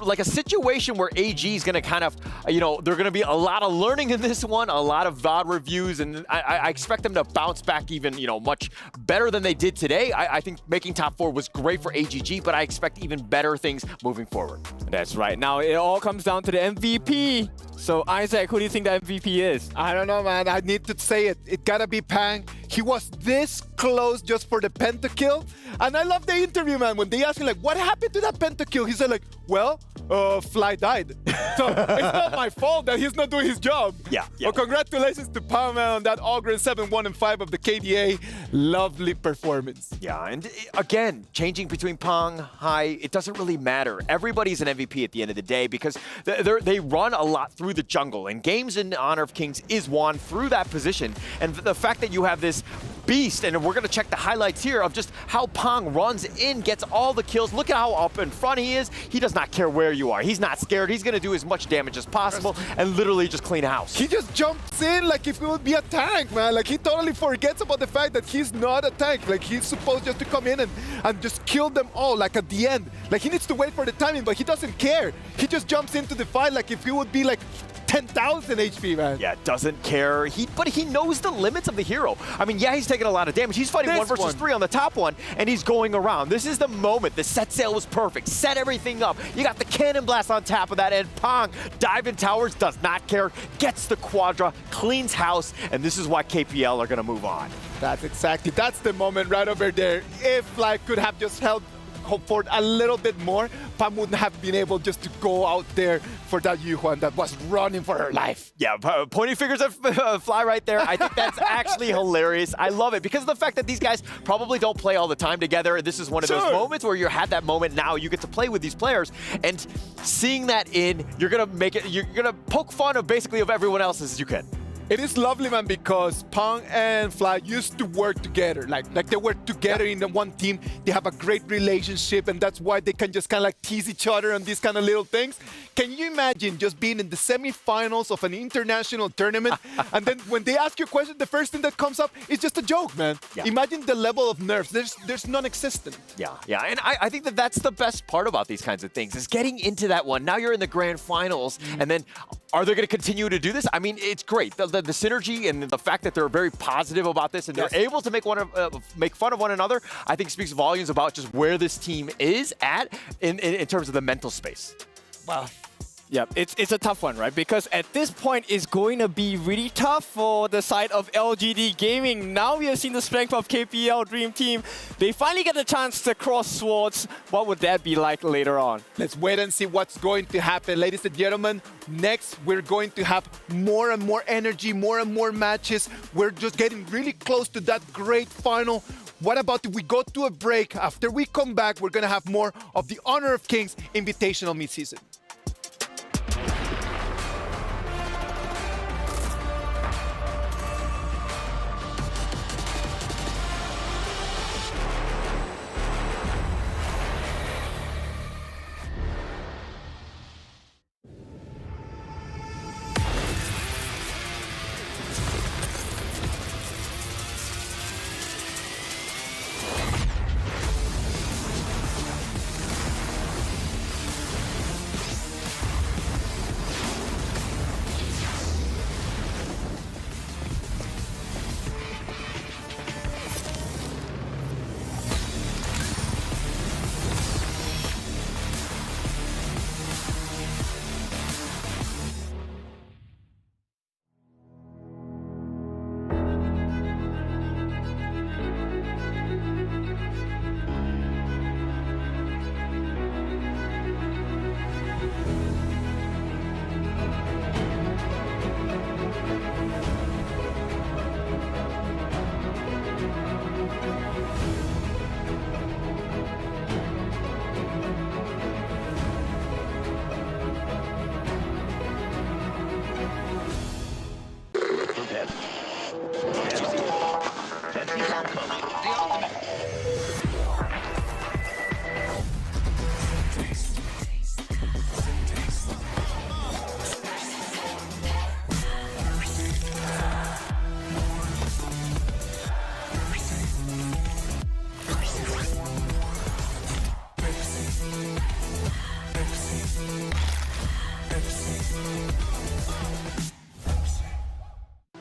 like a situation where AG is going to kind of, they're going to be a lot of learning in this one, a lot of VOD reviews, and I expect them to bounce back even, much better than they did today. I think making top 4 was great for AGG, but I expect even better things moving forward.
That's right. Now, it all comes down to the MVP. So, Isaac, who do you think the MVP is?
I don't know, man. I need to say it. It gotta be Pang. He was this close just for the pentakill. And I love the interview, man. When they ask him, like, what happened to that pentakill? He said, like, well, Fly died. So it's not my fault that he's not doing his job.
Yeah.
Well, congratulations to Pang, man, on that Ogre 7-1 and 5 of the KDA. Lovely performance.
Yeah, and again, changing between Pang, Hai, it doesn't really matter. Everybody's an MVP at the end of the day because they run a lot through the jungle, and games in Honor of Kings is won through that position. And the fact that you have this beast, and we're going to check the highlights here of just how Pang runs in, gets all the kills. Look at how up in front he is. He does not care where you are. He's not scared. He's going to do as much damage as possible and literally just clean house.
He just jumps in like if it would be a tank, man. Like, he totally forgets about the fact that he's not a tank. Like, he's supposed just to come in and just kill them all, like, at the end. Like, he needs to wait for the timing, but he doesn't care. He just jumps into the fight like if he would be like 10,000 HP, man.
Yeah, doesn't care. But he knows the limits of the hero. I mean, yeah, he's taking a lot of damage. He's fighting 1 versus 3 on the top one, and he's going around. This is the moment. The set sail was perfect. Set everything up. You got the cannon blast on top of that, and Pang, diving towers, does not care, gets the quadra, cleans house, and this is why KPL are going to move on.
That's the moment right over there. If like could have just held for a little bit more, Pam wouldn't have been able just to go out there for that Yuhuan that was running for her life.
Yeah, pointing fingers at Fly right there. I think that's actually hilarious. I love it because of the fact that these guys probably don't play all the time together. This is one of those moments where you had that moment. Now you get to play with these players, and seeing that you're gonna poke fun of basically of everyone else as you can.
It is lovely, man, because Pang and Fly used to work together. Like they work together in the one team. They have a great relationship, and that's why they can just kind of like tease each other on these kind of little things. Can you imagine just being in the semifinals of an international tournament, and then when they ask you a question, the first thing that comes up is just a joke, man? Yeah. Imagine the level of nerves. There's non-existent.
Yeah, and I think that's the best part about these kinds of things, is getting into that one. Now you're in the grand finals, and then are they going to continue to do this? I mean, it's great. The synergy and the fact that they're very positive about this and they're able to make fun of one another, I think speaks volumes about just where this team is at in terms of the mental space.
Wow. Yeah, it's a tough one, right? Because at this point, it's going to be really tough for the side of LGD Gaming. Now we have seen the strength of KPL Dream Team. They finally get a chance to cross swords. What would that be like later on?
Let's wait and see what's going to happen. Ladies and gentlemen, next we're going to have more and more energy, more and more matches. We're just getting really close to that great final. What about if we go to a break? After we come back, we're going to have more of the Honor of Kings Invitational Midseason.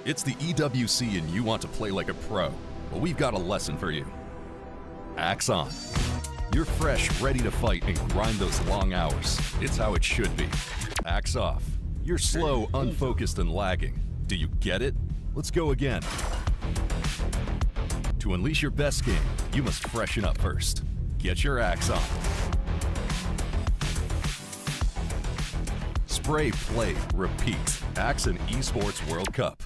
It's the EWC and you want to play like a pro. Well, we've got a lesson for you. Axe on. You're fresh, ready to fight and grind those long hours. It's how it should be. Axe off. You're slow, unfocused, and lagging. Do you get it? Let's go again. To unleash your best game, you must freshen up first. Get your axe on. Spray, play, repeat. Axe and Esports World Cup.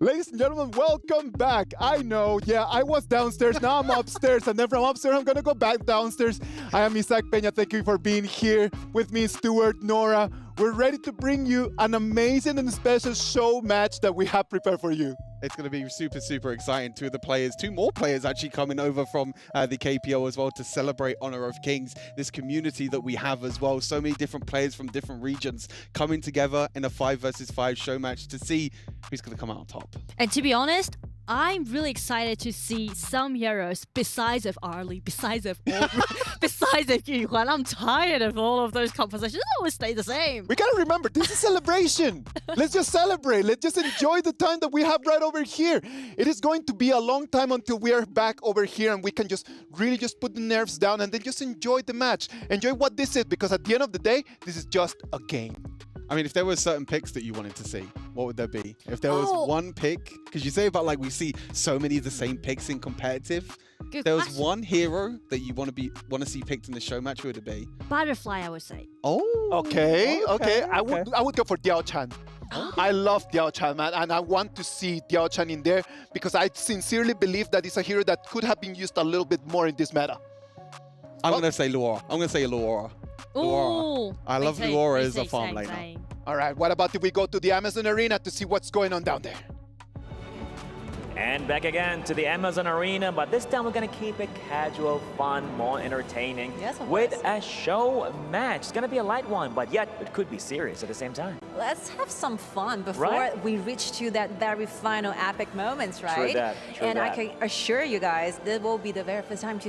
Ladies and gentlemen, welcome back. I know, yeah, I was downstairs, now I'm upstairs, and then from upstairs, I'm gonna go back downstairs. I am Isaac Peña, thank you for being here. With me, Stuart, Nora. We're ready to bring you an amazing and special show match that we have prepared for you.
It's going to be super, super exciting. Two more players actually coming over from the KPO as well to celebrate Honor of Kings, this community that we have as well. So many different players from different regions coming together in a 5 versus 5 show match to see who's going to come out on top.
And to be honest, I'm really excited to see some heroes besides of Arlie, besides of besides of Yuhuan. I'm tired of all of those compositions. They always stay the same.
We gotta remember, this is celebration. Let's just celebrate. Let's just enjoy the time that we have right over here. It is going to be a long time until we are back over here and we can just really just put the nerves down and then just enjoy the match. Enjoy what this is, because at the end of the day, this is just a game.
I mean, if there were certain picks that you wanted to see, what would there be? If there was one pick, because you say about like we see so many of the same picks in competitive. If there was one hero that you want to see picked in the show match, who would it be?
Butterfly, I would say.
Oh,
okay. I would go for Diao Chan. I love Diao Chan, man, and I want to see Diao Chan in there because I sincerely believe that it's a hero that could have been used a little bit more in this meta.
I'm gonna say Luora. I'm gonna say Luora.
Ooh,
I love Luora as a farm laner.
All right, what about if we go to the Amazon Arena to see what's going on down there?
And back again to the Amazon Arena, but this time we're gonna keep it casual, fun, more entertaining.
Yes, of
with
course.
a show match. It's gonna be a light one, but yet it could be serious at the same time.
Let's have some fun before
Right?
we reach to that very final epic moments, right?
True
and
that.
I can assure you guys, this will be the very first time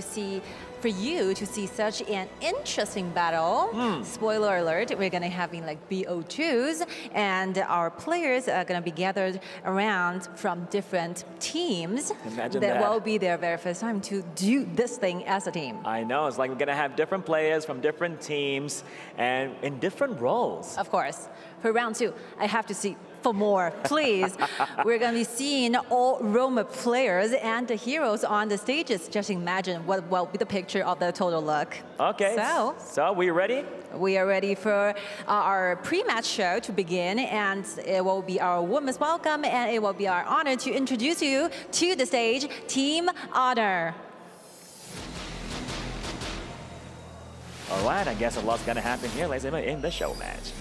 for you to see such an interesting battle. Spoiler alert, we're gonna having like BO2s, and our players are gonna be gathered around from different teams.
Imagine
that
that.
will be their very first time to do this thing as a team.
I know, it's like we're gonna have different players from different teams and in different roles.
Of course. For round 2, I have to see for more, please. We're going to be seeing all Roma players and the heroes on the stages. Just imagine what will be the picture of the total look.
Okay, so we ready?
We are ready for our pre-match show to begin, and it will be our warmest welcome, and it will be our honor to introduce you to the stage, Team Honor.
All right, I guess a lot's gonna happen here, ladies and gentlemen, in the show match.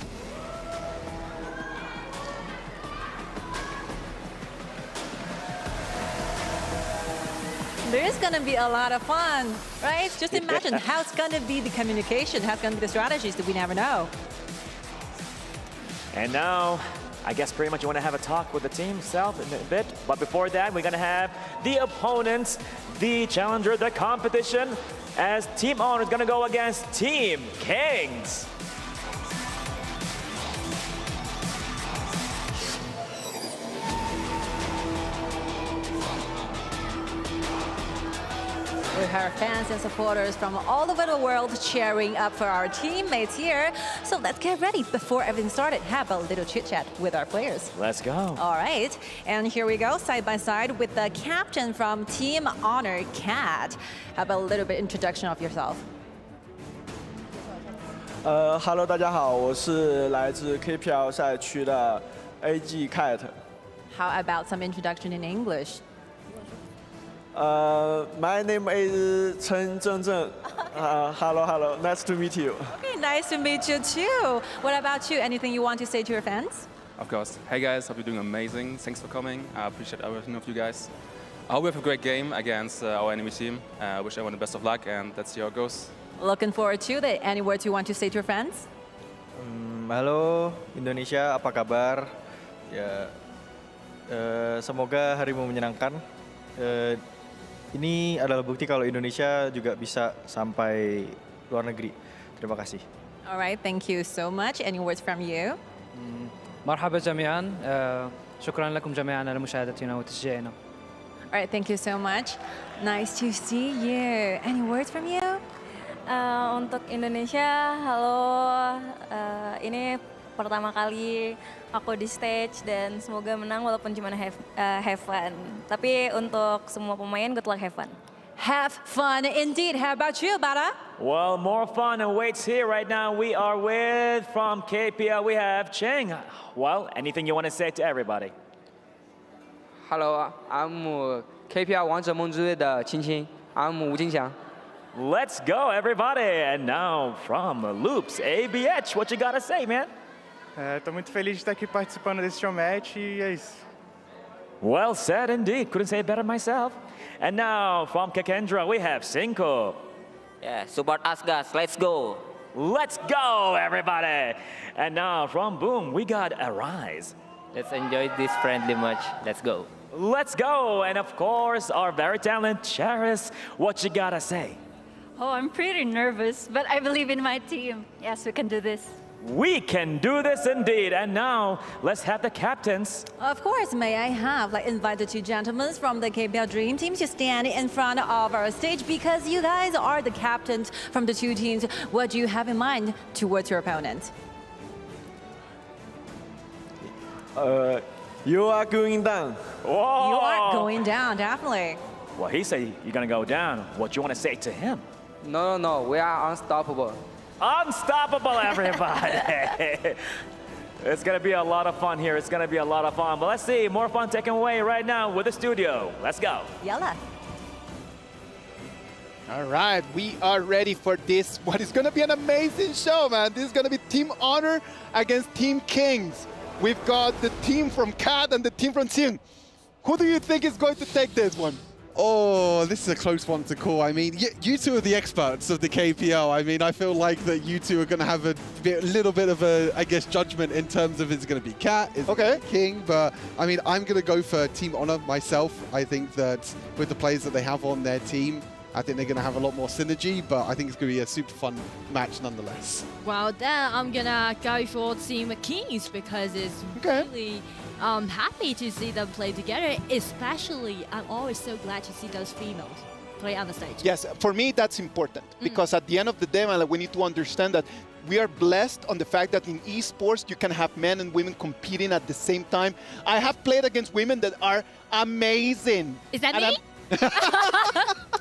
There's gonna be a lot of fun, right? Just imagine how it's gonna be the communication, how's gonna be the strategies that we never know.
And now, I guess pretty much you want to have a talk with the team itself in a bit. But before that, we're going to have the opponents, the challenger, the competition, as Team Honor is going to go against Team Kings.
We
our fans and supporters from all over the world cheering up for our teammates here. So let's get ready. Before everything started, have a little chit chat with our players.
Let's go.
All right, and here we go, side by side with the captain from Team Honor, Cat. Have a little bit introduction of yourself.
Hello， 大家好，我是来自 KPL 赛区的 AG Cat。
How about some introduction in English?
My name is Chen Zhengzheng. Hello, nice to meet you.
Okay, nice to meet you too. What about you? Anything you want to say to your fans?
Of course. Hey guys, hope you're doing amazing. Thanks for coming. I appreciate everything of you guys. I hope we have a great game against our enemy team. Wish everyone the best of luck, and let's see how it goes.
Looking forward to it. Any words you want to say to your fans?
Halo Indonesia, apa kabar? Ya, semoga harimu menyenangkan. Ini adalah bukti kalau Indonesia juga bisa sampai luar negeri. Terima kasih.
All right, thank you so much. Any words from you?
مرحبا جميعا. شكرا لكم جميعا على مشاهدتنا وتشجيعنا.
All right, thank you so much. Nice to see you. Any words from you?
Untuk Indonesia, halo. Ini pertama kali aku di stage dan semoga menang walaupun cuma have fun. Tapi untuk semua pemain, good luck, have fun.
Have fun indeed. How about you, Bara?
Well, more fun awaits here right now. We are with, from KPL, we have Cheng. Well, anything you want to say to everybody?
Hello, I'm KPL 王者梦之队的青青 I'm 吴金祥
Let's go, everybody! And now from Loops, ABH, what you gotta say, man?
Tô muito feliz de estar aqui participando desse showmatch e é isso.
Well said indeed. Couldn't say it better myself. And now from Kakendra, we have Cinco.
Yeah, support us, guys. Let's go.
Let's go, everybody! And now from Boom, we got Arise.
Let's enjoy this friendly match. Let's go.
Let's go! And of course, our very talented Charis, what you gotta say?
Oh, I'm pretty nervous, but I believe in my team. Yes, we can do this.
We can do this indeed. And now, let's have the captains.
Of course, may I have invite the two gentlemen from the KPL Dream Team to stand in front of our stage because you guys are the captains from the two teams. What do you have in mind towards your opponent?
You are going down.
Whoa.
You are going down, definitely.
Well, he said you're gonna go down. What you wanna say to him?
No, we are unstoppable.
Unstoppable, everybody! It's gonna be a lot of fun here. It's gonna be a lot of fun. But let's see, more fun taken away right now with the studio. Let's go.
Yalla.
All right, we are ready for this. What is gonna be an amazing show, man. This is gonna be Team Honor against Team Kings. We've got the team from Cat and the team from Xing. Who do you think is going to take this one?
Oh, this is a close one to call. I mean, you two are the experts of the KPL. I mean, I feel like that you two are going to have a little bit of a, I guess, judgment in terms of is it going to be Cat, is it going to be King? But, I mean, I'm going to go for Team Honor myself. I think that with the players that they have on their team, I think they're going to have a lot more synergy, but I think it's going to be a super fun match nonetheless.
Well, then I'm going to go for Team Kings because it's really happy to see them play together. Especially, I'm always so glad to see those females play on the stage.
Yes, for me, that's important because at the end of the day, we need to understand that we are blessed on the fact that in esports, you can have men and women competing at the same time. I have played against women that are amazing.
Is that me?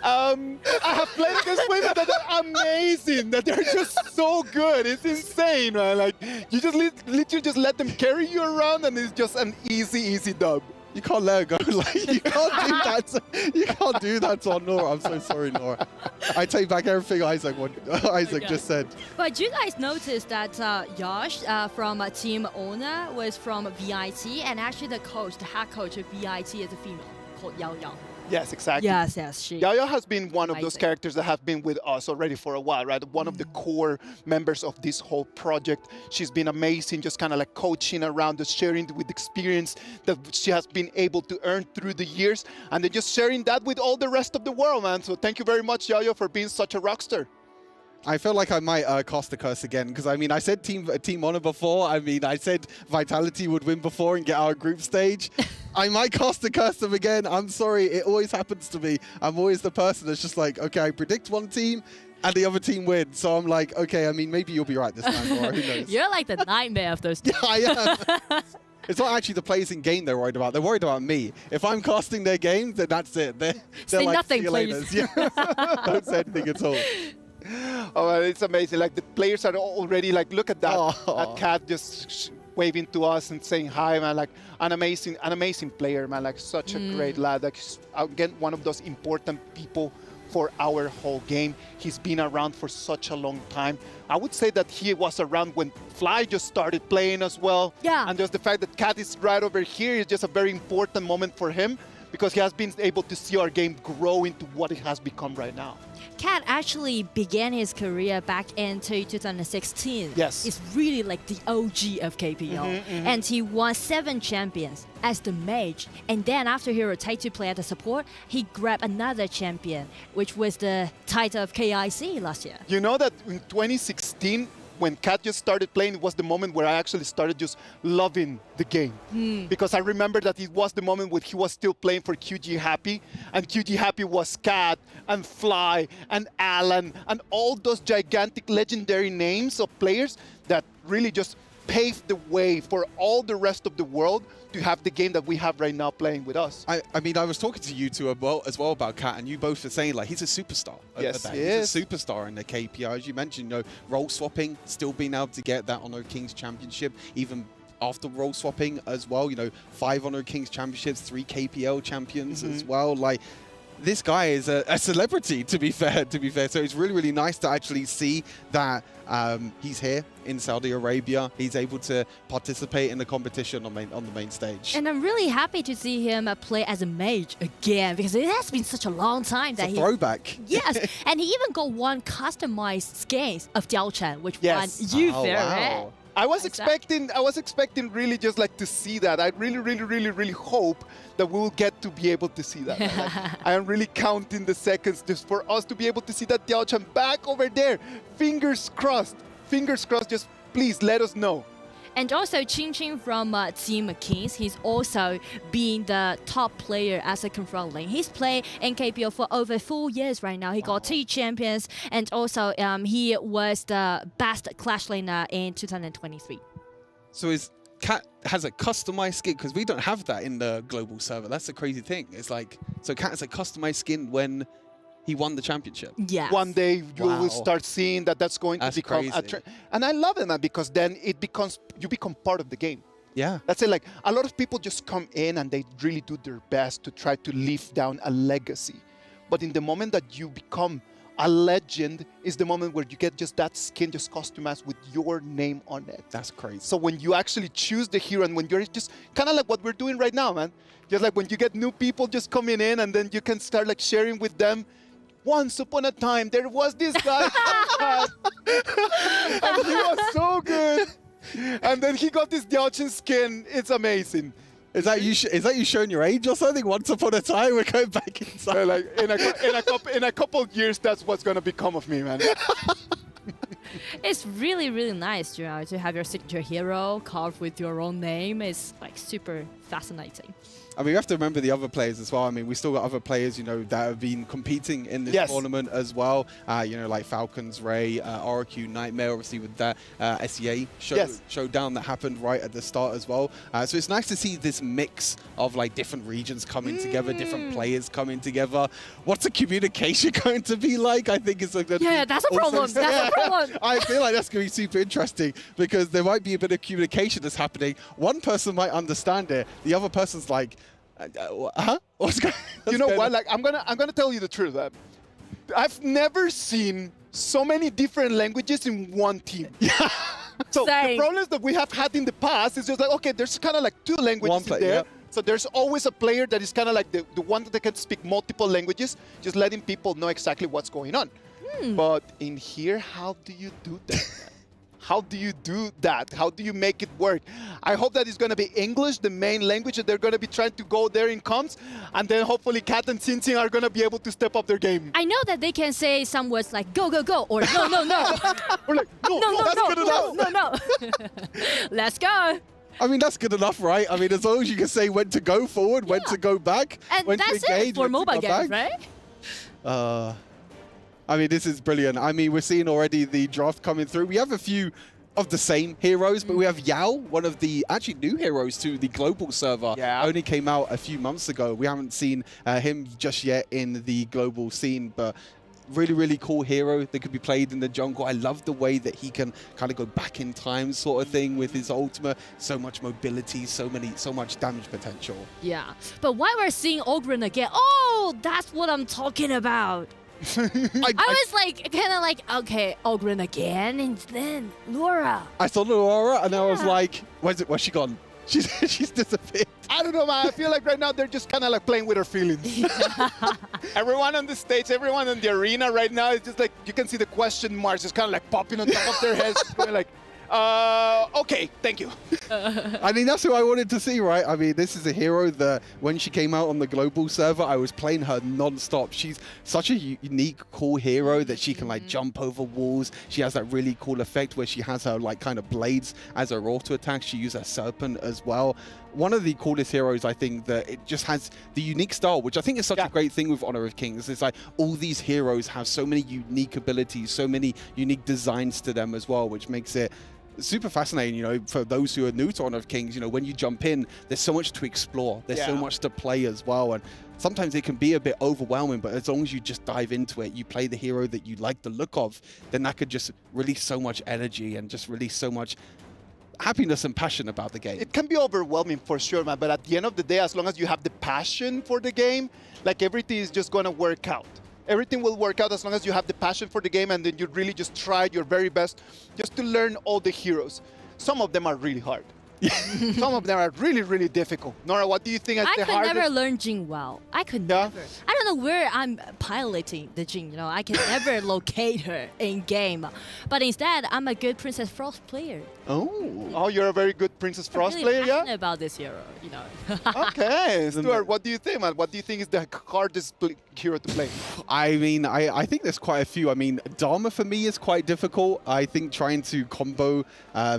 I have played against women that are amazing, that they're just so good. It's insane, man. Like, you just literally just let them carry you around and it's just an easy dub.
You can't let her go. Like, you can't do that. You can't do that to Nora. I'm so sorry, Nora. I take back everything Isaac just said.
But you guys noticed that Yash from Team Honor was from VIT, and actually the head coach of VIT is a female called Yao Yao.
Yes, exactly.
Yes, she.
Yao has been one of those characters that have been with us already for a while, right? One of the core members of this whole project. She's been amazing, just kind of like coaching around us, sharing with experience that she has been able to earn through the years, and then just sharing that with all the rest of the world, man. So thank you very much, Yao, for being such a rock star.
I feel like I might cast the curse again because I mean I said Team Honor before. I mean I said Vitality would win before and get our group stage. I might cast the custom again. I'm sorry, it always happens to me. I'm always the person that's just like, okay, I predict one team and the other team wins. So I'm like, okay, I mean, maybe you'll be right this time, or who knows?
You're like the nightmare of those teams.
Yeah, I am. It's not actually the players in game they're worried about. They're worried about me. If I'm casting their game, then that's it. They're
Say
like,
nothing,
see you
please.
later. Yeah. Don't say anything at all.
Oh, it's amazing. Like the players are already like, look at that. That cat just waving to us and saying hi, man. Like an amazing player, man. Like such a great lad. Like again, one of those important people for our whole game. He's been around for such a long time. I would say that he was around when Fly just started playing as well.
Yeah.
And just the fact that Cat is right over here is just a very important moment for him because he has been able to see our game grow into what it has become right now.
Cat actually began his career back into 2016.
Yes.
It's really like the OG of KPO. And he won 7 champions as the mage. And then after he retired to play as a support, he grabbed another champion, which was the title of KIC last year.
You know that in 2016, when Cat just started playing, it was the moment where I actually started just loving the game. Because I remember that it was the moment when he was still playing for QG Happy, and QG Happy was Cat and Fly and Alan and all those gigantic legendary names of players that really just paved the way for all the rest of the world to have the game that we have right now playing with us.
I mean, I was talking to you two as well about Cat, and you both were saying like he's a superstar.
Yes, he
is. He's a superstar in the KPI. As you mentioned, you know, role swapping, still being able to get that Honor Kings Championship, even after role swapping as well. You know, 5 Honor Kings Championships, 3 KPL champions as well. Like, this guy is a celebrity, to be fair. So it's really, really nice to actually see that he's here in Saudi Arabia. He's able to participate in the competition on the main stage.
And I'm really happy to see him play as a mage again, because it has been such a long time that
it's a throwback.
Yes, and he even got one customized skins of Diao Chen, which won you favorite.
I was expecting really just like to see that. I really hope that we will get to be able to see that. Like, I am really counting the seconds just for us to be able to see that Diao Chen back over there. Fingers crossed. Fingers crossed. Just please let us know.
And also, Qing from Team Kings, he's also been the top player as a confront lane. He's played in KPO for over 4 years right now. He got 2 champions, and also he was the best Clash laner in 2023.
So his Cat has a customized skin, because we don't have that in the global server. That's the crazy thing. It's like, so Cat has a customized skin when he won the championship.
Yeah.
One day you will start seeing that that's going to become a trend. And I love it, man, because then you become part of the game.
Yeah.
That's it. Like, a lot of people just come in and they really do their best to try to leave down a legacy. But in the moment that you become a legend is the moment where you get just that skin just customized with your name on it.
That's crazy.
So when you actually choose the hero and when you're just kind of like what we're doing right now, man. Just like when you get new people just coming in and then you can start like sharing with them. Once upon a time, there was this guy, and he was so good. And then he got this Diao Chen skin. It's amazing.
Is that you showing your age or something? Once upon a time, we're going back inside.
Like in a couple of years, that's what's gonna become of me, man.
It's really, really nice, you know, to have your signature hero carved with your own name. It's like super fascinating.
I mean, we have to remember the other players as well. I mean, we still got other players, you know, that have been competing in this tournament as well. You know, like Falcons, Ray, RQ, Nightmare, obviously with that SEA showdown that happened right at the start as well. So it's nice to see this mix of like different regions coming together, different players coming together. What's the communication going to be like? I think it's like
that's a problem. That's a problem.
I feel like that's going to be super interesting because there might be a bit of communication that's happening. One person might understand it. The other person's like, what's going on?
You know what? Like, I'm gonna tell you the truth. I've never seen so many different languages in one team. So the problems that we have had in the past is just like, okay, there's kind of like 2 languages in there. So there's always a player that is kind of like the one that can speak multiple languages, just letting people know exactly what's going on. But in here, how do you do that? How do you do that? How do you make it work? I hope that it's going to be English, the main language, that they're going to be trying to go there in comms, and then hopefully Cat and Xing are going to be able to step up their game.
I know that they can say some words like go, go, go, or no, no, no.
Or like, no, that's good enough.
No. Let's go.
I mean, that's good enough, right? I mean, as long as you can say when to go forward, when to go back,
And
when
that's
to engage,
it for
when to
mobile
come
games,
back.
right?
I mean, this is brilliant. I mean, we're seeing already the draft coming through. We have a few of the same heroes, but we have Yao, one of the actually new heroes to the global server.
Yeah.
Only came out a few months ago. We haven't seen him just yet in the global scene, but really, really cool hero that could be played in the jungle. I love the way that he can kind of go back in time sort of thing with his ultimate. So much mobility, so much damage potential.
Yeah, but why we're seeing Ogren again? Oh, that's what I'm talking about. I was like, kind of like, okay, Ogren again, and then Laura.
I saw Laura and I was like, where's she gone? She's disappeared.
I don't know, man. I feel like right now they're just kind of like playing with her feelings. Everyone on the stage, everyone in the arena right now is just like, you can see the question marks just kind of like popping on top of their heads. Going like, okay, thank you.
I mean, that's who I wanted to see, right? I mean, this is a hero that when she came out on the global server, I was playing her non-stop. She's such a unique, cool hero that she can like jump over walls. She has that really cool effect where she has her like kind of blades as her auto attack. She uses her serpent as well. One of the coolest heroes, I think, that it just has the unique style, which I think is such a great thing with Honor of Kings. It's like all these heroes have so many unique abilities, so many unique designs to them as well, which makes it super fascinating, you know, for those who are new to Honor of Kings. You know, when you jump in, there's so much to explore. There's so much to play as well. And sometimes it can be a bit overwhelming, but as long as you just dive into it, you play the hero that you like the look of, then that could just release so much energy and just release so much happiness and passion about the game.
It can be overwhelming for sure, man, but at the end of the day, as long as you have the passion for the game, like everything is just going to work out. Everything will work out as long as you have the passion for the game and then you really just try your very best just to learn all the heroes. Some of them are really hard. Some of them are really, really difficult. Nora, what do you think is the hardest?
I could never learn Jing well. I could never. I don't know where I'm piloting the Jing, you know. I can never locate her in game. But instead, I'm a good Princess Frost player.
Oh, you're a very good Princess Frost player, yeah?
I'm passionate about this hero, you know.
Okay, Stuart, what do you think, man? What do you think is the hardest hero to play?
I mean, I think there's quite a few. I mean, Dharma for me is quite difficult. I think trying to combo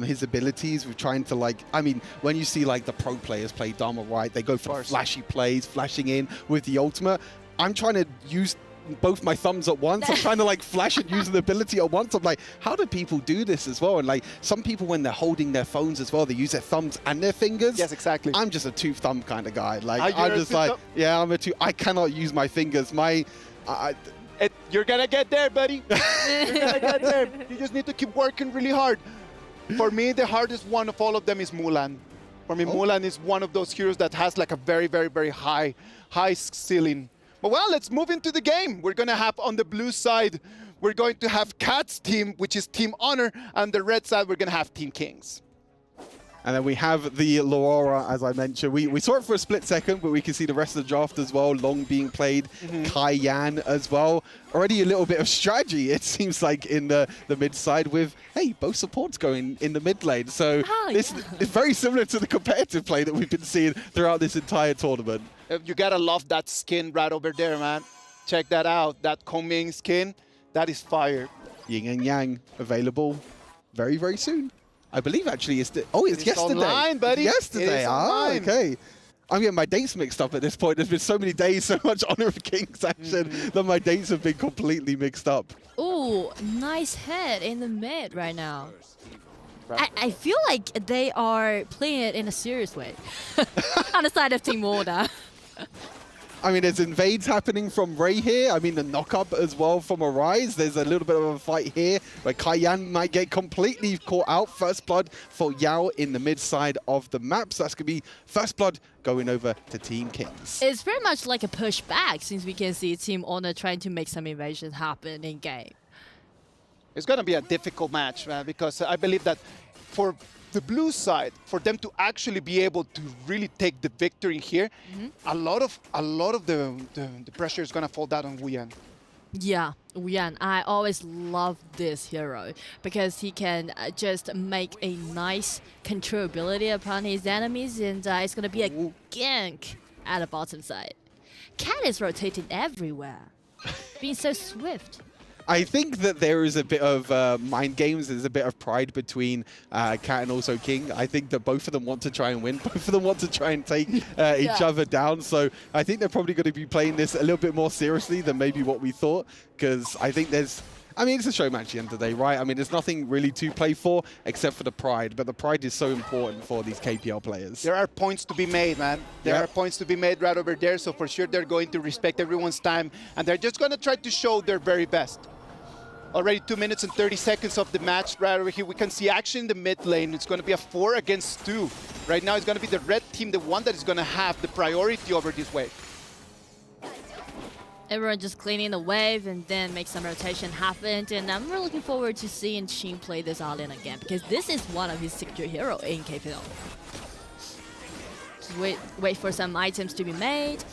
his abilities with trying to like, I mean, when you see like the pro players play Dharma right, they go for flashy plays, flashing in with the ultimate. I'm trying to use both my thumbs at once. I'm trying to like flash and use an ability at once. I'm like, how do people do this as well? And like some people, when they're holding their phones as well, they use their thumbs and their fingers.
Yes, exactly.
I'm just a two-thumb kind of guy. Like I'm just like, yeah, I'm a two. I cannot use my fingers.
You're gonna get there, buddy. You're gonna get there. You just need to keep working really hard. For me, the hardest one of all of them is Mulan. For me, Mulan is one of those heroes that has like a very, very, very high ceiling. But well, let's move into the game. We're gonna have on the blue side, we're going to have Cat's team, which is Team Honor, and the red side, we're gonna have Team Kings.
And then we have the Laura, as I mentioned. We saw it for a split second, but we can see the rest of the draft as well. Long being played, Kai Yan as well. Already a little bit of strategy, it seems like, in the mid side with, hey, both supports going in the mid lane. So this is very similar to the competitive play that we've been seeing throughout this entire tournament.
You gotta love that skin right over there, man. Check that out. That Kongming skin, that is fire.
Yin and Yang available very, very soon. I believe actually it's yesterday.
Online, buddy.
Yesterday. Okay. I'm getting my dates mixed up at this point. There's been so many days, so much Honor of Kings action that my dates have been completely mixed up.
Ooh, nice head in the mid right now. I feel like they are playing it in a serious way on the side of Team Order.
I mean, there's invades happening from Ray here. I mean, the knock-up as well from Arise. There's a little bit of a fight here where Kai Yan might get completely caught out. First blood for Yao in the mid side of the map. So that's going to be first blood going over to Team Kings.
It's very much like a pushback since we can see Team Honor trying to make some invasions happen in game.
It's going to be a difficult match, man, because I believe that for the blue side, for them to actually be able to really take the victory here, a lot of the pressure is going to fall down on Wu Yan.
Yeah, Wu Yan. I always love this hero because he can just make a nice controllability upon his enemies, and it's going to be a gank at the bottom side. Cat is rotating everywhere, being so swift.
I think that there is a bit of mind games. There's a bit of pride between Cat and also King. I think that both of them want to try and win. Both of them want to try and take each other down. So I think they're probably going to be playing this a little bit more seriously than maybe what we thought. Because I think there's... I mean, it's a show match at the end of the day, right? I mean, there's nothing really to play for except for the pride. But the pride is so important for these KPL players.
There are points to be made, man. There are points to be made right over there. So for sure, they're going to respect everyone's time. And they're just going to try to show their very best. Already 2 minutes and 30 seconds of the match right over here. We can see action in the mid lane. It's going to be a 4 against 2. Right now, it's going to be the red team, the one that is going to have the priority over this wave.
Everyone just cleaning the wave and then make some rotation happen. And I'm really looking forward to seeing Chin play this Alien again because this is one of his signature heroes in KPL. Just wait for some items to be made.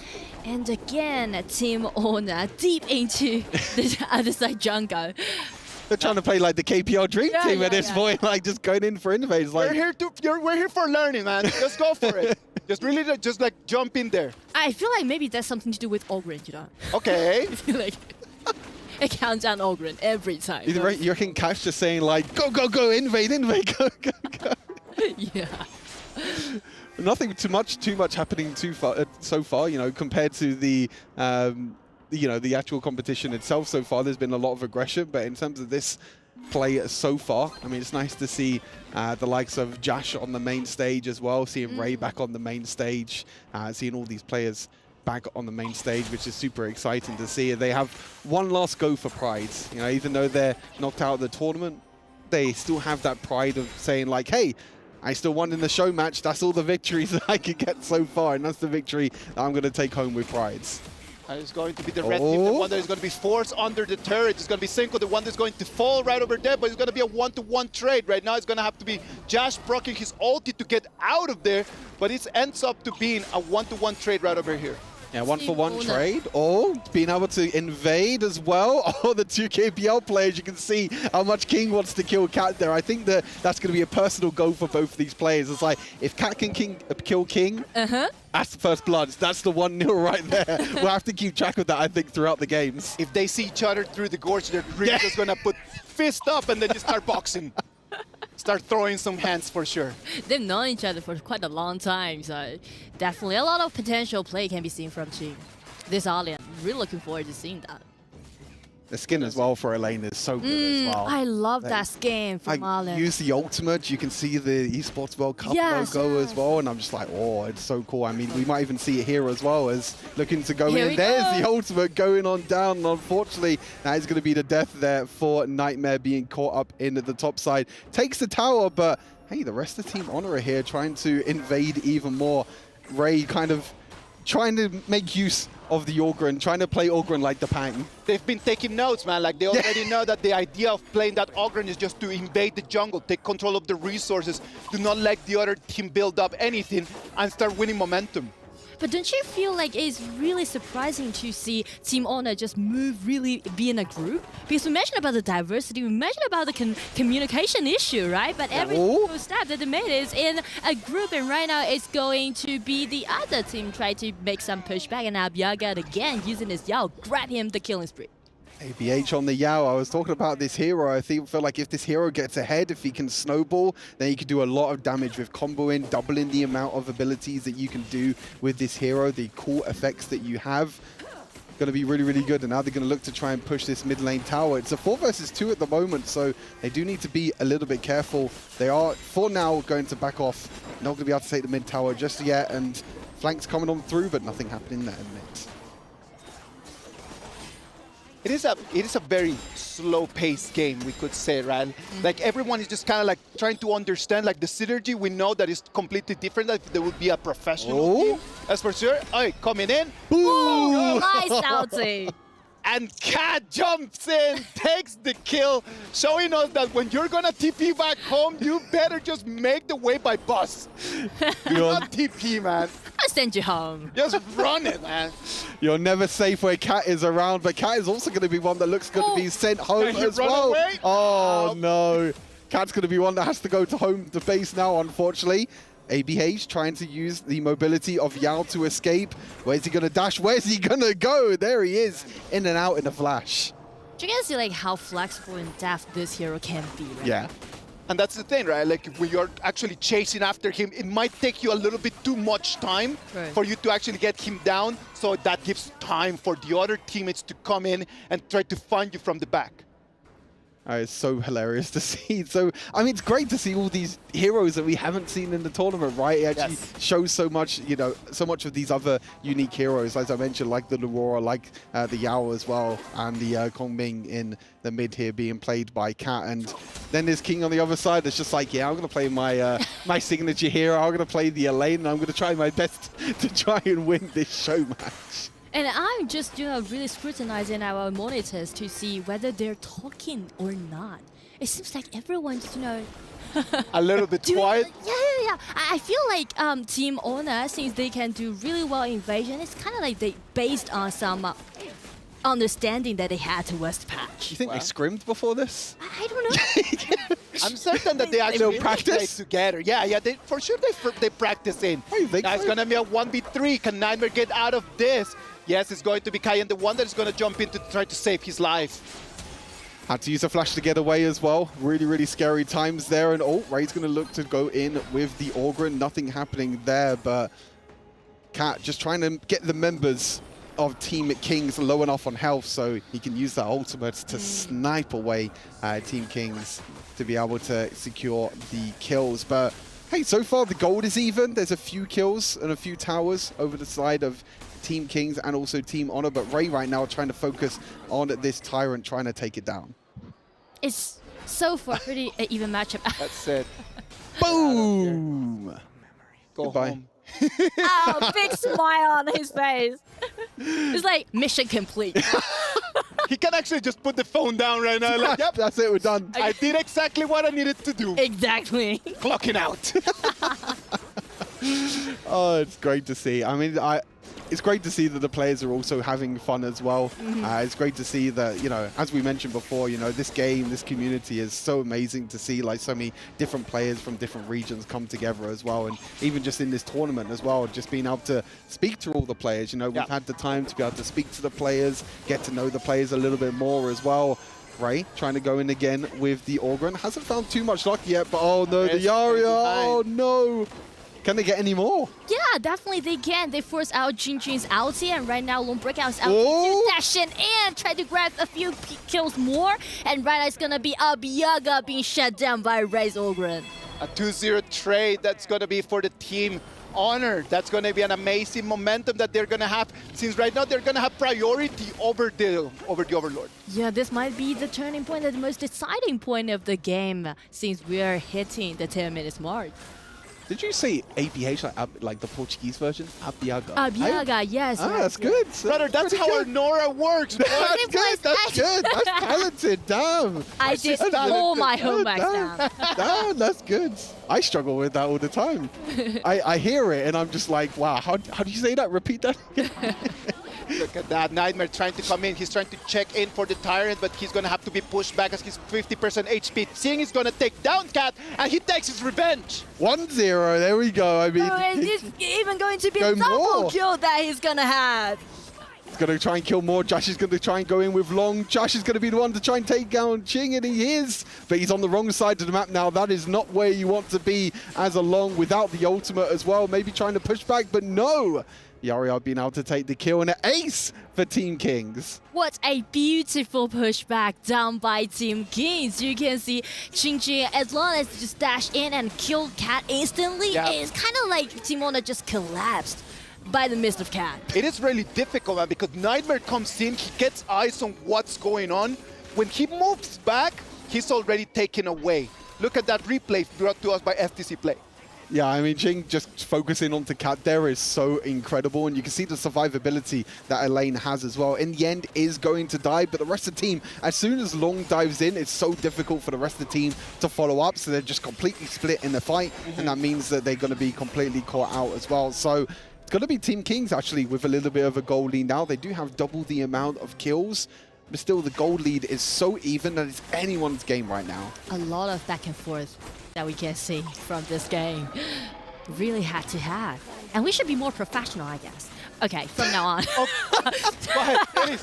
And again, Team Owner deep into the other side jungle.
They're trying to play like the KPL Dream Team at this point, like just going in for invades. Like
We're here for learning, man. Just go for it. Just really, just like jump in there.
I feel like maybe that's something to do with Ogren, you know?
Okay.
I feel like it counts down Ogren every time.
You reckon Cash just saying like, go, go, go, invade, invade, go, go, go.
Yeah.
Nothing too much happening so far, you know, compared to the you know, the actual competition itself so far. There's been a lot of aggression, but in terms of this play so far, I mean, it's nice to see the likes of Jash on the main stage as well, seeing Ray back on the main stage, seeing all these players back on the main stage, which is super exciting to see. They have one last go for pride. You know, even though they're knocked out of the tournament, they still have that pride of saying like, hey, I still won in the show match. That's all the victories that I could get so far, and that's the victory that I'm going to take home with prides.
And it's going to be the red team, the one that is going to be forced under the turret. It's going to be Cinco, the one that's going to fall right over there, but it's going to be a one-to-one trade. Right now, it's going to have to be Jash proccing his ulti to get out of there, but it ends up to being a one-to-one trade right over here.
Yeah, 1-for-1 trade. Oh, being able to invade as well. Oh, the two KPL players, you can see how much King wants to kill Cat there. I think that that's going to be a personal goal for both of these players. It's like, if Cat can kill King, that's the first blood. That's the 1-0 right there. We'll have to keep track of that, I think, throughout the games.
If they see each other through the gorge, they're really just going to put fist up and then just start boxing. Start throwing some hands for sure.
They've known each other for quite a long time, so definitely a lot of potential play can be seen from Chin. This Alien, really looking forward to seeing that.
The skin as well for Elaine is so good as well.
I love that skin from Alien.
Use the ultimate, you can see the Esports World Cup logo as well, and I'm just like, oh, it's so cool. I mean, we might even see it here as well as looking to go in. There's the ultimate going on down, and unfortunately, that is going to be the death there for Nightmare being caught up in at the top side. Takes the tower, but hey, the rest of Team Honor are here trying to invade even more. Ray kind of trying to make use of the Ogren, trying to play Ogren like the Pang.
They've been taking notes, man. Like, they already know that the idea of playing that Ogren is just to invade the jungle, take control of the resources, do not let the other team build up anything, and start winning momentum.
But don't you feel like it's really surprising to see Team Honor just be in a group? Because we mentioned about the diversity, we mentioned about the communication issue, right? But every single step that they made is in a group, and right now it's going to be the other team try to make some pushback, and Abyaga again using his Yao, grab him the killing spree.
ABH on the Yao. I was talking about this hero. I feel like if this hero gets ahead, if he can snowball, then he can do a lot of damage with comboing, doubling the amount of abilities that you can do with this hero, the cool effects that you have. Going to be really, really good. And now they're going to look to try and push this mid lane tower. It's a 4 versus 2 at the moment, so they do need to be a little bit careful. They are, for now, going to back off. Not going to be able to take the mid tower just yet, and flanks coming on through, but nothing happening there in mid.
It is a very slow-paced game, we could say, right? Like, everyone is just kind of like trying to understand, like, the synergy. We know that is completely different. That there would be a professional team, as for sure. Hey, coming in.
Boom! Nice outing.
And Cat jumps in, takes the kill, showing us that when you're gonna TP back home, you better just make the way by bus. Do not TP, man.
I'll send you home.
Just run it, man.
You're never safe where Cat is around, but Cat is also going to be one that looks going to be sent home as well.
Away?
Oh, no. Cat's going to be one that has to go to home to base now, unfortunately. ABH trying to use the mobility of Yao to escape. Where's he going to dash? Where's he going to go? There he is, in and out in a flash.
you can see like how flexible and deft this hero can be. Right?
Yeah. And that's the thing, right? Like when you're actually chasing after him, it might take you a little bit too much time for you to actually get him down. So that gives time for the other teammates to come in and try to find you from the back.
It's so hilarious to see. So, I mean, it's great to see all these heroes that we haven't seen in the tournament, right? It actually shows so much, you know, so much of these other unique heroes, as I mentioned, like the Aurora, like the Yao as well, and the Kongming in the mid here being played by Cat. And then there's King on the other side. It's just like, yeah, I'm going to play my my signature hero. I'm going to play the Elaine, and I'm going to try my best to try and win this show match.
And I'm just, you know, really scrutinizing our monitors to see whether they're talking or not. It seems like everyone's, you know,
a little bit quiet.
Yeah. I feel like Team Owner, since they can do really well in Invasion, it's kind of like they based on some understanding that they had towards the patch.
You think they scrimmed before this?
I don't know.
I'm certain that they actually practice together. Yeah, for sure they practice in. It's going to be a 1v3. Can Nightmare get out of this? Yes, it's going to be Cayenne, the one that is going to jump in to try to save his life.
Had to use a flash to get away as well. Really, really scary times there. And Ray's going to look to go in with the Orgrin. Nothing happening there, but Cat just trying to get the members of Team Kings low enough on health so he can use that ultimate to snipe away Team Kings to be able to secure the kills. But hey, so far the gold is even. There's a few kills and a few towers over the side of Team Kings and also Team Honor, but Ray right now trying to focus on this Tyrant, trying to take it down.
It's so far pretty even matchup.
That's it.
Boom!
Goodbye. Home.
Oh, big smile on his face. It's like mission complete.
He can actually just put the phone down right now. Like, yep,
that's it, we're done.
I did exactly what I needed to do.
Exactly.
Clocking out.
Oh, it's great to see. I mean, it's great to see that the players are also having fun as well. It's great to see that, you know, as we mentioned before, you know, this game, this community is so amazing to see, like so many different players from different regions come together as well. And even just in this tournament as well, just being able to speak to all the players, you know, we've had the time to be able to speak to the players, get to know the players a little bit more as well. Ray trying to go in again with the Orgrin. Hasn't found too much luck yet, but oh no, the Yaria, oh no. Can they get any more?
Yeah, definitely they can. They force out Jinjin's ulti, and right now Lone Breakout's ulti to dash in and try to grab a few kills more. And right now it's gonna be Abyaga being shut down by Ray's Orgrin.
A 2-0 trade that's gonna be for the Team Honor. That's gonna be an amazing momentum that they're gonna have, since right now they're gonna have priority over the Overlord.
Yeah, this might be the turning point, the most exciting point of the game, since we are hitting the 10 minutes mark.
Did you say APH, like the Portuguese version? Abyaga.
Abyaga, yes.
Ah, that's good.
Brother, that's how our Nora works.
That's good, that's good. That's talented, damn.
I did all my homework now.
Damn, that's good. I struggle with that all the time. I hear it and I'm just like, wow, how do you say that? Repeat that again.
Look at that, Nightmare trying to come in. He's trying to check in for the Tyrant, but he's going to have to be pushed back as he's 50% HP. Seeing he's going to take down Cat, and he takes his revenge.
1-0, there we go. I mean,
it's even going to be a double kill that he's going to have.
He's going to try and kill more. Josh is going to try and go in with Long. Josh is going to be the one to try and take down Ching, and he is. But he's on the wrong side of the map now. That is not where you want to be as a Long without the ultimate as well. Maybe trying to push back, but no. Yaria being able to take the kill and an ace for Team Kings.
What a beautiful pushback down by Team Kings. You can see Jinjin, as long as just dash in and kill Cat instantly, it's kind of like Team Honor just collapsed by the mist of Cat.
It is really difficult, man, because Nightmare comes in, he gets eyes on what's going on. When he moves back, he's already taken away. Look at that replay brought to us by FTC Play.
Yeah, I mean, Jing just focusing onto Cat there is so incredible, and you can see the survivability that Elaine has as well. In the end, is going to die, but the rest of the team, as soon as Long dives in, it's so difficult for the rest of the team to follow up, so they're just completely split in the fight, and that means that they're going to be completely caught out as well. So it's going to be Team Kings, actually, with a little bit of a goal lead now. They do have double the amount of kills, but still the goal lead is so even that it's anyone's game right now.
A lot of back and forth that we can see from this game. Really had to have. And we should be more professional, I guess. Okay, from now on.
Go ahead, please.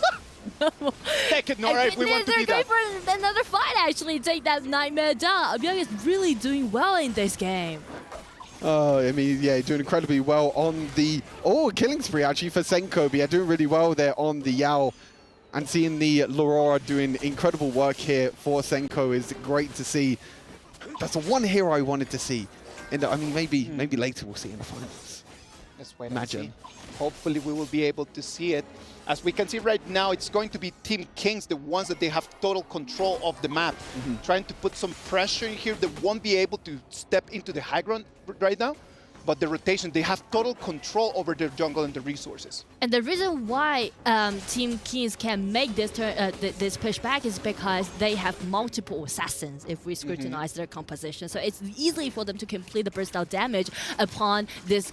Take it, Nora, if we want to be
They're
that.
going for another fight, actually, take that Nightmare down. Abiyaga is really doing well in this game.
Oh, I mean, yeah, doing incredibly well on the... Oh, killing spree, actually, for Senko. Yeah, doing really well there on the Yao. And seeing the Laurora doing incredible work here for Senko is great to see. That's the one hero I wanted to see. I mean, maybe later we'll see in the finals.
Let's wait
Imagine.
and see. Hopefully we will be able to see it. As we can see right now, it's going to be Team Kings, the ones that they have total control of the map. Trying to put some pressure in here. They won't be able to step into the high ground right now. But the rotation, they have total control over their jungle and the resources.
And the reason why Team Kings can make this this pushback is because they have multiple assassins if we scrutinize their composition. So it's easy for them to complete the burst out damage upon this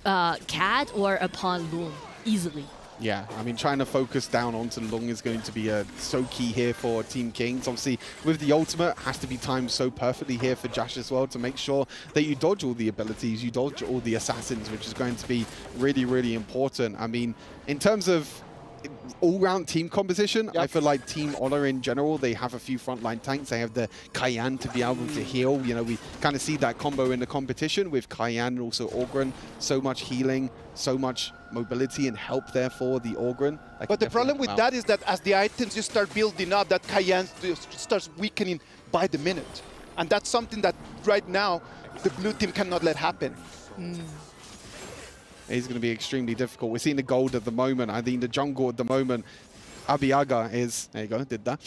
cat or upon Loom easily.
Yeah, I mean, trying to focus down onto Lung is going to be so key here for Team Kings. Obviously, with the ultimate, has to be timed so perfectly here for Josh as well to make sure that you dodge all the abilities, you dodge all the assassins, which is going to be really, really important. I mean, in terms of all-round team composition, I feel like Team Honor in general, they have a few frontline tanks. They have the Cayenne to be able to heal. You know, we kind of see that combo in the competition with Cayenne and also Orgren. So much healing, so much mobility and help there for the Orgren.
But the problem with that is that as the items just start building up, that Cayenne starts weakening by the minute. And that's something that right now, the blue team cannot let happen.
It's going to be extremely difficult. We're seeing the gold at the moment. I think the jungle at the moment, Abiyaga is... There you go, did that.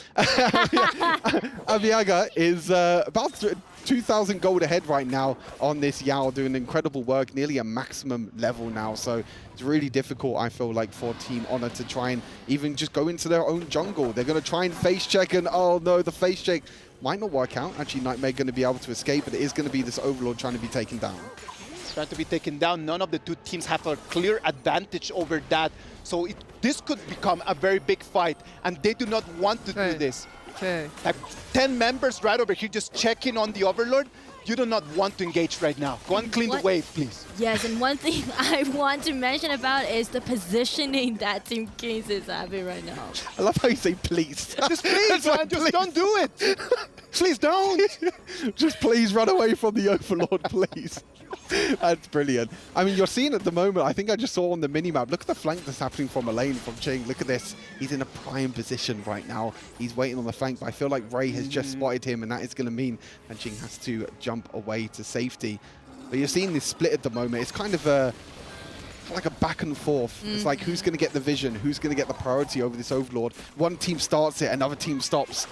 Abiyaga is about 2,000 gold ahead right now on this Yao, doing incredible work, nearly a maximum level now. So it's really difficult, I feel like, for Team Honor to try and even just go into their own jungle. They're going to try and face check, and oh no, the face check might not work out. Actually, Nightmare going to be able to escape, but it is going to be this Overlord trying to be taken down.
Trying to be taken down. None of the two teams have a clear advantage over that. So this could become a very big fight, and they do not want to do this. Like 10 members right over here just checking on the Overlord. You do not want to engage right now. Go and clean the wave, please.
Yes, and one thing I want to mention about is the positioning that Team Kings is having right now.
I love how you say please.
Just please, man, just don't do it. Please don't.
Just please run away from the Overlord, please. That's brilliant. I mean, you're seeing at the moment, I think I just saw on the minimap, look at the flank that's happening from Elaine, from Ching. Look at this. He's in a prime position right now. He's waiting on the flank, but I feel like Ray has just spotted him, and that is going to mean that Ching has to jump away to safety. But you're seeing this split at the moment. It's kind of like a back and forth. It's like, who's going to get the vision? Who's going to get the priority over this Overlord? One team starts it, another team stops.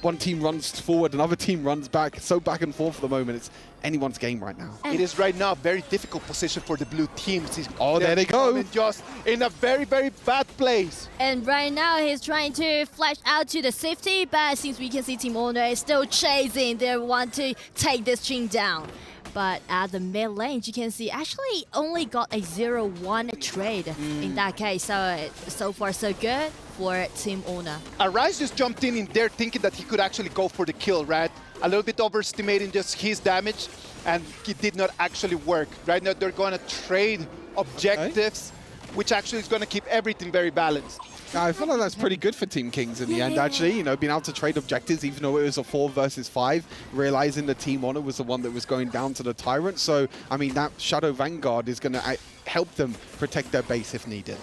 One team runs forward, another team runs back. It's so back and forth at the moment. It's anyone's game right now.
It is right now a very difficult position for the blue teams.
Oh, there they go.
Just in a very, very bad place.
And right now he's trying to flash out to the safety, but since we can see Team Honor is still chasing, they want to take this Ching down. But at the mid lane, you can see actually only got a 0-1 trade in that case. So far so good for Team Honor.
Arise just jumped in there thinking that he could actually go for the kill, right? A little bit overestimating just his damage, and it did not actually work. Right now they're going to trade objectives, which actually is going to keep everything very balanced.
I feel like that's pretty good for Team Kings in the end, actually. You know, being able to trade objectives, even though it was a 4 versus 5, realizing the Team Honor was the one that was going down to the Tyrant. So, I mean, that Shadow Vanguard is going to help them protect their base if needed.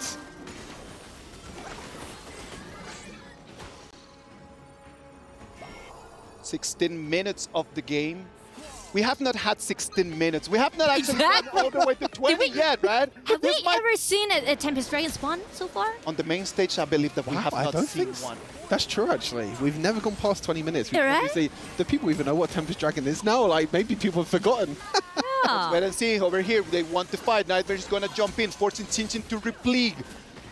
"16 minutes of the game." We have not had 16 minutes. We have not actually gone all the way to 20 yet, right?
Have we ever seen a Tempest Dragon spawn so far?
On the main stage, I believe that we have not seen one.
That's true, actually. We've never gone past 20 minutes.
Right?
Do people even know what Tempest Dragon is now? Like, maybe people have forgotten.
Let's wait and see. Over here, they want to fight. Nightmare is going to jump in, forcing Chinchin to repleague.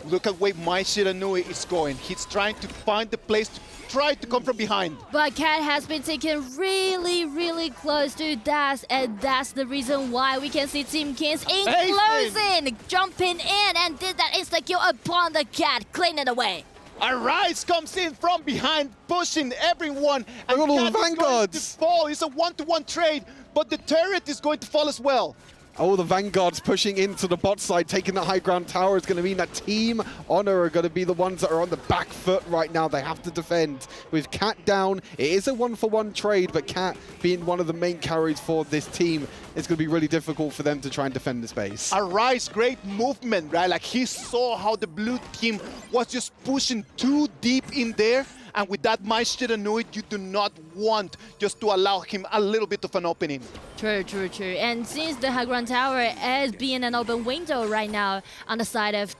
Look at where Mai Shiranui is going. He's trying to find the place to try to come from behind.
But Cat has been taken really, really close to Das, and that's the reason why we can see Team Kings closing, jumping in, and did that insta-kill upon the Cat, clean it away.
Arise comes in from behind, pushing everyone, and
all
Cat is going to
Vanguards.
fall. It's a 1-to-1 trade, but the turret is going to fall as well.
All the Vanguards pushing into the bot side, taking the high ground tower is going to mean that Team Honor are going to be the ones that are on the back foot right now. They have to defend. With Cat down, it is a 1-for-1 trade, but Cat being one of the main carries for this team, it's going to be really difficult for them to try and defend this base.
Arise, great movement, right? Like he saw how the blue team was just pushing too deep in there. And with that Maestro Nui, you do not want just to allow him a little bit of an opening.
True. And since the high ground tower is being an open window right now on the side of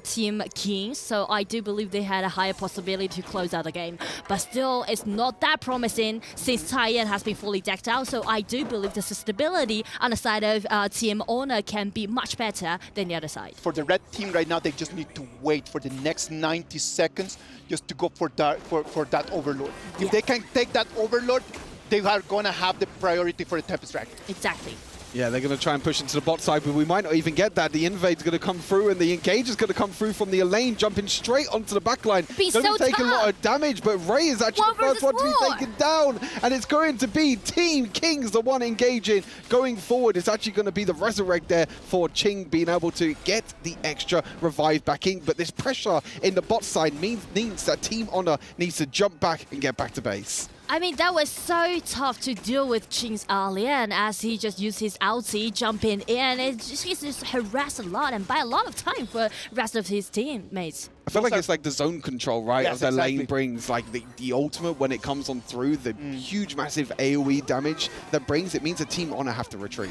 Team Kings, so I do believe they had a higher possibility to close out the game. But still, it's not that promising since Taiyan has been fully decked out, so I do believe the stability on the side of Team Honor can be much better than the other side.
For the red team right now, they just need to wait for the next 90 seconds just to go for that, for that Overlord. If they can take that Overlord, they are going to have the priority for the Tempest Dragon.
Exactly.
Yeah, they're going to try and push into the bot side, but we might not even get that. The invade's going to come through, and the engage is going to come through from the Elaine, jumping straight onto the backline. Going to take a lot of damage, but Ray is actually the first one to be taken down, and it's going to be Team Kings, the one engaging. Going forward, it's actually going to be the Resurrect there for Ching being able to get the extra revive back in, but this pressure in the bot side means that Team Honor needs to jump back and get back to base.
I mean, that was so tough to deal with Ching's Alien as he just used his ulti jumping in. He's just harassed a lot and by a lot of time for the rest of his teammates.
I feel like it's like the zone control, right?
Yes,
as the
exactly.
lane brings, like the ultimate when it comes on through, the huge, massive AoE damage that brings, it means a Team Honor have to retreat.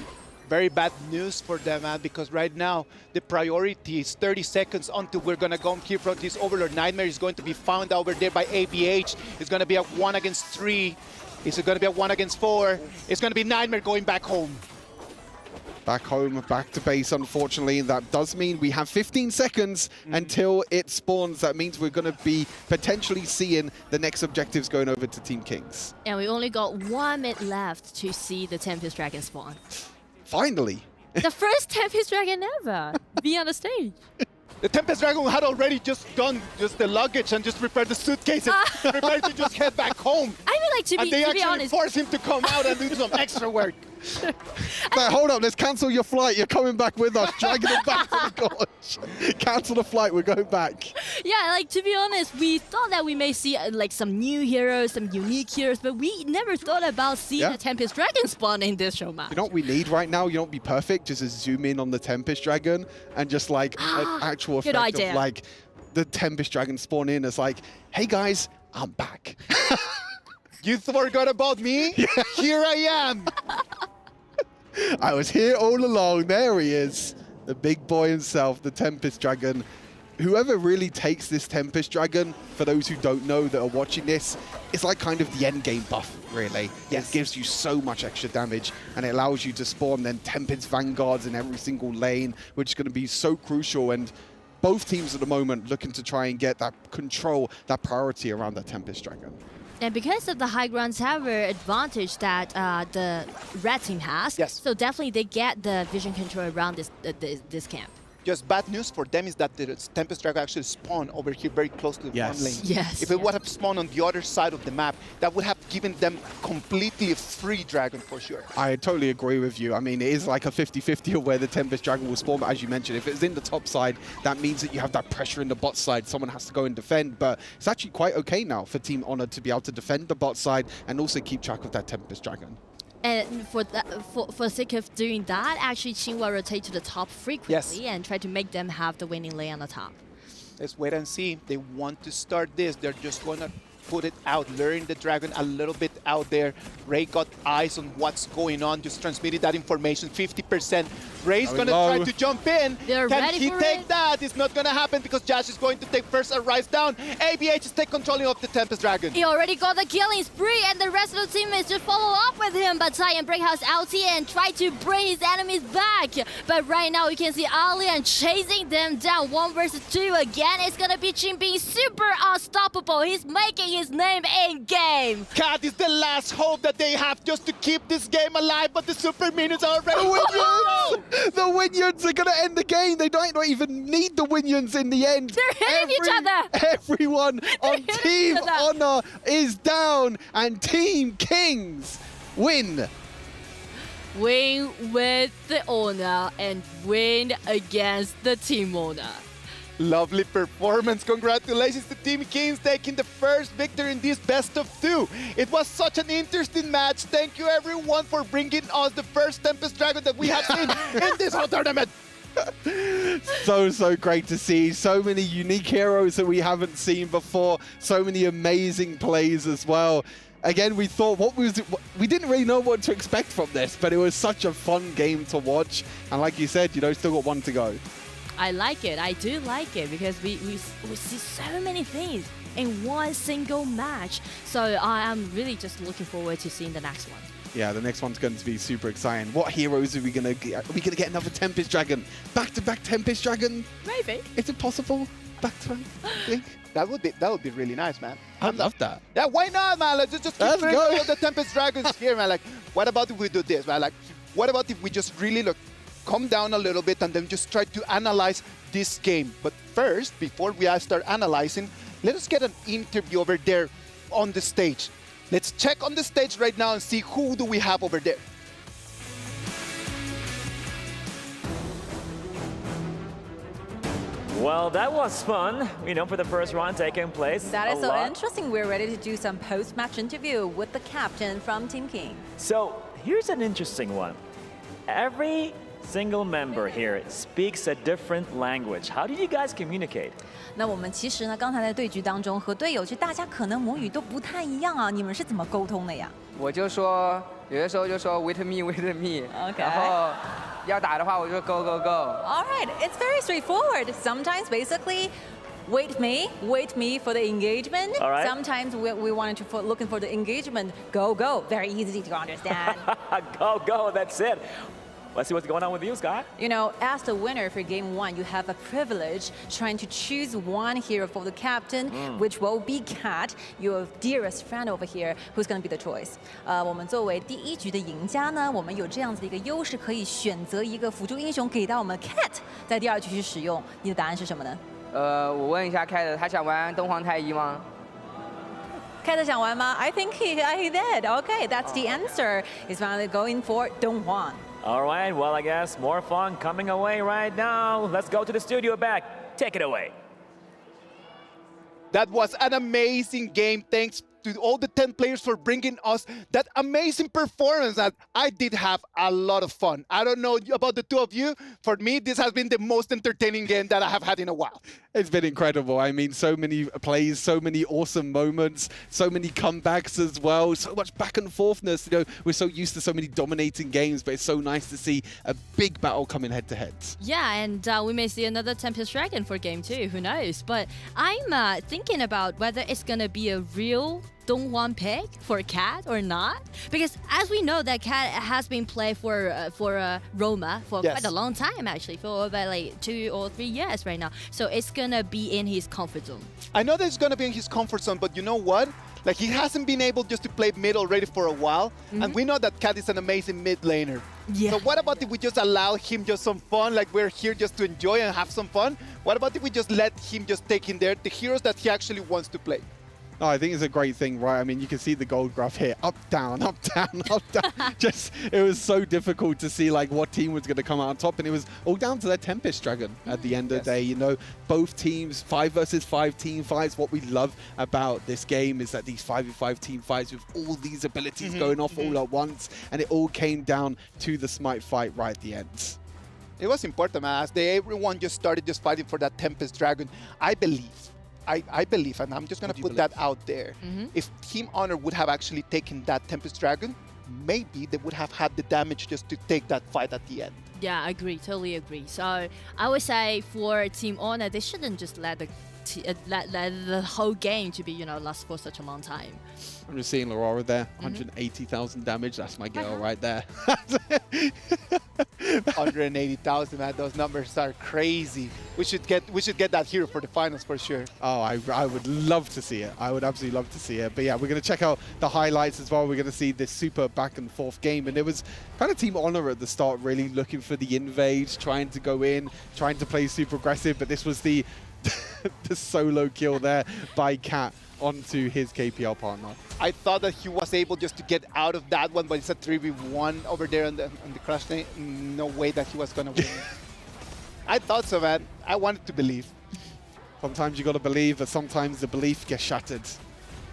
Very bad news for them, man, because right now the priority is 30 seconds until we're going to go here from this Overlord. Nightmare is going to be found over there by ABH. It's going to be a 1 against 3. It's going to be a 1 against 4. It's going to be Nightmare going back home.
Back home, back to base, unfortunately. That does mean we have 15 seconds until it spawns. That means we're going to be potentially seeing the next objectives going over to Team Kings.
And we only got 1 minute left to see the Tempest Dragon spawn.
Finally.
The first Tempest Dragon ever be on the stage.
The Tempest Dragon had already just done just the luggage and just prepared the suitcase and prepared to just head back home.
I mean, like, to be honest.
And they actually forced him to come out and do some extra work.
But hold up, let's cancel your flight. You're coming back with us. Dragging it back to the gorge. Cancel the flight, we're going back.
Yeah, like, to be honest, we thought that we may see like some new heroes, some unique heroes, but we never thought about seeing a Tempest Dragon spawn in this show match.
You know what we need right now? You don't be perfect. Just to zoom in on the Tempest Dragon and just like an actual effect of like the Tempest Dragon spawn in as like, hey guys, I'm back.
You forgot about me? Yeah. Here I am.
I was here all along. There he is. The big boy himself, the Tempest Dragon. Whoever really takes this Tempest Dragon, for those who don't know that are watching this, it's like kind of the end game buff, really. Yes. It gives you so much extra damage, and it allows you to spawn then Tempest Vanguards in every single lane, which is going to be so crucial. And both teams at the moment looking to try and get that control, that priority around that Tempest Dragon.
And because of the high ground tower advantage that the red team has, so definitely they get the vision control around this camp.
Just bad news for them is that the Tempest Dragon actually spawned over here very close to the front lane.
Yes.
If it would have spawned on the other side of the map, that would have given them completely free Dragon for sure.
I totally agree with you. I mean, it is like a 50-50 of where the Tempest Dragon will spawn, but as you mentioned, if it's in the top side, that means that you have that pressure in the bot side. Someone has to go and defend, but it's actually quite okay now for Team Honor to be able to defend the bot side and also keep track of that Tempest Dragon.
And for sake of doing that, actually Ching will rotate to the top frequently and try to make them have the winning lane on the top.
Let's wait and see. They want to start this. They're just going to put it out, luring the Dragon a little bit out there. Ray got eyes on what's going on, just transmitted that information, 50%. Ray's going to try to jump in. Can he take that? It's not going to happen because Josh is going to take first a rise down. ABH is take controlling of the Tempest Dragon.
He already got the killing spree and the rest of the teammates just follow up with him, but Taiyan Breakhouse ulti and try to bring his enemies back. But right now we can see Alien chasing them down 1 versus 2 again. It's going to be Ching being super unstoppable. He's making his name in game.
Cat is the last hope that they have just to keep this game alive, but the super minions are already
The Winions are going to end the game. They might not even need the Winions in the end.
They're hitting each other.
Everyone on Team Honor is down, and Team Kings win.
win with the owner and win against the team owner.
Lovely performance. Congratulations to Team Kings taking the first victory in this best of 2. It was such an interesting match. Thank you everyone for bringing us the first Tempest Dragon that we have seen in this whole tournament.
So great to see. So many unique heroes that we haven't seen before. So many amazing plays as well. Again, we thought, we didn't really know what to expect from this, but it was such a fun game to watch. And like you said, still got one to go.
I like it. I do like it because we see so many things in one single match. So I am really just looking forward to seeing the next one.
Yeah, the next one's going to be super exciting. What heroes are we going to get? Are we going to get another Tempest Dragon? Back-to-back Tempest Dragon?
Maybe.
Is it possible? Back-to-back?
That would be really nice, man.
I love that.
Yeah, why not, man? Let's just keep bringing all the Tempest Dragons here, man. Like, what about if we do this, man? Like, what about if we just really calm down a little bit and then just try to analyze this game? But first, before we start analyzing, let us get an interview over there on the stage. Let's check on the stage right now and see who do we have over there.
Well, that was fun, for the first round taking place.
That is so interesting. We're ready to do some post-match interview with the captain from Team King.
So here's an interesting one. Every single member here speaks a different language. How do you guys communicate?
那我们其实呢，刚才在对局当中和队友，其实大家可能母语都不太一样啊，你们是怎么沟通的呀？
我就说，有的时候就说 wait me， 然后要打的话我就 go。All
right, it's very straightforward. Sometimes, basically, wait me for the engagement.
All right.
Sometimes we wanted to looking for the engagement. Go. Very easy to understand.
Go. That's it. Let's see what's going on with you, Scott.
As the winner for Game 1, you have a privilege trying to choose one hero for the captain, which will be Cat, your dearest friend over here, who's going to be the choice. 我们作为第一局的赢家呢，我们有这样子的一个优势，可以选择一个辅助英雄给到我们 Cat， 在第二局去使用。你的答案是什么呢？
我问一下 Cat， 他想玩东皇太一吗
？Cat 想玩吗？ I think he did. Okay, that's the answer. He's finally going for Donghuan.
All right, well, I guess more fun coming away right now. Let's go to the studio back. Take it away.
That was an amazing game. Thanks to all the 10 players for bringing us that amazing performance. That I did have a lot of fun. I don't know about the two of you. For me, this has been the most entertaining game that I have had in a while.
It's been incredible. I mean, so many plays, so many awesome moments, so many comebacks as well, so much back and forthness. We're so used to so many dominating games, but it's so nice to see a big battle coming head to head.
Yeah, and we may see another Tempest Dragon for Game 2, who knows? But I'm thinking about whether it's going to be a real Donghuan pick for Cat or not, because as we know that Cat has been played for Roma for quite a long time, actually, for about like 2 or 3 years right now. So it's gonna be in his comfort zone.
I know that it's gonna be in his comfort zone, but you know what? Like, he hasn't been able just to play mid already for a while, and we know that Cat is an amazing mid laner.
Yeah.
So what about if we just allow him just some fun, like we're here just to enjoy and have some fun? What about if we just let him just take in there the heroes that he actually wants to play?
No, I think it's a great thing, right? I mean, you can see the gold graph here. Up, down, up, down, up, down. It was so difficult to see like what team was going to come out on top. And it was all down to their Tempest Dragon at the end of the day. Both teams, 5 versus 5 team fights. What we love about this game is that these 5v5 team fights with all these abilities going off all at once. And it all came down to the Smite fight right at the end.
It was important, man. As everyone just started just fighting for that Tempest Dragon, I believe, and I'm just going to put that out there. If Team Honor would have actually taken that Tempest Dragon, maybe they would have had the damage just to take that fight at the end.
Yeah, I agree. Totally agree. So I would say for Team Honor, they shouldn't just let the whole game to be, last for such a long time.
I'm just seeing Laura there, 180,000 damage. That's my girl right there.
180,000, man. Those numbers are crazy. We should get that hero for the finals for sure.
Oh, I would love to see it. I would absolutely love to see it. But yeah, we're going to check out the highlights as well. We're going to see this super back and forth game. And it was kind of Team Honor at the start, really looking for the invade, trying to go in, trying to play super aggressive. But this was the the solo kill there by Cat onto his KPL partner.
I thought that he was able just to get out of that one, but it's a 3v1 over there on the crash lane. No way that he was gonna win. I thought so, man. I wanted to believe.
Sometimes you gotta believe, but sometimes the belief gets shattered.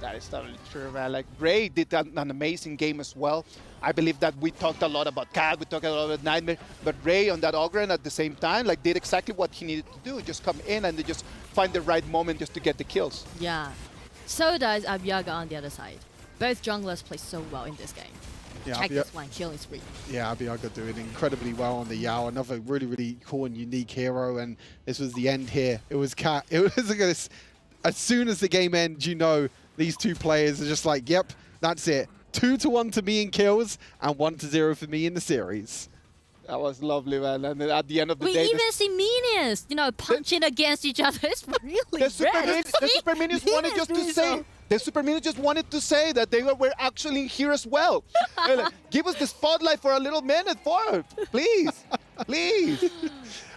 That is totally true, man. Like, Ray did an amazing game as well. I believe that we talked a lot about Cat, we talked a lot about Nightmare, but Ray on that Ogren at the same time, like, did exactly what he needed to do. Just come in and just find the right moment just to get the kills.
Yeah. So does Abiyaga on the other side. Both junglers play so well in this game.
Yeah,
Check this one, killing spree.
Yeah, Abiyaga doing incredibly well on the Yao. Another really, really cool and unique hero, and this was the end here. It was Cat. It was as soon as the game ends, you know, these two players are just like, yep, that's it. 2-1 to me in kills and 1-0 for me in the series.
That was lovely, man. And then at the end of the
we
day,
even see minions, you know, punching against each other. It's really
the super minions wanted just to say. The super minions just wanted to say that they were actually here as well. Like, give us the spotlight for a little minute, please, please.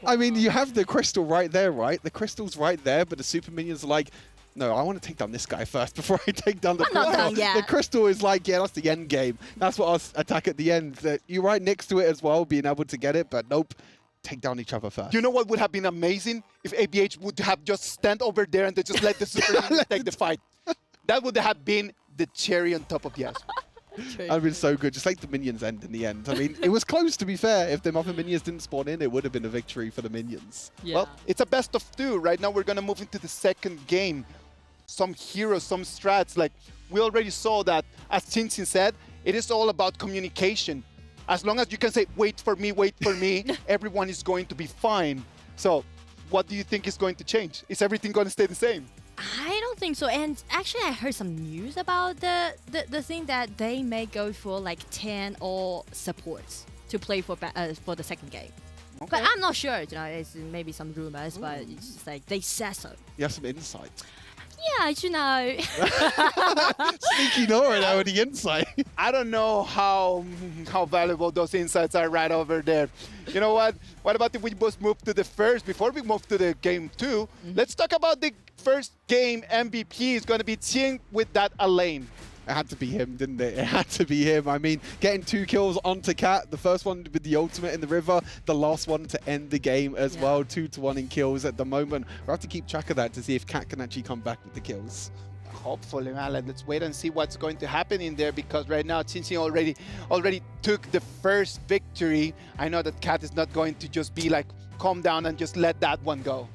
I mean, you have the crystal right there, right? The crystal's right there, but the super minions are like, no, I want to take down this guy first before I take down the crystal.
Not done yet.
The crystal is like, yeah, that's the end game. That's what I'll attack at the end. You're right next to it as well, being able to get it, but nope. Take down each other first.
You know what would have been amazing? If ABH would have just stand over there and they just let the super minions take the fight. That would have been the cherry on top of the ice.
That would have been so good. Just like the minions end in the end. I mean, it was close, to be fair. If the other minions didn't spawn in, it would have been a victory for the minions.
Yeah.
Well, it's a best of 2. Right now, we're going to move into the second game. Some heroes, some strats. Like, we already saw that, as Chin said, it is all about communication. As long as you can say, wait for me, everyone is going to be fine. So, what do you think is going to change? Is everything going to stay the same?
I don't think so. And actually, I heard some news about the thing that they may go for like 10 all supports to play for the second game. Okay. But I'm not sure. You know, it's maybe some rumors, but it's just like they said so.
You have some insight.
Yeah, you know.
Sneaky Nora now with the insight.
I don't know how valuable those insights are right over there. You know what? What about if we just move to the first, before we move to the game 2, let's talk about the first game MVP. Is going to be Qing with that Elaine.
It had to be him, didn't it? It had to be him. I mean, getting 2 kills onto Cat. The first one with the ultimate in the river. The last one to end the game as well. 2-1 in kills at the moment. We'll have to keep track of that to see if Cat can actually come back with the kills.
Hopefully, man. Let's wait and see what's going to happen in there, because right now Qin already took the first victory. I know that Cat is not going to just be like, calm down and just let that one go.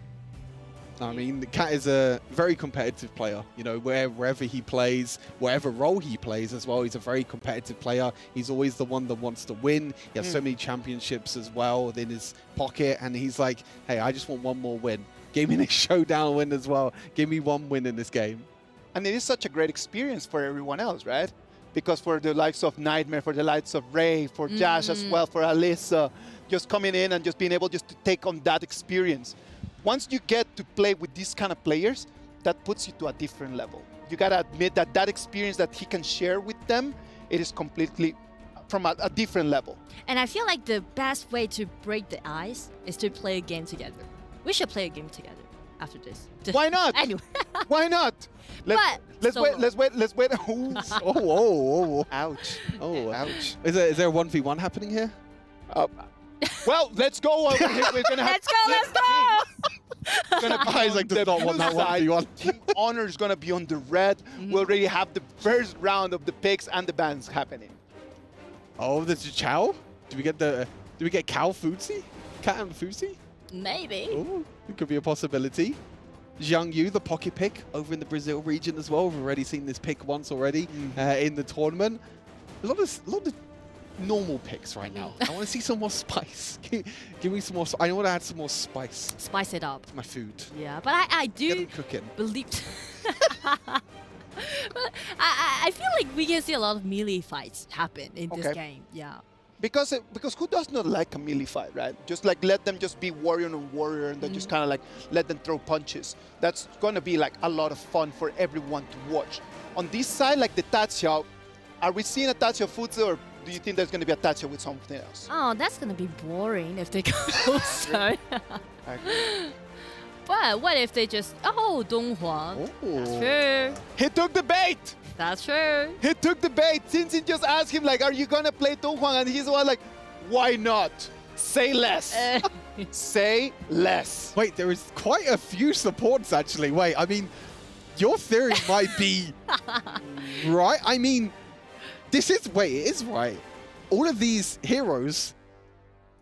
I mean, the Cat is a very competitive player. You know, wherever he plays, whatever role he plays as well, he's a very competitive player. He's always the one that wants to win. He has so many championships as well in his pocket, and he's like, hey, I just want one more win. Give me this showdown win as well. Give me one win in this game.
And it is such a great experience for everyone else, right? Because for the likes of Nightmare, for the likes of Ray, for Josh as well, for Alyssa, just coming in and just being able just to take on that experience. Once you get to play with these kind of players, that puts you to a different level. You gotta admit that that experience that he can share with them, it is completely from a different level.
And I feel like the best way to break the ice is to play a game together. We should play a game together after this.
Why not?
Anyway.
Why not? Let's wait.
Oh.
Ouch.
Oh, ouch. Is there a 1v1 happening here?
Well, let's go. We're gonna have
let's go.
Isaac does not want that 1v1.
Team Honor is gonna be on the red. We already have the first round of the picks and the bans happening.
Oh, there's a Chow? Do we get Cow Foodsie? Cat and Foodsie?
Maybe.
Oh, it could be a possibility. Zhang Yu, the pocket pick over in the Brazil region as well. We've already seen this pick once already in the tournament. A lot of normal picks right now. I want to see some more spice. Give me some more. I want to add some more spice.
Spice it up.
To my food.
Yeah, but I do believe. But I feel like we can see a lot of melee fights happen in this game. Yeah.
Because who does not like a melee fight, right? Just like let them just be warrior on warrior and then just kind of like let them throw punches. That's going to be like a lot of fun for everyone to watch. On this side, like the Tachiao, are we seeing a Tachiao Futsu, or do you think there's going to be a Tachiao with something else?
Oh, that's going to be boring if they go so. But what if they just, oh, Donghuang. That's true.
He took the bait.
That's true.
He took the bait. Since just asked him, like, are you going to play Donghuang? And he's one like, why not? Say less. Say less.
Wait, there is quite a few supports, actually. Wait, I mean, your theory might be right. I mean, it is right. All of these heroes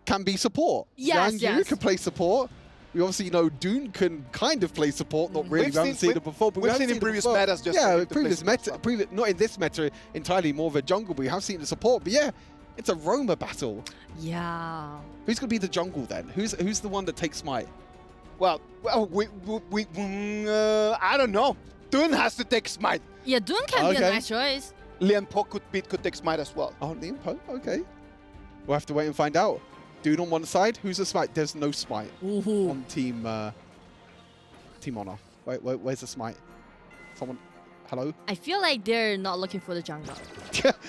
can be support.
Yes,
Yang Yu can play support. We obviously know Dune can kind of play support. Not really. We haven't seen it before. But
we've seen in previous metas.
Previous meta. Not in this meta entirely. More of a jungle. But we have seen the support. But yeah, it's a Roma battle.
Yeah.
Who's gonna be the jungle then? Who's the one that takes Smite?
Well, I don't know. Dune has to take Smite.
Yeah, Dune can be a nice choice.
Lian Po could take Smite as well.
Oh, Lian Po? Okay. We'll have to wait and find out. Dune on one side. Who's the Smite? There's no Smite on Team Honor. Where's the Smite? Someone. Hello?
I feel like they're not looking for the jungle.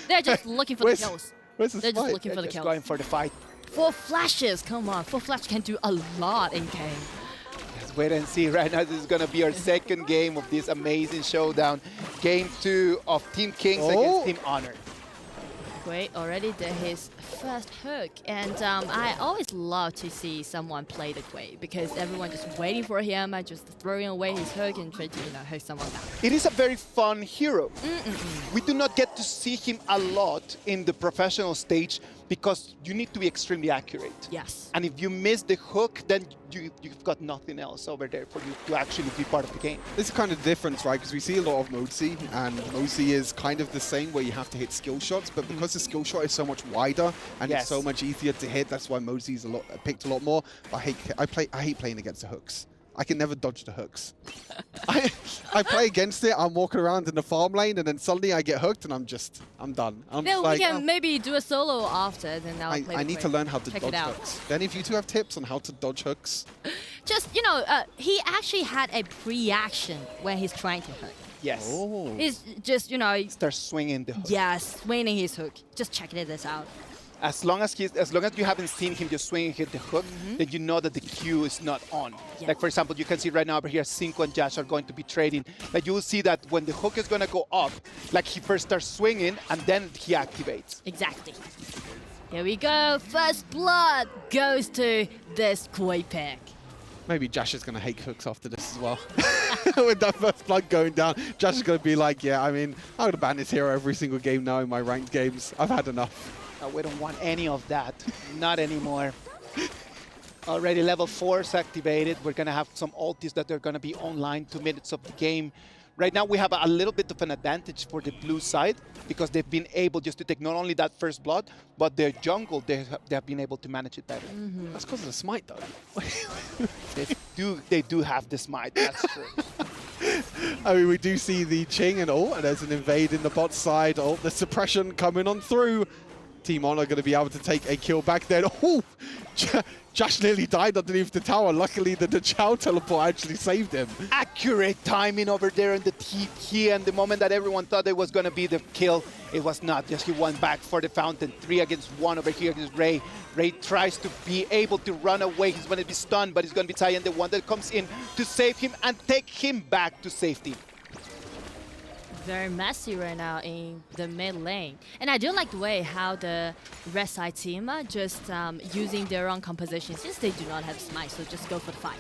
They're just looking for the kills.
Where's the
They're
Smite?
just looking for the kills.
Going for the fight.
4 flashes. Come on. 4 flashes can do a lot in game.
Let's wait and see. Right now, this is going to be our second game of this amazing showdown. Game 2 of Team Kings against Team Honor.
Great, already did his first hook, and I always love to see someone play the Gui because everyone just waiting for him and just throwing away his hook and trying to hook someone down.
It is a very fun hero. We do not get to see him a lot in the professional stage because you need to be extremely accurate.
Yes.
And if you miss the hook, then you've got nothing else over there for you to actually be part of the game.
This is kind of the difference, right? Because we see a lot of Modesy, and Modesy is kind of the same where you have to hit skill shots, but because the skill shot is so much wider and it's so much easier to hit, that's why Modesy is picked a lot more. I hate playing against the hooks. I can never dodge the hooks. I play against it, I'm walking around in the farm lane, and then suddenly I get hooked, and I'm done.
Then we can maybe do a solo after, then I'll play
I need to learn how to
Check
dodge hooks. Then if you two have tips on how to dodge hooks.
Just, he actually had a pre-action when he's trying to hook.
Yes.
Oh.
He's just,
Start swinging the hook.
Yes, swinging his hook. Just checking this out.
As long as you haven't seen him just swing and hit the hook, then you know that the Q is not on.
Yeah.
Like, for example, you can see right now over here, Cinco and Josh are going to be trading. Like, you will see that when the hook is going to go up, like, he first starts swinging, and then he activates.
Exactly. Here we go. First blood goes to this Gui pick.
Maybe Josh is going to hate hooks after this as well. With that first blood going down, Josh is going to be like, yeah, I mean, I'm going to ban this hero every single game now in my ranked games. I've had enough.
We don't want any of that. Not anymore. Already level 4 is activated. We're going to have some ultis that are going to be online 2 minutes of the game. Right now, we have a little bit of an advantage for the blue side because they've been able just to take not only that first blood, but their jungle, they have been able to manage it better.
That's because of the smite, though.
They do have the smite, that's true.
I mean, we do see the Ching and there's an invade in the bot side. The suppression coming on through. Team Honor going to be able to take a kill back there. Oh, Josh nearly died underneath the tower. Luckily, the Chow teleport actually saved him.
Accurate timing over there in the TP, and the moment that everyone thought it was going to be the kill, it was not. Just he went back for the fountain. 3 against 1 over here against Ray. Ray tries to be able to run away. He's going to be stunned, but he's going to be Taiyan, the one that comes in to save him and take him back to safety.
Very messy right now in the mid lane. And I do like the way how the red side team are just using their own composition since they do not have smite, so just go for the fight.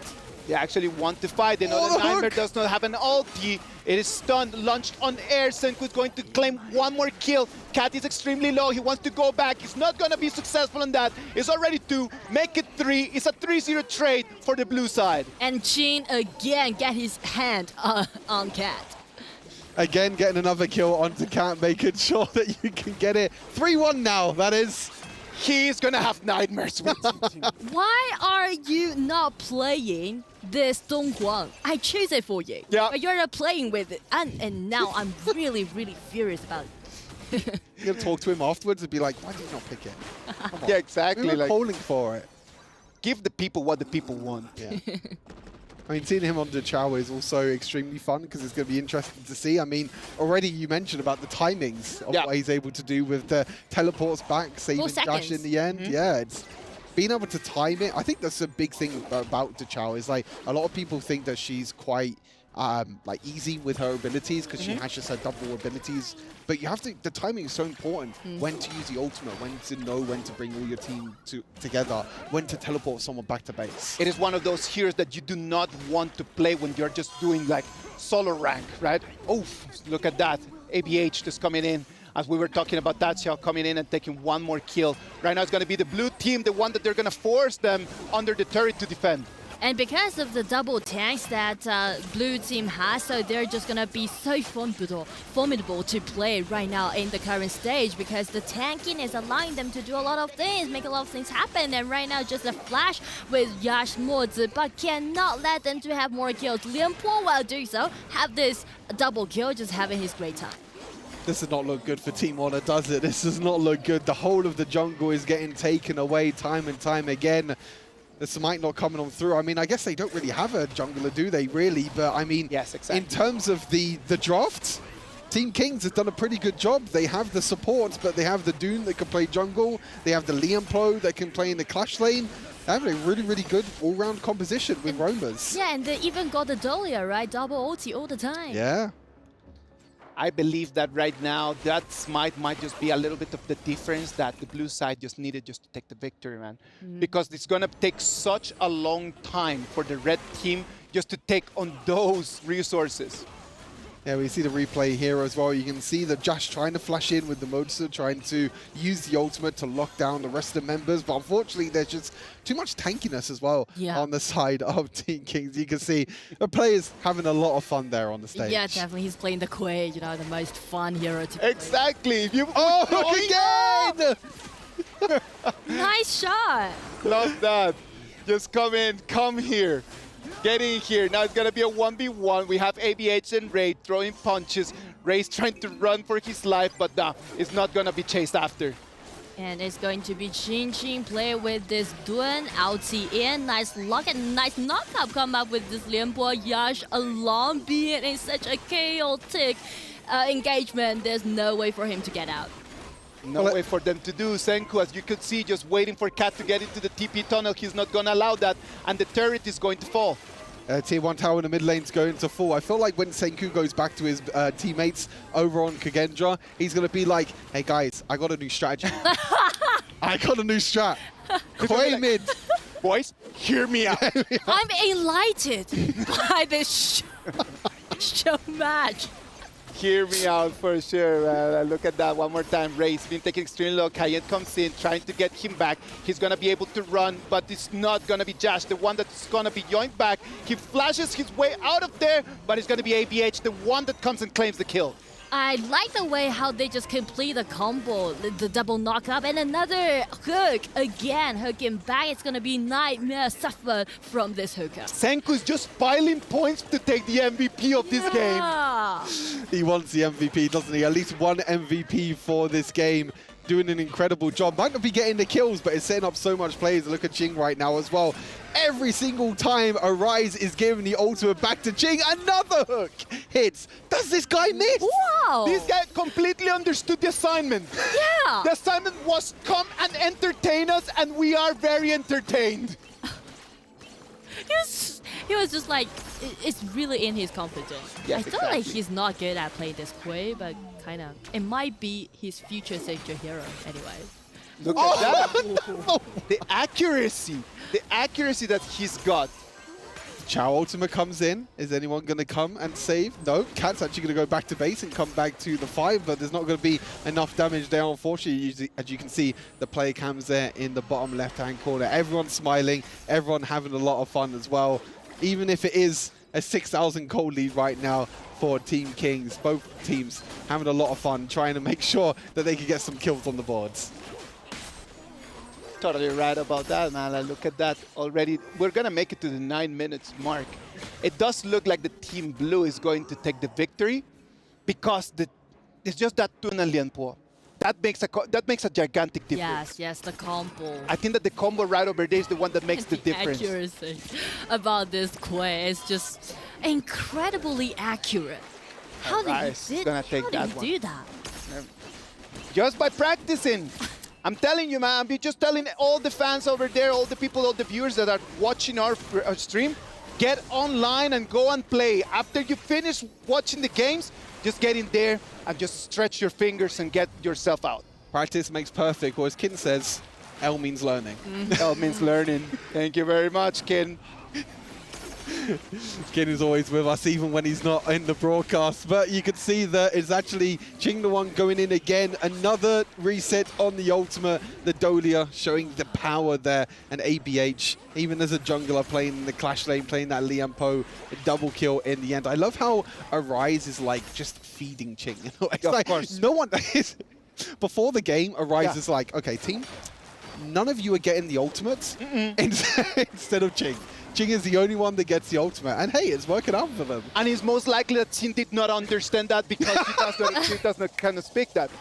They actually want to fight. They know that Nightmare does not have an ulti. It is stunned, launched on air. Senku is going to claim one more kill. Cat is extremely low. He wants to go back. He's not going to be successful in that. It's already 2. Make it 3. It's a 3-0 trade for the blue side.
And Jin again get his hand on Cat.
Again, getting another kill onto Cat, making sure that you can get it. 3-1 now, that is.
He's going to have nightmares with you.
Why are you not playing this Donghuang? I choose it for you.
Yeah.
But you're not playing with it. And now I'm really, really furious about it.
You're going to talk to him afterwards and be like, why did you not pick it?
Yeah, exactly.
We were polling for it.
Give the people what the people want.
Yeah. I mean, seeing him on the Chow is also extremely fun because it's going to be interesting to see. I mean, already you mentioned about the timings of what he's able to do with the teleports back, saving Dash in the end. Yeah, it's being able to time it, I think that's a big thing about Dachao is like a lot of people think that she's quite like easy with her abilities because she has just her double abilities, but you have to, the timing is so important. When to use the ultimate, when to know when to bring all your team together, when to teleport someone back to base.
It is one of those heroes that you do not want to play when you're just doing like solo rank, right? Oh, look at that. ABH just coming in. As we were talking about Dachao coming in and taking one more kill. Right now it's going to be the blue team, the one that they're going to force them under the turret to defend.
And because of the double tanks that blue team has, so they're just gonna be so formidable to play right now in the current stage, because the tanking is allowing them to do a lot of things, make a lot of things happen. And right now just a flash with Yash Mozi, but cannot let them to have more kills. Lian Po, while doing so, have this double kill, just having his great time.
This does not look good for Team Honor, does it? This does not look good. The whole of the jungle is getting taken away time and time again. The Smite not coming on through. I mean, I guess they don't really have a jungler, do they, really? But, I mean,
yes, exactly.
In terms of the draft, Team Kings has done a pretty good job. They have the support, but they have the Dune that can play jungle. They have the Lianplo that can play in the Clash lane. They have a really, really good all-round composition with roamers.
Yeah, and they even got the Dolia, right? Double ulti all the time.
Yeah.
I believe that right now that Smite might just be a little bit of the difference that the blue side just needed just to take the victory, man. Because it's going to take such a long time for the red team just to take on those resources.
Yeah, we see the replay here as well. You can see that Josh trying to flash in with the Mosa, trying to use the ultimate to lock down the rest of the members. But unfortunately, there's just too much tankiness as well on the side of Team Kings. You can see the players having a lot of fun there on the stage.
Yeah, definitely. He's playing the Quay, you know, the most fun hero to play.
Exactly.
Oh, look again!
Nice shot.
Love that. Just come in, come here. Get in here. Now it's going to be a 1v1. We have ABH and Ray throwing punches. Ray's trying to run for his life, but it's not going to be chased after.
And it's going to be Chin play with this Duen, ulti in. Nice lock and nice knockup come up with this Lianpo Yash along, being in such a chaotic engagement. There's no way for him to get out.
No way for them to do. Senku, as you could see, just waiting for Cat to get into the TP tunnel. He's not going to allow that, and the turret is going to fall.
Tier 1 tower in the mid lane's going to fall. I feel like when Senku goes back to his teammates over on Kagendra, he's going to be like, hey guys, I got a new strategy. I got a new strat. Quay mid.
Boys, hear me out.
I'm enlightened by this show match.
Hear me out for sure. Look at that one more time. Ray's been taking extremely low. Kayet comes in, trying to get him back. He's going to be able to run, but it's not going to be Josh, the one that's going to be yoinked back. He flashes his way out of there, but it's going to be ABH, the one that comes and claims the kill.
I like the way how they just complete the combo, the double knockup, and another hook. Again, hooking back. It's going to be Nightmare suffered from this hooker.
Senku's just piling points to take the MVP of this game.
He wants the MVP, doesn't he? At least one MVP for this game. Doing an incredible job. Might not be getting the kills, but it's setting up so much plays. Look at Ching right now as well. Every single time Arise is giving the ultimate back to Ching, another hook hits. Does this guy miss?
Wow!
This guy completely understood the assignment.
Yeah!
The assignment was come and entertain us, and we are very entertained.
He was just like, it's really in his confidence.
Yes,
I feel like he's not good at playing this Quay, but kind of, it might be his future signature hero anyway.
Look at that. The accuracy that he's got.
Chow ultimate comes in. Is anyone going to come and save? No. Cat's actually going to go back to base and come back to the 5, but there's not going to be enough damage there, unfortunately. As you can see, the player cams there in the bottom left-hand corner. Everyone's smiling. Everyone having a lot of fun as well. Even if it is a 6,000 gold lead right now for Team Kings. Both teams having a lot of fun, trying to make sure that they can get some kills on the boards.
Totally right about that, man. Look at that already. We're going to make it to the 9 minutes mark. It does look like the Team Blue is going to take the victory because it's just that Tun and Lianpo. That makes a gigantic difference.
Yes, the combo.
I think that the combo right over there is the one that makes the difference.
Accuracy about this Quay is just incredibly accurate. How did he do that?
Just by practicing.
I'm telling you, man, I'm just telling all the fans over there, all the people, all the viewers that are watching our stream, get online and go and play. After you finish watching the games, just get in there and just stretch your fingers and get yourself out.
Practice makes perfect, or as Kin says, L means learning.
L means learning. Thank you very much, Kin.
Kin is always with us, even when he's not in the broadcast. But you can see that it's actually Ching the one going in again. Another reset on the ultimate. The Dolia showing the power there. And ABH, even as a jungler playing in the Clash lane, playing that Lian Po, a double kill in the end. I love how Arise is like just feeding Ching. It's
of
like,
course.
no one is. Before the game, Arise is like, okay, team, none of you are getting the ultimate instead of Ching. Ching is the only one that gets the ultimate, and hey, it's working out for them.
And it's most likely that Ching did not understand that because he does not kind of speak that.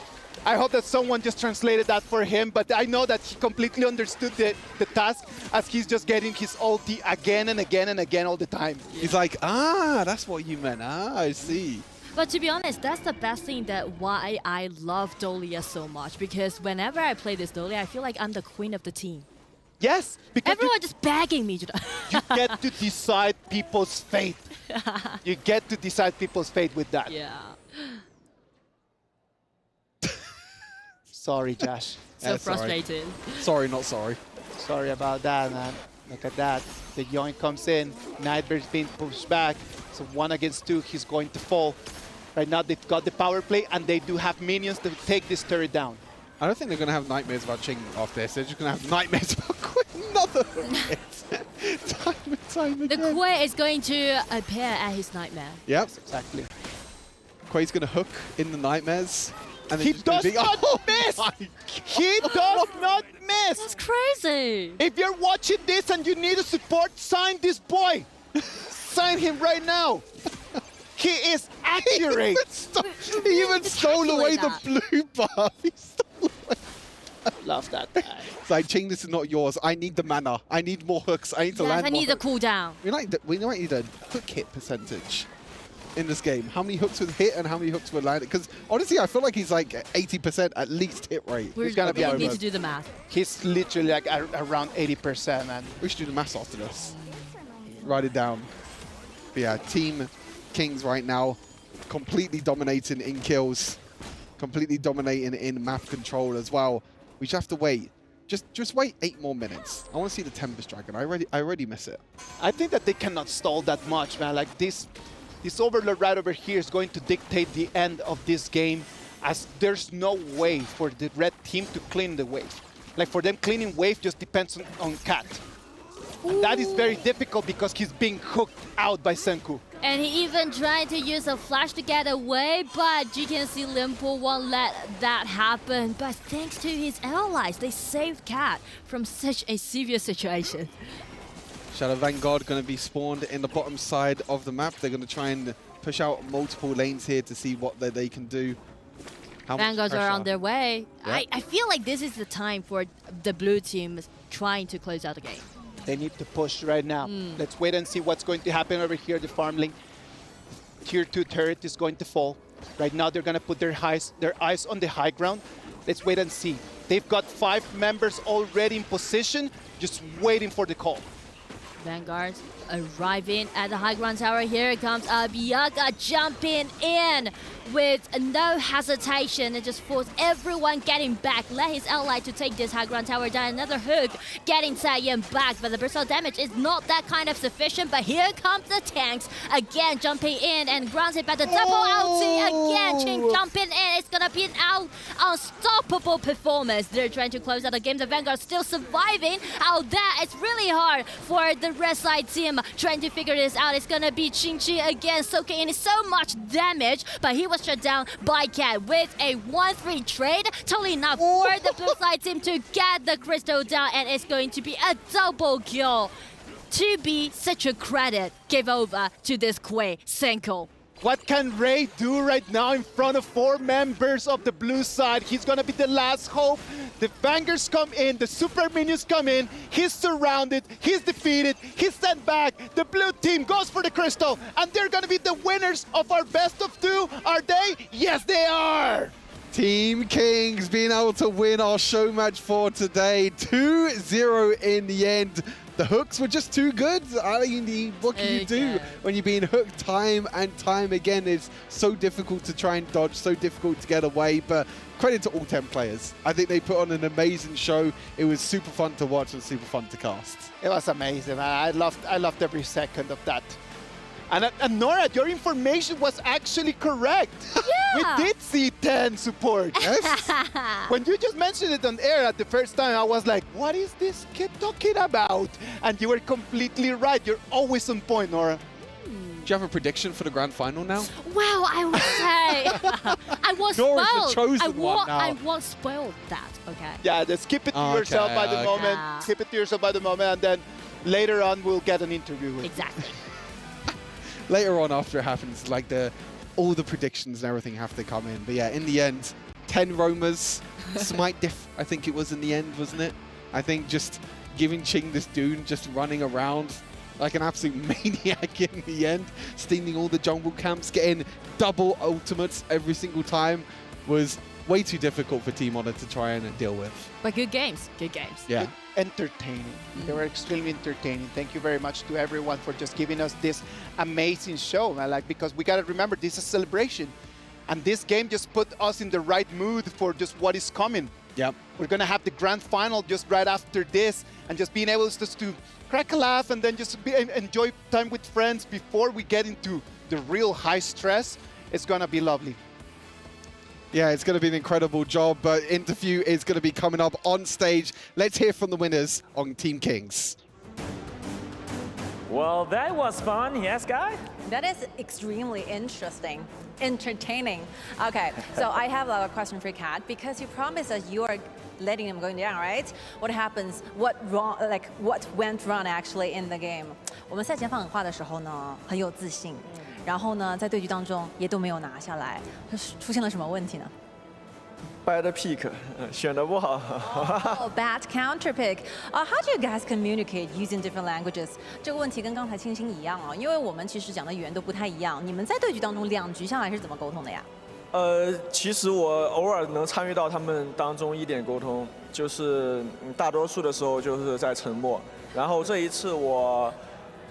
I hope that someone just translated that for him, but I know that he completely understood the task as he's just getting his ulti again and again and again all the time.
He's like, ah, that's what you meant. Ah, I see.
But to be honest, that's the best thing that why I love Dolia so much, because whenever I play this Dolia, I feel like I'm the queen of the team.
Yes, because
everyone just begging me to.
You get to decide people's fate. You get to decide people's fate with that.
Yeah.
Sorry, Josh.
So frustrated.
Sorry, not sorry.
Sorry about that, man. Look at that. The Yoink comes in. Nightmare's being pushed back. So 1 against 2, he's going to fall. Right now, they've got the power play, and they do have minions to take this turret down.
I don't think they're going to have nightmares about Ching after this. They're just going to have nightmares about another time and time again.
The Quay is going to appear at his nightmare.
Yep.
Exactly.
Quay's going to hook in the nightmares. And
He does not miss! He does not miss!
That's crazy!
If you're watching this and you need a support, sign this boy! Sign him right now! He is accurate!
He even stole away the blue buff! He stole away.
Love that guy.
It's like, Ching, this is not yours. I need the mana. I need more hooks. I need to land
I
more
need the
hooks.
cooldown.
We might need a hook hit percentage in this game. How many hooks would hit and how many hooks would land? Because honestly, I feel like he's like 80% at least hit rate.
We need to do the math.
He's literally like around 80%, man.
We should do the math after this. Write it down. But yeah, Team Kings right now completely dominating in kills, completely dominating in map control as well. We just have to wait. Just wait 8 more minutes. I want to see the Tempest Dragon. I already miss it.
I think that they cannot stall that much, man. Like this Overlord right over here is going to dictate the end of this game, as there's no way for the red team to clean the wave. Like for them cleaning wave just depends on Cat. And that is very difficult because he's being hooked out by Senku.
And he even tried to use a flash to get away, but you can see Limpo won't let that happen. But thanks to his allies, they saved Cat from such a serious situation.
Shadow Vanguard going to be spawned in the bottom side of the map. They're going to try and push out multiple lanes here to see what they can do.
Vanguards are on their way.
Yep.
I feel like this is the time for the blue team trying to close out the game.
They need to push right now. Let's wait and see what's going to happen over here. The farm link. Tier 2 turret is going to fall. Right now, they're going to put their eyes on the high ground. Let's wait and see. They've got 5 members already in position, just waiting for the call.
Vanguard arriving at the high ground tower. Here comes Biaga jumping in with no hesitation and just force everyone getting back. Let his ally to take this high ground tower down. Another hook getting Saiyan back, but the burst damage is not that kind of sufficient. But here comes the tanks again jumping in and grounds it by the double ulti again. Ching jumping in. It's gonna be an unstoppable performance. They're trying to close out the game. The Vanguard still surviving out there. It's really hard for the red side team trying to figure this out. It's gonna be Qingqi again, soaking in so much damage, but he was shut down by Cat with a 1-3 trade. Totally enough for the blue side team to get the crystal down, and it's going to be a double kill. To be such a credit, give over to this Quay Senko.
What can Ray do right now in front of 4 members of the blue side? He's gonna be the last hope. The Vanguards come in, the super minions come in, he's surrounded, he's defeated, he's sent back. The blue team goes for the crystal, and they're gonna be the winners of our best of 2. Are they? Yes, they are!
Team Kings being able to win our show match for today. 2-0 in the end. The hooks were just too good. I mean, what can you do when you're being hooked time and time again? It's so difficult to try and dodge, so difficult to get away, but credit to all 10 players. I think they put on an amazing show. It was super fun to watch and super fun to cast.
It was amazing, man. I loved every second of that. And Nora, your information was actually correct.
Yeah.
We did see 10 support. Yes. When you just mentioned it on air at the first time, I was like, what is this kid talking about? And you were completely right. You're always on point, Nora.
Do you have a prediction for the grand final now?
Well, I would say I was
Nora's
spoiled.
the chosen one now.
I was spoiled that, okay?
Yeah, just keep it to yourself by the moment.
Yeah.
Keep it to yourself by the moment, and then later on we'll get an interview with
Exactly.
Later on, after it happens, like all the predictions and everything have to come in. But yeah, in the end, 10 roamers, Smite diff, I think it was in the end, wasn't it? I think just giving Ching this Dune, just running around like an absolute maniac in the end, stealing all the jungle camps, getting double ultimates every single time was way too difficult for Team Honor to try and deal with.
But good games. Good games.
Yeah.
Entertaining. They were extremely entertaining. Thank you very much to everyone for just giving us this amazing show, man. Like, because we gotta remember, this is a celebration, and this game just put us in the right mood for just what is coming.
Yep.
We're gonna have the grand final just right after this, and just being able just to crack a laugh and then just enjoy time with friends before we get into the real high stress. It's gonna be lovely.
Yeah, it's going to be an incredible job, but interview is going to be coming up on stage. Let's hear from the winners on Team Kings.
Well, that was fun. Yes, Guy?
That is extremely interesting, entertaining. Okay, so I have a question for Kat, because you promised us you are letting him go down, right? What happens? What went wrong actually in the game? 我们赛前放狠话的时候呢，很有自信，然后呢，在对局当中也都没有拿下来，出现了什么问题呢？
Bad pick， 选得不好。
Oh, bad counter pick. How do you guys communicate using different languages? 这个问题跟刚才青青一样啊，因为我们其实讲的语言都不太一样。你们在对局当中2局下来是怎么沟通的呀？
其实我偶尔能参与到他们当中一点沟通，就是大多数的时候就是在沉默。然后这一次我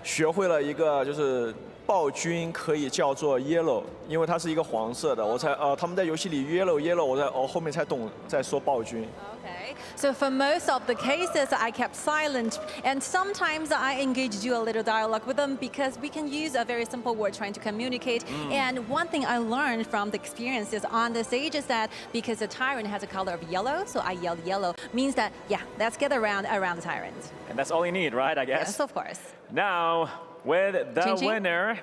学会了一个就是暴君可以叫做 yellow， 因为它是一个黄色的，我才他们在游戏里 yellow， 我后面才懂在说暴君。
Okay, so for most of the cases, I kept silent, and sometimes I engaged you a little dialogue with them because we can use a very simple word trying to communicate. And one thing I learned from the experiences on the stage is that because the tyrant has a color of yellow, so I yelled yellow, means that, yeah, let's get around the tyrant.
And that's all you need, right, I guess?
Yes, of course.
Now, with the
Ching Ching?
winner,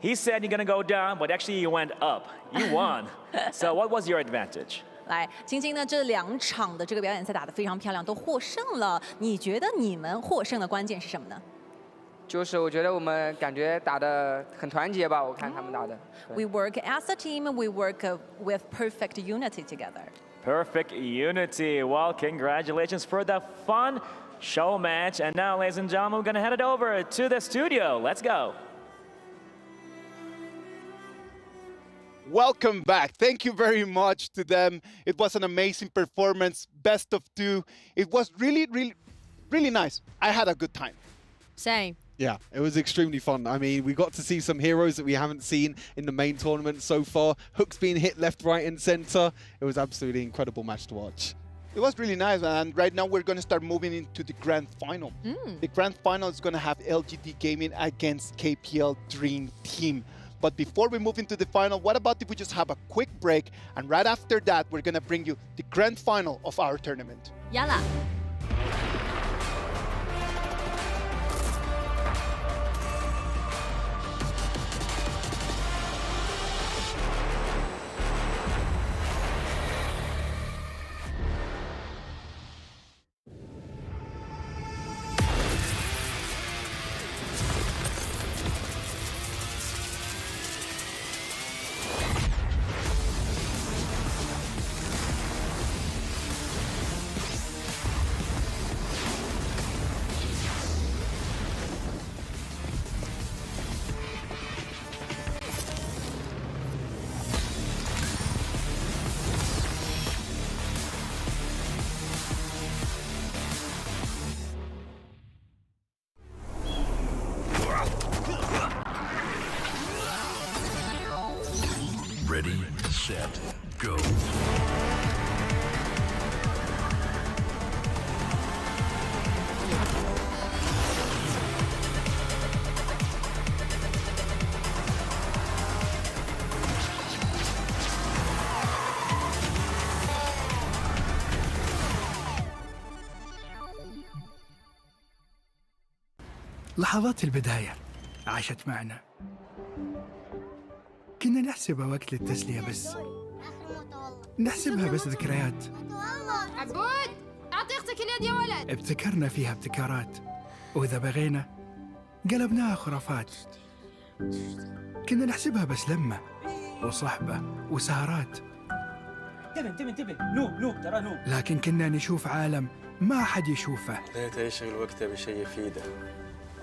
he said you're going to go down, but actually you went up. You won. So what was your advantage?
来，青青呢，这2场的这个表演赛打得非常漂亮，都获胜了。你觉得你们获胜的关键是什么呢？
就是我觉得我们感觉打得很团结吧，我看他们打的。
We work as a team. We work with perfect unity together.
Perfect unity. Well, congratulations for the fun show match. And now, ladies and gentlemen, we're going to head it over to the studio. Let's go.
Welcome back. Thank you very much to them. It was an amazing performance, best of 2. It was really, really, really nice. I had a good time.
Same.
Yeah, it was extremely fun. I mean, we got to see some heroes that we haven't seen in the main tournament so far. Hooks being hit left, right, and center. It was absolutely an incredible match to watch.
It was really nice, and right now we're going to start moving into the grand final. The grand final is going to have LGD Gaming against KPL Dream Team. But before we move into the final, what about if we just have a quick break, and right after that, we're going to bring you the grand final of our tournament.
Yalla.
Ready, set, go.
لحظات البداية عاشت معنا. كنا نحسبها وقت للتسلية بس. نحسبها بس ذكريات.
عبود أعطي أختك اليد يا ولد.
ابتكرنا فيها ابتكارات، وإذا بغينا قلبناها خرافات. كنا نحسبها بس لمة وصحبة وسهرات.
انتبه نوب ترى نوب.
لكن كنا نشوف عالم ما حد يشوفه.
ليت يشغل وقته بشيء يفيده.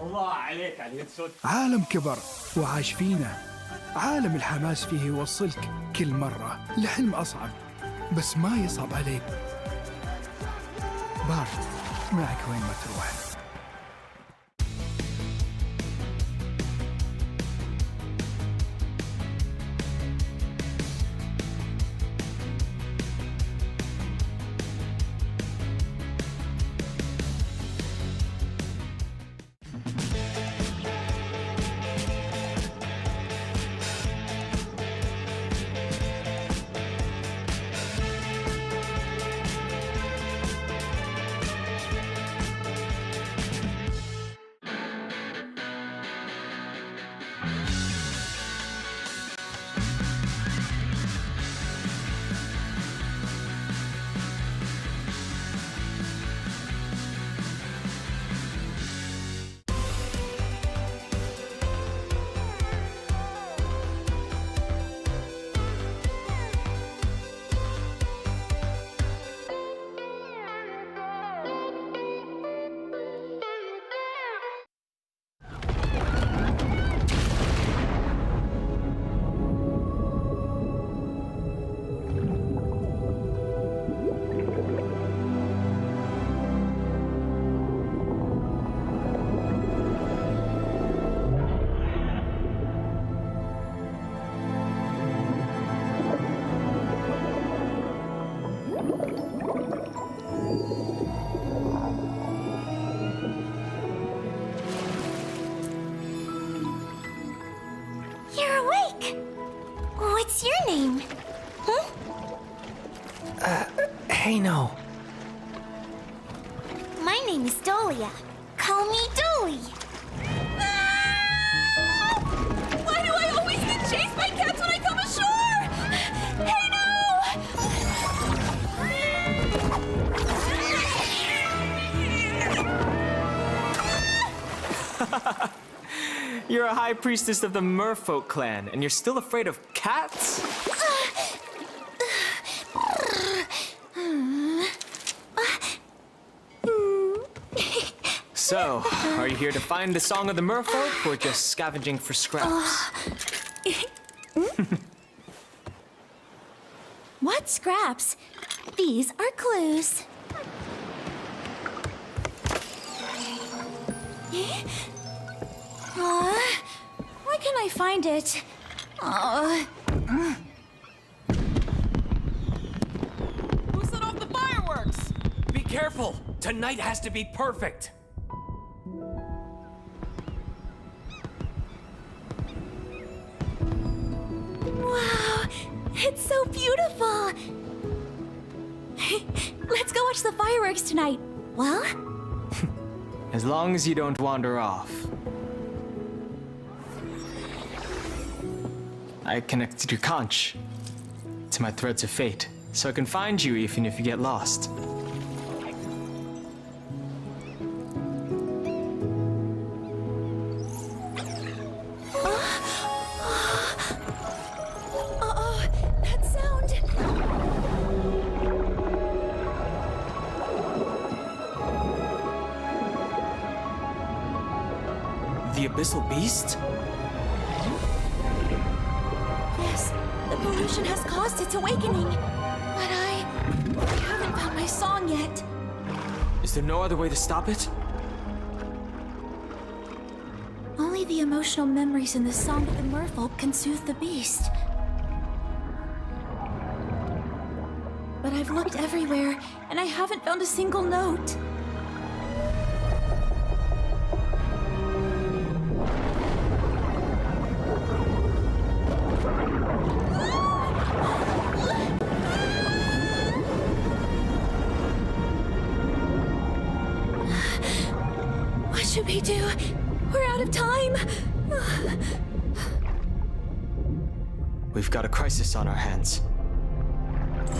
الله عليك على اليد صوت.
عالم كبر وعاش فينا. عالم الحماس فيه يوصلك كل مرة لحلم أصعب، بس ما يصعب عليك. بارت معك وين ما تروح.
What's your name? Huh?
Hey, no.
My name is Dolia. Call me Dolly. Ah! Why do I always get chased by cats when I come ashore? Hey,
no! You're a high priestess of the Merfolk clan, and you're still afraid of cats? So, are you here to find the Song of the Merfolk, or just scavenging for scraps?
What scraps? These are clues. Why can't I find it?
Who set off the fireworks?
Be careful! Tonight has to be perfect!
Wow, it's so beautiful! Let's go watch the fireworks tonight. Well?
As long as you don't wander off. I connected your conch to my threads of fate, so I can find you even if you get lost.
That sound!
The Abyssal Beast?
Yes, the pollution has caused its awakening. But I haven't found my song yet.
Is there no other way to stop it?
Only the emotional memories in the Song of the Merfolk can soothe the beast. But I've looked everywhere, and I haven't found a single note. What should we do? We're out of time.
We've got a crisis on our hands.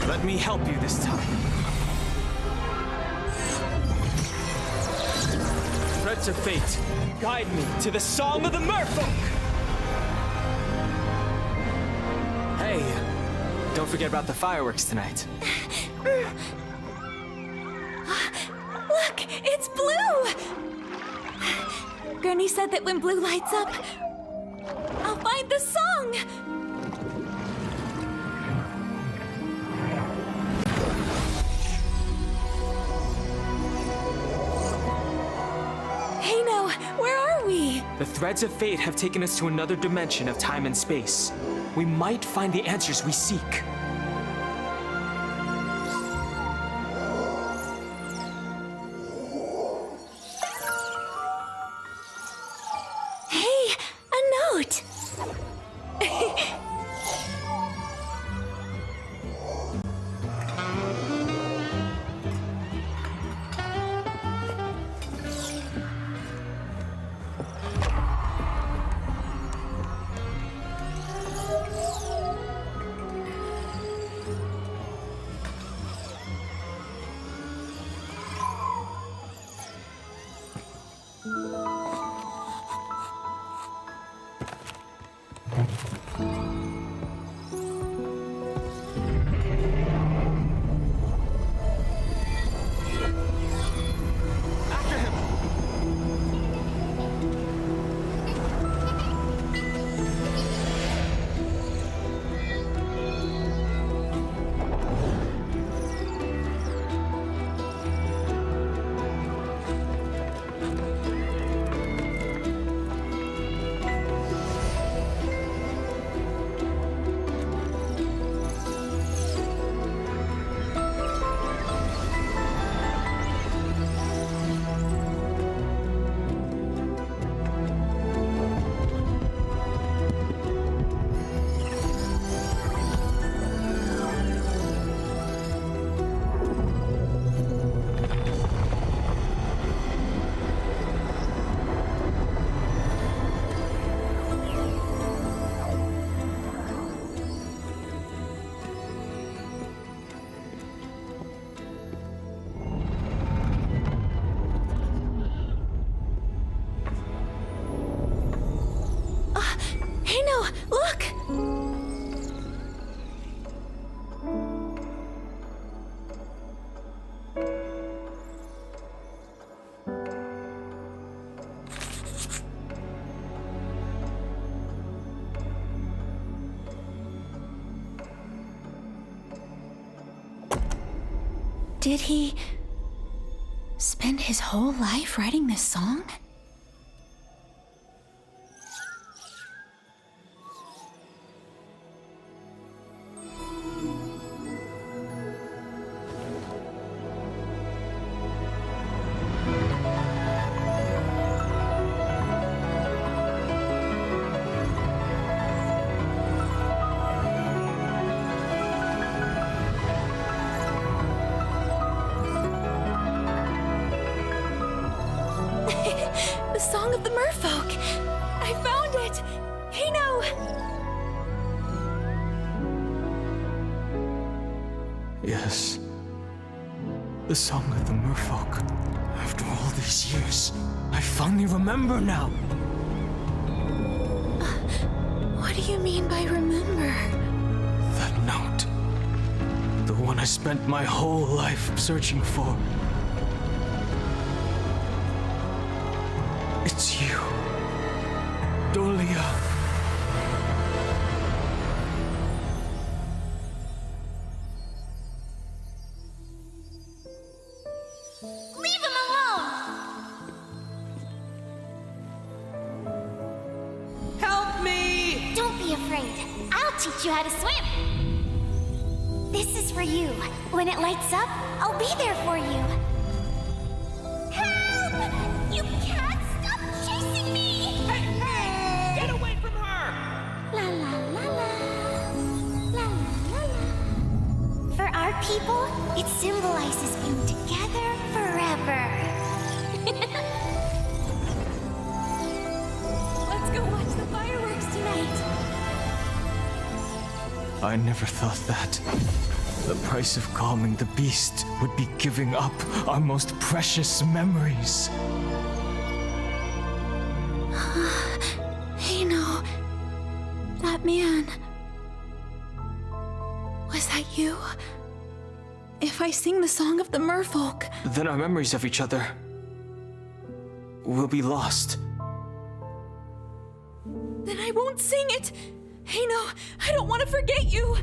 Let me help you this time. Threads of fate, guide me to the song of the merfolk! Hey, don't forget about the fireworks tonight.
Look, it's blue! Gurney said that when blue lights up, I'll find the song! Hey, no, where are we?
The threads of fate have taken us to another dimension of time and space. We might find the answers we seek.
Hey, a note! Hey, no, look! Did he spend his whole life writing this song? The Song of the Merfolk! I found it! Hino!
Yes. The Song of the Merfolk. After all these years, I finally remember now.
What do you mean by remember?
That note. The one I spent my whole life searching for. It's you, Dolia.
Leave him alone!
Help me!
Don't be afraid. I'll teach you how to swim. This is for you. When it lights up, I'll be there for you. Help! You can't stop chasing me!
Hey! Get away from her!
La la la la. La la la la. For our people, it symbolizes being together forever. Let's go watch the fireworks tonight.
I never thought that the price of calming the beast would be giving up our most precious memories.
Hey, no. That man. Was that you? If I sing the song of the merfolk,
Then our memories of each other will be lost.
then I won't sing it. Hey, no, I don't want to forget you.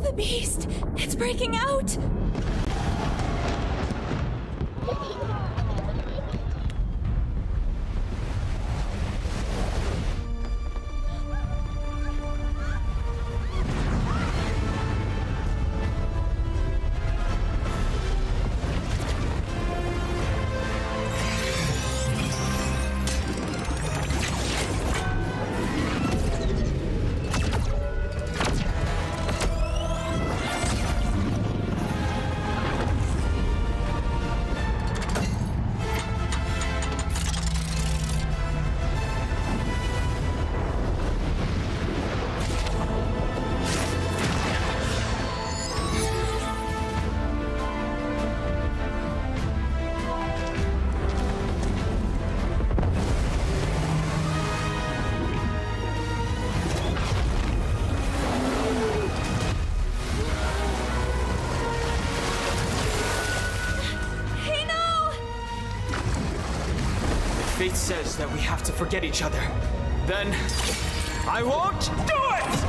The beast, it's breaking out.
Fate says that we have to forget each other. Then I won't do it!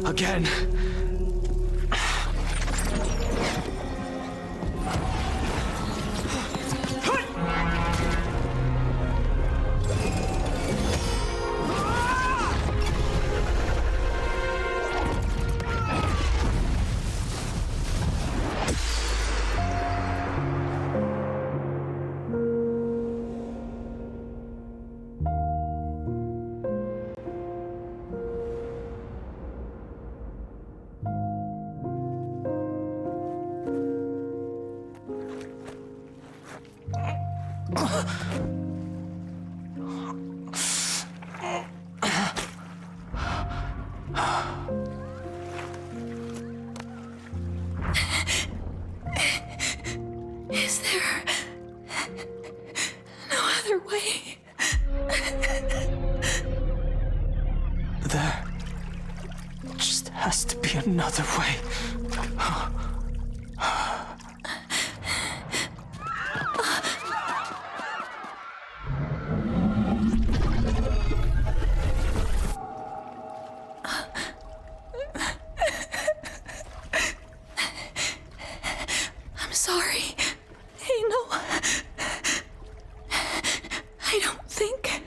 Again.
Is there no other way?
There just has to be another way.
I'm sorry. Hey, no. I don't think.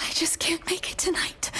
I just can't make it tonight.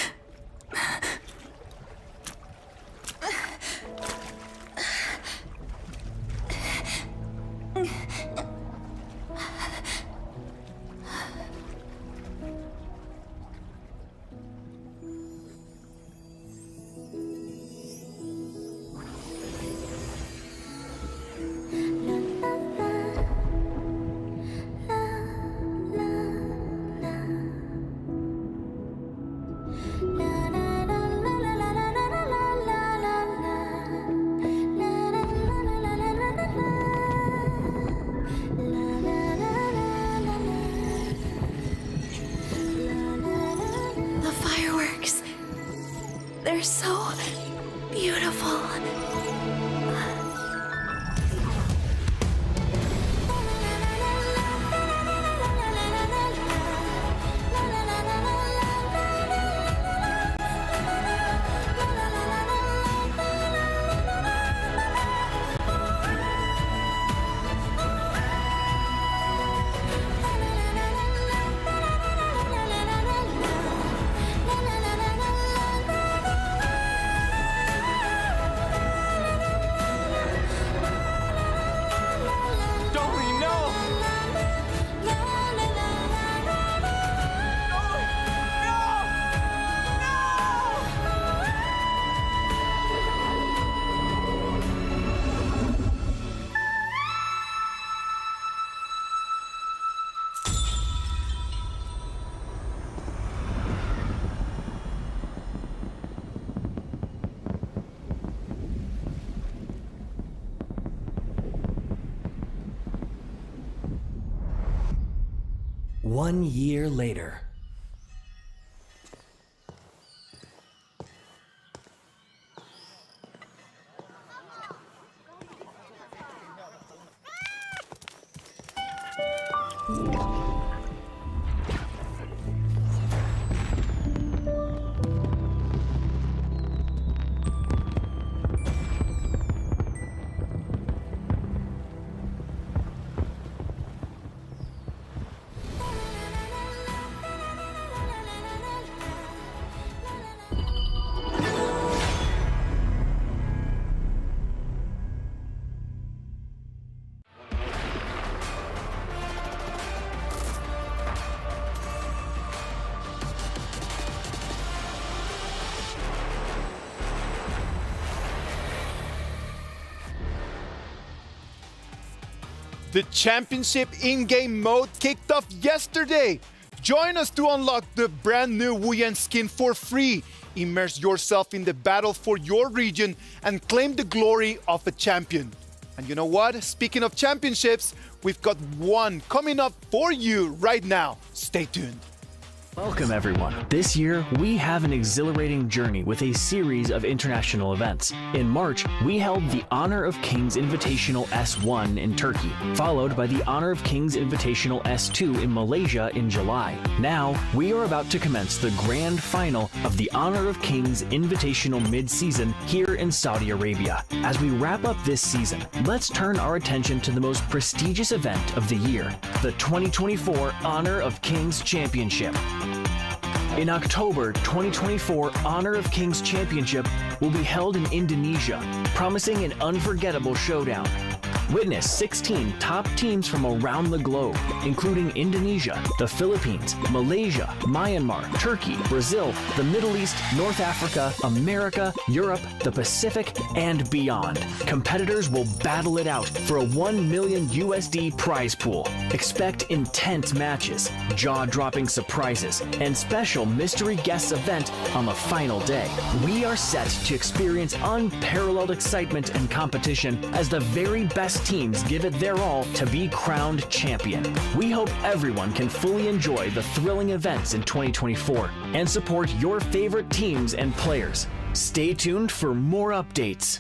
They're so beautiful.
One year later.
The championship in-game mode kicked off yesterday. Join us to unlock the brand new Wuyan skin for free. Immerse yourself in the battle for your region and claim the glory of a champion. And you know what? Speaking of championships, we've got one coming up for you right now. Stay tuned.
Welcome everyone. This year, we have an exhilarating journey with a series of international events. In March, we held the Honor of Kings Invitational S1 in Turkey, followed by the Honor of Kings Invitational S2 in Malaysia in July. Now, we are about to commence the grand final of the Honor of Kings Invitational Midseason here in Saudi Arabia. As we wrap up this season, let's turn our attention to the most prestigious event of the year, the 2024 Honor of Kings Championship. In October 2024, Honor of Kings Championship will be held in Indonesia, promising an unforgettable showdown. Witness 16 top teams from around the globe, including Indonesia, the Philippines, Malaysia, Myanmar, Turkey, Brazil, the Middle East, North Africa, America, Europe, the Pacific, and beyond. Competitors will battle it out for a $1 million USD prize pool. Expect intense matches, jaw-dropping surprises, and special mystery guest event on the final day. We are set to experience unparalleled excitement and competition as the very best teams give it their all to be crowned champion. We hope everyone can fully enjoy the thrilling events in 2024 and support your favorite teams and players. Stay tuned for more updates.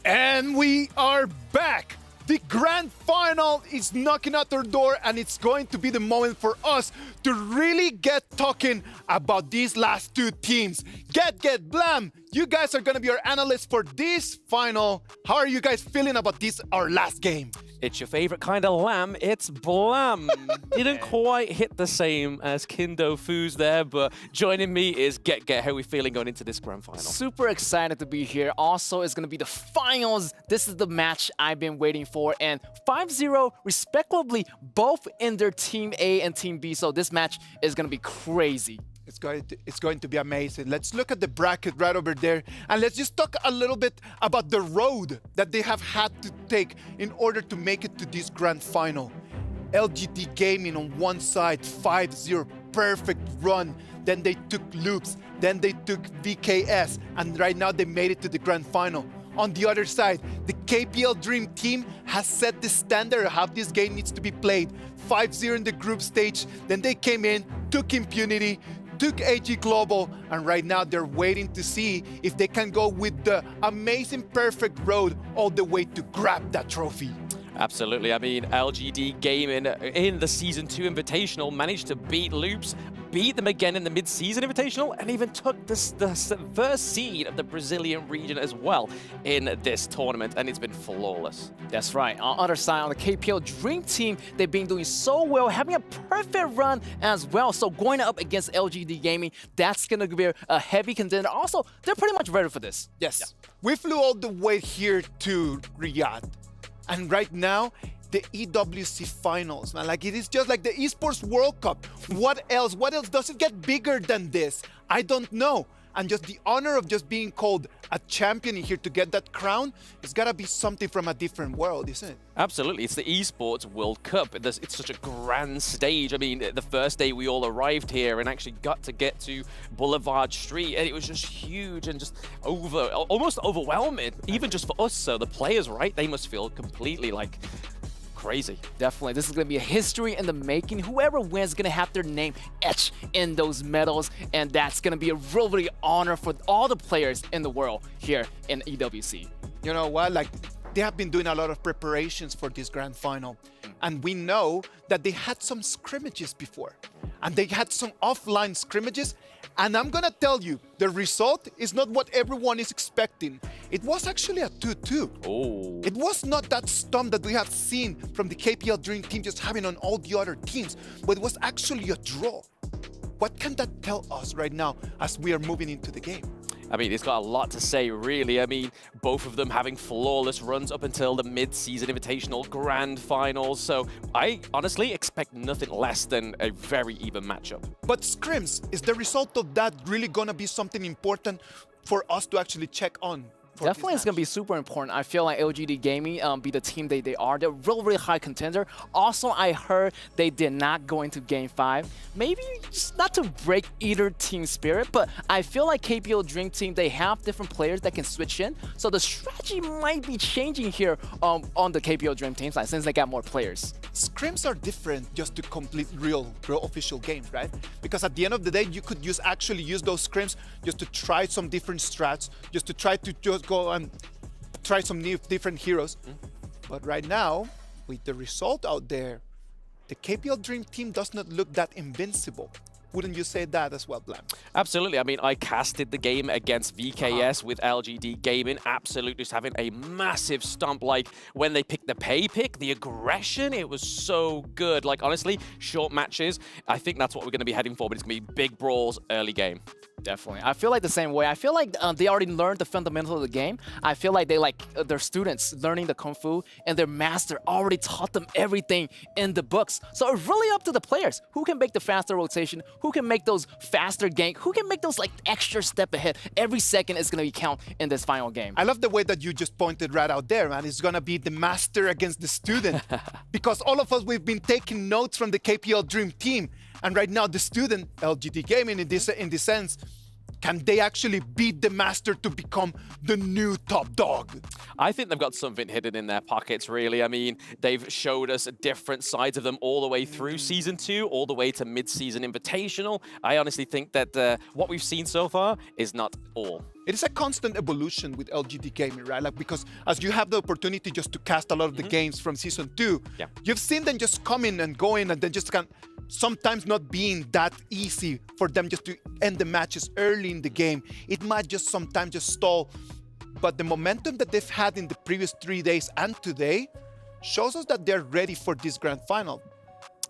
And we are back! The grand final is knocking at our door, and it's going to be the moment for us to really get talking about these last two teams. Get Blam! You guys are gonna be our analysts for this final. How are you guys feeling about this, our last game?
It's your favorite kind of lamb, it's Blam. Didn't quite hit the same as Kindo Foos there, but joining me is Get. How are we feeling going into this grand final?
Super excited to be here. Also, it's going to be the finals. This is the match I've been waiting for. And 5-0, respectively, both in their Team A and Team B. So this match is going to be crazy.
It's going to be amazing. Let's look at the bracket right over there, and let's just talk a little bit about the road that they have had to take in order to make it to this grand final. LGD Gaming on one side, 5-0, perfect run. Then they took Loops, then they took VKS, and right now they made it to the grand final. on the other side. The KPL Dream Team has set the standard of how this game needs to be played. 5-0 in the group stage, then they came in, took Impunity, took AG Global, and right now they're waiting to see if they can go with the amazing perfect road all the way to grab that trophy.
Absolutely. I mean, LGD Gaming in the Season 2 Invitational managed to beat Loops, beat them again in the Mid-Season Invitational, and even took the first seed of the Brazilian region as well in this tournament, and it's been flawless.
That's right. On the other side, on the KPL Dream Team, they've been doing so well, having a perfect run as well. So going up against LGD Gaming, that's going to be a heavy contender. Also, they're pretty much ready for this.
Yes.
Yeah.
We flew all the way here to Riyadh. And right now, the EWC Finals, man. Like, it is just like the Esports World Cup. What else? What else? Does it get bigger than this? I don't know. And just the honor of just being called a champion in here to get that crown, it's got to be something from a different world, isn't it?
Absolutely. It's the Esports World Cup. It's such a grand stage. I mean, the first day we all arrived here and actually got to Boulevard Street, and it was just huge and just almost overwhelming, even just for us. So the players, right, they must feel completely like crazy.
Definitely. This is going to be a history in the making. Whoever wins is going to have their name etched in those medals, and that's going to be a really honor for all the players in the world here in EWC.
You know what? Like, they have been doing a lot of preparations for this grand final, and we know that they had some scrimmages before, and they had some offline scrimmages, and I'm gonna tell you, the result is not what everyone is expecting. It was actually a 2-2.
Oh.
It was not that stomp that we have seen from the KPL Dream Team just having on all the other teams, but it was actually a draw. What can that tell us right now as we are moving into the game?
I mean, it's got a lot to say, really. I mean, both of them having flawless runs up until the Mid-Season Invitational Grand Finals. So I honestly expect nothing less than a very even matchup.
But scrims, is the result of that really going to be something important for us to actually check on?
Definitely, it's going to be super important. I feel like LGD Gaming be the team they are. They're really, really high contender. Also, I heard they did not go into Game 5. Maybe just not to break either team spirit, but I feel like KPL Dream Team, they have different players that can switch in. So the strategy might be changing here on the KPL Dream Team side since they got more players.
Scrims are different just to complete real official games, right? Because at the end of the day, you could actually use those scrims just to try some different strats, just to try to just go and try some different heroes. But right now, with the result out there, the KPL Dream Team does not look that invincible. Wouldn't you say that as well, Blam?
Absolutely. I mean, I casted the game against VKS with LGD Gaming. Absolutely just having a massive stomp. Like, when they picked the pay pick, the aggression, it was so good. Like, honestly, short matches, I think that's what we're going to be heading for, but it's going to be big brawls early game.
Definitely. I feel like the same way. I feel like they already learned the fundamentals of the game. I feel like they their students learning the Kung Fu, and their master already taught them everything in the books. So it's really up to the players. Who can make the faster rotation? Who can make those faster gank? Who can make those extra step ahead? Every second is going to count in this final game.
I love the way that you just pointed right out there, man. It's going to be the master against the student. Because all of us, we've been taking notes from the KPL Dream Team. And right now, the student, LGD Gaming in this sense, can they actually beat the master to become the new top dog?
I think they've got something hidden in their pockets, really. I mean, they've showed us different sides of them all the way through Season 2, all the way to Mid-Season Invitational. I honestly think that what we've seen so far is not all.
It is a constant evolution with LGD Gaming, right? Like, because as you have the opportunity just to cast a lot of the games from Season 2, you've seen them just come in and go in and then just sometimes not being that easy for them just to end the matches early in the game. It might just sometimes just stall. But the momentum that they've had in the previous 3 days and today shows us that they're ready for this grand final.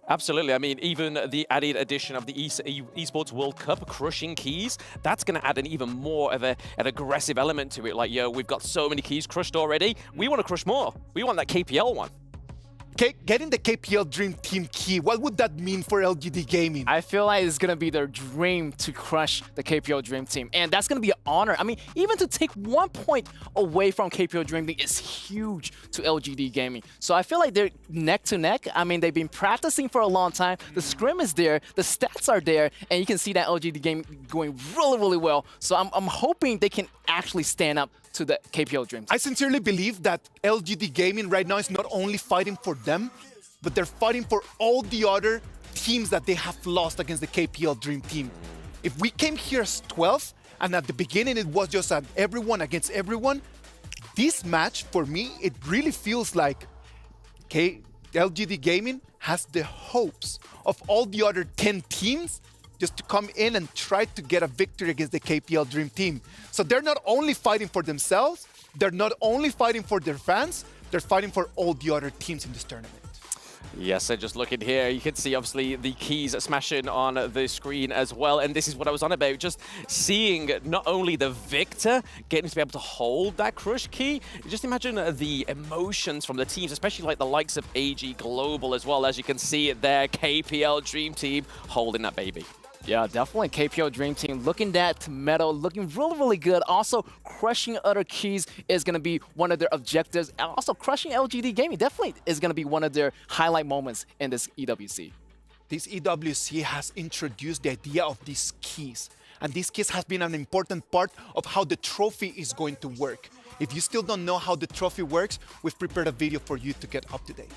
Absolutely. I mean, even the added addition of the Esports World Cup, crushing keys, that's going to add an even more of an aggressive element to it. Like, yo, we've got so many keys crushed already. We want to crush more. We want that KPL one.
Getting the KPL Dream Team key, what would that mean for LGD Gaming?
I feel like it's going to be their dream to crush the KPL Dream Team. And that's going to be an honor. I mean, even to take 1 point away from KPL Dream Team is huge to LGD Gaming. So I feel like they're neck to neck. I mean, they've been practicing for a long time. The scrim is there. The stats are there. And you can see that LGD Gaming going really, really well. So I'm hoping they can actually stand up to the KPL Dream Team.
I sincerely believe that LGD Gaming right now is not only fighting for them, but they're fighting for all the other teams that they have lost against the KPL Dream Team. If we came here as 12, and at the beginning it was just an everyone against everyone, this match, for me, it really feels like LGD Gaming has the hopes of all the other 10 teams just to come in and try to get a victory against the KPL Dream Team. So they're not only fighting for themselves, they're not only fighting for their fans, they're fighting for all the other teams in this tournament.
Yes, and just looking here, you can see obviously the keys smashing on the screen as well. And this is what I was on about, just seeing not only the victor getting to be able to hold that crush key, just imagine the emotions from the teams, especially like the likes of AG Global as well. As you can see it there, KPL Dream Team holding that baby.
Yeah, definitely KPL Dream Team looking that medal, looking really, really good. Also, crushing other keys is going to be one of their objectives. And also, crushing LGD Gaming definitely is going to be one of their highlight moments in this EWC.
This EWC has introduced the idea of these keys. And these keys has been an important part of how the trophy is going to work. If you still don't know how the trophy works, we've prepared a video for you to get up to date.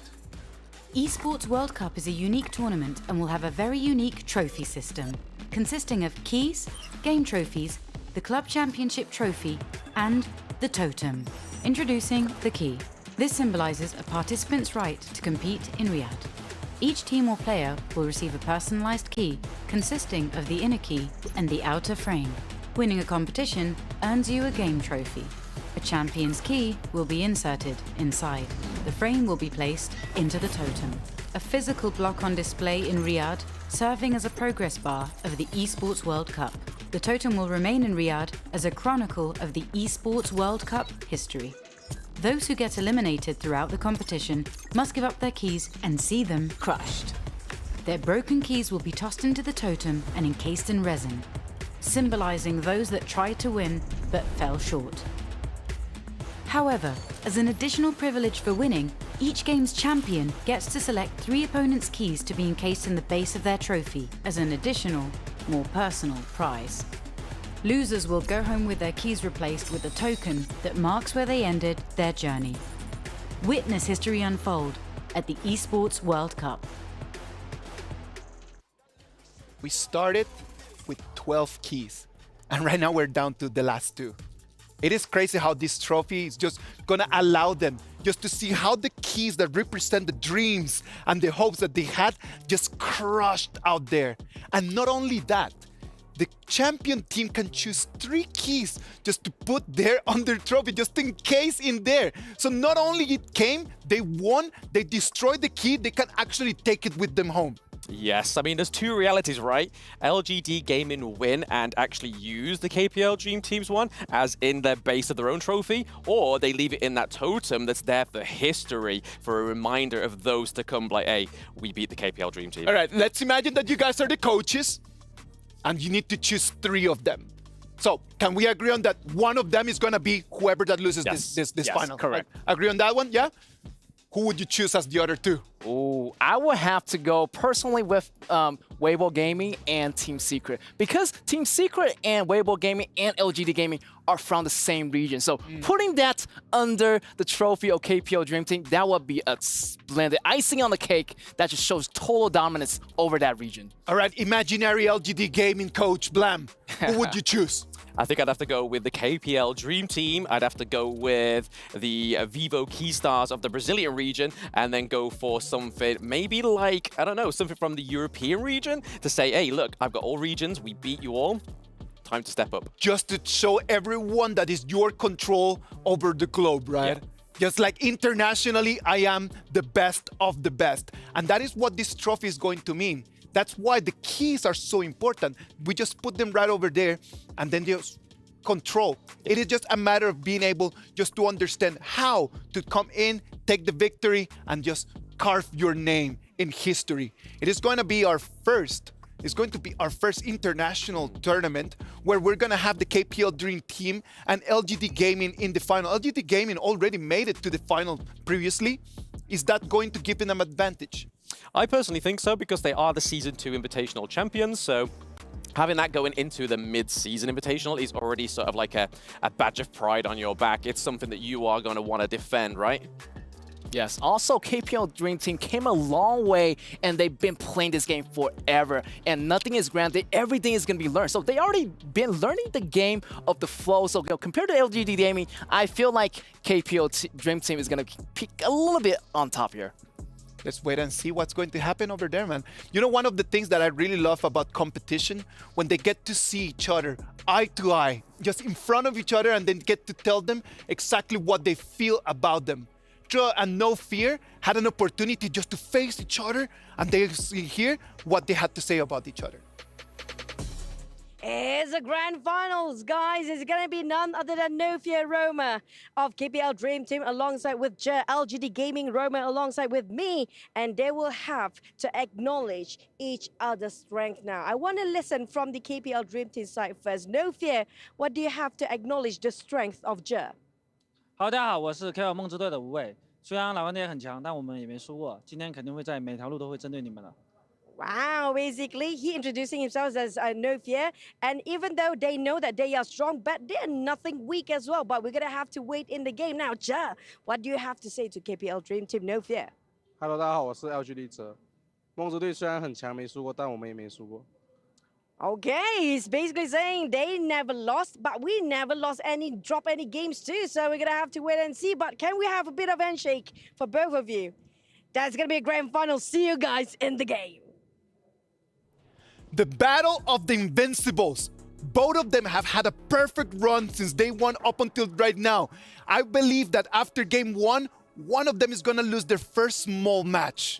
Esports World Cup is a unique tournament and will have a very unique trophy system, consisting of keys, game trophies, the Club Championship trophy, and the totem. Introducing the key. This symbolizes a participant's right to compete in Riyadh. Each team or player will receive a personalized key consisting of the inner key and the outer frame. Winning a competition earns you a game trophy. A champion's key will be inserted inside. The frame will be placed into the totem. A physical block on display in Riyadh, serving as a progress bar of the Esports World Cup. The totem will remain in Riyadh as a chronicle of the Esports World Cup history. Those who get eliminated throughout the competition must give up their keys and see them crushed. Their broken keys will be tossed into the totem and encased in resin, symbolizing those that tried to win but fell short. However, as an additional privilege for winning, each game's champion gets to select 3 opponents' keys to be encased in the base of their trophy as an additional, more personal prize. Losers will go home with their keys replaced with a token that marks where they ended their journey. Witness history unfold at the Esports World Cup.
We started with 12 keys, and right now we're down to the last 2. It is crazy how this trophy is just gonna allow them just to see how the keys that represent the dreams and the hopes that they had just crushed out there. And not only that, the champion team can choose 3 keys just to put there on their trophy, just in case in there. So not only it came, they won, they destroyed the key, they can actually take it with them home.
Yes, I mean, there's 2 realities, right? LGD Gaming win and actually use the KPL Dream Team's one as in their base of their own trophy, or they leave it in that totem that's there for history, for a reminder of those to come, like, hey, we beat the KPL Dream Team.
All right, let's imagine that you guys are the coaches, and you need to choose 3 of them. So, can we agree on that one of them is going to be whoever that loses this final?
Correct.
Right? Agree on that one, yeah? Who would you choose as the other 2?
Ooh, I would have to go personally with Weibo Gaming and Team Secret, because Team Secret and Weibo Gaming and LGD Gaming are from the same region. So putting that under the trophy of KPL Dream Team, that would be a splendid icing on the cake that just shows total dominance over that region.
All right, imaginary LGD Gaming coach Blam, who would you choose?
I think I'd have to go with the KPL Dream Team. I'd have to go with the Vivo Keystars of the Brazilian region, and then go for something maybe like, I don't know, something from the European region to say, hey, look, I've got all regions, we beat you all. Time to step up.
Just to show everyone that is your control over the globe, right? Yeah. Just like internationally, I am the best of the best. And that is what this trophy is going to mean. That's why the keys are so important. We just put them right over there and then just control. It is just a matter of being able just to understand how to come in, take the victory, and just carve your name in history. It is going to be our first international tournament where we're going to have the KPL Dream Team and LGD Gaming in the final. LGD Gaming already made it to the final previously. Is that going to give them an advantage?
I personally think so, because they are the Season 2 Invitational champions, so having that going into the mid-season invitational is already sort of like a badge of pride on your back. It's something that you are going to want to defend, right?
Yes, also KPL Dream Team came a long way and they've been playing this game forever and nothing is granted, everything is going to be learned. So they already been learning the game of the flow. So compared to LGD Gaming, I feel like KPL Dream Team is going to peak a little bit on top here.
Let's wait and see what's going to happen over there, man. You know, one of the things that I really love about competition, when they get to see each other eye to eye, just in front of each other, and then get to tell them exactly what they feel about them. And No Fear had an opportunity just to face each other, and they hear what they had to say about each other.
It's the grand finals, guys. It's going to be none other than No Fear Roma of KPL Dream Team alongside with LGD Gaming Roma alongside with me. And they will have to acknowledge each other's strength now. I want to listen from the KPL Dream Team side first. No Fear, what do you have to acknowledge the strength of Je?
好，大家好，我是 KPL 梦之队的吴伟。虽然老顽队很强，但我们也没输过。今天肯定会在每条路都会针对你们的。
Wow, basically, he introducing himself as No Fear. And even though they know that they are strong, but they're nothing weak as well. But we're going to have to wait in the game now. Ja, what do you have to say to KPL Dream Team No Fear?
Hello， 大家好，我是 LGD 哲。梦之队虽然很强，没输过，但我们也没输过。
Okay, he's basically saying they never lost, but we never lost drop any games too. So we're going to have to wait and see. But can we have a bit of handshake for both of you? That's going to be a grand final. See you guys in the game.
The battle of the Invincibles. Both of them have had a perfect run since day one up until right now. I believe that after game one of them is going to lose their first small match.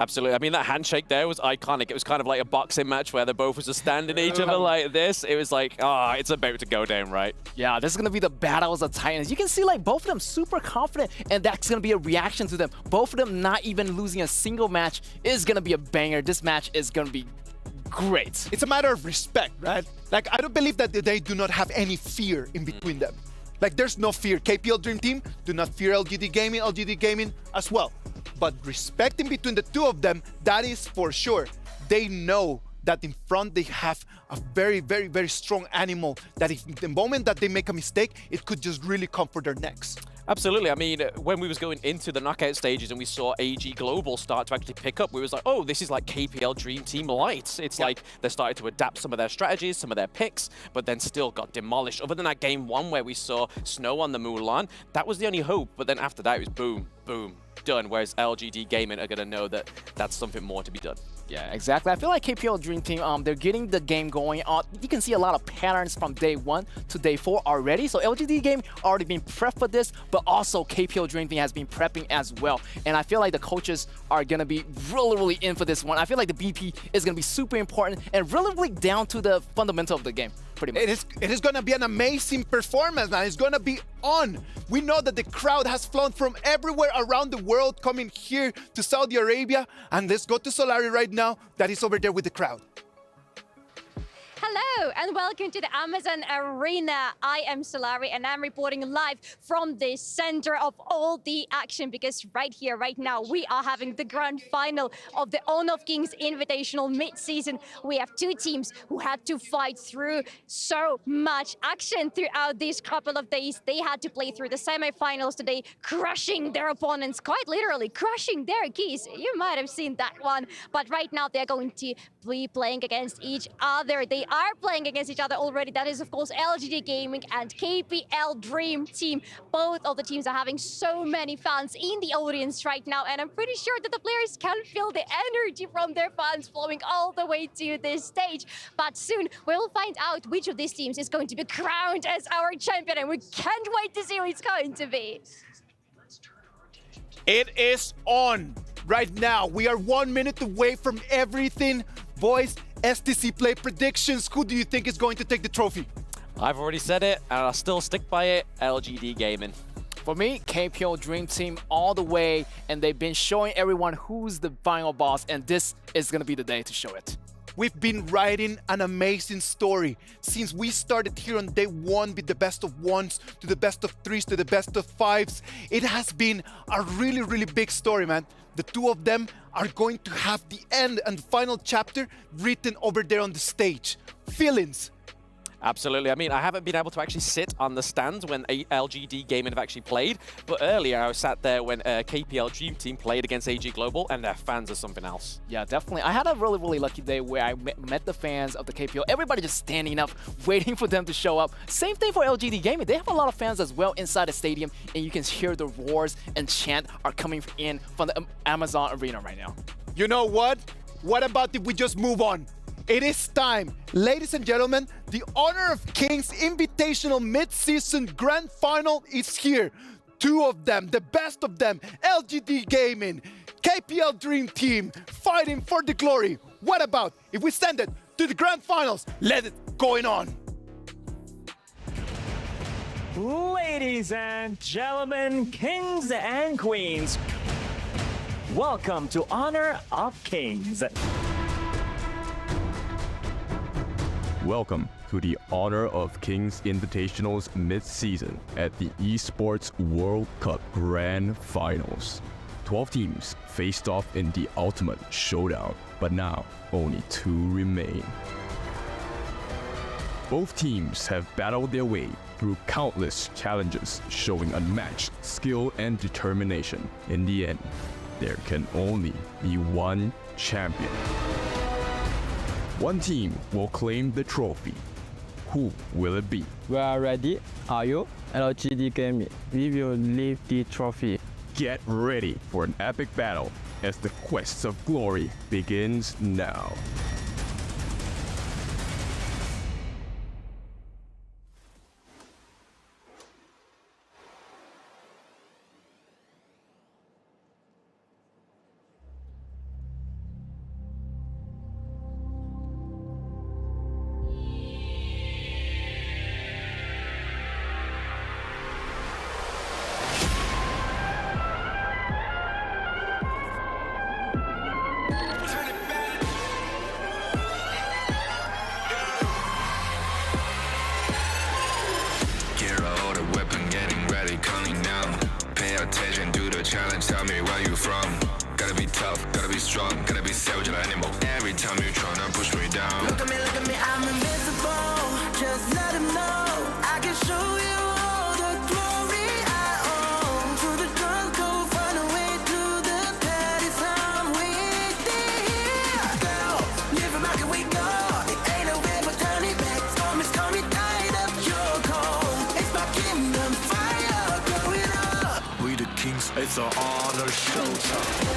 Absolutely. I mean, that handshake there was iconic. It was kind of like a boxing match where they both was just standing each other like this. It was like, it's about to go down, right?
Yeah, this is going to be the battles of titans. You can see like both of them super confident, and that's going to be a reaction to them. Both of them not even losing a single match is going to be a banger. This match is going to be great.
It's a matter of respect, right? Like, I don't believe that they do not have any fear in between them. Like, there's no fear. KPL Dream Team do not fear LGD Gaming as well. But respect in between the two of them, that is for sure. They know that in front they have a very, very, very strong animal that if the moment that they make a mistake, it could just really come for their necks.
Absolutely. I mean, when we was going into the knockout stages and we saw AG Global start to actually pick up, we was like, oh, this is like KPL Dream Team Light. It's like they started to adapt some of their strategies, some of their picks, but then still got demolished. Other than that game one where we saw Snow on the Mulan, that was the only hope. But then after that, it was boom, boom, done. Whereas LGD Gaming are going to know that that's something more to be done.
Yeah, exactly. I feel like KPL Dream Team, they're getting the game going. You can see a lot of patterns from day 1 to day 4 already. So LGD game already been prepped for this, but also KPL Dream Team has been prepping as well. And I feel like the coaches are going to be really, really in for this one. I feel like the BP is going to be super important and really down to the fundamental of the game. Pretty much.
It is going to be an amazing performance, man. It's going to be on. We know that the crowd has flown from everywhere around the world coming here to Saudi Arabia. And let's go to Solari right now. That is over there with the crowd.
Hello and welcome to the Amazon Arena. I am Solari and I'm reporting live from the center of all the action because right here, right now, we are having the grand final of the Honor of Kings Invitational mid-season. We have two teams who had to fight through so much action throughout these couple of days. They had to play through the semifinals today, crushing their opponents, quite literally crushing their keys. You might have seen that one. But right now, they're going to be playing against each other. They are playing against each other already. That is, of course, LGD Gaming and KPL Dream Team. Both of the teams are having so many fans in the audience right now, and I'm pretty sure that the players can feel the energy from their fans flowing all the way to this stage. But soon, we'll find out which of these teams is going to be crowned as our champion, and we can't wait to see who it's going to be.
It is on right now. We are 1 minute away from everything. Boys, STC play predictions. Who do you think is going to take the trophy?
I've already said it, and I'll still stick by it. LGD Gaming.
For me, KPL Dream Team all the way, and they've been showing everyone who's the final boss, and this is going to be the day to show it.
We've been writing an amazing story since we started here on day one with the best of ones to the best of threes to the best of fives. It has been a really, really big story, man. The two of them are going to have the end and final chapter written over there on the stage. Feelings?
Absolutely. I mean, I haven't been able to actually sit on the stands when LGD Gaming have actually played, but earlier I was sat there when KPL Dream Team played against AG Global, and their fans are something else.
Yeah, definitely. I had a really, really lucky day where I met the fans of the KPL. Everybody just standing up, waiting for them to show up. Same thing for LGD Gaming. They have a lot of fans as well inside the stadium, and you can hear the roars and chant are coming in from the Amazon Arena right now.
You know what? What about if we just move on? It is time. Ladies and gentlemen, the Honor of Kings Invitational Mid-Season Grand Final is here. Two of them, the best of them, LGD Gaming, KPL Dream Team, fighting for the glory. What about if we send it to the Grand Finals? Let it going on.
Ladies and gentlemen, kings and queens, welcome to Honor of Kings.
Welcome to the Honor of Kings Invitational's mid-season at the Esports World Cup Grand Finals. 12 teams faced off in the ultimate showdown, but now only 2 remain. Both teams have battled their way through countless challenges, showing unmatched skill and determination. In the end, there can only be one champion. One team will claim the trophy. Who will it be?
We are ready. Are you? LGD Gaming. We will leave the trophy.
Get ready for an epic battle as the quest of glory begins now.
Attention to the challenge, tell me where you from. Gotta be tough, gotta be strong, gotta be savage like animal. Every time you tryna push me down. Look at me, I'm invincible. Just let him know I can show you all the glory I own. Through the struggle, find a way to the petty time with here. Girl, live it like we go. It ain't no way but turn it back. Storm is coming, tied up your cold. It's my kingdom fire, going up. We the kings, it's an honor showtime.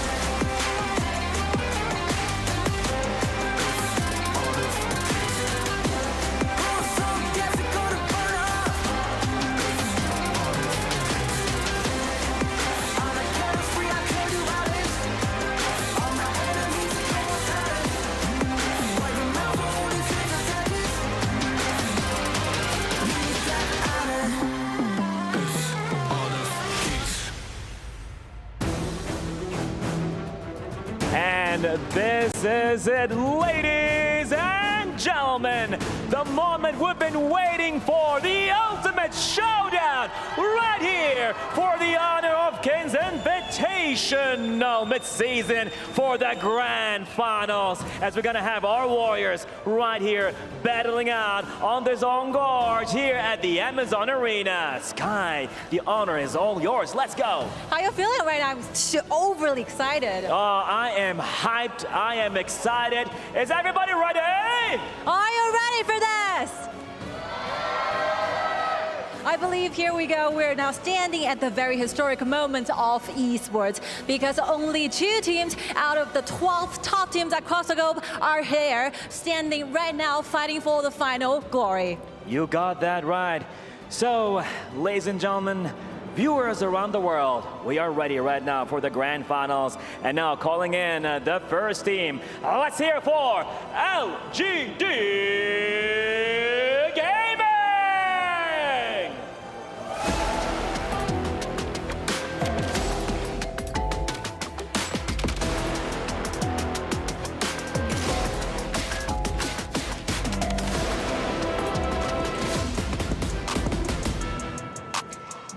And this is it, ladies and gentlemen, the moment we've been waiting for, the ultimate showdown right here for the Honor of Kings Invitational mid-season for the Grand Finals, as we're gonna have our warriors right here battling out on their own guards here at the Amazon Arena. Sky, the honor is all yours. Let's go.
How you feeling right now? I'm overly excited.
I am hyped. I am excited. Is everybody ready?
Are you ready for this? I believe here we go. We're now standing at the very historic moment of esports because only 2 teams out of the 12 top teams across the globe are here, standing right now, fighting for the final glory.
You got that right. So, ladies and gentlemen, viewers around the world, we are ready right now for the Grand Finals. And now calling in the first team. Let's hear it for LGD Gaming!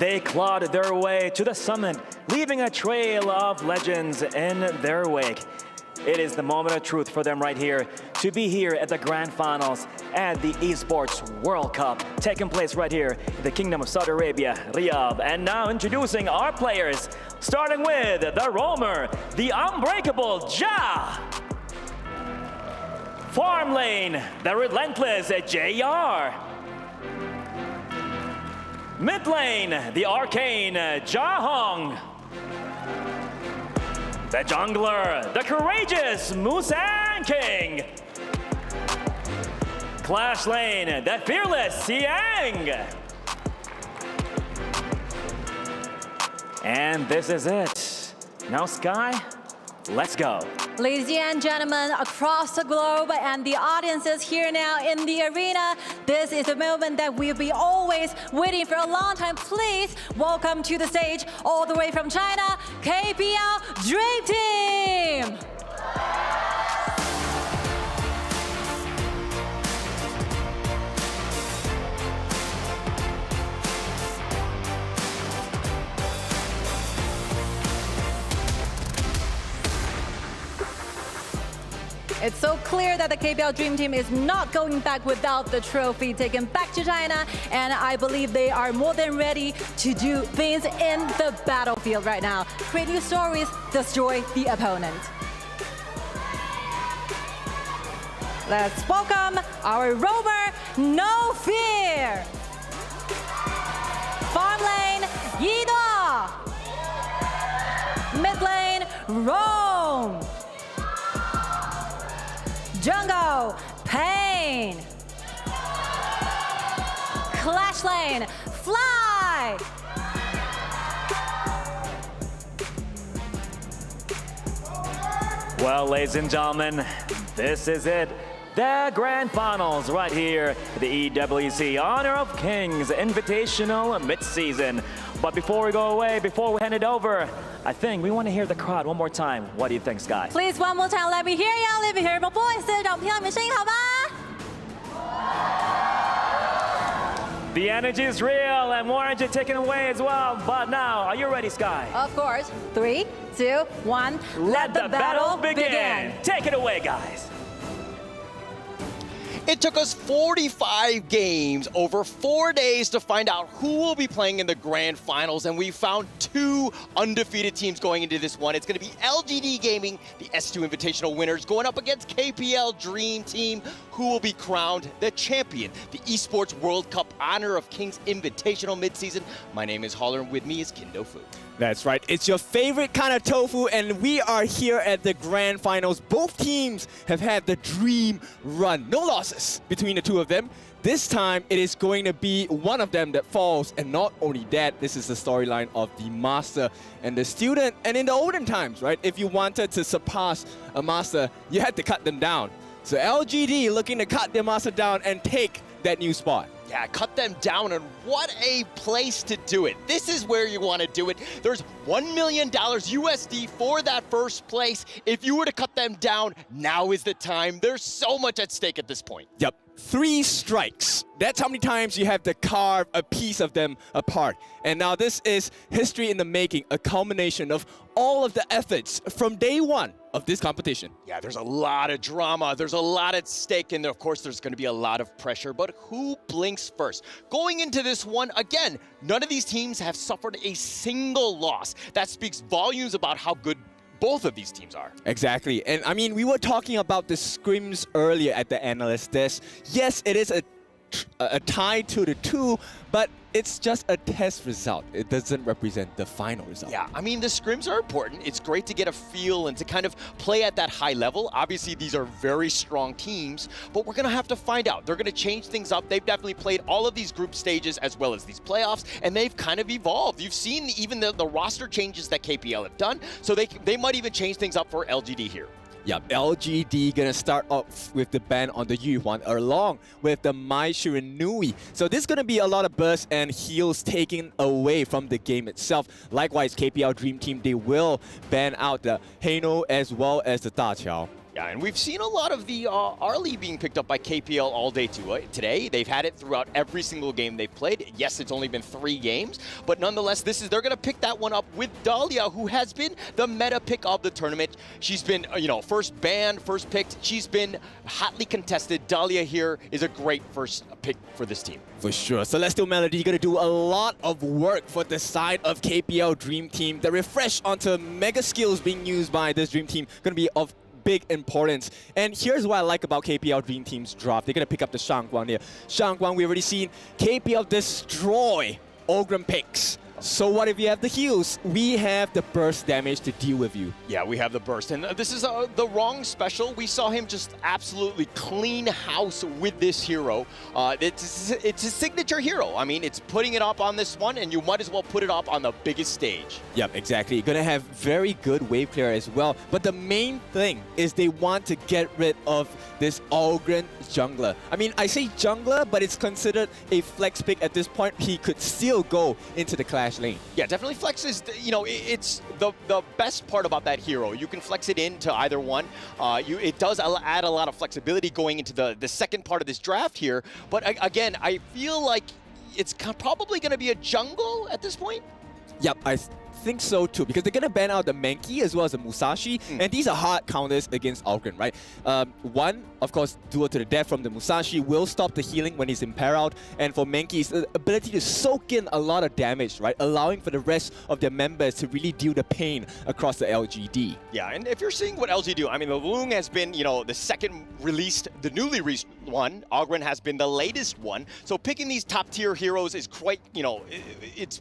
they clawed their way to the summit, leaving a trail of legends in their wake. It is the moment of truth for them right here to be here at the grand finals at the Esports World Cup, taking place right here in the Kingdom of Saudi Arabia, Riyadh. And now introducing our players, starting with the roamer, the unbreakable Ja. Farm lane, the relentless JR. Mid lane, the arcane Jahong. The jungler, the courageous Musang King. Clash lane, the fearless Siang. And this is it. Now Sky, let's go.
Ladies and gentlemen, across the globe and the audiences here now in the arena, this is the moment that we'll be always waiting for a long time. Please welcome to the stage, all the way from China, KPL Dream Team! It's so clear that the KPL Dream Team is not going back without the trophy taken back to China, and I believe they are more than ready to do things in the battlefield right now. Create new stories, destroy the opponent. Let's welcome our roamer, No Fear. Farm lane, Yido. Mid lane, Roam. Jungle, Pain. Clash lane, Fly.
Well, ladies and gentlemen, this is it. The grand finals right here, the EWC Honor of Kings Invitational Midseason. But before we go away, before we hand it over, I think we want to hear the crowd one more time. What do you think, Sky?
Please, one more time, let me hear you. Let me hear your voices. 让我听到你们声音，好吗？
The energy is real and more energy taken away as well. But now, are you ready, Sky?
Of course. 3, 2, 1. Let the battle begin.
Take it away, guys.
It took us 45 games over 4 days to find out who will be playing in the grand finals, and we found 2 undefeated teams going into this one. It's going to be LGD Gaming, the S2 Invitational winners, going up against KPL Dream Team, who will be crowned the champion, the Esports World Cup Honor of Kings Invitational midseason. My name is Holler, and with me is Kindo Fu.
That's right. It's your favorite kind of tofu, and we are here at the grand finals. Both teams have had the dream run. No losses between the two of them. This time, it is going to be one of them that falls, and not only that, this is the storyline of the master and the student. And in the olden times, right, if you wanted to surpass a master, you had to cut them down. So LGD looking to cut their master down and take that new spot.
Yeah, cut them down, and what a place to do it. This is where you want to do it. There's $1 million USD for that first place. If you were to cut them down, now is the time. There's so much at stake at this point.
Yep. 3 strikes. That's how many times you have to carve a piece of them apart. And now this is history in the making, a culmination of all of the efforts from day one of this competition.
Yeah, there's a lot of drama. There's a lot at stake, and of course, there's going to be a lot of pressure. But who blinks first? Going into this one, again, none of these teams have suffered a single loss. That speaks volumes about how good both of these teams are.
Exactly. And I mean, we were talking about the scrims earlier at the analyst desk. Yes, it is a tie to the 2, but it's just a test result. It doesn't represent the final result.
Yeah, I mean, the scrims are important. It's great to get a feel and to kind of play at that high level. Obviously, these are very strong teams, but we're going to have to find out. They're going to change things up. They've definitely played all of these group stages as well as these playoffs, and they've kind of evolved. You've seen even the roster changes that KPL have done, so they might even change things up for LGD here.
Yep, LGD gonna start off with the ban on the Yuhuan along with the Mai Shiranui. So this is gonna be a lot of bursts and heals taken away from the game itself. Likewise, KPL Dream Team, they will ban out the Heino as well as the Da Qiao.
Yeah, and we've seen a lot of the Arlie being picked up by KPL all day today. They've had it throughout every single game they've played. Yes, it's only been 3 games, but nonetheless, they're going to pick that one up with Dahlia, who has been the meta pick of the tournament. She's been, first banned, first picked. She's been hotly contested. Dahlia here is a great first pick for this team.
For sure. Celestial Melody going to do a lot of work for the side of KPL Dream Team. The refresh onto mega skills being used by this Dream Team going to be of big importance. And here's what I like about KPL Dream Team's draft. They're going to pick up the Shangguang here. Shangguang, we've already seen KPL destroy Ogren picks. So what if you have the heals? We have the burst damage to deal with you.
Yeah, we have the burst. And this is the wrong special. We saw him just absolutely clean house with this hero. It's his signature hero. I mean, it's putting it up on this one, and you might as well put it up on the biggest stage.
Yep, exactly. Gonna have very good wave clear as well. But the main thing is they want to get rid of this Ogren jungler. I mean, I say jungler, but it's considered a flex pick at this point. He could still go into the clash lane.
Yeah, definitely flex is, it's the best part about that hero. You can flex it into either one. It does add a lot of flexibility going into the second part of this draft here. But again, I feel like it's probably going to be a jungle at this point.
Yep, I think so too, because they're going to ban out the Mankey as well as the Musashi, and these are hard counters against Ogren, right? One, of course, duel to the death from the Musashi will stop the healing when he's imperiled, and for Mankey's ability to soak in a lot of damage, right? Allowing for the rest of their members to really deal the pain across the LGD.
Yeah, and if you're seeing what LG do, I mean, the Loong has been, the second released, the newly released one. Ogren has been the latest one. So picking these top tier heroes is quite,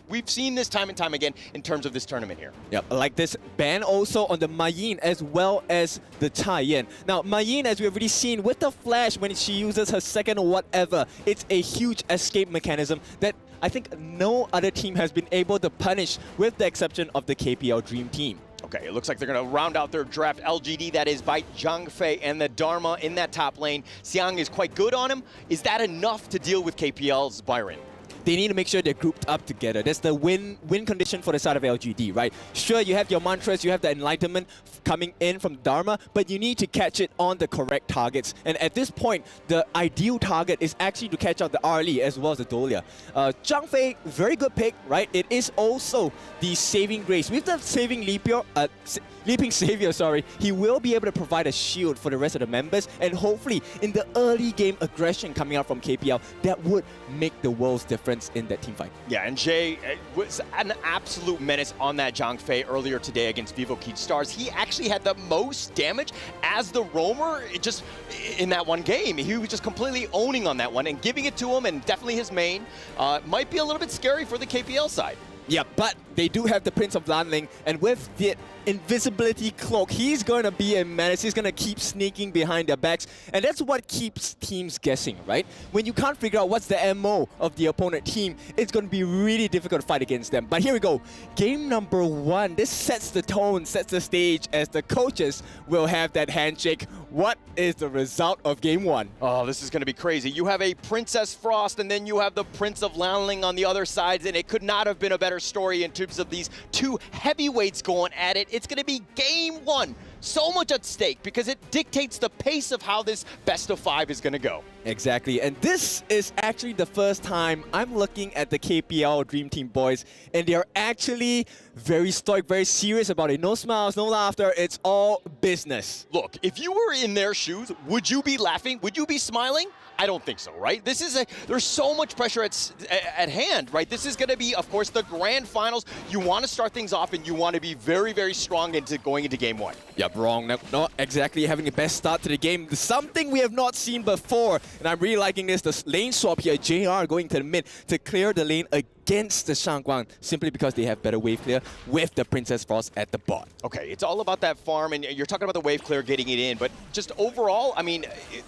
we've seen this time and time again in terms of this tournament here.
Yeah, like this ban also on the Mayin as well as the Taiyan. Now, Mayin, as we've already seen with the flash when she uses her second whatever, it's a huge escape mechanism that I think no other team has been able to punish, with the exception of the KPL Dream Team.
Okay, it looks like they're going to round out their draft. LGD, that is by Zhang Fei and the Dharma in that top lane. Xiang is quite good on him. Is that enough to deal with KPL's Byron?
They need to make sure they're grouped up together. That's the win condition for the side of LGD, right? Sure, you have your mantras, you have the enlightenment coming in from Dharma, but you need to catch it on the correct targets. And at this point, the ideal target is actually to catch out the Arlie as well as the Dahlia. Zhang Fei, very good pick, right? It is also the saving grace. With the saving Leaping Savior, he will be able to provide a shield for the rest of the members, and hopefully in the early game aggression coming out from KPL, that would make the world's difference in that team fight.
Yeah, and Jay was an absolute menace on that Zhang Fei earlier today against Vivo Stars. He actually had the most damage as the roamer just in that one game. He was just completely owning on that one and giving it to him, and definitely his main. Might be a little bit scary for the KPL side.
Yeah, but they do have the Prince of Lanling, and with the invisibility cloak, he's going to be a menace. He's going to keep sneaking behind their backs, and that's what keeps teams guessing, right? When you can't figure out what's the MO of the opponent team, it's going to be really difficult to fight against them. But here we go. Game number 1. This sets the tone, sets the stage, as the coaches will have that handshake. What is the result of game 1?
Oh, this is going to be crazy. You have a Princess Frost, and then you have the Prince of Lanling on the other side, and it could not have been a better story in terms of these two heavyweights going at it. It's going to be game 1. So much at stake because it dictates the pace of how this best of 5 is going to go.
Exactly, and this is actually the first time I'm looking at the KPL Dream Team boys, and they're actually very stoic, very serious about it. No smiles, no laughter, it's all business.
Look, if you were in their shoes, would you be laughing? Would you be smiling? I don't think so, right? There's so much pressure at hand, right? This is going to be, of course, the grand finals. You want to start things off, and you want to be very, very strong going into game 1.
Yep, wrong. Not exactly having the best start to the game. Something we have not seen before, and I'm really liking this. The lane swap here, JR going to the mid to clear the lane against the Shangguang, simply because they have better wave clear with the Princess Frost at the bot.
Okay, it's all about that farm, and you're talking about the wave clear getting it in, but just overall, I mean,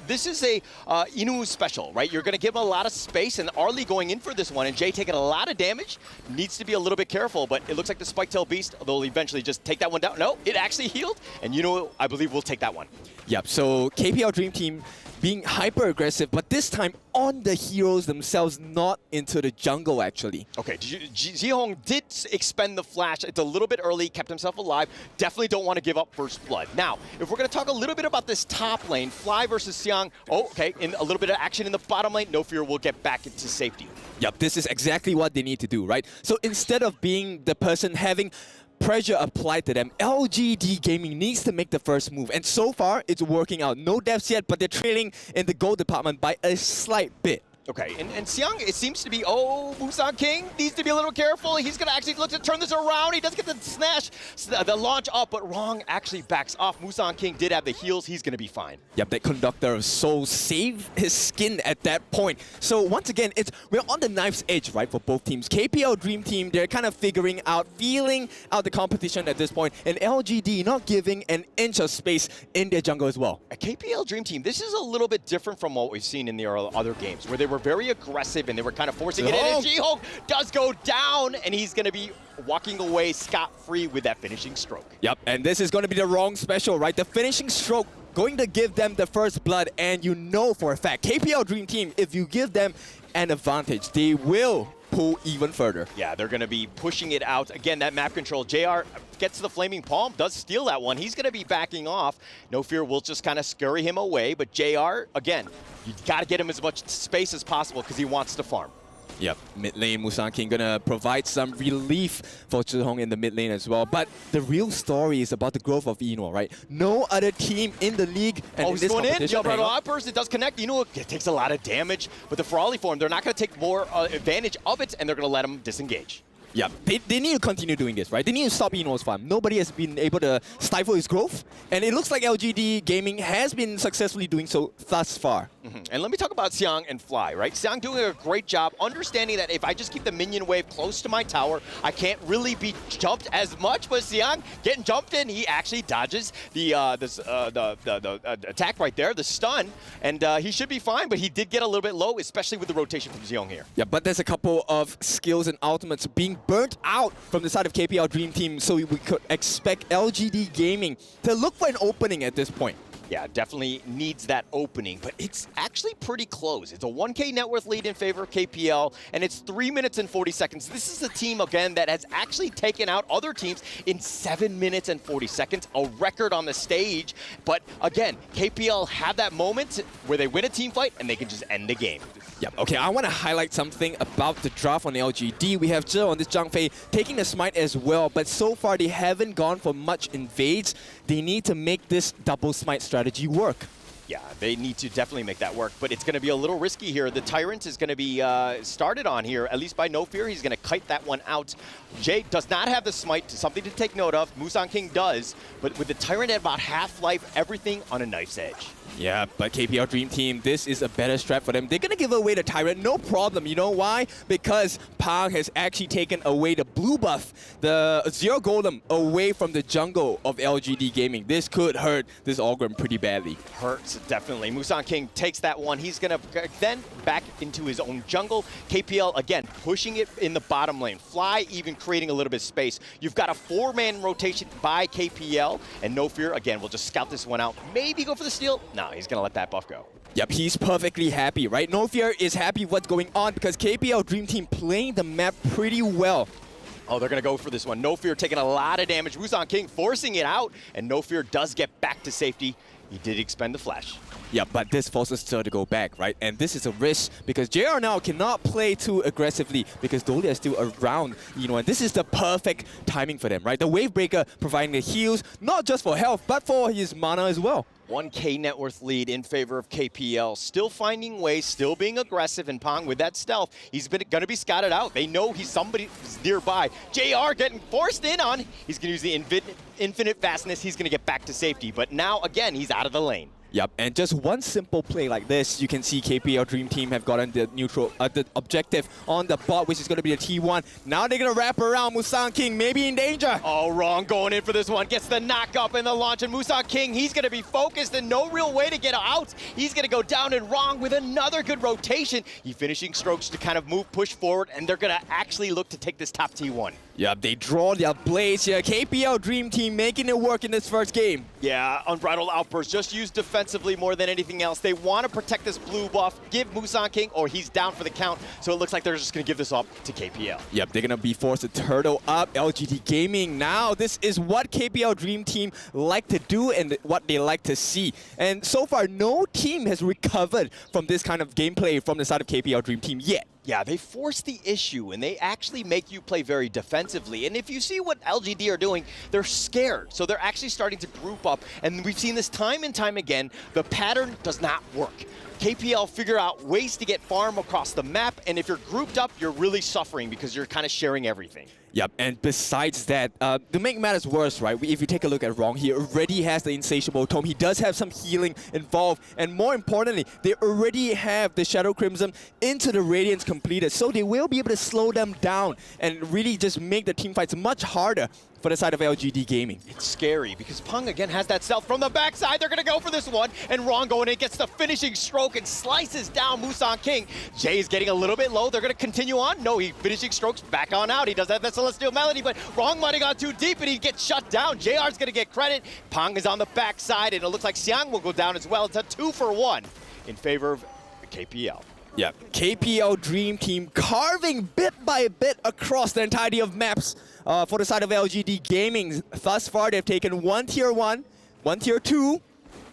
this is a Inu special, right? You're going to give him a lot of space, and Arlie going in for this one, and Jay taking a lot of damage, needs to be a little bit careful, but it looks like the Spiketail Beast, they'll eventually just take that one down. No, it actually healed, and I believe we'll take that one.
Yep, so KPL Dream Team being hyper-aggressive, but this time on the heroes themselves, not into the jungle, actually.
Okay, Ji-Hong did expend the flash. It's a little bit early, kept himself alive. Definitely don't want to give up first blood. Now, if we're going to talk a little bit about this top lane, Fly versus Xiang. Oh, okay, in a little bit of action in the bottom lane. No Fear will get back into safety.
Yep, this is exactly what they need to do, right? So instead of being the person having pressure applied to them, LGD Gaming needs to make the first move. And so far, it's working out. No deaths yet, but they're trailing in the gold department by a slight bit.
Okay, and Xiang, it seems to be, oh, Musang King needs to be a little careful. He's going to actually look to turn this around. He does get the smash, the launch up, but wrong actually backs off. Musang King did have the heals. He's going to be fine.
Yep, that Conductor of Souls saved his skin at that point. So once again, we're on the knife's edge, right, for both teams. KPL Dream Team, they're kind of feeling out the competition at this point, and LGD not giving an inch of space in their jungle as well.
A KPL Dream Team, this is a little bit different from what we've seen in the other games, where they were very aggressive and they were kind of forcing it in. And Ji-Hong does go down, and he's going to be walking away scot-free with that finishing stroke.
Yep, and this is going to be the wrong special, right? The finishing stroke going to give them the first blood, and you know for a fact, KPL Dream Team, if you give them an advantage, they will pull even further.
Yeah, they're going to be pushing it out. Again, that map control, JR gets the Flaming Palm, does steal that one. He's going to be backing off. No Fear will just kind of scurry him away, but JR, again, you got to get him as much space as possible because he wants to farm.
Yep, mid lane, Musang King gonna provide some relief for Ji-Hong in the mid lane as well. But the real story is about the growth of Eno, right? No other team in the league and in
he's
this
going in.
competition.
Yo, outburst, it does connect. Eno, it takes a lot of damage, but the Ferali form, they're not going to take more advantage of it, and they're going to let him disengage.
Yeah, they need to continue doing this, right? They need to stop Eno's farm. Nobody has been able to stifle his growth, and it looks like LGD Gaming has been successfully doing so thus far.
And let me talk about Xiang and Fly, right? Xiang doing a great job understanding that if I just keep the minion wave close to my tower, I can't really be jumped as much, but Xiang getting jumped in, he actually dodges the attack right there, the stun, and he should be fine, but he did get a little bit low, especially with the rotation from Xiong here.
Yeah, but there's a couple of skills and ultimates being burnt out from the side of KPL Dream Team, so we could expect LGD Gaming to look for an opening at this point.
Yeah, definitely needs that opening, but it's actually pretty close. It's a 1K net worth lead in favor of KPL, and it's 3 minutes and 40 seconds. This is a team, again, that has actually taken out other teams in 7 minutes and 40 seconds, a record on the stage. But again, KPL have that moment where they win a team fight and they can just end the game.
Yep. Okay, I want to highlight something about the draft on LGD. We have Zhe on this Zhang Fei taking the smite as well, but so far they haven't gone for much invades. They need to make this double smite strategy work.
Yeah, they need to definitely make that work, but it's going to be a little risky here. The Tyrant is going to be started on here, at least by No Fear. He's going to kite that one out. Jay does not have the smite, something to take note of. Musang King does, but with the Tyrant at about half-life, everything on a knife's edge.
Yeah, but KPL Dream Team, this is a better strat for them. They're going to give away the Tyrant, no problem. You know why? Because Pang has actually taken away the blue buff, the Zero Golem, away from the jungle of LGD Gaming. This could hurt this Ogre pretty badly.
Hurts, definitely. Musang King takes that one. He's going to then back into his own jungle. KPL, again, pushing it in the bottom lane. Fly even creating a little bit of space. You've got a 4-man rotation by KPL, and No Fear, again, will just scout this one out. Maybe go for the steal. No, he's going to let that buff go.
Yep, he's perfectly happy, right? No Fear is happy what's going on because KPL Dream Team playing the map pretty well.
Oh, they're going to go for this one. No Fear taking a lot of damage. Musang King forcing it out, and No Fear does get back to safety. He did expend the flash.
Yeah, but this forces Zhe to go back, right? And this is a risk because JR now cannot play too aggressively because Dolia is still around, you know, and this is the perfect timing for them, right? The Wave Breaker providing the heals, not just for health, but for his mana as well.
1K net worth lead in favor of KPL. Still finding ways, still being aggressive, and Pang with that stealth. He's going to be scouted out. They know somebody's nearby. JR getting forced in on. He's going to use the infinite fastness. He's going to get back to safety. But now, again, he's out of the lane.
Yep, and just one simple play like this, you can see KPL Dream Team have gotten the the objective on the bot, which is going to be the T1. Now they're going to wrap around. Musang King maybe in danger.
Oh, wrong, going in for this one. Gets the knock up and the launch, and Musang King, he's going to be focused and no real way to get out. He's going to go down and wrong with another good rotation. He finishing strokes to kind of push forward, and they're going to actually look to take this top T1.
Yeah, they draw their blades here. KPL Dream Team making it work in this first game.
Yeah, Unbridled Outburst, just used defensively more than anything else. They want to protect this blue buff, give Musang King, or he's down for the count, so it looks like they're just going to give this up to KPL.
Yep, they're going to be forced to turtle up LGD Gaming now. This is what KPL Dream Team like to do and what they like to see. And so far, no team has recovered from this kind of gameplay from the side of KPL Dream Team yet.
Yeah, they force the issue, and they actually make you play very defensively. And if you see what LGD are doing, they're scared. So they're actually starting to group up, and we've seen this time and time again. The pattern does not work. KPL figure out ways to get farm across the map, and if you're grouped up, you're really suffering because you're kind of sharing everything.
Yep, and besides that, to make matters worse, right, if you take a look at Rong, he already has the Insatiable Tome. He does have some healing involved, and more importantly, they already have the Shadow Crimson into the Radiance completed, so they will be able to slow them down and really just make the team fights much harder for the side of LGD Gaming.
It's scary because Peng again has that stealth from the backside. They're going to go for this one, and Rong going in gets the finishing stroke and slices down Musang King. Jay's getting a little bit low. They're going to continue on. No, he finishing strokes back on out. He does have that Celestial Melody, but Rong might have gone too deep, and he gets shut down. JR's going to get credit. Peng is on the backside, and it looks like Xiang will go down as well. It's a 2-for-1 in favor of KPL.
Yeah, KPL Dream Team carving bit by bit across the entirety of maps for the side of LGD Gaming. Thus far, they've taken one Tier 1, one Tier 2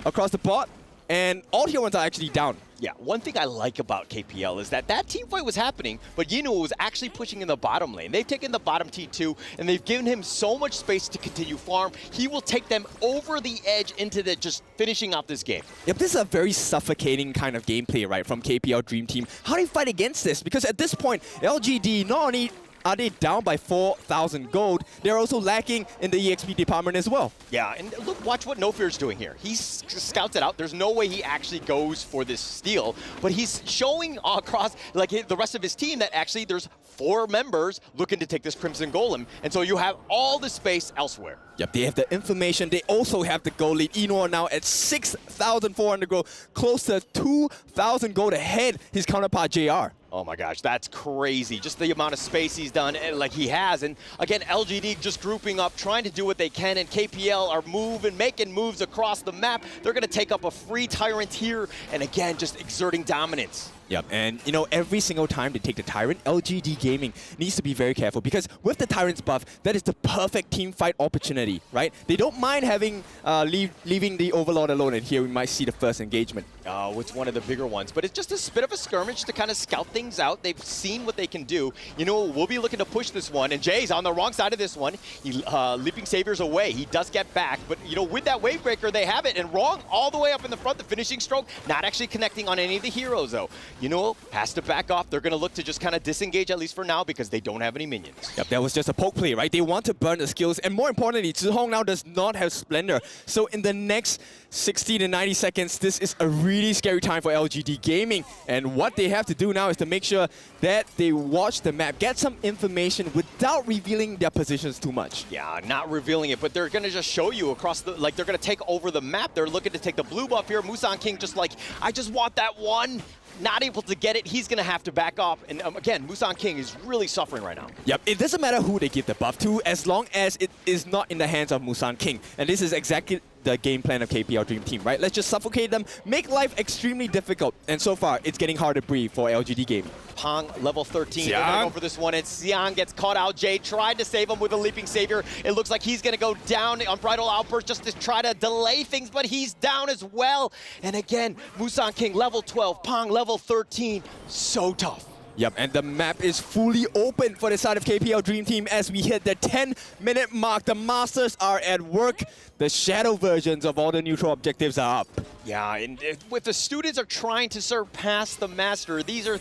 across the bot, and all Tier 1s are actually down.
Yeah, one thing I like about KPL is that team fight was happening, but Yinoo was actually pushing in the bottom lane. They've taken the bottom T2, and they've given him so much space to continue farm. He will take them over the edge into the just finishing out this game.
Yep, this is a very suffocating kind of gameplay, right, from KPL Dream Team. How do you fight against this? Because at this point, LGD not only are they down by 4,000 gold, they're also lacking in the EXP department as well.
Yeah, and look, watch what NoFear's doing here. He scouts it out. There's no way he actually goes for this steal, but he's showing across like the rest of his team that actually there's 4 members looking to take this Crimson Golem, and so you have all the space elsewhere.
Yep, they have the information. They also have the gold lead. Eno now at 6,400 gold, close to 2,000 gold ahead his counterpart JR.
Oh my gosh, that's crazy. Just the amount of space he's done, like he has. And again, LGD just grouping up, trying to do what they can, and KPL are making moves across the map. They're going to take up a free Tyrant here, and again, just exerting dominance.
Yep, and you know, every single time they take the Tyrant, LGD Gaming needs to be very careful because with the Tyrant's buff, that is the perfect team fight opportunity, right? They don't mind having leaving the Overlord alone, and here we might see the first engagement.
Oh, it's one of the bigger ones, but it's just a bit of a skirmish to kind of scout things out. They've seen what they can do. You know, we'll be looking to push this one, and Jay's on the wrong side of this one. He Leaping Savior's away. He does get back, but you know, with that Wavebreaker, they have it, and Wrong all the way up in the front, the finishing stroke, not actually connecting on any of the heroes, though. You know, has to back off. They're going to look to just kind of disengage, at least for now, because they don't have any minions.
Yep, that was just a poke play, right? They want to burn the skills, and more importantly, Zhihong now does not have Splendor. So in the next 60 to 90 seconds, this is a really scary time for LGD Gaming. And what they have to do now is to make sure that they watch the map, get some information without revealing their positions too much.
Yeah, not revealing it, but they're going to just show you across the, like they're going to take over the map. They're looking to take the blue buff here. Musang King just like, I just want that one. Not able to get it, he's going to have to back off. And again, Musang King is really suffering right now.
Yep, it doesn't matter who they give the buff to, as long as it is not in the hands of Musang King. And this is exactly the game plan of KPL Dream Team, right? Let's just suffocate them, make life extremely difficult. And so far, it's getting hard to breathe for LGD Gaming.
Peng, level 13. They're going to go for this one, and Xiang gets caught out. Jay tried to save him with a Leaping Savior. It looks like he's going to go down on Unbridled Outburst just to try to delay things, but he's down as well. And again, Musang King, level 12. Peng, level 13. So tough.
Yep, and the map is fully open for the side of KPL Dream Team as we hit the 10-minute mark. The Masters are at work. The shadow versions of all the neutral objectives are up.
Yeah, and if the students are trying to surpass the Master, these are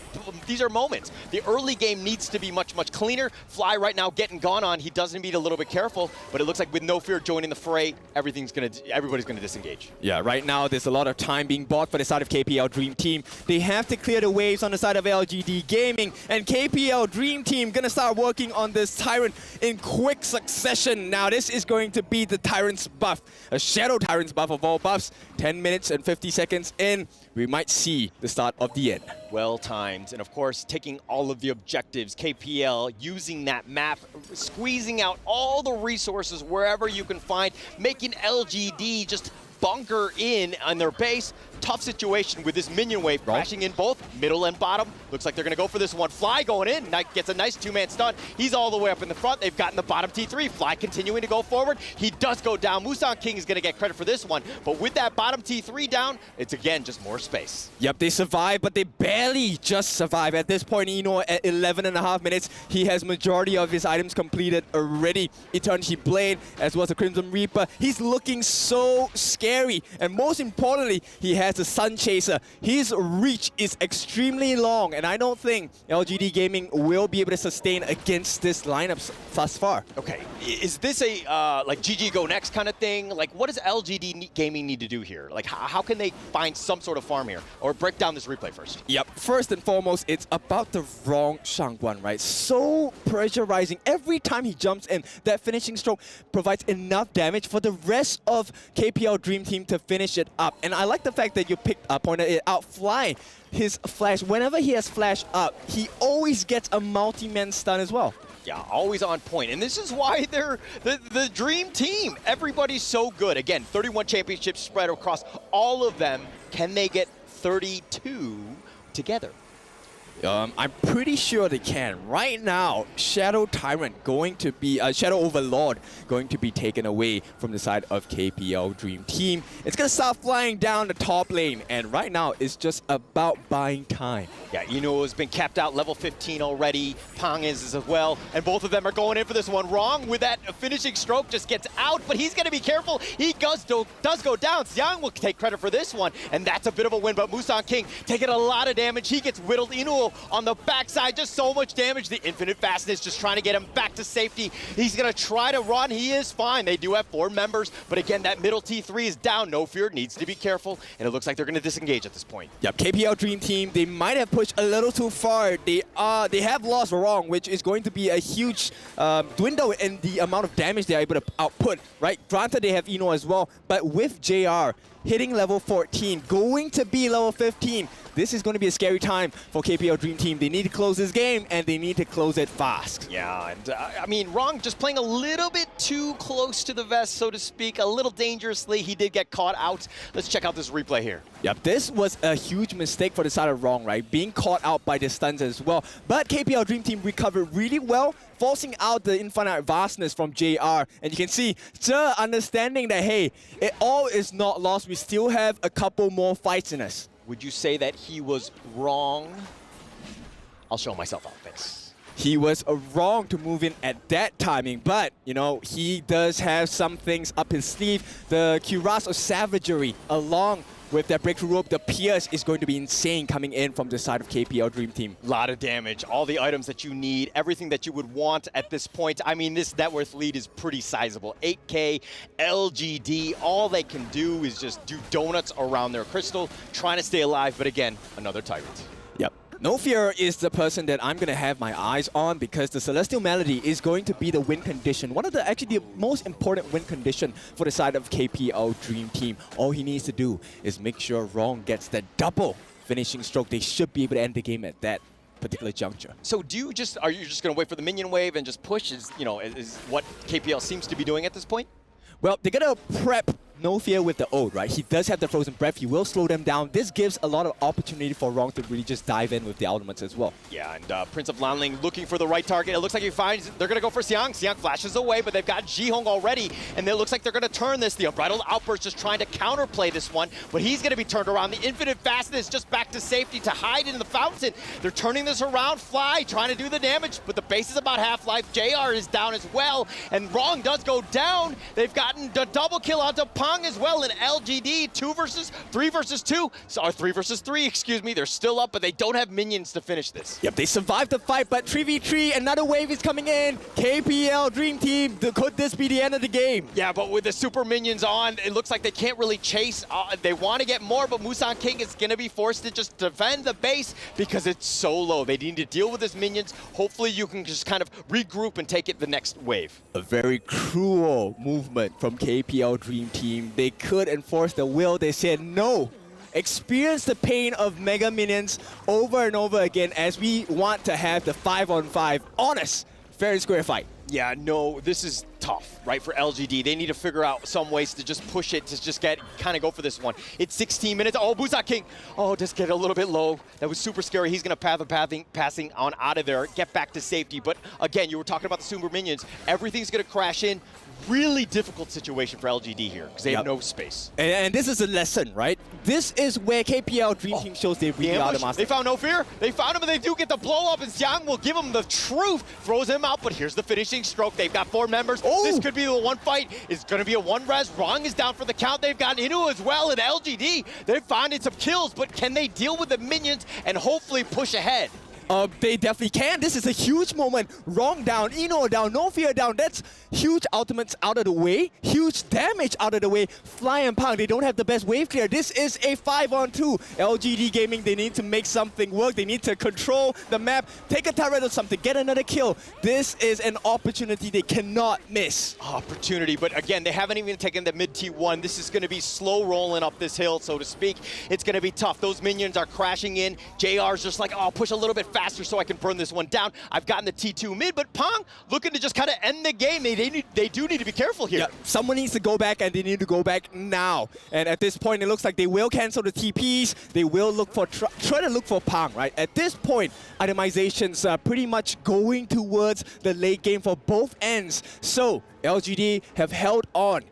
moments. The early game needs to be much, much cleaner. Fly right now getting gone on. He does need to be a little bit careful, but it looks like with NoFear joining the fray, everybody's gonna disengage.
Yeah, right now there's a lot of time being bought for the side of KPL Dream Team. They have to clear the waves on the side of LGD Gaming. Gaming and KPL Dream Team gonna start working on this Tyrant in quick succession. Now this is going to be the Tyrant's buff, a Shadow Tyrant's buff of all buffs. 10 minutes and 50 seconds in, we might see the start of the end.
Well timed, and of course, taking all of the objectives, KPL using that map, squeezing out all the resources wherever you can find, making LGD just bunker in on their base. Tough situation with this minion wave crashing in both middle and bottom. Looks like they're gonna go for this one. Fly going in, gets a nice two-man stun. He's all the way up in the front. They've gotten the bottom T3. Fly continuing to go forward. He does go down. Musan King is gonna get credit for this one, but with that bottom T3 down, it's again just more space.
Yep, they survive, but they barely just survive. At this point, at 11.5 minutes, he has majority of his items completed already. Eternity Blade, as well as the Crimson Reaper. He's looking so scary, and most importantly, he has the Sun Chaser. His reach is extremely long, and I don't think LGD Gaming will be able to sustain against this lineup thus far.
Okay, is this a like GG go next kind of thing? Like, what does LGD Gaming need to do here? Like, how can they find some sort of farm here? Or break down this replay first.
Yep, first and foremost, it's about the wrong Shangguan, right? So pressurizing every time he jumps in. That finishing stroke provides enough damage for the rest of KPL Dream Team to finish it up. And I like the fact that you pointed it out. Fly, his flash, whenever he has flash up, he always gets a multi-man stun as well.
Yeah, always on point. And this is why they're the Dream Team. Everybody's so good. Again, 31 championships spread across all of them. Can they get 32 together?
I'm pretty sure they can. Right now, Shadow Tyrant going to be, Shadow Overlord going to be taken away from the side of KPL Dream Team. It's going to start flying down the top lane, and right now it's just about buying time.
Yeah, Inu has been capped out level 15 already. Pang is as well, and both of them are going in for this one. Wrong with that finishing stroke, just gets out, but he's going to be careful. He does go down. Xiang will take credit for this one, and that's a bit of a win, but Musan King taking a lot of damage. He gets whittled. Inu on the backside, just so much damage. The infinite fastness just trying to get him back to safety. He's gonna try to run. He is fine. They do have 4 members, but again, that middle T3 is down. No fear, needs to be careful, and it looks like they're gonna disengage at this point.
Yep, KPL Dream Team, they might have pushed a little too far. They have lost Wrong, which is going to be a huge dwindle in the amount of damage they're able to output, right? Granted, they have Eno as well, but with JR hitting level 14, going to be level 15, this is going to be a scary time for KPL Dream Team. They need to close this game, and they need to close it fast.
Yeah, and I mean, Wrong just playing a little bit too close to the vest, so to speak, a little dangerously. He did get caught out. Let's check out this replay here.
Yep, this was a huge mistake for the side of Wrong, right? Being caught out by the stuns as well. But KPL Dream Team recovered really well, forcing out the infinite vastness from JR. And you can see, understanding that, hey, it all is not lost. We still have a couple more fights in us.
Would you say that he was wrong? I'll show myself out, thanks.
He was wrong to move in at that timing, but, you know, he does have some things up his sleeve. The cuirass of savagery, along with that breakthrough rope, the pierce is going to be insane coming in from the side of KPL Dream Team.
A lot of damage, all the items that you need, everything that you would want at this point. I mean, this net worth lead is pretty sizable. 8K, LGD, all they can do is just do donuts around their crystal, trying to stay alive, but again, another Tyrant.
Yep. No Fear is the person that I'm going to have my eyes on, because the Celestial Melody is going to be the win condition. One of the, actually, the most important win condition for the side of KPL Dream Team. All he needs to do is make sure Wrong gets that double finishing stroke. They should be able to end the game at that particular juncture.
So are you just going to wait for the minion wave and just push, is what KPL seems to be doing at this point?
Well, they're going to prep No Fear with the ult, right? He does have the Frozen Breath. He will slow them down. This gives a lot of opportunity for Wrong to really just dive in with the ultimates as well.
Yeah, and Prince of Lanling looking for the right target. It looks like he finds, they're going to go for Xiang. Xiang flashes away, but they've got Jihong already, and it looks like they're going to turn this. The Unbridled Outburst just trying to counterplay this one, but he's going to be turned around. The Infinite Fastness just back to safety to hide in the fountain. They're turning this around. Fly trying to do the damage, but the base is about half-life. JR is down as well, and Wrong does go down. They've gotten the double kill onto Pang. Pong as well, and LGD 3 versus 2, or 3 versus 3, excuse me. They're still up, but they don't have minions to finish this.
Yep, they survived the fight, but 3v3, another wave is coming in. KPL Dream Team, could this be the end of the game?
Yeah, but with the super minions on, it looks like they can't really chase. They want to get more, but Musang King is going to be forced to just defend the base because it's so low. They need to deal with his minions. Hopefully you can just kind of regroup and take it the next wave.
A very cruel movement from KPL Dream Team. They could enforce the will. They said no. Experience the pain of Mega Minions over and over again as we want to have the 5-on-5 honest, fair and square fight.
Yeah, no, this is tough, right, for LGD. They need to figure out some ways to just push it, to just kind of go for this one. It's 16 minutes. Oh, Musang King. Oh, just get a little bit low. That was super scary. He's going to passing on out of there, get back to safety. But again, you were talking about the super minions. Everything's going to crash in. Really difficult situation for LGD here because they have no space.
And this is a lesson, right? This is where KPL Dream Team shows they really are the master.
They found No Fear. They found him, and they do get the blow up, and Xiang will give him the truth. Throws him out, but here's the finishing stroke. They've got 4 members. This could be the one fight. It's going to be a 1-res. Rong is down for the count. They've got Inu as well, and LGD. They're finding some kills, but can they deal with the minions and hopefully push ahead?
They definitely can. This is a huge moment. Rong down, Ino down, No Fear down. That's huge ultimates out of the way. Huge damage out of the way. Fly and Pang, they don't have the best wave clear. This is a 5-on-2. LGD Gaming, they need to make something work. They need to control the map, take a turret or something, get another kill. This is an opportunity they cannot miss.
Opportunity, but again, they haven't even taken the mid T1. This is going to be slow rolling up this hill, so to speak. It's going to be tough. Those minions are crashing in. JR's just like, oh, push a little bit faster so I can burn this one down. I've gotten the T2 mid, but Pong looking to just kind of end the game. They do need to be careful here.
Yeah, someone needs to go back, and they need to go back now. And at this point, it looks like they will cancel the TPs. They will look for try to look for Pong, right? At this point, itemizations are pretty much going towards the late game for both ends. So LGD have held on.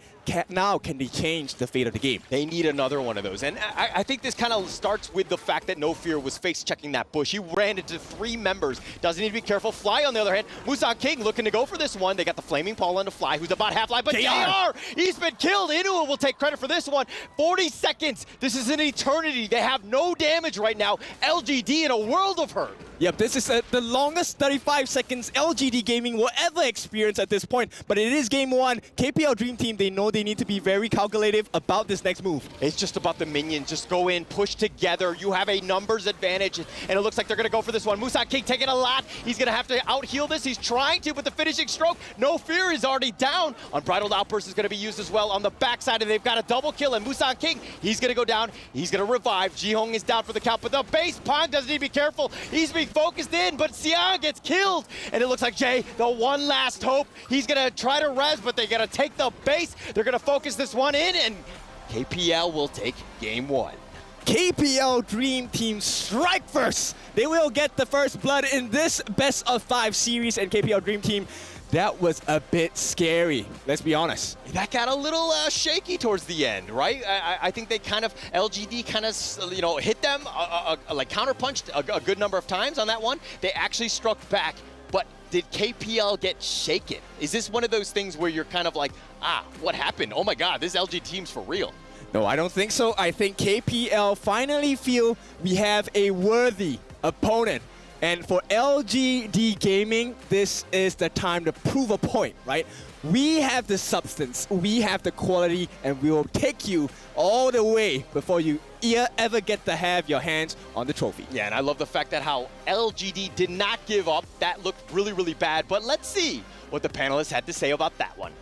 Now can they change the fate of the game?
They need another one of those. And I think this kind of starts with the fact that No Fear was face checking that bush. He ran into 3 members. Doesn't need to be careful. Fly, on the other hand, Musang King looking to go for this one. They got the Flaming Paul on the Fly, who's about half-life, but JR, he's been killed. Inu will take credit for this one. 40 seconds. This is an eternity. They have no damage right now. LGD in a world of hurt.
Yep, this is the longest 35 seconds LGD Gaming will ever experience at this point. But it is game 1. KPL Dream Team, they know they need to be very calculative about this next move.
It's just about the minions. Just go in, push together. You have a numbers advantage, and it looks like they're going to go for this one. Musang King taking a lot. He's going to have to out-heal this. He's trying to, but the finishing stroke, No Fear is already down. Unbridled Outburst is going to be used as well on the backside, and they've got a double kill, and Musang King, he's going to go down. He's going to revive. Jihong is down for the count, but the base Pong doesn't need to be careful. He's being focused in, but Xiang gets killed, and it looks like Jay, the one last hope. He's going to try to res, but they're going to take the base. They're going to focus this one in, and KPL will take game 1.
KPL Dream Team strike first. They will get the first blood in this best of 5 series, and KPL Dream Team, that was a bit scary, let's be honest.
That got a little shaky towards the end, right? I think they kind of, LGD kind of, you know, hit them, like counterpunched a good number of times on that one. They actually struck back, but did KPL get shaken? Is this one of those things where you're kind of like, what happened? Oh my God, this LG team's for real.
No, I don't think so. I think KPL finally feel we have a worthy opponent. And for LGD Gaming, this is the time to prove a point, right? We have the substance, we have the quality, and we will take you all the way before you ever get to have your hands on the trophy.
Yeah, and I love the fact that how LGD did not give up. That looked really, really bad, but let's see what the panelists had to say about that one.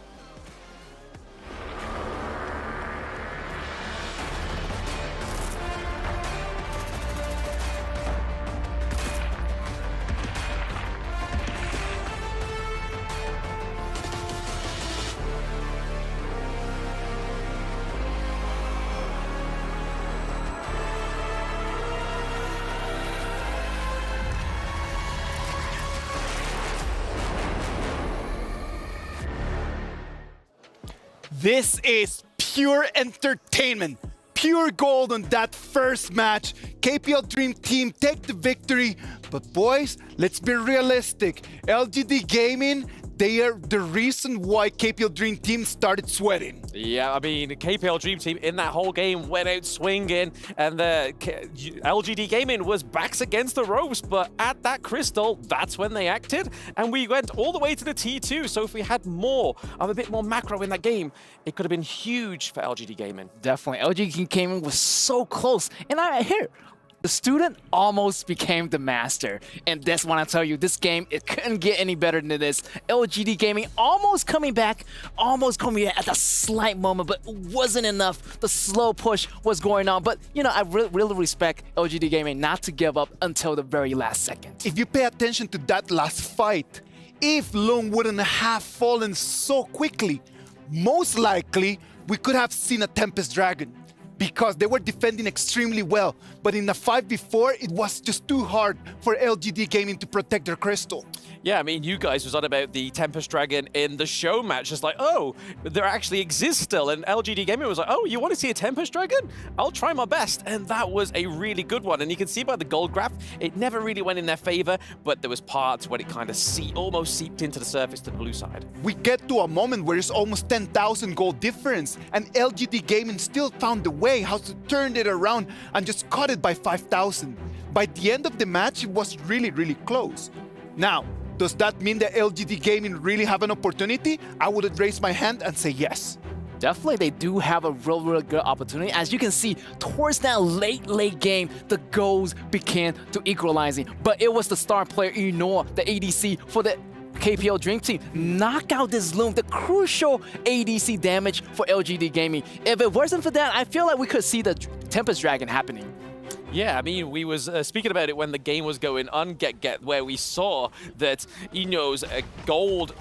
This is pure entertainment, pure gold on that first match. KPL Dream Team take the victory, but boys, let's be realistic. LGD Gaming, they are the reason why KPL Dream Team started sweating.
Yeah, I mean, KPL Dream Team in that whole game went out swinging, and the LGD Gaming was backs against the ropes, but at that crystal, that's when they acted, and we went all the way to the T2, so if we had more of a bit more macro in that game, it could have been huge for LGD Gaming.
Definitely, LGD Gaming was so close, and the student almost became the master. And that's when I tell you, this game, it couldn't get any better than this. LGD Gaming almost coming back at a slight moment, but it wasn't enough. The slow push was going on. But, you know, I really respect LGD Gaming not to give up until the very last second.
If you pay attention to that last fight, if Lung wouldn't have fallen so quickly, most likely we could have seen a Tempest Dragon, because they were defending extremely well. But in the 5v4, it was just too hard for LGD Gaming to protect their crystal.
Yeah, I mean, you guys was on about the Tempest Dragon in the show match. Just like, oh, there actually exists still. And LGD Gaming was like, oh, you want to see a Tempest Dragon? I'll try my best. And that was a really good one. And you can see by the gold graph, it never really went in their favor, but there was parts where it kind of almost seeped into the surface to the blue side.
We get to a moment where it's almost 10,000 gold difference, and LGD Gaming still found the way how to turn it around and just cut it by 5,000. By the end of the match, it was really, really close. Now, does that mean that LGD Gaming really have an opportunity? I would raise my hand and say yes.
Definitely, they do have a real good opportunity. As you can see, towards that late game, the goals began to equalizing. But it was the star player, Inoue, the ADC for the KPL Dream Team, knock out this Loom, the crucial ADC damage for LGD Gaming. If it wasn't for that, I feel like we could see the Tempest Dragon happening.
Yeah, I mean, we was speaking about it when the game was going on Get, where we saw that Inoue's gold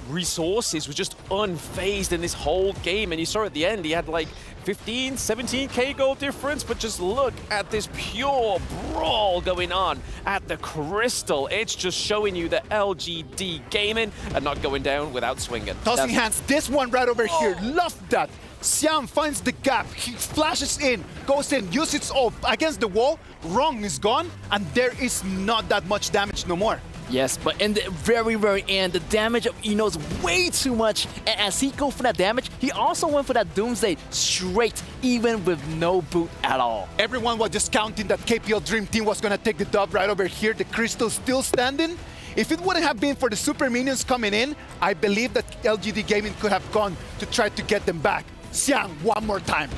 resources were just unfazed in this whole game. And you saw at the end, he had like 15, 17k gold difference, but just look at this pure brawl going on at the crystal. It's just showing you that LGD Gaming are not going down without swinging.
Tossing hands, this one right over here, love that. Xiang finds the gap, he flashes in, goes in, uses its ult against the wall, Rong is gone, and there is not that much damage no more.
Yes, but in the very end, the damage of Ino's way too much, and as he go for that damage, he also went for that Doomsday straight, even with no boot at all.
Everyone was just counting that KPL Dream Team was gonna take the dub right over here, the crystal still standing. If it wouldn't have been for the super minions coming in, I believe that LGD Gaming could have gone to try to get them back. Xiang, one more time.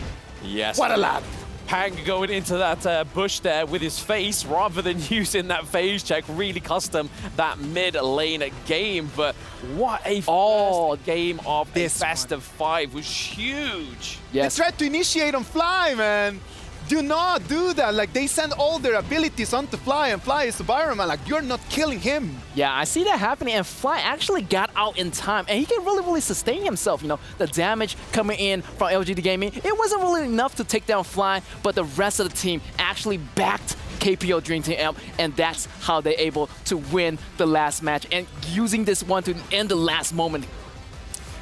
Yes.
What a lad.
Pang going into that bush there with his face rather than using that phase check really cost him that mid lane game. But what a first game of this best of 5 was huge.
Yes. They tried to initiate on Fly, man. Do not do that. Like, they send all their abilities onto Fly, and Fly is environment. Like, you're not killing him.
Yeah, I see that happening, and Fly actually got out in time, and he can really sustain himself. You know, the damage coming in from LGD Gaming, it wasn't really enough to take down Fly, but the rest of the team actually backed KPL Dream Team up, and that's how they're able to win the last match, and using this one to end the last moment.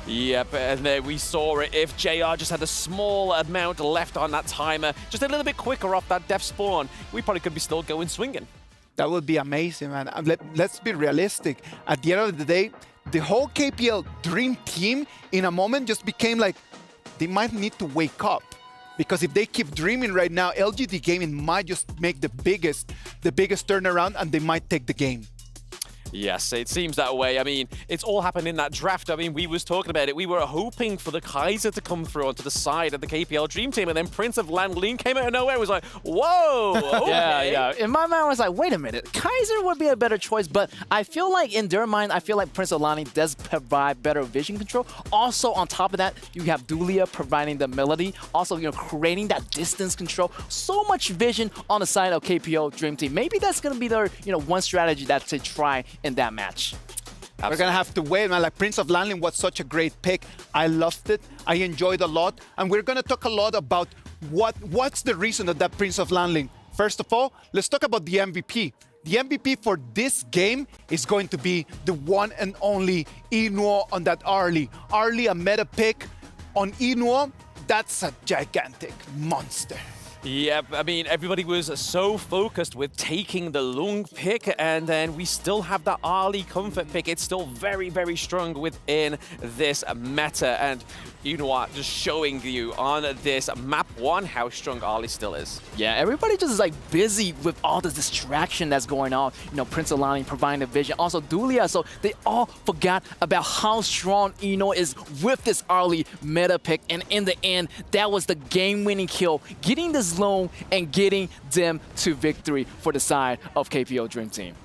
Yep, and there we saw it. If JR just had a small amount left on that timer, just a little bit quicker off that death spawn, we probably could be still going swinging.
That would be amazing, man. Let's be realistic. At the end of the day, the whole KPL Dream Team in a moment just became like, they might need to wake up. Because if they keep dreaming right now, LGD Gaming might just make the biggest turnaround, and they might take the game.
Yes, it seems that way. I mean, it's all happened in that draft. I mean, we was talking about it. We were hoping for the Kaiser to come through onto the side of the KPL Dream Team, and then Prince of Lanlin came out of nowhere. It was like, whoa! Okay.
Yeah. In my mind, I was like, wait a minute. Kaiser would be a better choice, but I feel like in their mind, I feel like Prince of Lanlin does provide better vision control. Also, on top of that, you have Dulia providing the melody. Also, you know, creating that distance control. So much vision on the side of KPL Dream Team. Maybe that's going to be their, you know, one strategy that to try in that match.
Absolutely. We're gonna have to wait, man. Like, Prince of Lanlin was such a great pick. I loved it. I enjoyed a lot. And we're gonna talk a lot about what's the reason of that Prince of Lanlin. First of all, let's talk about the MVP. The MVP for this game is going to be the one and only Inoue on that Arlie. Arlie, a meta pick on Inoue. That's a gigantic monster.
Yep, I mean, everybody was so focused with taking the Lung pick, and then we still have the Ali comfort pick. It's still very, very strong within this meta, and you know what, just showing you on this map 1 how strong Ali still is.
Yeah, everybody just is like busy with all the distraction that's going on. You know, Prince Alani providing the vision, also Dulia, so they all forgot about how strong Eno is with this Ali meta pick, and in the end, that was the game-winning kill, getting this zone and getting them to victory for the side of KPL Dream Team.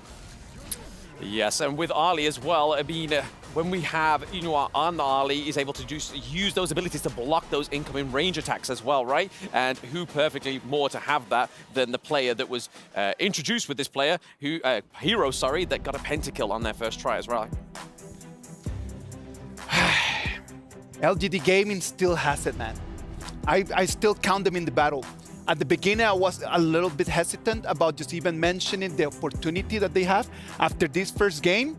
Yes, and with Ali as well, I mean, when we have Inua on the Ali, he's able to just use those abilities to block those incoming range attacks as well, right? And who perfectly more to have that than the player that was introduced with this player, hero, sorry, that got a pentakill on their first try as well.
LGD Gaming still has it, man. I still count them in the battle. At the beginning, I was a little bit hesitant about just even mentioning the opportunity that they have. After this first game,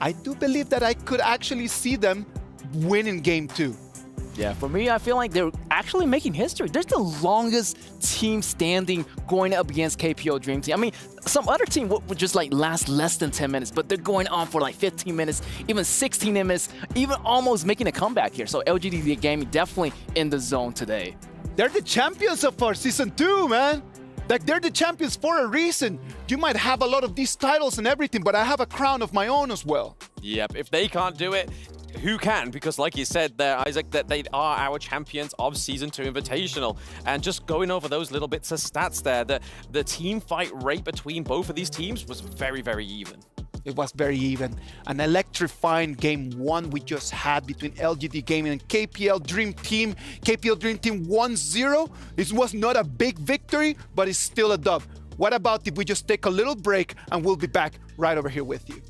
I do believe that I could actually see them winning game 2.
Yeah, for me, I feel like they're actually making history. They're the longest team standing going up against KPO Dream Team. I mean, some other team would just like last less than 10 minutes, but they're going on for like 15 minutes, even 16 minutes, even almost making a comeback here. So LGD Gaming definitely in the zone today.
They're the champions of our Season 2, man. Like, they're the champions for a reason. You might have a lot of these titles and everything, but I have a crown of my own as well.
Yep, if they can't do it, who can? Because like you said there, Isaac, that they are our champions of Season 2 Invitational. And just going over those little bits of stats there, the team fight rate between both of these teams was very, very even.
It was very even. An electrifying game 1 we just had between LGD Gaming and KPL Dream Team. KPL Dream Team 1-0. It was not a big victory, but it's still a dub. What about if we just take a little break and we'll be back right over here with you.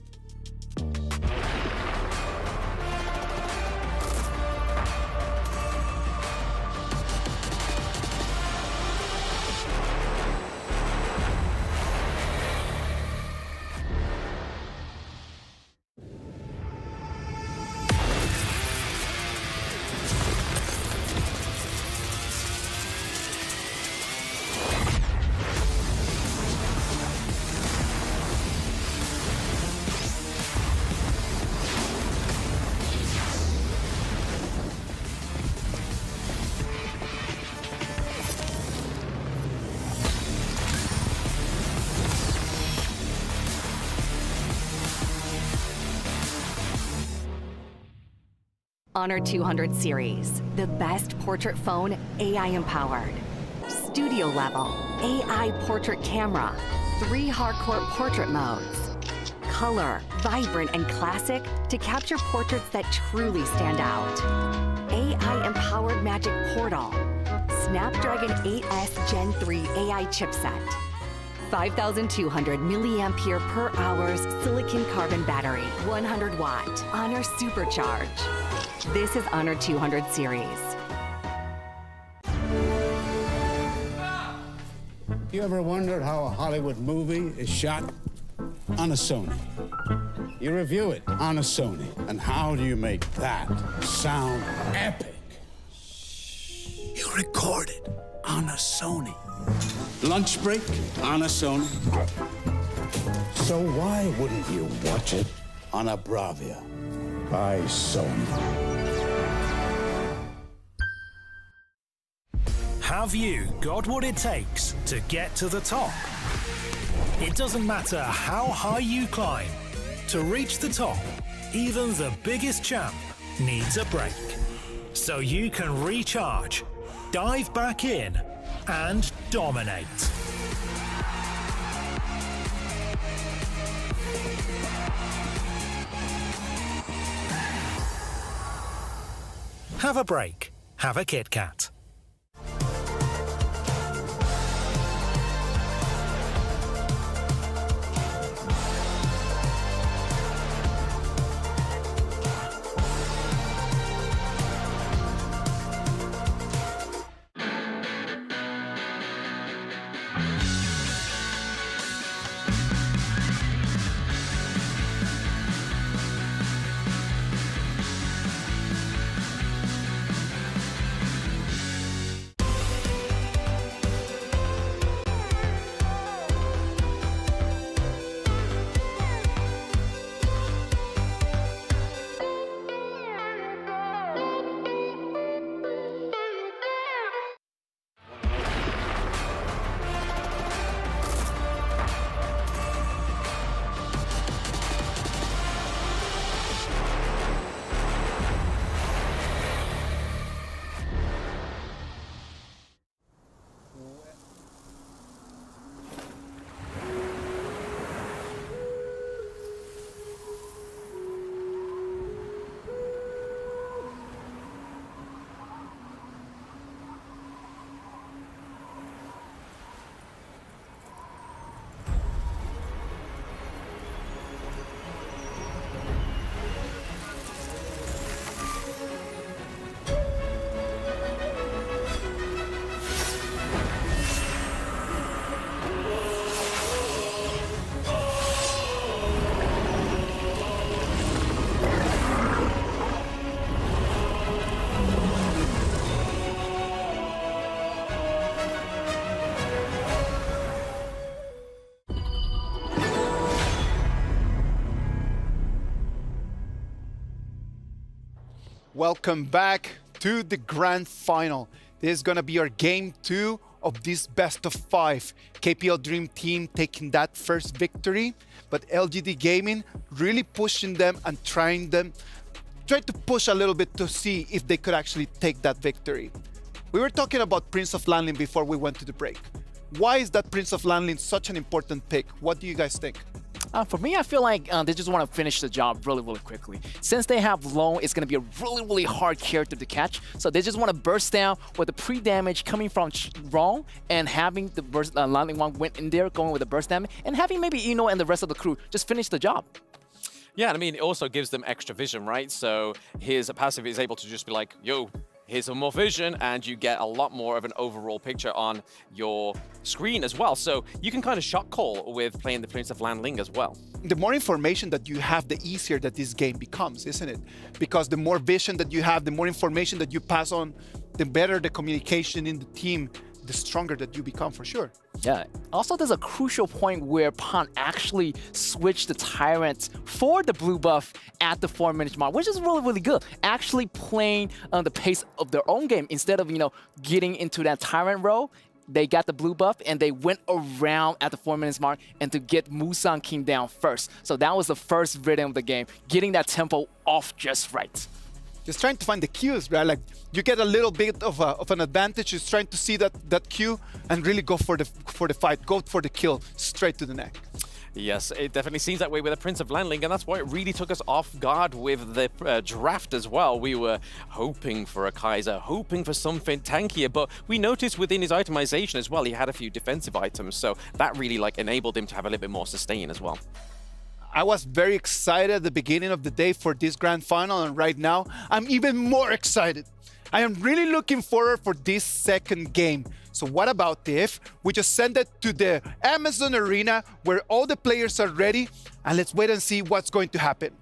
Honor 200 series, the best portrait phone AI empowered. Studio level, AI portrait camera, 3 hardcore portrait modes. Color, vibrant and classic to capture portraits that truly stand out. AI empowered magic portal. Snapdragon 8S Gen 3 AI chipset. 5,200 milliampere per hour silicon carbon battery, 100 watt, Honor Supercharge. This is Honor 200 series.
You ever wondered how a Hollywood movie is shot? On a Sony. You review it on a Sony. And how do you make that sound epic? You record it on a Sony. Lunch break on a Sony. So why wouldn't you watch it on a Bravia by Sony?
Have you got what it takes to get to the top? It doesn't matter how high you climb. To reach the top, even the biggest champ needs a break. So you can recharge, dive back in, and dominate. Have a break. Have a Kit Kat.
Welcome back to the grand final. This is gonna be our game 2 of this best of 5. KPL Dream Team taking that first victory, but LGD Gaming really pushing them and trying to push a little bit to see if they could actually take that victory. We were talking about Prince of Landling before we went to the break. Why is that Prince of Landling such an important pick? What do you guys think?
For me, I feel like they just want to finish the job really, really quickly. Since they have Lone, it's going to be a really, really hard character to catch. So they just want to burst down with the pre-damage coming from Wrong and having the burst, Landing one went in there going with the burst damage and having maybe Eno and the rest of the crew just finish the job.
Yeah, I mean, it also gives them extra vision, right? So his passive is able to just be like, yo, here's some more vision, and you get a lot more of an overall picture on your screen as well. So you can kind of shot call with playing the Prince of Landling as well.
The more information that you have, the easier that this game becomes, isn't it? Because the more vision that you have, the more information that you pass on, the better the communication in the team, the stronger that you become for sure.
Yeah. Also, there's a crucial point where Pan actually switched the Tyrants for the blue buff at the 4-minute mark, which is really, really good. Actually playing the pace of their own game instead of, getting into that Tyrant role. They got the blue buff and they went around at the 4 minutes mark and to get Musan King down first. So that was the first rhythm of the game, getting that tempo off just right.
Just trying to find the cues, right? Like you get a little bit of an advantage. Just trying to see that cue and really go for the fight, go for the kill, straight to the neck.
Yes, it definitely seems that way with the Prince of Landling, and that's why it really took us off guard with the draft as well. We were hoping for a Kaiser, hoping for something tankier, but we noticed within his itemization as well, he had a few defensive items, so that really enabled him to have a little bit more sustain as well.
I was very excited at the beginning of the day for this grand final, and right now I'm even more excited. I am really looking forward for this second game. So what about if we just send it to the Amazon Arena where all the players are ready, and let's wait and see what's going to happen.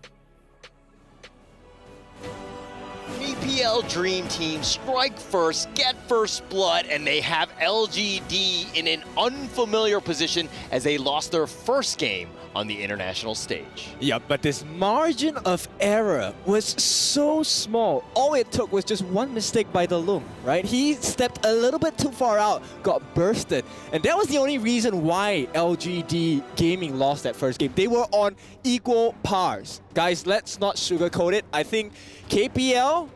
KPL Dream Team strike first, get first blood, and they have LGD in an unfamiliar position as they lost their first game on the international stage.
Yeah, but this margin of error was so small. All it took was just one mistake by the Loom, right? He stepped a little bit too far out, got bursted. And that was the only reason why LGD Gaming lost that first game. They were on equal pars. Guys, let's not sugarcoat it. I think KPL,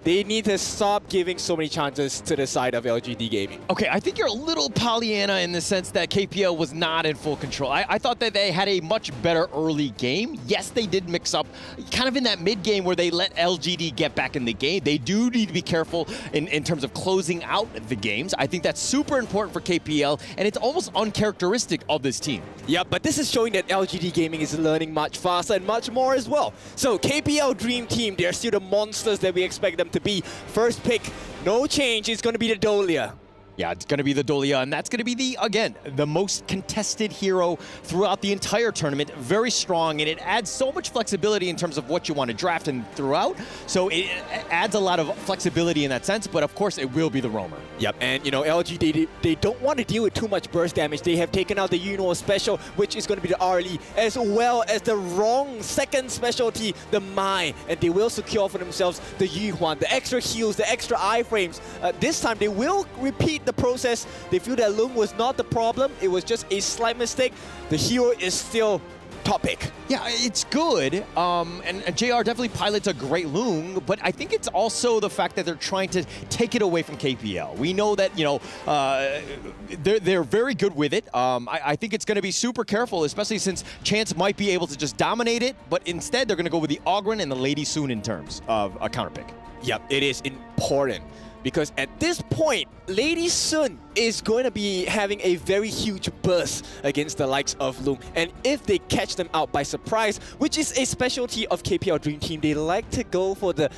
they need to stop giving so many chances to the side of LGD Gaming.
Okay, I think you're a little Pollyanna in the sense that KPL was not in full control. I thought that they had a much better early game. Yes, they did mix up kind of in that mid game where they let LGD get back in the game. They do need to be careful in terms of closing out the games. I think that's super important for KPL, and it's almost uncharacteristic of this team.
Yeah, but this is showing that LGD Gaming is learning much faster and much more as well. So KPL Dream Team, they're still the monsters that we expect them to be. First pick, no change, it's going to be the Dolia.
Yeah, it's going to be the Dolia, and that's going to be again, the most contested hero throughout the entire tournament. Very strong, and it adds so much flexibility in terms of what you want to draft and throughout. So it adds a lot of flexibility in that sense, but of course it will be the roamer.
Yep, and LG, they don't want to deal with too much burst damage. They have taken out the Yuno special, which is going to be the RLE, as well as the wrong second specialty, the Mai, and they will secure for themselves the Yuhuan, the extra heals, the extra iframes. This time they will repeat the process. They feel that Loom was not the problem. It was just a slight mistake. The hero is still top pick.
Yeah, it's good. And JR definitely pilots a great Loom, but I think it's also the fact that they're trying to take it away from KPL. We know that, they're very good with it. I think it's going to be super careful, especially since Chance might be able to just dominate it, but instead they're going to go with the Ogren and the Lady Soon in terms of a counter pick.
Yep, it is important. Because at this point, Lady Sun is going to be having a very huge burst against the likes of Loom. And if they catch them out by surprise, which is a specialty of KPL Dream Team, they like to go for the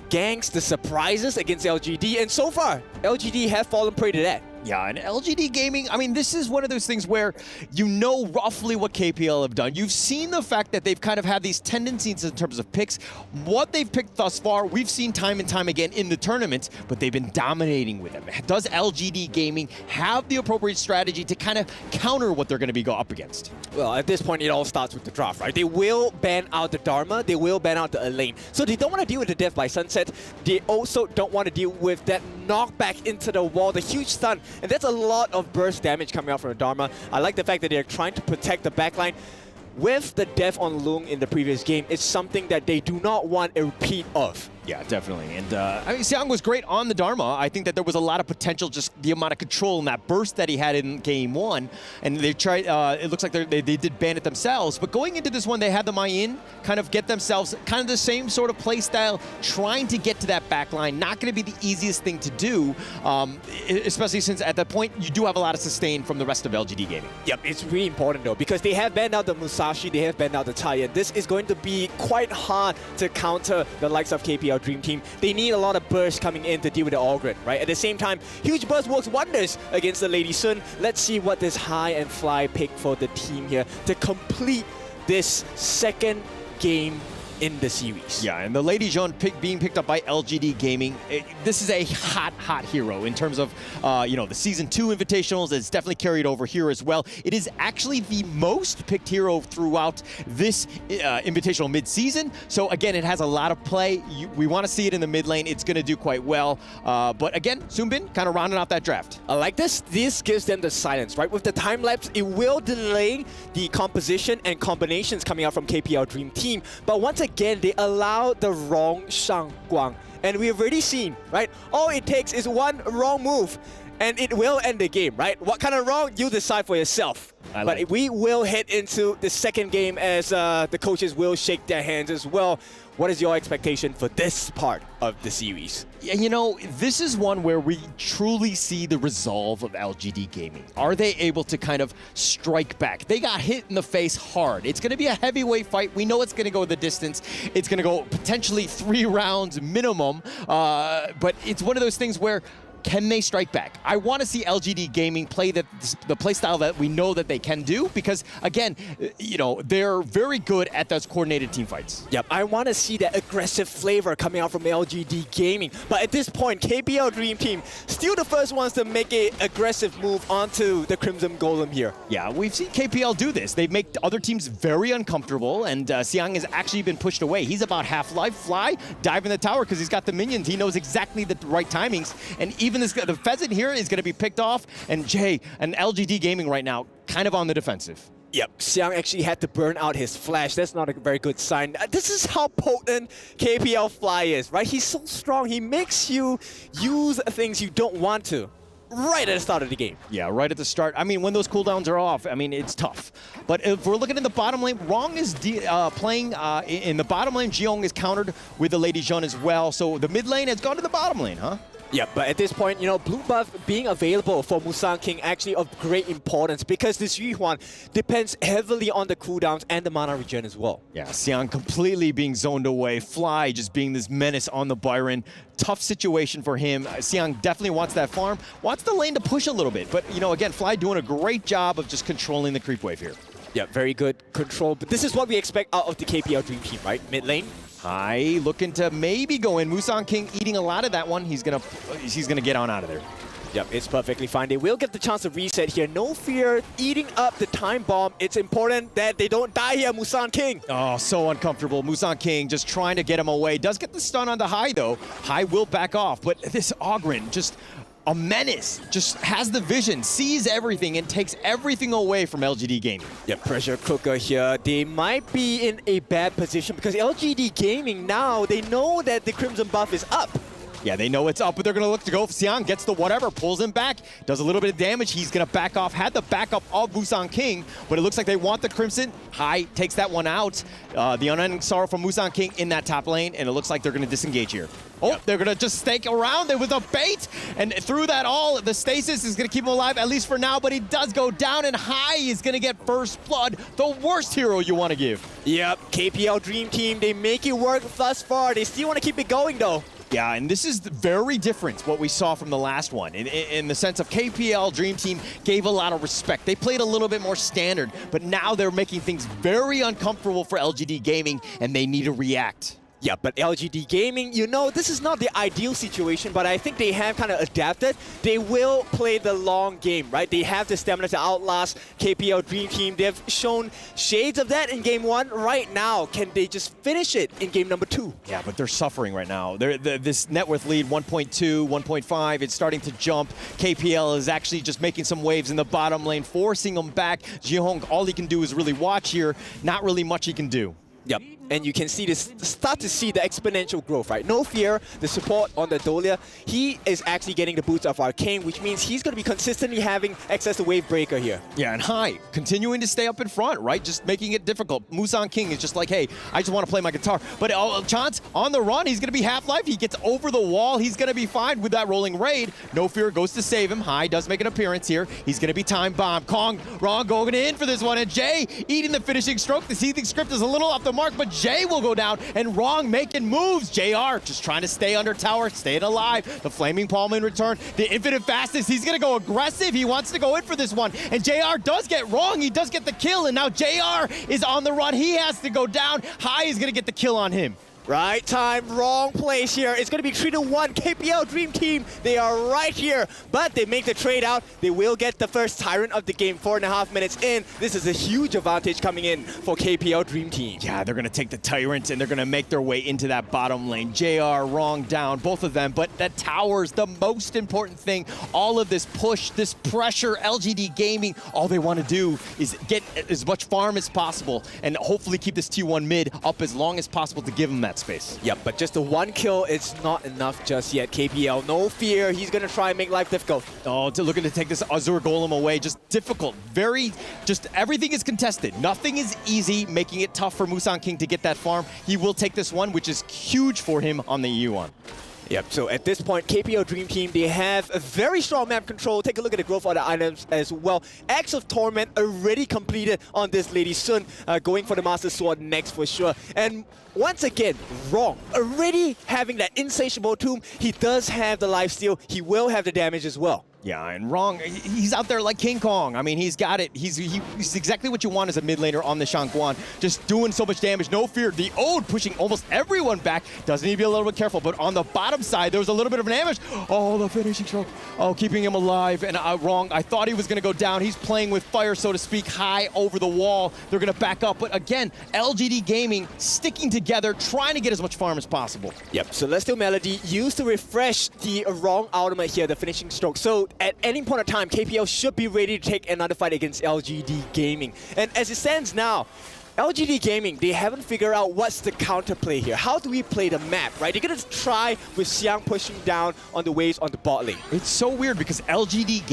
ganks, the surprises against LGD. And so far, LGD have fallen prey to that.
Yeah, and LGD Gaming, I mean, this is one of those things where you know roughly what KPL have done. You've seen the fact that they've kind of had these tendencies in terms of picks. What they've picked thus far, we've seen time and time again in the tournament, but they've been dominating with them. Does LGD Gaming have the appropriate strategy to kind of counter what they're going to be up against?
Well, at this point, it all starts with the draft, right? They will ban out the Dharma, they will ban out the Elaine. So they don't want to deal with the Death by Sunset. They also don't want to deal with that knockback into the wall, the huge stun. And that's a lot of burst damage coming out from the Dharma. I like the fact that they're trying to protect the backline. With the death on Lung in the previous game, it's something that they do not want a repeat of.
Yeah, definitely. And I mean, Xiang was great on the Dharma. I think that there was a lot of potential, just the amount of control and that burst that he had in game one. And they tried, it looks like they did ban it themselves. But going into this one, they had the Mayin kind of get themselves kind of the same sort of play style, trying to get to that back line. Not going to be the easiest thing to do, especially since at that point, you do have a lot of sustain from the rest of LGD Gaming.
Yep, it's really important though, because they have banned out the Musashi, they have banned out the Taya. This is going to be quite hard to counter the likes of KPL Dream Team. They need a lot of burst coming in to deal with the Ogren, right? At the same time, huge burst works wonders against the Lady Sun. Let's see what this high and fly pick for the team here to complete this second game in the series.
Yeah, and the Lady Jean being picked up by LGD Gaming, this is a hot hero in terms of, the Season 2 Invitationals. It's definitely carried over here as well. It is actually the most picked hero throughout this Invitational mid-season. So again, it has a lot of play. We want to see it in the mid lane. It's going to do quite well. But again, Soonbin kind of rounding out that draft.
I like this. This gives them the silence, right? With the time lapse, it will delay the composition and combinations coming out from KPL Dream Team. But once again, they allow the wrong Shangguang. And we've already seen, right? All it takes is one wrong move, and it will end the game, right? What kind of wrong? You decide for yourself. But we will head into the second game as the coaches will shake their hands as well. What is your expectation for this part of the series?
Yeah, you know, this is one where we truly see the resolve of LGD Gaming. Are they able to kind of strike back? They got hit in the face hard. It's going to be a heavyweight fight. We know it's going to go the distance. It's going to go potentially 3 rounds minimum. But it's one of those things where, can they strike back? I want to see LGD Gaming play the play style that we know that they can do, because again, they're very good at those coordinated team fights.
Yep, I want to see that aggressive flavor coming out from LGD Gaming. But at this point, KPL Dream Team still the first ones to make an aggressive move onto the Crimson Golem here.
Yeah, we've seen KPL do this. They make other teams very uncomfortable, and Xiang has actually been pushed away. He's about half-life, fly, dive in the tower because he's got the minions. He knows exactly the right timings, and even the Pheasant here is going to be picked off, and Jay and LGD Gaming right now kind of on the defensive.
Yep, Xiang actually had to burn out his flash. That's not a very good sign. This is how potent KPL Fly is, right? He's so strong. He makes you use things you don't want to right at the start of the game.
Yeah, right at the start. I mean, when those cooldowns are off, I mean, it's tough. But if we're looking in the bottom lane, Rong is playing in the bottom lane. Jiong is countered with the Lady Jean as well. So the mid lane has gone to the bottom lane, huh?
Yeah, but at this point, blue buff being available for Musang King actually of great importance, because this Yuhuan depends heavily on the cooldowns and the mana regen as well.
Yeah, Xiang completely being zoned away. Fly just being this menace on the Byron. Tough situation for him. Xiang definitely wants that farm, wants the lane to push a little bit. But, again, Fly doing a great job of just controlling the creep wave here.
Yeah, very good control. But this is what we expect out of the KPL Dream Team, right? Mid lane.
High, looking to maybe go in. Musang King eating a lot of that one. He's gonna get on out of there.
Yep, it's perfectly fine. They will get the chance to reset here. No fear, eating up the time bomb. It's important that they don't die here, Musang King.
Oh, so uncomfortable. Musang King just trying to get him away. Does get the stun on the High, though. High will back off, but this Ogren just a menace, just has the vision, sees everything, and takes everything away from LGD Gaming.
Yeah, pressure cooker here. They might be in a bad position because LGD Gaming now, they know that the Crimson buff is up.
Yeah, they know it's up, but they're going to look to go. Xiang gets the whatever, pulls him back, does a little bit of damage. He's going to back off. Had the backup of Musang King, but it looks like they want the Crimson. High takes that one out. The Unending Sorrow from Musang King in that top lane, and it looks like they're going to disengage here. Oh, yep. They're going to just stake around. There was a bait, and through that all, the stasis is going to keep him alive, at least for now, but he does go down, and High is going to get first blood, the worst hero you want to give.
Yep, KPL Dream Team, they make it work thus far. They still want to keep it going, though.
Yeah, and this is very different what we saw from the last one in the sense of KPL Dream Team gave a lot of respect. They played a little bit more standard, but now they're making things very uncomfortable for LGD Gaming, and they need to react.
Yeah, but LGD Gaming, you know, this is not the ideal situation, but I think they have kind of adapted. They will play the long game, right? They have the stamina to outlast KPL Dream Team. They've shown shades of that in game 1. Right now, can they just finish it in game number 2?
Yeah, but they're suffering right now. This net worth lead, 1.2, 1.5, it's starting to jump. KPL is actually just making some waves in the bottom lane, forcing them back. Jihong, all he can do is really watch here. Not really much he can do.
Yep, and you can see this, start to see the exponential growth, right? No Fear, the support on the Dolia, he is actually getting the boots of Arcane, which means he's going to be consistently having access to Wave Breaker here.
Yeah, and Hai, continuing to stay up in front, right? Just making it difficult. Musan King is just like, hey, I just want to play my guitar. But Chance on the run, he's going to be Half-Life. He gets over the wall. He's going to be fine with that rolling raid. No Fear goes to save him. Hai does make an appearance here. He's going to be time bombed. Kong, Ron going in for this one. And Jay eating the finishing stroke. The seething script is a little off the mark, but Jay will go down, and Wrong making moves. JR just trying to stay under tower, staying alive. The Flaming Palm in return. The Infinite Fastness, he's going to go aggressive. He wants to go in for this one, and JR does get Wrong. He does get the kill, and now JR is on the run. He has to go down. Hai is going to get the kill on him.
Right time, wrong place here. It's going to be 3-1. KPL Dream Team, they are right here. But they make the trade out. They will get the first Tyrant of the game 4.5 minutes in. This is a huge advantage coming in for KPL Dream Team.
Yeah, they're going to take the Tyrant and they're going to make their way into that bottom lane. JR, Wrong down, both of them. But that tower's the most important thing. All of this push, this pressure, LGD Gaming, all they want to do is get as much farm as possible and hopefully keep this T1 mid up as long as possible to give them that space.
Yep, but just the one kill, it's not enough just yet. KPL, no fear. He's going to try and make life difficult.
Oh, looking to take this Azure Golem away. Just difficult. Just everything is contested. Nothing is easy, making it tough for Musan King to get that farm. He will take this one, which is huge for him on the EU one.
Yep, so at this point, KPL Dream Team, they have a very strong map control. Take a look at the growth of the items as well. Axe of Torment already completed on this Lady Sun, going for the Master Sword next for sure. And once again, Wrong, already having that insatiable tomb. He does have the lifesteal. He will have the damage as well.
Yeah, and Wrong, he's out there like King Kong. I mean, he's got it. He's exactly what you want as a mid laner on the Shangguan. Just doing so much damage, no fear. The Ode pushing almost everyone back. Does need to be a little bit careful, but on the bottom side, there was a little bit of an damage. Oh, the finishing stroke. Oh, keeping him alive. And Wrong, I thought he was going to go down. He's playing with fire, so to speak, high over the wall. They're going to back up. But again, LGD Gaming sticking together, trying to get as much farm as possible.
Yep, Celestial Melody used to refresh the Wrong ultimate here, the finishing stroke. So at any point of time, KPL should be ready to take another fight against LGD Gaming. And as it stands now, LGD Gaming, they haven't figured out what's the counterplay here. How do we play the map, right? They're going to try with Xiang pushing down on the waves on the bot lane.
It's so weird because LGD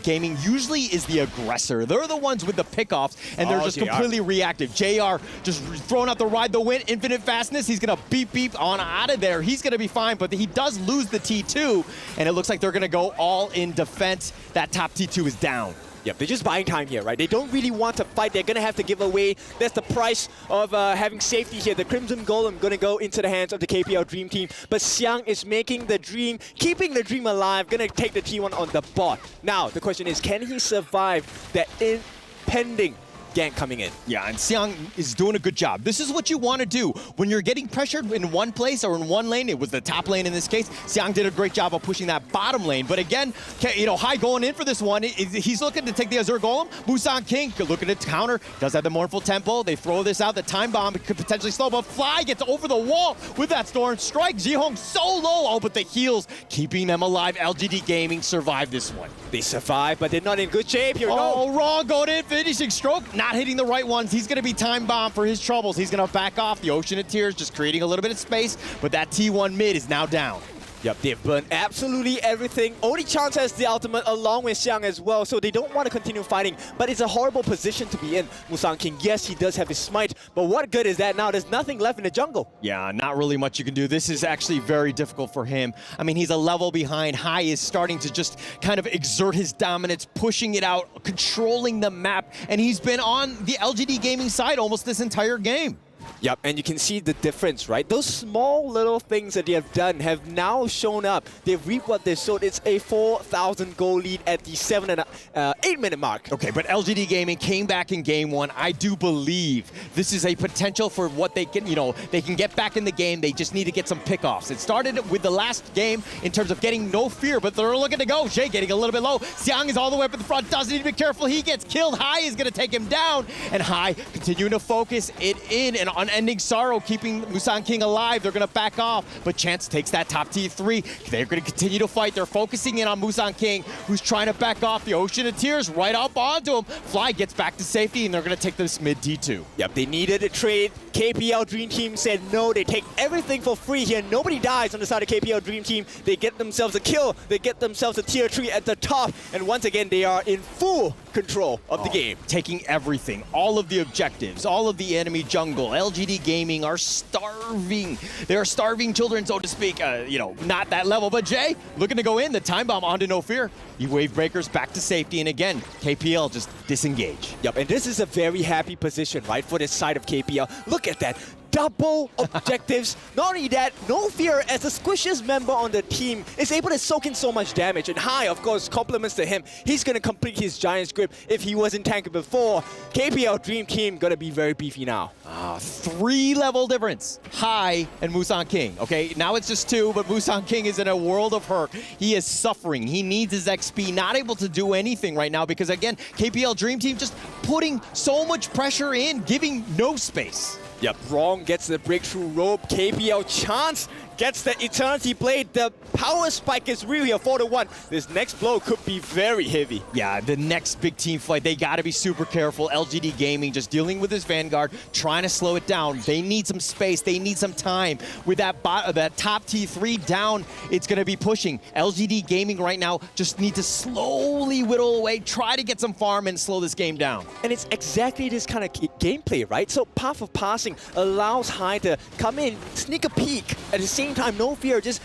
Gaming usually is the aggressor. They're the ones with the pickoffs, and they're just completely reactive. JR just throwing out the ride the wind, infinite fastness. He's going to beep on out of there. He's going to be fine, but he does lose the T2, and it looks like they're going to go all in defense. That top T2 is down.
Yep, they're just buying time here, right? They don't really want to fight. They're going to have to give away. That's the price of having safety here. The Crimson Golem going to go into the hands of the KPL Dream Team. But Xiang is making the dream, keeping the dream alive, going to take the T1 on the bot. Now, the question is, can he survive that impending gank coming in?
Yeah, and Xiang is doing a good job. This is what you want to do. When you're getting pressured in one place or in one lane, it was the top lane in this case, Xiang did a great job of pushing that bottom lane. But again, you know, Hai going in for this one. He's looking to take the Azure Golem. Musan King looking to counter. Does have the Mournful Temple. They throw this out. The Time Bomb could potentially slow, but Fly gets over the wall with that Storm Strike. Jihong so low. Oh, but the heals keeping them alive. LGD Gaming survived this one.
They survived, but they're not in good shape. Here we go.
Wrong going in. Finishing stroke. Not hitting the right ones. He's going to be time bomb for his troubles. He's going to back off. The Ocean of Tears just creating a little bit of space, but that T1 mid is now down.
Yep, they've burned absolutely everything. Only Chance has the ultimate along with Xiang as well, so they don't want to continue fighting. But it's a horrible position to be in. Musan King, yes, he does have his smite, but what good is that now? There's nothing left in the jungle.
Yeah, not really much you can do. This is actually very difficult for him. I mean, he's a level behind. Hai is starting to just kind of exert his dominance, pushing it out, controlling the map, and he's been on the LGD Gaming side almost this entire game.
Yep, and you can see the difference, right? Those small little things that they have done have now shown up. They've reaped what they sowed. It's a 4,000 goal lead at the 8-minute mark.
Okay, but LGD Gaming came back in game one. I do believe this is a potential for what they can, they can get back in the game. They just need to get some pickoffs. It started with the last game in terms of getting no fear, but they're looking to go. Jay getting a little bit low. Xiang is all the way up in the front. Doesn't need to be careful. He gets killed. Hai is going to take him down. And Hai continuing to focus it in. And unending sorrow keeping Musang King alive. They're going to back off. But Chance takes that top T3. They're going to continue to fight. They're focusing in on Musang King, who's trying to back off. The Ocean of Tears right up onto him. Fly gets back to safety, and they're going to take this mid T2.
Yep, they needed a trade. KPL Dream Team said no. They take everything for free here. Nobody dies on the side of KPL Dream Team. They get themselves a kill. They get themselves a tier 3 at the top. And once again, they are in full control of the game.
Taking everything, all of the objectives, all of the enemy jungle. LGD Gaming are starving. They're starving children, so to speak. Not that level, but Jay looking to go in. The time bomb onto No Fear. You wave breakers back to safety, and again, KPL just disengage.
Yep, and this is a very happy position, right, for this side of KPL. Look at that. Double objectives. Not only that, No Fear, as the squishiest member on the team, is able to soak in so much damage. And Hai, of course, compliments to him. He's going to complete his Giant's Grip if he wasn't tanky before. KPL Dream Team going to be very beefy now.
3-level difference. Hai and Musang King. Okay, now it's just 2, but Musang King is in a world of hurt. He is suffering. He needs his XP. Not able to do anything right now because, again, KPL Dream Team just putting so much pressure in, giving no space.
Yep, Wrong gets the breakthrough rope. KPL Chance gets the Eternity Blade. The power spike is really a 4-1. This next blow could be very heavy.
Yeah, the next big team fight, they got to be super careful. LGD Gaming just dealing with his Vanguard, trying to slow it down. They need some space. They need some time. With that top T3 down, it's going to be pushing. LGD Gaming right now just need to slowly whittle away, try to get some farm and slow this game down.
And it's exactly this kind of gameplay, right? So Path of Passing allows Hai to come in, sneak a peek. At the same time, No Fear just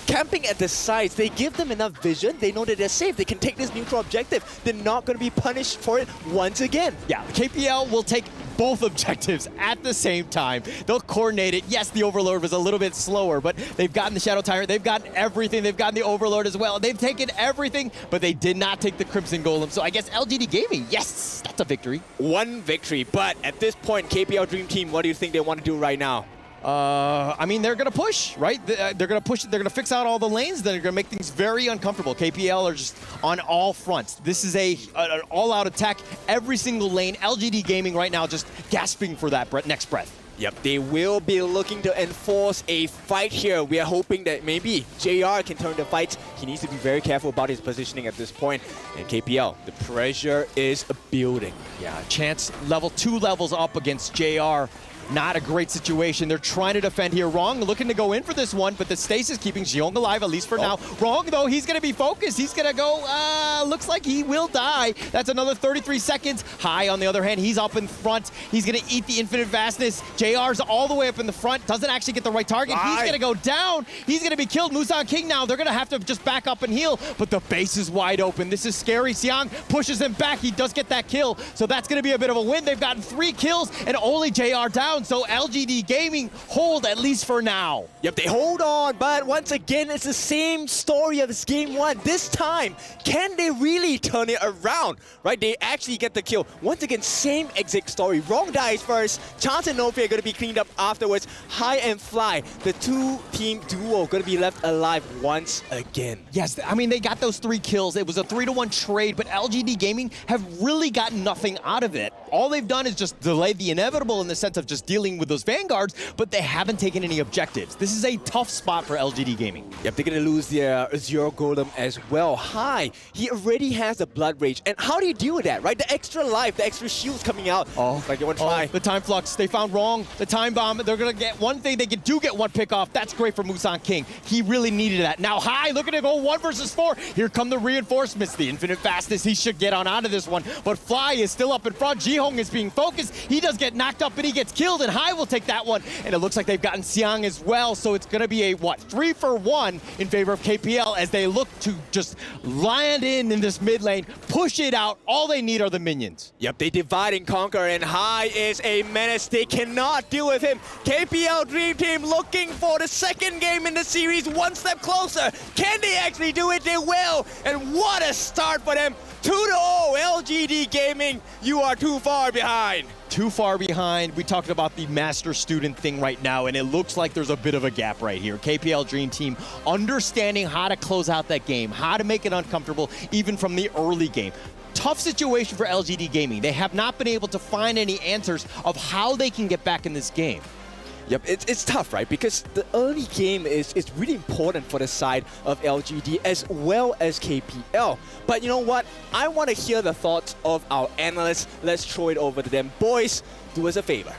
camping at the sides. They give them enough vision. They know that they're safe. They can take this neutral objective. They're not going to be punished for it once again.
Yeah, KPL will take both objectives at the same time. They'll coordinate it. Yes, the Overlord was a little bit slower, but they've gotten the Shadow Tyrant. They've gotten everything. They've gotten the Overlord as well. They've taken everything, but they did not take the Crimson Golem. So I guess LGD Gaming, yes, that's a victory.
One victory, but at this point, KPL Dream Team, what do you think they want to do right now?
I mean, they're going to push, right? They're going to push. They're going to fix out all the lanes. They're going to make things very uncomfortable. KPL are just on all fronts. This is an all-out attack. Every single lane. LGD Gaming right now just gasping for that next breath.
Yep, they will be looking to enforce a fight here. We are hoping that maybe JR can turn the fight. He needs to be very careful about his positioning at this point. And KPL, the pressure is building.
Yeah, Chance level 2 levels up against JR. Not a great situation. They're trying to defend here. Wrong looking to go in for this one, but the stasis keeping Xiong alive, at least for now. Wrong, though, he's going to be focused. He's going to go, looks like he will die. That's another 33 seconds. Hai, on the other hand, he's up in front. He's going to eat the infinite vastness. JR's all the way up in the front. Doesn't actually get the right target. He's going to go down. He's going to be killed. Musang King now. They're going to have to just back up and heal, but the base is wide open. This is scary. Xiang pushes him back. He does get that kill, so that's going to be a bit of a win. They've gotten 3 kills and only JR down. So LGD Gaming hold at least for now.
Yep, they hold on, but once again, it's the same story of this game 1. This time, can they really turn it around? Right, they actually get the kill. Once again, same exact story. Wrong dies first. Chance and No Fear are going to be cleaned up afterwards. Hai and Fly, the 2-team duo, going to be left alive once again.
Yes, I mean, they got those 3 kills. It was a 3-1 trade, but LGD Gaming have really gotten nothing out of it. All they've done is just delay the inevitable in the sense of just dealing with those Vanguards, but they haven't taken any objectives. This is a tough spot for LGD Gaming.
Yep, they're going to lose their Azure Golem as well. Hai, he already has a Blood Rage. And how do you deal with that, right? The extra life, the extra shields coming out. Like you want to try.
The time flux, they found Wrong. The time bomb, they're going to get one thing. They do get one pick off. That's great for Musang King. He really needed that. Now Hai looking to go 1 versus 4. Here come the reinforcements. The infinite fastness. He should get on out of this one. But Fly is still up in front. Jihong is being focused. He does get knocked up, but he gets killed. shield, and Hai will take that one. And it looks like they've gotten Xiang as well, so it's going to be a, 3-for-1 in favor of KPL as they look to just land in this mid lane, push it out. All they need are the minions.
Yep, they divide and conquer, and Hai is a menace. They cannot deal with him. KPL Dream Team looking for the second game in the series, one step closer. Can they actually do it? They will. And what a start for them. 2-0, LGD Gaming, you are too far behind.
Too far behind. We talked about the master-student thing right now, and it looks like there's a bit of a gap right here. KPL Dream Team understanding how to close out that game, how to make it uncomfortable, even from the early game. Tough situation for LGD Gaming. They have not been able to find any answers of how they can get back in this game.
Yep, it's tough, right? Because the early game is really important for the side of LGD as well as KPL. But you know what? I want to hear the thoughts of our analysts. Let's throw it over to them. Boys, do us a favor.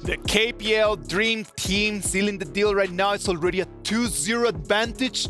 The KPL Dream Team sealing the deal right now. It's already a 2-0 advantage.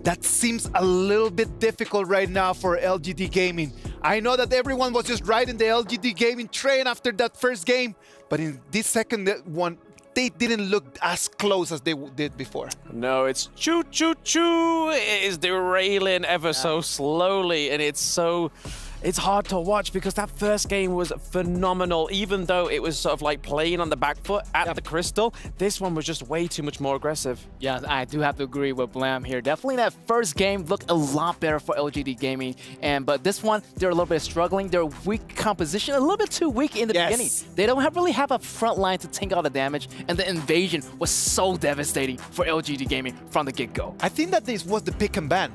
That seems a little bit difficult right now for LGD Gaming. I know that everyone was just riding the LGD Gaming train after that first game, but in this second one, they didn't look as close as they did before.
No, it's choo-choo-choo. It is derailing ever so slowly, and it's hard to watch because that first game was phenomenal. Even though it was sort of like playing on the back foot at the Crystal, this one was just way too much more aggressive.
Yeah, I do have to agree with Blam here. Definitely that first game looked a lot better for LGD Gaming. But this one, they're a little bit struggling. Their weak composition, a little bit too weak in the beginning. They don't really have a front line to tank all the damage. And the invasion was so devastating for LGD Gaming from the get-go.
I think that this was the pick and ban.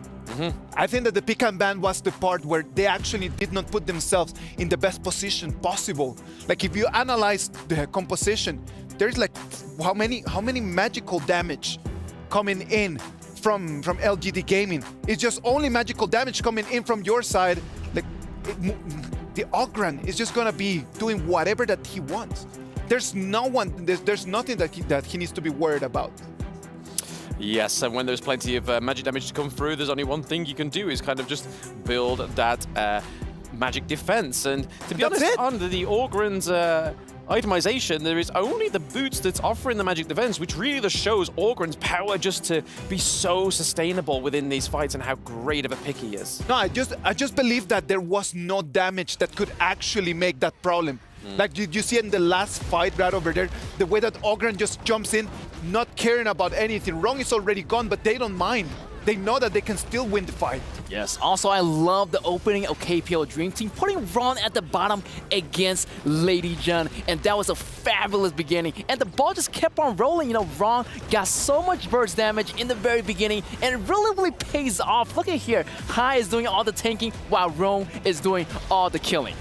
I think that the pick and ban was the part where they actually did not put themselves in the best position possible. Like if you analyze the composition, there's like how many magical damage coming in from LGD Gaming. It's just only magical damage coming in from your side. Like the Ogran is just gonna be doing whatever that he wants. There's there's nothing that he needs to be worried about.
Yes, and when there's plenty of magic damage to come through, there's only one thing you can do is kind of just build that magic defense. And to be honest, under the Ogren's itemization, there is only the boots that's offering the magic defense, which really just shows Ogren's power just to be so sustainable within these fights and how great of a pick he is.
No, I just believe that there was no damage that could actually make that problem. Like you see in the last fight right over there, the way that Ogren just jumps in, not caring about anything. Wrong is already gone, but they don't mind. They know that they can still win the fight.
Yes, also I love the opening of KPL Dream Team, putting Ron at the bottom against Lady Jun, and that was a fabulous beginning. And the ball just kept on rolling. You know, Ron got so much burst damage in the very beginning, and it really pays off. Look at here, Hai is doing all the tanking while Ron is doing all the killing.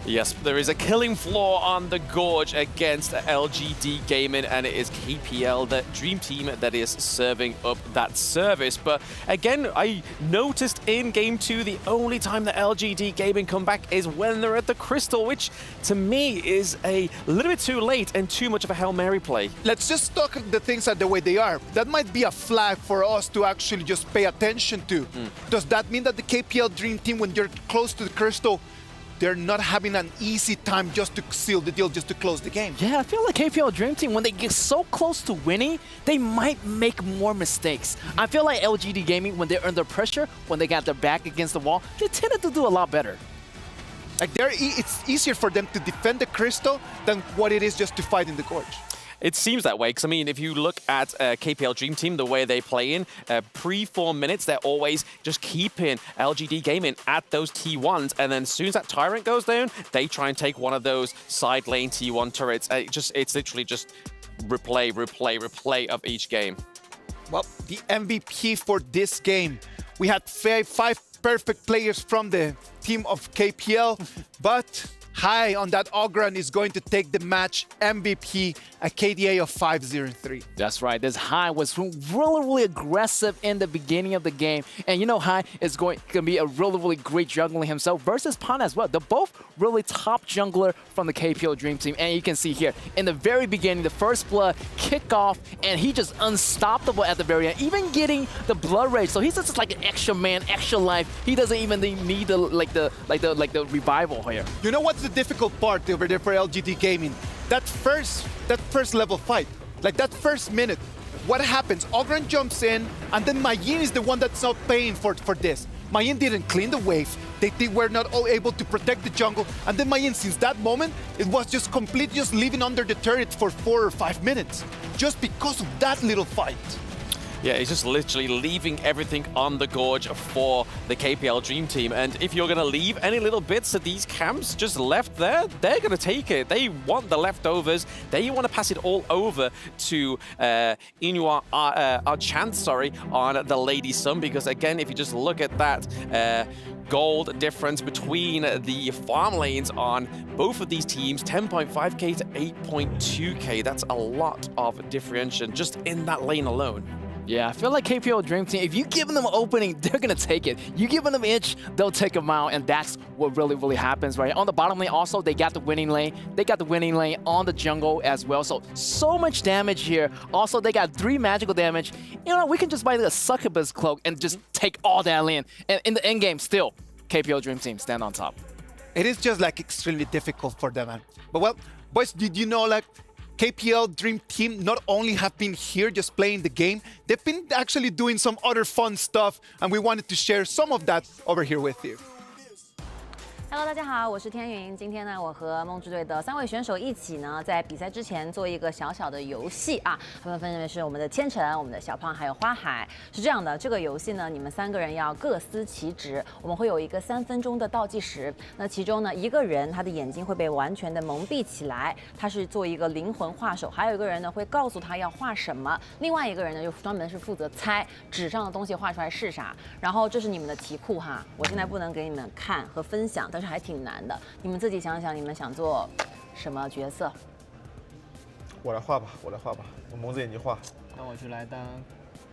Yes, there is a killing floor on the Gorge against LGD Gaming, and it is KPL, the Dream Team, that is serving up that service. But again, I noticed in Game 2, the only time that LGD Gaming come back is when they're at the Crystal, which to me is a little bit too late and too much of a Hail Mary play.
Let's just talk the things at the way they are. That might be a flag for us to actually just pay attention to. Does that mean that the KPL Dream Team, when you're close to the Crystal, they're not having an easy time just to seal the deal, just to close the game?
Yeah, I feel like KPL Dream Team, when they get so close to winning, they might make more mistakes. I feel like LGD Gaming, when they're under pressure, when they got their back against the wall, they tended to do a lot better.
Like it's easier for them to defend the Crystal than what it is just to fight in the Gorge.
It seems that way, because I mean, if you look at KPL Dream Team, the way they play in, pre-4 minutes, they're always just keeping LGD Gaming at those T1s, and then as soon as that Tyrant goes down, they try and take one of those side lane T1 turrets. It's literally just replay of each game.
Well, the MVP for this game, we had five perfect players from the team of KPL, but high on that Ogre and is going to take the match MVP, a KDA of 5-0-3.
That's right. This Hai was really aggressive in the beginning of the game. And you know Hai is going to be a really great jungler himself versus Pan as well. They're both really top jungler from the KPL Dream Team. And you can see here, in the very beginning, the first blood kickoff, and he just unstoppable at the very end, even getting the blood rage. So he's just like an extra man, extra life. He doesn't even need the revival here.
You know what's the difficult part over there for LGD Gaming? That first level fight, like that first minute, what happens? Ogren jumps in, and then Mayin is the one that's not paying for this. Mayin didn't clean the wave. They were not all able to protect the jungle. And then Mayin, since that moment, it was just completely just living under the turret for 4 or 5 minutes, just because of that little fight.
Yeah, he's just literally leaving everything on the gorge for the KPL Dream Team. And if you're going to leave any little bits of these camps just left there, they're going to take it. They want the leftovers. They want to pass it all over to Inua our chance, on the Lady Sun. Because again, if you just look at that gold difference between the farm lanes on both of these teams, 10.5k to 8.2k. That's a lot of differentiation just in that lane alone.
Yeah, I feel like KPL Dream Team, if you give them an opening, they're going to take it. You give them an inch, they'll take them out, and that's what really happens, right? On the bottom lane also, they got the winning lane. They got the winning lane on the jungle as well, so much damage here. Also, they got 3 magical damage. You know, we can just buy the Succubus Cloak and just take all that lane. And in the end game, still, KPL Dream Team stand on top.
It is just like extremely difficult for them, man. But well, boys, did you know like KPL Dream Team not only have been here just playing the game, they've been actually doing some other fun stuff, and we wanted to share some of that over here with you.
Hello， 大家好，我是天云。今天呢，我和梦之队的3位选手一起呢，在比赛之前做一个小小的游戏啊。他们分别是我们的千晨、我们的小胖还有花海。是这样的，这个游戏呢，你们3个人要各司其职。我们会有一个3分钟的倒计时。那其中呢，一个人他的眼睛会被完全的蒙蔽起来，他是做一个灵魂画手。还有一个人呢，会告诉他要画什么。另外一个人呢，就专门是负责猜纸上的东西画出来是啥。然后这是你们的题库哈，我现在不能给你们看和分享。但是还挺难的，你们自己想想，你们想做什么角色？
我来画吧，我蒙着眼睛画。
那我就来当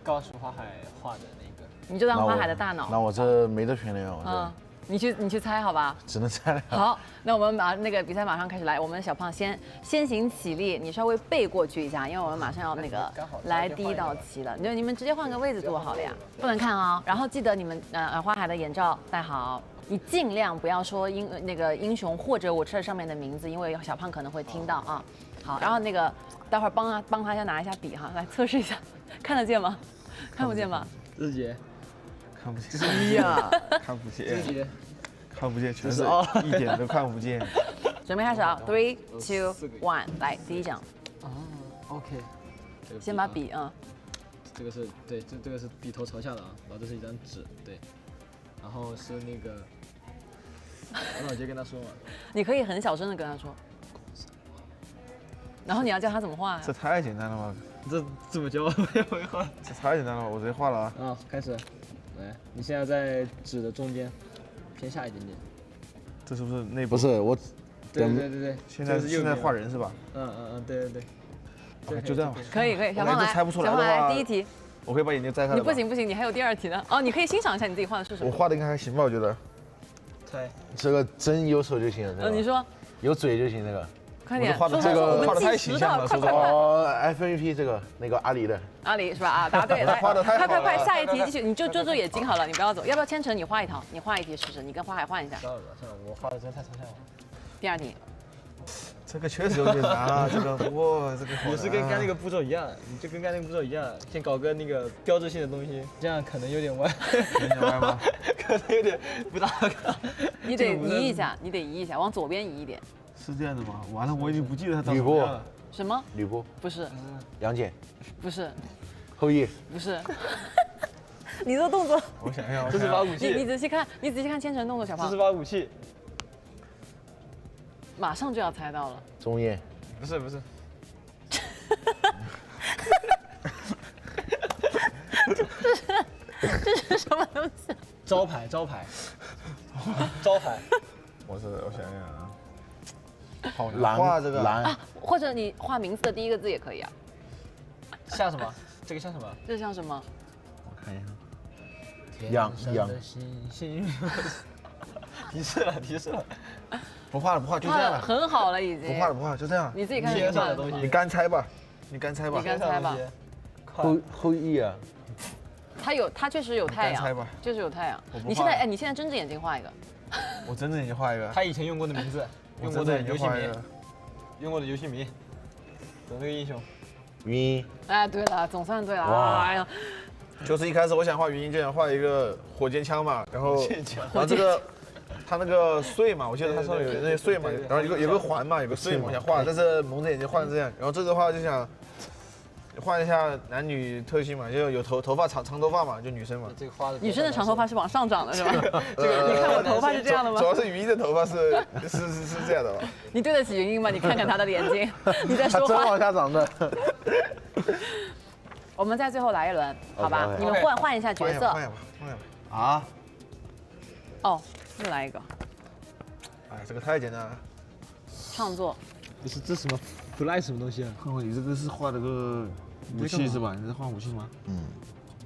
告诉花海画的那个。
你就当花海的大脑。
那我这没得选了哟。
嗯，你去猜好吧？
只能猜了。
好，那我们把那个比赛马上开始来。我们小胖先行起立，你稍微背过去一下，因为我们马上要那个来第一道题了。你们直接换个位置坐好了呀，不能看啊。然后记得你们花海的眼罩戴好。你尽量不要说那个英雄或者我这上面的名字，因为小胖可能会听到啊。好，然后那个待会儿帮他一下拿一下笔哈，来测试一下，看得见吗？看不见吧？
日杰，
看不见。
这是1啊，
看不见。
日杰，
看不见，全是一点都看不见。
准备开始啊 ，3、2、1，来第一张。
哦 ，OK。
先把笔啊。
这个是对，这个是笔头朝下的啊，然后这是一张纸，对。然后是那个，我直接跟他说嘛。
你可以很小声的跟他说。然后你要教他怎么画。
这太简单了吧？
这怎么教？我也会画。
这太简单了，我直接画了啊。
啊，开始。来，你现在在纸的中间，偏下一点点。
这是不是内部？不是我。
对。
现在画人是吧？
对。
就这样。
可以，小胖来。
猜不出来
小胖来，第一题。
我可以把眼睛摘开。
你不行，你还有第2题呢。哦，你可以欣赏一下你自己画的是什么。
我画的应该还行吧，我觉得。
猜。
这个真有手就行了。
你说。
有嘴就行那个。
快点。
画的这个画的太形象了，说实话。FMP 这个那个阿里的。
阿里是吧？啊，答对。来，
画的太好了。
快，下一题继续。你就遮住眼睛好了，你不要走。要不要千晨你画一套？你画一题试试，你跟花海换一下。
算了，我画的真的太抽象了。
第2题。
这个确实有点难啊，这个哇，这个
也是跟刚那个步骤一样，你就跟刚那个步骤一样，先搞个那个标志性的东西，这样可能有点歪。
有点歪吗？
可能有点不大看。
你得移一下，往左边移一点。
是这样的吗？完了，我已经不记得他长什么样了。
什么？
吕布？
不是。
杨戬？
不是。
后羿？
不是。你这动作。
我想想，
这是把武器。
你仔细看千晨动作，小胖。
这是把武器。
马上就要猜到了。
钟馗？
不是。
这是什么东西？
招牌。
我想想啊，好难画这个蓝，
或者你画名字的第一个字也可以啊。
像什么？这个像什么？
这像什么？
我看一下。
羊。提示了。
不画了，就这样了。
很好了已经。
不画，就这样。
你自己看
天上的东西。
你干猜吧。
你干猜吧。
后羿啊。
它确实有太阳。
猜吧。
就是有太阳。你现在睁着眼睛画一个。
我睁着眼睛画一个。
他以前用过的名字，用过的游戏名，有那个英雄。
云鹰。
哎，对了，总算对了。哎呀。
就是一开始我想画云鹰，就想画一个火箭枪嘛，然后这个它那个穗嘛，我记得它上面有那些穗嘛，然后有个环嘛，有个穗嘛，我想画，但是蒙着眼睛画成这样，然后这个的话就想换一下男女特性嘛，就有头发长头发嘛，就女生嘛。
这个画的
女生的长头发是往上长的是吧？这个你看我头发是这样的吗？
主要是云鹰的头发是这样的吧？
你对得起云鹰吗？你看看她的眼睛，你在说话。
真往下长的。
我们在最后来一轮，好吧？你们换一下角色。
换一下吧。啊？
哦，又来一个。
哎，这个太简单了。
创作。
不是这什么 fly 什么东西啊？
你这个是画了个武器是吧？你在画武器吗？嗯。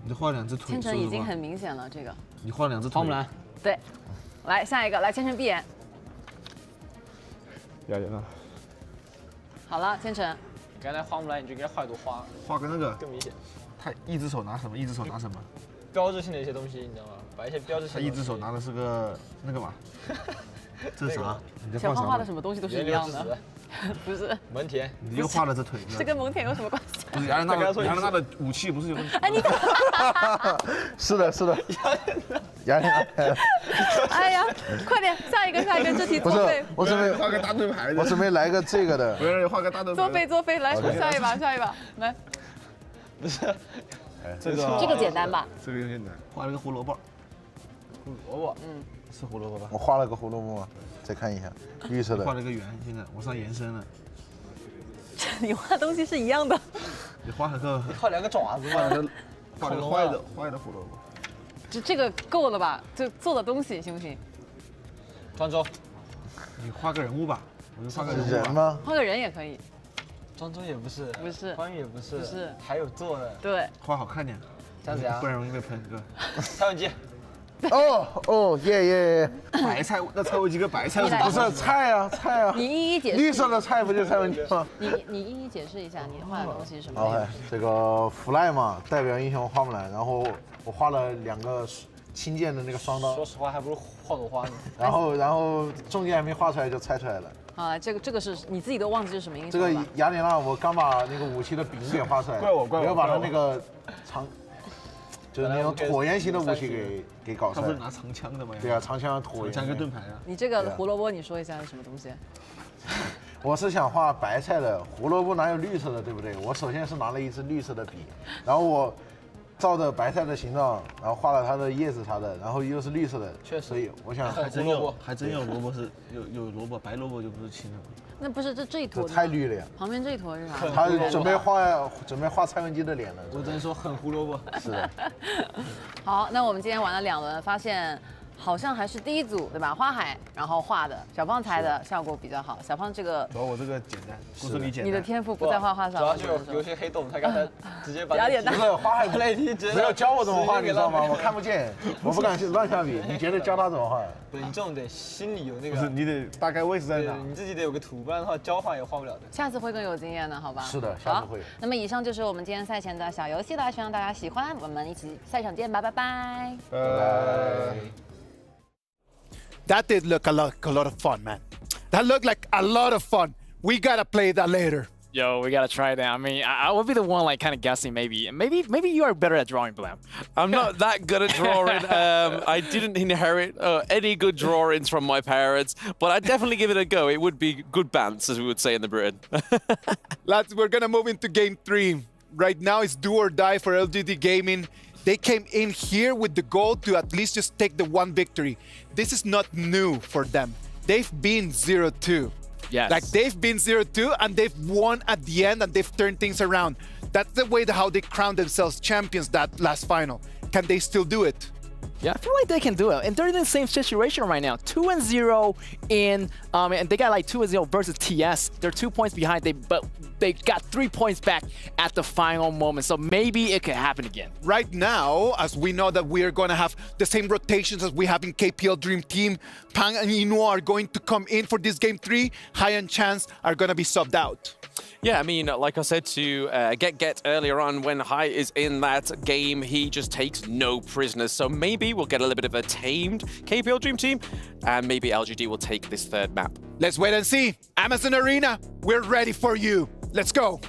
你画2只腿。
千层已经很明显了，这个。
你画2只腿。
花木兰。
对。来下一个，来千层闭眼。
哑眼了。
好了，千层。
刚才花木兰，你就给他画一朵花，
画个那个
更明显。
他一只手拿什么？一只手拿什么？
标志性的一些东西，你知道吗？把一些标志性。
他一只手拿的是个那个嘛？这是啥？
小胖画的什么东西都是一样的。不是。
蒙恬。
你又画了这腿。
这跟蒙恬有什么关系？
不是雅典娜的武器不是有？
哎，你。
是的。雅典娜。
哎呀，快点，下一个，这题作废。
我准备画个大盾牌的。我准备来个这个的。我让你画个大盾牌。
作废，来下一把，来。
不是。
这
个简单吧？
这个有点难。画了个胡萝卜。是胡萝卜吧？我画了个胡萝卜嘛，再看一下，绿色的。画了个圆，现在我上延伸了。
你画东西是一样的。
你画了个。
你画2个爪子，
画了个坏的胡萝卜。
这个够了吧？就做的东西行不行？
庄周，
你画个人物吧，我就画个
人吗？画个人也可以。
庄周也不是，关羽也不是，还有做的。
对。
画好看点。
姜子牙，
不然容易被喷哥。
蔡文姬。
耶！白菜，那蔡文姬跟白菜不是菜啊。
你一一解释。
绿色的菜不就是蔡文姬吗？
你一一解释一下，你画的东西是什么内容？
这个 fly 嘛，代表英雄花木兰，然后我画了2个轻剑的那个双刀。
说实话，还不如画朵花呢。
然后中间还没画出来就猜出来了。
啊，这个是你自己都忘记是什么英雄
了。这个雅典娜，我刚把那个武器的柄给画出来，怪我，没有把它那个长。就是那种椭圆形的武器给搞出来。他不是拿长枪的吗？对啊，长枪椭圆。长枪跟盾牌啊。
你这个胡萝卜，你说一下是什么东西？
我是想画白菜的，胡萝卜哪有绿色的，对不对？我首先是拿了一支绿色的笔，然后我照着白菜的形状，然后画了它的叶子啥的，然后又是绿色的。确实。所以我想
还真有
萝卜是有萝卜，白萝卜就不是青的。
那不是这一坨
太绿了呀！
旁边这一坨是啥？
他准备画蔡文姬的脸了。
我只能说很胡萝卜。
是的。
好，那我们今天玩了2轮，发现好像还是第一组对吧？花海，然后画的小胖猜的效果比较好。小胖这个
主要我这个简单，故事里简单。
你的天赋不在画画上。
主要就有些黑洞，他刚才直接把。
雅典娜。
不是花海那题，没有教我怎么画，你知道吗？我看不见，我不敢去乱下笔。你觉得教他怎么画？
不是你这种得心里有那个。
不是你得大概位置在哪？
你自己得有个图，不然的话教画也画不了的。
下次会更有经验的，好吧？
是的，下次会。
那么以上就是我们今天赛前的小游戏了，希望大家喜欢。我们一起赛场见吧，拜拜。
That did look a lot of fun, man. That looked like a lot of fun. We gotta play that later.
Yo, we gotta try that. I mean, I would be the one like kind of guessing maybe you are better at drawing, Blam.
I'm not that good at drawing. I didn't inherit any good drawings from my parents, but I'd definitely give it a go. It would be good bands, as we would say in the Britain.
Lads, we're gonna move into game 3. Right now it's do or die for LGD Gaming. They came in here with the goal to at least just take the 1 victory. This is not new for them. They've been 0-2.
Yes.
Like they've been 0-2 and they've won at the end and they've turned things around. That's the way how they crowned themselves champions that last final. Can they still do it?
Yeah, I feel like they can do it. And they're in the same situation right now. 2-0 in, and they got like 2-0 versus TS. They're 2 points behind, but they got 3 points back at the final moment. So maybe it could happen again.
Right now, as we know that we are going to have the same rotations as we have in KPL Dream Team, Pang and Ino are going to come in for this game 3. High and Chance are going to be subbed out.
Yeah, I mean, like I said to Get earlier on, when Hai is in that game, he just takes no prisoners. So maybe we'll get a little bit of a tamed KPL Dream Team, and maybe LGD will take this third map.
Let's wait and see. Amazon Arena, we're ready for you. Let's go.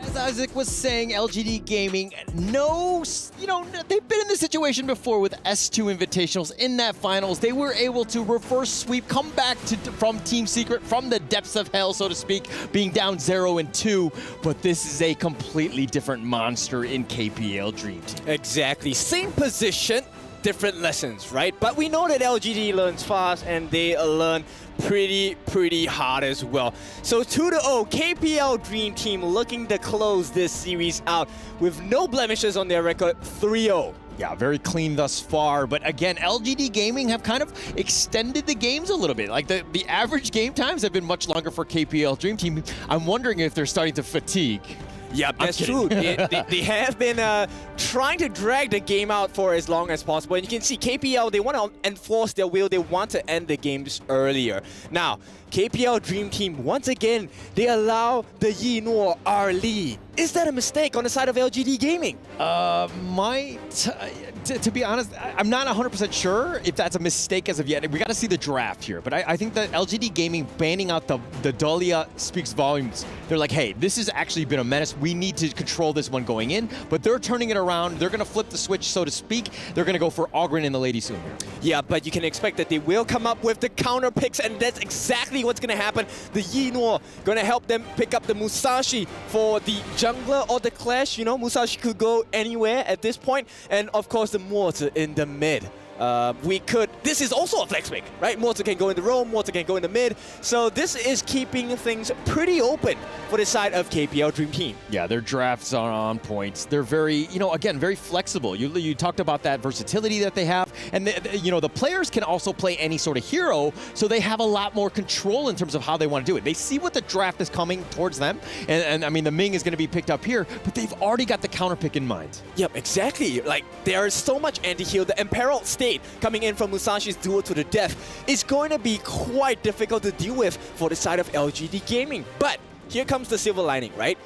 As Isaac was saying, LGD Gaming, they've been in this situation before with S2 Invitationals in that finals. They were able to reverse sweep, come back from Team Secret, from the depths of hell, so to speak, being down 0-2. But this is a completely different monster in KPL Dream Team.
Exactly. Same position, different lessons, right? But we know that LGD learns fast and they learn pretty hard as well. So 2-0, KPL Dream Team looking to close this series out with no blemishes on their record, 3-0.
Yeah, very clean thus far. But again, LGD Gaming have kind of extended the games a little bit. Like the average game times have been much longer for KPL Dream Team. I'm wondering if they're starting to fatigue.
Yeah, that's true. They have been trying to drag the game out for as long as possible. And you can see KPL, they want to enforce their will. They want to end the games earlier. Now, KPL Dream Team, once again, they allow the Yinor R lead. Is that a mistake on the side of LGD Gaming?
To be honest, I'm not 100% sure if that's a mistake as of yet. We got to see the draft here. But I think that LGD Gaming banning out the Dahlia speaks volumes. They're like, hey, this has actually been a menace. We need to control this one going in. But they're turning it around. They're going to flip the switch, so to speak. They're going to go for Ogren and the Lady Soon.
Yeah, but you can expect that they will come up with the counter picks, and that's exactly what's going to happen. The Yinor going to help them pick up the Musashi for the jungler or the Clash. You know, Musashi could go anywhere at this point. And of course, the Mortar in the mid. This is also a flex pick, right? Mortar can go in the roam, Mortar can go in the mid. So this is keeping things pretty open for the side of KPL Dream Team.
Yeah, their drafts are on point. They're very, again, very flexible. You talked about that versatility that they have. And, the players can also play any sort of hero, so they have a lot more control in terms of how they want to do it. They see what the draft is coming towards them. And I mean, the Ming is going to be picked up here, but they've already got the counter pick in mind.
Yep, exactly. Like, there is so much anti-heal. The Imperiled State coming in from Musashi's duel to the death is going to be quite difficult to deal with for the side of LGD Gaming. But here comes the silver lining, right?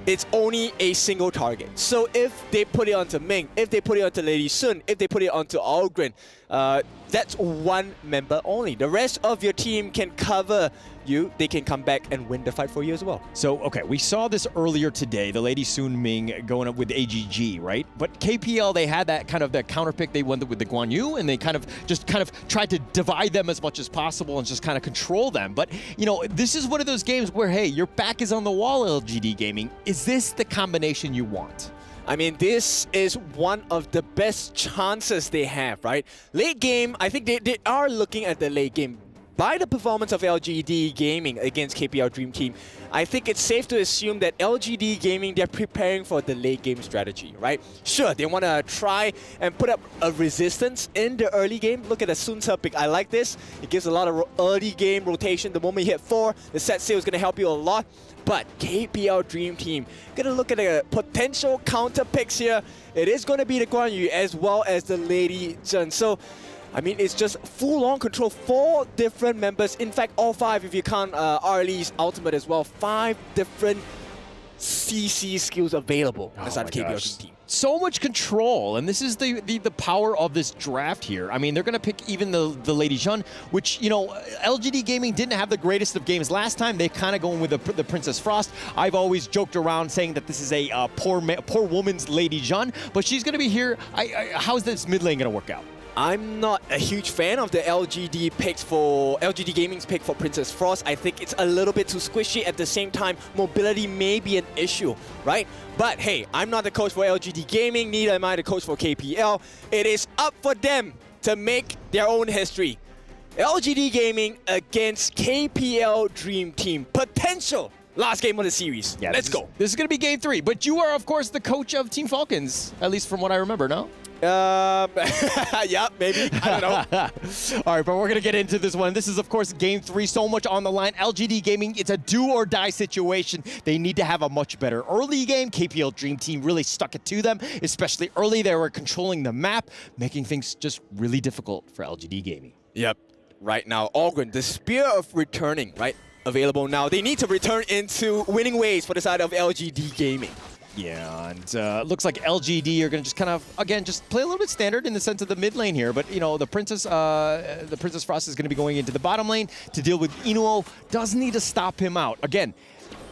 It's only a single target. So if they put it onto Ming, if they put it onto Lady Sun, if they put it onto Ogren, that's one member only. The rest of your team can cover you. They can come back and win the fight for you as well.
So, okay, we saw this earlier today, the Lady Soon Ming going up with AGG, right? But KPL, they had that kind of that counter pick. They went with the Guan Yu, and they kind of tried to divide them as much as possible and just kind of control them. But, this is one of those games where, hey, your back is on the wall, LGD Gaming. Is this the combination you want?
I mean, this is one of the best chances they have, right? Late game, I think they are looking at the late game. By the performance of LGD Gaming against KPL Dream Team, I think it's safe to assume that LGD Gaming, they're preparing for the late game strategy, right? Sure, they want to try and put up a resistance in the early game. Look at the Sun Ce pick. I like this. It gives a lot of early game rotation. The moment you hit 4, the set sail is going to help you a lot. But KPL Dream Team, gonna look at the potential counter picks here. It is going to be the Guan Yu as well as the Lady Zhen. So, I mean, it's just full-on control. 4 different members. In fact, all 5 if you count Arlie's ultimate as well. 5 different CC skills available inside of KPL Dream Team.
So much control, and this is the power of this draft here. I mean, they're going to pick even the Lady Zhen, which, LGD Gaming didn't have the greatest of games last time. They kind of going with the Princess Frost. I've always joked around saying that this is a poor woman's Lady Zhen, but she's going to be here. How's this mid lane going to work out?
I'm not a huge fan of the LGD Gaming's pick for Princess Frost. I think it's a little bit too squishy. At the same time, mobility may be an issue, right? But hey, I'm not the coach for LGD Gaming, neither am I the coach for KPL. It is up for them to make their own history. LGD Gaming against KPL Dream Team. Potential last game of the series. Yeah, let's go.
This is going to be game 3, but you are, of course, the coach of Team Falcons, at least from what I remember, no?
Yeah, maybe. I don't know.
All right, but we're going to get into this one. This is, of course, Game 3. So much on the line. LGD Gaming, it's a do-or-die situation. They need to have a much better early game. KPL Dream Team really stuck it to them, especially early. They were controlling the map, making things just really difficult for LGD Gaming.
Yep. Right now, Ogren, the Spear of Returning, right? Available now. They need to return into winning ways for the side of LGD Gaming.
Yeah, and looks like LGD are going to just kind of, again, just play a little bit standard in the sense of the mid lane here. But, you know, the Princess Frost is going to be going into the bottom lane to deal with Inuo. Does need to stop him out. Again,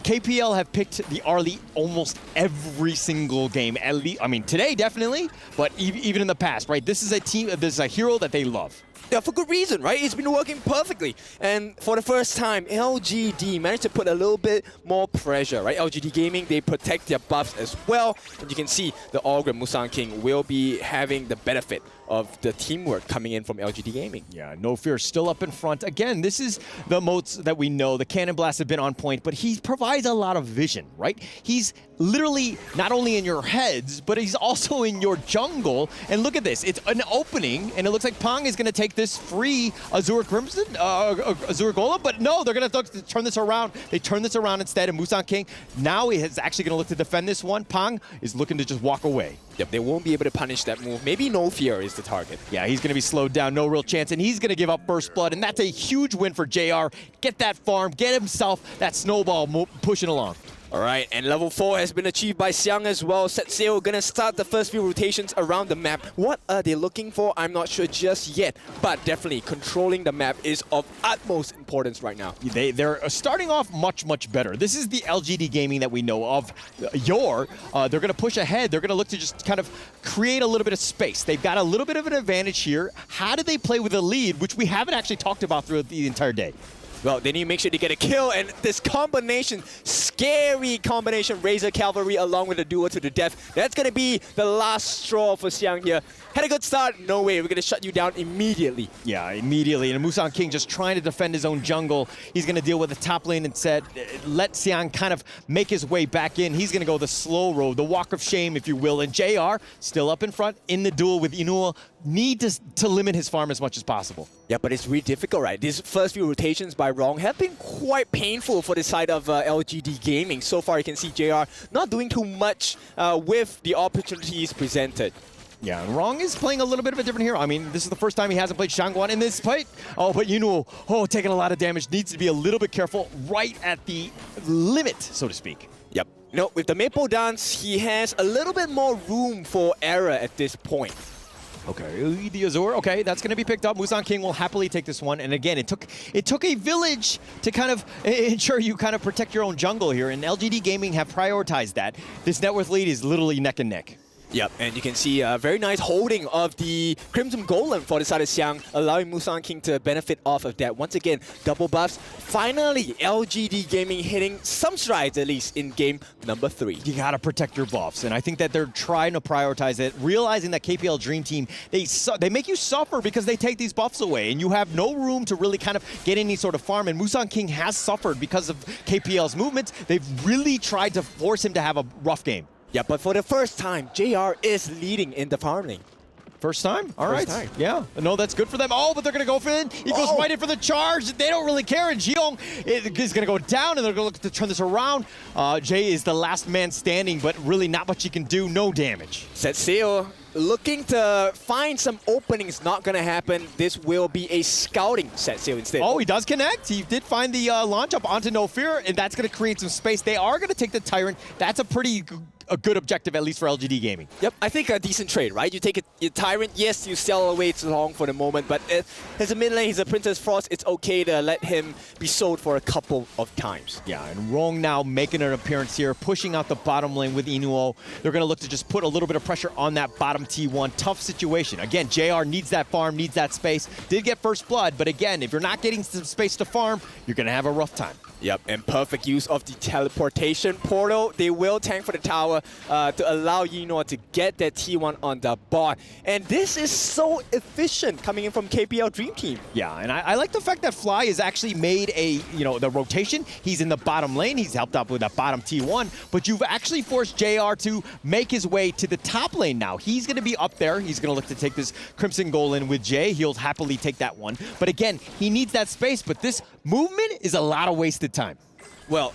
KPL have picked the Arlie almost every single game. At least, I mean, today definitely, but even in the past, right? This is a team, this is a hero that they love.
Yeah, for good reason, right? It's been working perfectly. And for the first time, LGD managed to put a little bit more pressure, right? LGD Gaming, they protect their buffs as well. And you can see the Ogre Musang King will be having the benefit of the teamwork coming in from LGD Gaming.
Yeah, No Fear still up in front. Again, this is the moats that we know. The Cannon Blasts have been on point, but he provides a lot of vision, right? He's literally not only in your heads, but he's also in your jungle. And look at this. It's an opening, and it looks like Pong is going to take this free Azure Crimson, Azure Golem, but no, they're going to turn this around. They turn this around instead, and Musang King now is actually going to look to defend this one. Pong is looking to just walk away.
Yep, they won't be able to punish that move. Maybe No Fear is the target.
Yeah, he's going to be slowed down, no real chance, and he's going to give up First Blood, and that's a huge win for JR. Get that farm, get himself that snowball pushing along.
All right, and level 4 has been achieved by Xiang as well. Set Sail gonna start the first few rotations around the map. What are they looking for? I'm not sure just yet, but definitely controlling the map is of utmost importance right now.
They're starting off much, much better. This is the LGD Gaming that we know of. They're gonna push ahead. They're gonna look to just kind of create a little bit of space. They've got a little bit of an advantage here. How do they play with a lead, which we haven't actually talked about throughout the entire day?
Well, they need to make sure they get a kill, and this combination, scary combination, Razor Cavalry along with the duo to the death, that's going to be the last straw for Xiang here. Had a good start, no way, we're going to shut you down immediately.
Yeah, immediately, and Musang King just trying to defend his own jungle. He's going to deal with the top lane instead, let Xiang kind of make his way back in. He's going to go the slow road, the walk of shame, if you will, and JR still up in front in the duel with Inuo. Need to limit his farm as much as possible.
Yeah, but it's really difficult, right? These first few rotations by Rong have been quite painful for the side of LGD Gaming. So far, you can see JR not doing too much with the opportunities presented.
Yeah, and Rong is playing a little bit of a different hero. I mean, this is the first time he hasn't played Shangguan in this fight. Oh, but Inuo, taking a lot of damage. Needs to be a little bit careful right at the limit, so to speak.
Yep. No, with the Maple Dance, he has a little bit more room for error at this point.
Okay, the Azure, okay, that's going to be picked up. Musang King will happily take this one. And again, it took a village to kind of ensure you kind of protect your own jungle here, and LGD Gaming have prioritized that. This net worth lead is literally neck and neck.
Yep, and you can see a very nice holding of the Crimson Golem for the side of Xiang, allowing Musang King to benefit off of that. Once again, double buffs. Finally, LGD Gaming hitting some strides, at least in game number 3.
You gotta protect your buffs, and I think that they're trying to prioritize it, realizing that KPL Dream Team, they make you suffer because they take these buffs away, and you have no room to really kind of get any sort of farm, and Musang King has suffered because of KPL's movements. They've really tried to force him to have a rough game.
Yeah, but for the first time, JR is leading in the farm lane.
First time? All right. Yeah. No, that's good for them. Oh, but they're going to go for it. He goes right in for the charge. They don't really care. And Jiong is going to go down, and they're going to look to turn this around. Jay is the last man standing, but really not much he can do. No damage.
Set Sail looking to find some openings. Not going to happen. This will be a scouting Set Sail instead.
Oh, he does connect. He did find the launch up onto No Fear, and that's going to create some space. They are going to take the Tyrant. That's a pretty good objective, at least for LGD Gaming.
Yep, I think a decent trade, right? You take your Tyrant, yes, you sell away too long for the moment, but as a mid lane, he's a Princess Frost, it's okay to let him be sold for a couple of times.
Yeah, and Rong now making an appearance here, pushing out the bottom lane with Inuo. They're going to look to just put a little bit of pressure on that bottom T1. Tough situation. Again, JR needs that farm, needs that space. Did get First Blood, but again, if you're not getting some space to farm, you're going to have a rough time.
Yep, and perfect use of the teleportation portal. They will tank for the tower. power to allow Yinor to get that T1 on the board. And this is so efficient coming in from KPL Dream Team.
Yeah, and I like the fact that Fly has actually made the rotation. He's in the bottom lane. He's helped out with that bottom T1, but you've actually forced JR to make his way to the top lane now. He's going to be up there. He's going to look to take this Crimson Golem with Jay. He'll happily take that one. But again, he needs that space, but this movement is a lot of wasted time.
Well,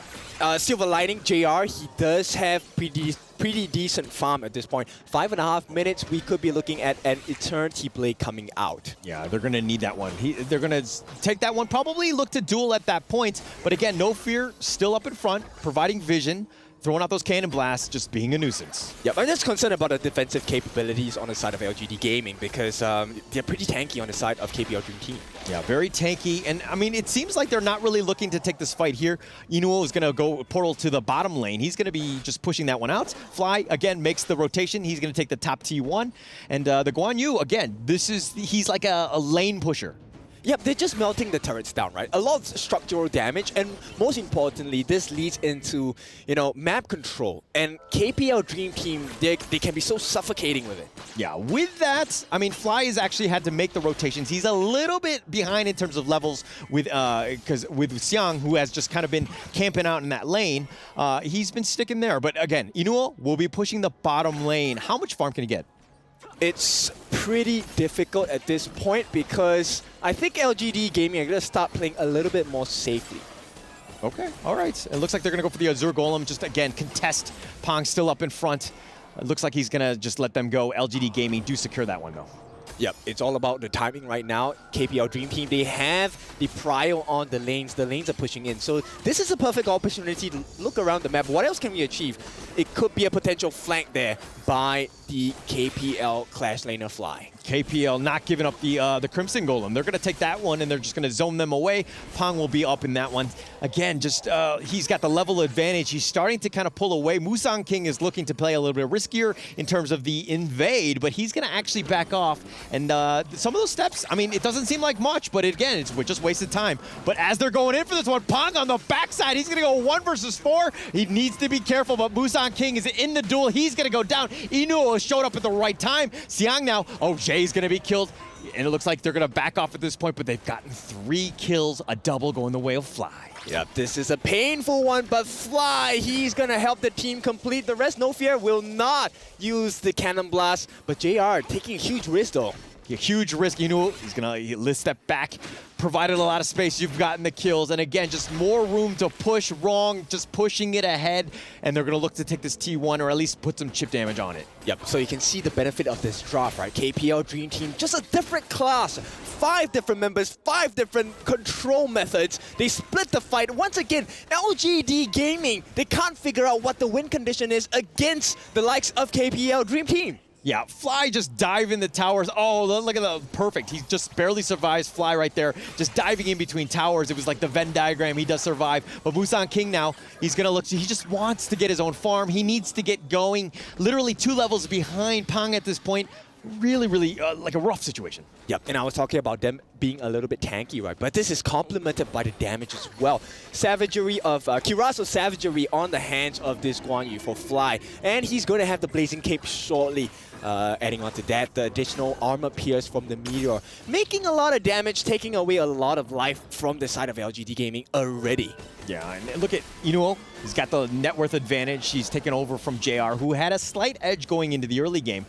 silver lining, JR, he does have pretty decent farm at this point. 5.5 minutes, we could be looking at an Eternity Blade coming out.
Yeah, they're going to need that one. They're going to take that one, probably look to duel at that point. But again, no fear, still up in front, providing vision, throwing out those cannon blasts, just being a nuisance.
Yep, I'm just concerned about the defensive capabilities on the side of LGD Gaming because they're pretty tanky on the side of KPL Dream Team.
Yeah, very tanky. And I mean, it seems like they're not really looking to take this fight here. Inuo is going to go portal to the bottom lane. He's going to be just pushing that one out. Fly, again, makes the rotation. He's going to take the top T1. And the Guan Yu, again, he's like a lane pusher.
Yep, they're just melting the turrets down, right? A lot of structural damage, and most importantly, this leads into, map control. And KPL Dream Team, they can be so suffocating with it.
Yeah, with that, I mean, Fly has actually had to make the rotations. He's a little bit behind in terms of levels with Xiang, who has just kind of been camping out in that lane. He's been sticking there. But again, Inuo will be pushing the bottom lane. How much farm can he get?
It's pretty difficult at this point because I think LGD Gaming are going to start playing a little bit more safely.
Okay, all right. It looks like they're going to go for the Azure Golem, just again, contest. Pong still up in front. It looks like he's going to just let them go. LGD Gaming do secure that one, though.
Yep, it's all about the timing right now. KPL Dream Team, they have the prio on the lanes. The lanes are pushing in. So this is a perfect opportunity to look around the map. What else can we achieve? It could be a potential flank there by the KPL Clash Laner Fly.
KPL not giving up the Crimson Golem. They're going to take that one, and they're just going to zone them away. Pong will be up in that one. Again, just he's got the level advantage. He's starting to kind of pull away. Musang King is looking to play a little bit riskier in terms of the invade, but he's going to actually back off. And some of those steps, I mean, it doesn't seem like much, but again, it's just wasted time. But as they're going in for this one, Pong on the backside, he's going to go 1 versus 4. He needs to be careful, but Musang King is in the duel. He's going to go down. Inuo showed up at the right time. Xiang now, Jay's going to be killed. And it looks like they're going to back off at this point, but they've gotten 3 kills, a double going the way of Fly.
Yep, this is a painful one, but Fly, he's going to help the team complete. The rest, no fear, will not use the Cannon Blast, but JR taking a huge risk, though.
A huge risk. He's going to step back, provided a lot of space. You've gotten the kills. And again, just more room to push wrong, just pushing it ahead. And they're going to look to take this T1 or at least put some chip damage on it.
Yep, so you can see the benefit of this drop, right? KPL Dream Team, just a different class. 5 different members, 5 different control methods. They split the fight. Once again, LGD Gaming, they can't figure out what the win condition is against the likes of KPL Dream Team.
Yeah, Fly just dive in the towers. Oh, look at the perfect. He just barely survives. Fly right there, just diving in between towers. It was like the Venn diagram. He does survive. But Musang King now, he's going to look. He just wants to get his own farm. He needs to get going. Literally 2 levels behind Pong at this point. Really, like a rough situation.
Yep, and I was talking about them being a little bit tanky, right? But this is complemented by the damage as well. Savagery of Kiraso Savagery on the hands of this Guan Yu for Fly. And he's going to have the Blazing Cape shortly. Adding on to that, the additional armor pierce from the Meteor. Making a lot of damage, taking away a lot of life from the side of LGD Gaming already.
Yeah, and look at Inuo. He's got the net worth advantage. He's taken over from JR, who had a slight edge going into the early game.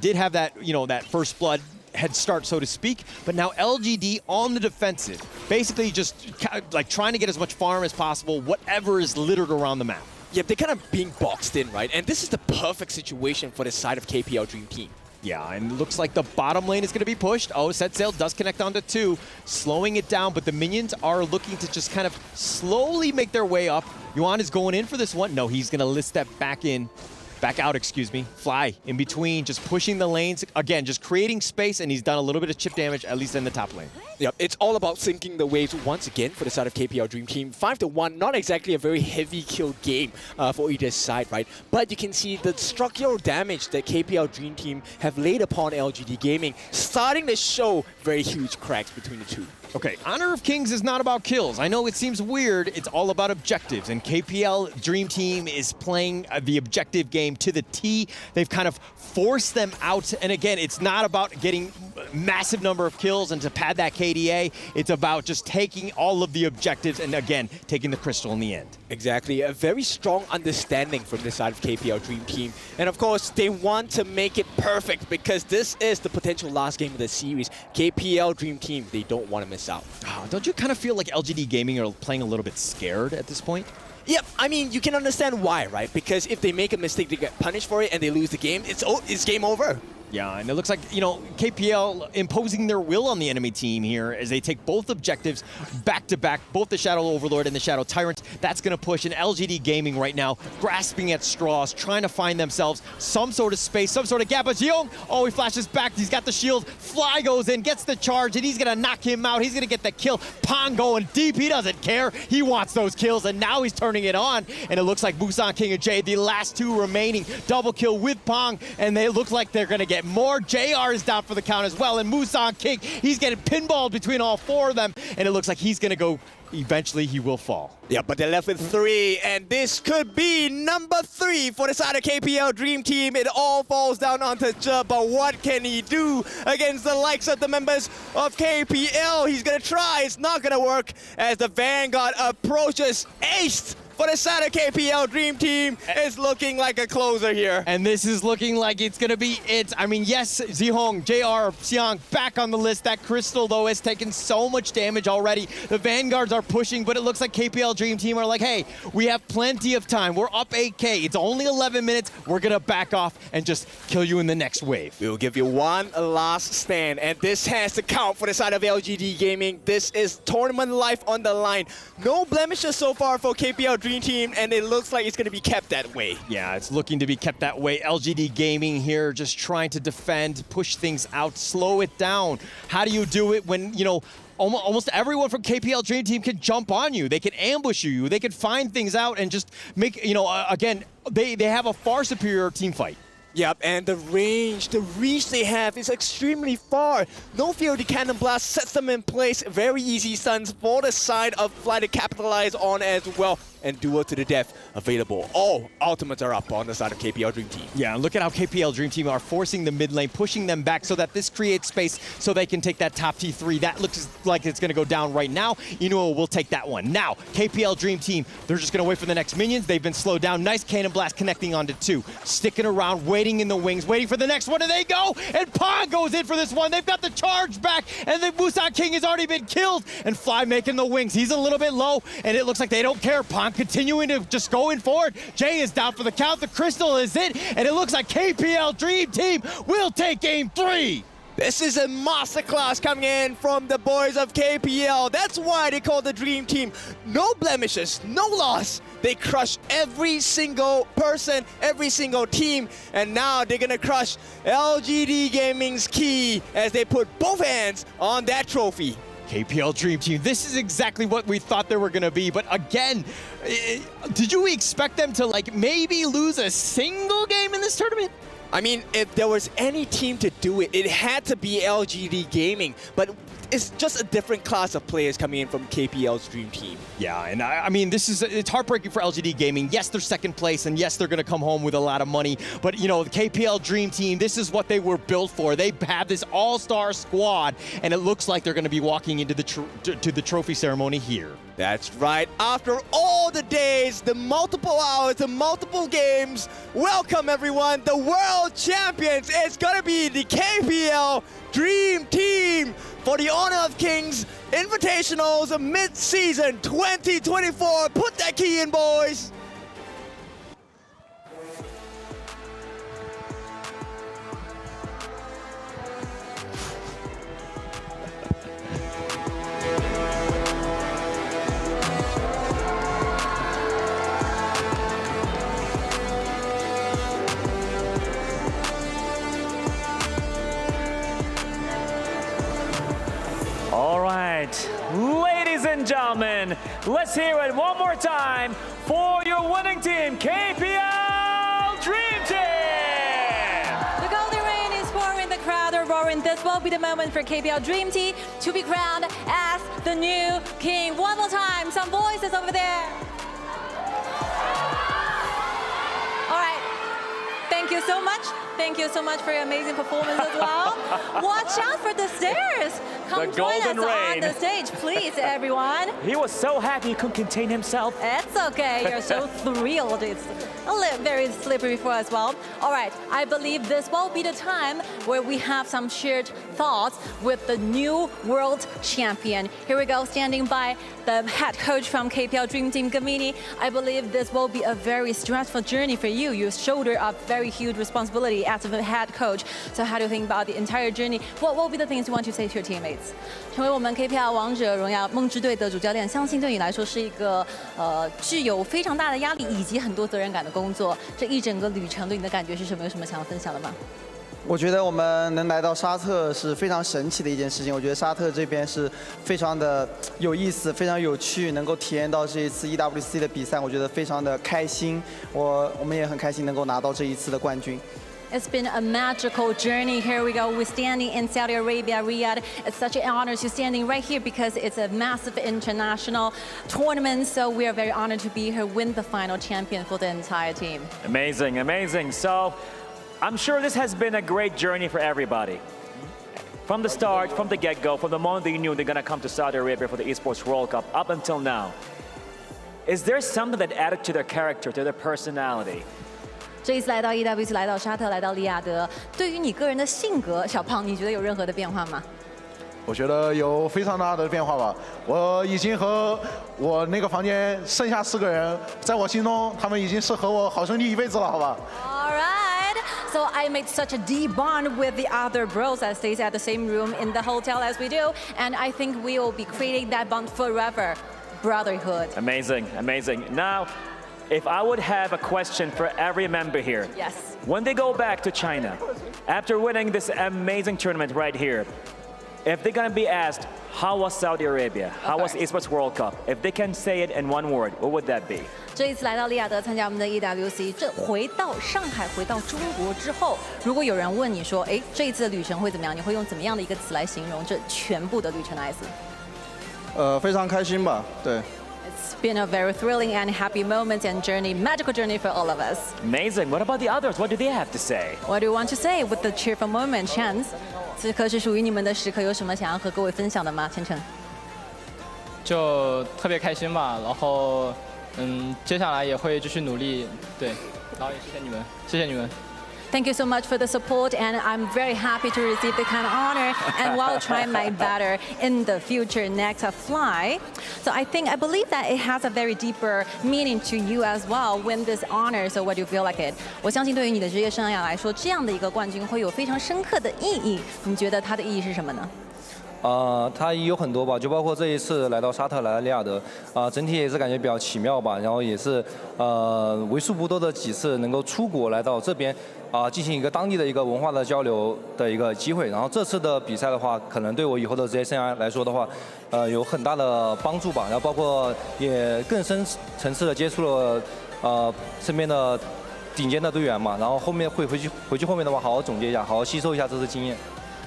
Did have that, that first blood head start, so to speak, but now LGD on the defensive. Basically just like trying to get as much farm as possible, whatever is littered around the map.
Yeah, they're kind of being boxed in, right? And this is the perfect situation for the side of KPL Dream Team.
Yeah, and it looks like the bottom lane is going to be pushed. Set Sail does connect onto 2, slowing it down, but the minions are looking to just kind of slowly make their way up. Yuan is going in for this one. No, he's going to list that back out, excuse me. Fly in between, just pushing the lanes. Again, just creating space, and he's done a little bit of chip damage, at least in the top lane.
Yep, it's all about sinking the waves once again for the side of KPL Dream Team. 5-1, not exactly a very heavy kill game for either side, right? But you can see the structural damage that KPL Dream Team have laid upon LGD Gaming, starting to show very huge cracks between the two.
Okay, Honor of Kings is not about kills. I know it seems weird. It's all about objectives, and KPL Dream Team is playing the objective game to the T. They've kind of forced them out, and again, it's not about getting massive number of kills and to pad that KDA. It's about just taking all of the objectives and, again, taking the crystal in the end.
Exactly, a very strong understanding from the side of KPL Dream Team. And of course, they want to make it perfect because this is the potential last game of the series. KPL Dream Team, they don't want to miss out.
Don't you kind of feel like LGD Gaming are playing a little bit scared at this point?
Yep, I mean, you can understand why, right? Because if they make a mistake, they get punished for it and they lose the game, it's game over.
Yeah, and it looks like, you know, KPL imposing their will on the enemy team here as they take both objectives back-to-back, both the Shadow Overlord and the Shadow Tyrant. That's going to push an LGD Gaming right now, grasping at straws, trying to find themselves some sort of space, some sort of gap. But Xiong, oh, he flashes back. He's got the shield. Fly goes in, gets the charge, and he's going to knock him out. He's going to get the kill. Pong going deep. He doesn't care. He wants those kills, and now he's turning it on. And it looks like Busan King and Jay, the last two remaining, double kill with Pong, and they look like they're going to get more. JR is down for the count as well, and Musan King, he's getting pinballed between all four of them, and it looks like he's going to go, eventually he will fall.
Yeah, but they're left with 3, and this could be number 3 for the side of KPL Dream Team. It all falls down onto Zhe, but what can he do against the likes of the members of KPL? He's going to try. It's not going to work as the Vanguard approaches. Aced for the side of KPL Dream Team. It's looking like a closer here.
And this is looking like it's going to be it. I mean, yes, Zihong, JR, Xiang back on the list. That Crystal, though, has taken so much damage already. The Vanguards are pushing, but it looks like KPL Dream Team are like, hey, we have plenty of time. We're up 8K. It's only 11 minutes. We're going to back off and just kill you in the next wave.
We'll give you one last stand, and this has to count for the side of LGD Gaming. This is tournament life on the line. No blemishes so far for KPL Dream Team, and it looks like it's going to be kept that way.
Yeah, it's looking to be kept that way. LGD Gaming here just trying to defend, push things out, slow it down. How do you do it when, you know, almost everyone from KPL Dream Team can jump on you. They can ambush you. They can find things out and just make, you know, again, they have a far superior team fight.
Yep, and the range, the reach they have is extremely far. No fear of the Cannon Blast sets them in place. Very easy stuns for the side of Fly to capitalize on as well. And Duel to the Death available. All ultimates are up on the side of KPL Dream Team.
Yeah, and look at how KPL Dream Team are forcing the mid lane, pushing them back so that this creates space so they can take that top T3. That looks like it's going to go down right now. Inuo will take that one. Now, KPL Dream Team, they're just going to wait for the next minions. They've been slowed down. Nice Cannon Blast connecting onto 2. Sticking around, waiting in the wings, waiting for the next one, and they go! And Pong goes in for this one. They've got the charge back, and the Busan King has already been killed. And Fly making the wings. He's a little bit low, and it looks like they don't care. Pong continuing to just going forward. Jay is down for the count. The Crystal is it, and it looks like KPL Dream Team will take game 3.
This is a masterclass coming in from the boys of KPL. That's why they call the Dream Team. No blemishes, no loss. They crush every single person, every single team, and now they're gonna crush LGD Gaming's key as they put both hands on that trophy.
KPL Dream Team, this is exactly what we thought they were going to be, but again, did you expect them to like maybe lose a single game in this tournament?
I mean, if there was any team to do it, it had to be LGD Gaming, but it's just a different class of players coming in from KPL's Dream Team.
Yeah, and I mean, it's heartbreaking for LGD Gaming. Yes, they're second place, and yes, they're going to come home with a lot of money. But, you know, the KPL Dream Team, this is what they were built for. They have this all-star squad, and it looks like they're going to be walking into the the trophy ceremony here.
That's right. After all the days, the multiple hours, the multiple games, welcome, everyone, the world champions. It's going to be the KPL Dream Team for the Honor of Kings Invitationals Mid-Season 2024. Put that key in, boys.
All right, ladies and gentlemen, let's hear it one more time for your winning team, KPL Dream Team!
The golden rain is pouring, the crowd are roaring. This will be the moment for KPL Dream Team to be crowned as the new king. One more time, some voices over there. All right, thank you so much. Thank you so much for your amazing performance as well. Watch out for the stairs. Come join us on the stage, please, everyone.
He was so happy he couldn't contain himself.
It's okay. You're so thrilled. It's very slippery for us as well. All right. I believe this will be the time where we have some shared thoughts with the new world champion. Here we go, standing by the head coach from KPL Dream Team, Gamini. I believe this will be a very stressful journey for you. You shoulder a very huge responsibility as a head coach. So how do you think about the entire journey? What will be the things you want to say to your teammates? 成为我们 KPL 王者荣耀梦之队的主教练，相信对你来说是一个具有非常大的压力以及很多责任感的工作。这一整个旅程对你的感觉是什么？有什么想要分享的吗？
我觉得我们能来到沙特是非常神奇的一件事情。我觉得沙特这边是非常的有意思，非常有趣，能够体验到这一次 EWC 的比赛，我觉得非常的开心。我们也很开心能够拿到这一次的冠军。
It's been a magical journey. Here we go. We're standing in Saudi Arabia, Riyadh. It's such an honor to standing right here because it's a massive international tournament. So we are very honored to be here, win the final champion for the entire team.
Amazing, amazing. So I'm sure this has been a great journey for everybody. From the start, from the get-go, from the moment that you knew they're going to come to Saudi Arabia for the Esports World Cup up until now, is there something that added to their character, to their personality?
这一次来到 EWC， 来到沙特，来到利雅得，对于你个人的性格，小胖，你觉得有任何的变化吗？
我觉得有非常大的变化吧。我已经和我那个房间剩下4个人，在我心中，他们已经是和我好兄弟一辈子了，好吧？
All right. So I made such a deep bond with the other bros that stays at the same room in the hotel as we do, and I think we will be creating that bond forever, brotherhood.
Amazing, amazing. Now, if I would have a question for every member here.
Yes.
When they go back to China, after winning this amazing tournament right here, if they're gonna be asked, how was Saudi Arabia? How was Esports World Cup? If they can say it in one word, what would that be?
这一次来到利雅得参加我们的 EWC， 这回到上海、回到中国之后，如果有人问你说，哎，这一次的旅程会怎么样？你会用怎么样的一个词来形容这全部的旅程的意思？
非常开心吧，对。
It's been a very thrilling and happy moment and journey, magical journey for all of us.
Amazing. What about the others? What do they have to say?
What do you want to say with the cheerful moment, Chance? 此刻是属于你们的时刻，有什么想要和各位分享的吗？晨晨。
就特别开心吧，然后接下来也会继续努力，对，然后也谢谢你们，谢谢你们。
Thank you so much for the support, and I'm very happy to receive the kind of honor, and while trying my better in the future next fly. So I believe that it has a very deeper meaning to you as well. Win this honor, so what do you feel like it? 我相信对于你的职业生涯来说，这样的一个冠军会有非常深刻的意义。你觉得它的意义是什么呢？
它有很多吧，就包括这一次来到沙特，来到利雅得，整体也是感觉比较奇妙吧。然后也是为数不多的几次能够出国来到这边，进行一个当地的一个文化的交流的一个机会。然后这次的比赛的话，可能对我以后的职业生涯来说的话，有很大的帮助吧。然后包括也更深层次的接触了身边的顶尖的队员嘛。然后后面会回去后面的话，好好总结一下，好好吸收一下这次经验。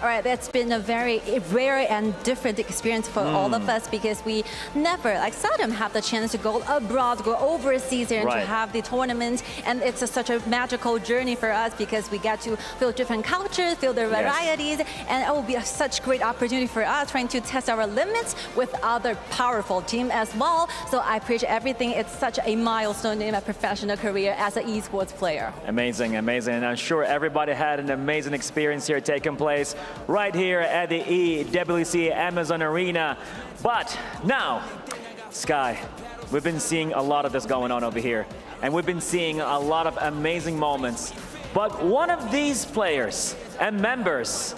All right, that's been a very rare and different experience for all of us because we never, like seldom, have the chance to go abroad, go overseas and to have the tournament. And it's such a magical journey for us because we get to feel different cultures, feel the varieties, and it will be such great opportunity for us trying to test our limits with other powerful team as well. So I appreciate everything. It's such a milestone in my professional career as an esports player.
Amazing, amazing. And I'm sure everybody had an amazing experience here taking place right here at the EWC Amazon Arena. But now, Sky, we've been seeing a lot of this going on over here, and we've been seeing a lot of amazing moments. But one of these players and members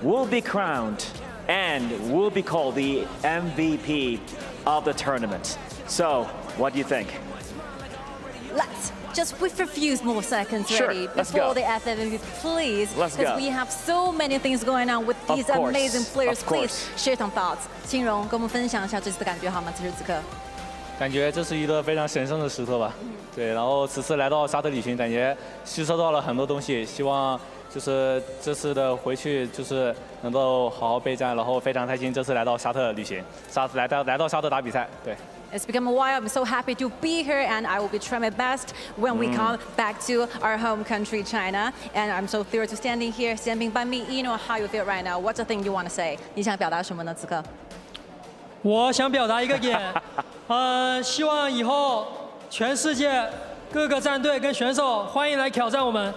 will be crowned and will be called the MVP of the tournament. So, what do you think?
Let's just with a few more seconds ready before the FMVP, please.
Let's go.
Because we have so many things going on with these amazing players. Please share some thoughts. 金荣，跟我们分享一下这次的感觉好吗？此时此刻。
感觉这是一个非常神圣的时刻吧。对，然后此次来到沙特旅行，感觉吸收到了很多东西，希望
就是这次的回去就是能够好好备战，然后非常开心这次来到沙特旅行，来到沙特打比赛，对。
It's become a while. I'm so happy to be here, and I will be trying my best when we come back to our home country, China. And I'm so thrilled to standing here, standing by me. You know how you feel right now. What's the thing you want to say? 你想表达什么呢？此刻？
我想表达一个点，希望以后全世界各个战队跟选手欢迎来挑战我们。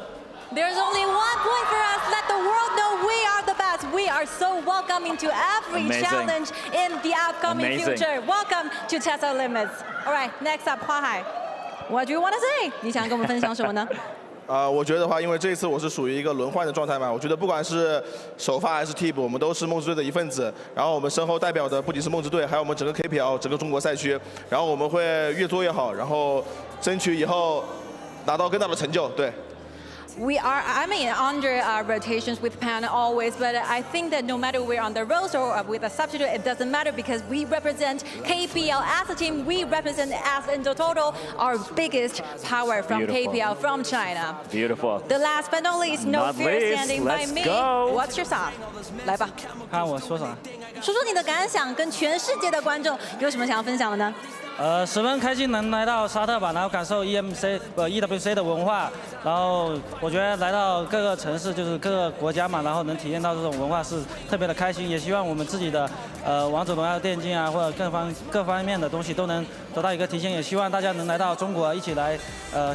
There's only one point for us. Let the world know we are the best. We are so welcoming to every challenge in the upcoming future. Welcome to Test Our Limits. All right, next up, 花海. What do you want to say? 你想跟我们分享什么呢？
我觉得的话，因为这一次我是属于一个轮换的状态嘛，我觉得不管是首发还是替补，我们都是梦之队的一份子。然后我们身后代表的不仅是梦之队，还有我们整个 KPL 整个中国赛区。然后我们会越做越好，然后争取以后拿到更大的成就。对。
I mean, under rotations with Pan always, but I think that no matter we're on the roster or with a substitute, it doesn't matter because we represent KPL as a team. We represent as in the total our biggest power from KPL from China.
Beautiful.
The last but not least, no fear standing by me. What's your thought? 来吧。
看我说啥？
说说你的感想，跟全世界的观众有什么想要分享的呢？
十分开心能来到沙特吧，然后感受 EWC 的文化，然后我觉得来到各个城市，就是各个国家嘛，然后能体验到这种文化是特别的开心，也希望我们自己的王者荣耀电竞啊，或者各方面的东西都能得到一个提升，也希望大家能来到中国一起来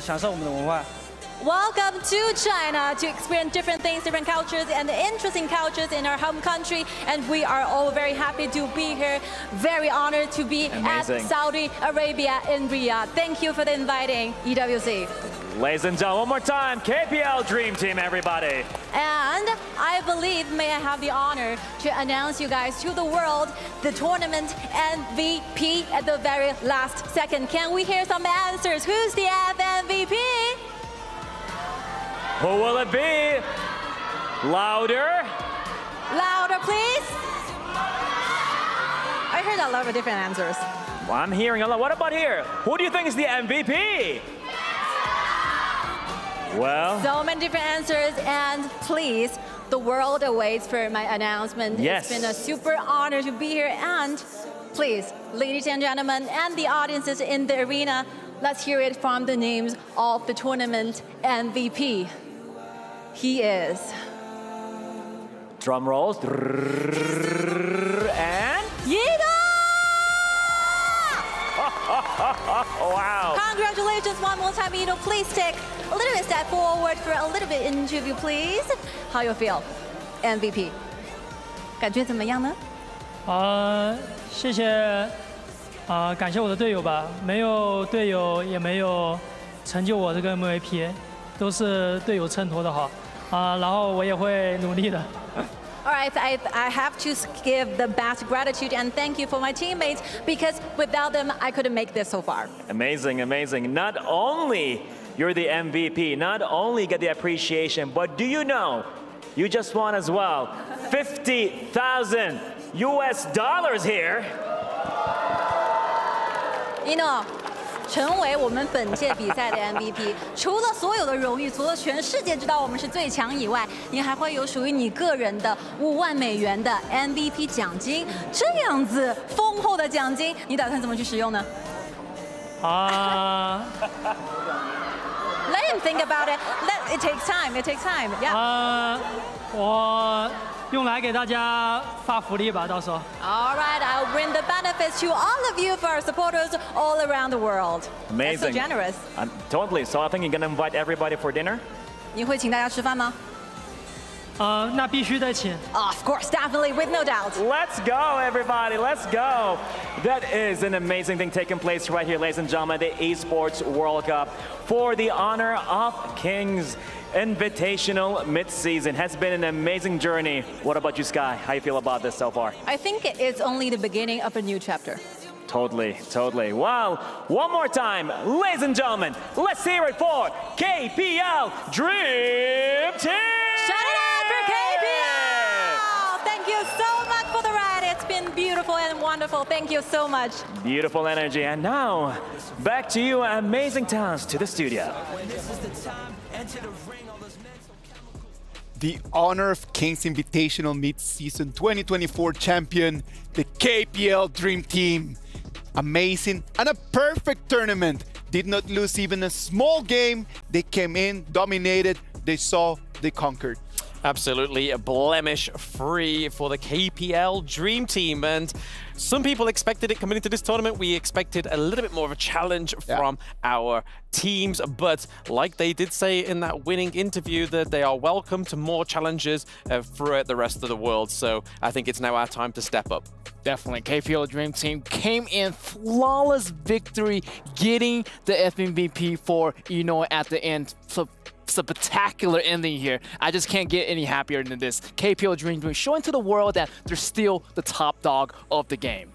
享受我们的文化。
Welcome to China to experience different things, different cultures, and interesting cultures in our home country. And we are all very happy to be here. Very honored to be at Saudi Arabia in Riyadh. Thank you for the inviting, EWC.
Ladies and gentlemen, one more time, KPL Dream Team, everybody.
And I believe, may I have the honor to announce you guys to the world the tournament MVP at the very last second. Can we hear some answers? Who's the MVP?
Who will it be? Louder.
Louder, please. I heard a lot of different answers.
Well, I'm hearing a lot. What about here? Who do you think is the MVP? Well,
so many different answers, and please, the world awaits for my announcement.
Yes.
It's been a super honor to be here, and please, ladies and gentlemen, and the audiences in the arena, let's hear it from the names of the tournament MVP. He is.
Drum rolls. And
Yiga!
Wow.
Congratulations one more time, Ito. Please take a little bit step forward for a little bit interview, please. How you feel? MVP. 感觉怎么样呢？
谢谢感谢我的队友吧，没有队友也没有成就我这个 MVP， 都是队友衬托的好然后我也会努力的。
All right, I have to give the best gratitude and thank you for my teammates because without them, I couldn't make this so far.
Amazing, amazing. Not only you're the MVP, not only get the appreciation, but do you know, you just won as well, $50,000 here.
You know, 成为我们本届比赛的 MVP， 除了所有的荣誉，除了全世界知道我们是最强以外，你还会有属于你个人的5万美元的 MVP 奖金，这样子丰厚的奖金，你打算怎么去使用呢？Let him think about it. It takes time. It takes time. Yeah.
我用来给大家发福利吧，到时候。
All right, I'll bring the benefits to all of you for our supporters all around the world.
Amazing.
That's so generous.
Totally. So I think you're gonna invite everybody for dinner.
你会请大家吃饭吗？
那必须得请。
Of course, definitely, with no doubt.
Let's go, everybody. Let's go. That is an amazing thing taking place right here, ladies and gentlemen, the Esports World Cup for the honor of Kings. Invitational Midseason has been an amazing journey. What about you, Sky? How you feel about this so far?
I think it's only the beginning of a new chapter.
Totally, totally. Well, one more time, ladies and gentlemen, let's hear it for KPL Dream Team!
Shout it out for KPL! Thank you so much for the ride. It's been beautiful and wonderful. Thank you so much.
Beautiful energy. And now, back to you, amazing talents, to the studio.
the Honor of Kings Invitational Mid-Season 2024 champion, the KPL Dream Team. Amazing and a perfect tournament. Did not lose even a small game. They came in, dominated, they saw, they conquered.
Absolutely blemish-free for the KPL Dream Team. And some people expected it coming into this tournament. We expected a little bit more of a challenge from our teams. But like they did say in that winning interview, that they are welcome to more challenges throughout the rest of the world. So I think it's now our time to step up.
Definitely. KPL Dream Team came in flawless victory, getting the FMVP for Ino at the end. So it's a spectacular ending here. I just can't get any happier than this. KPL Dream Team showing to the world that they're still the top dog of the game.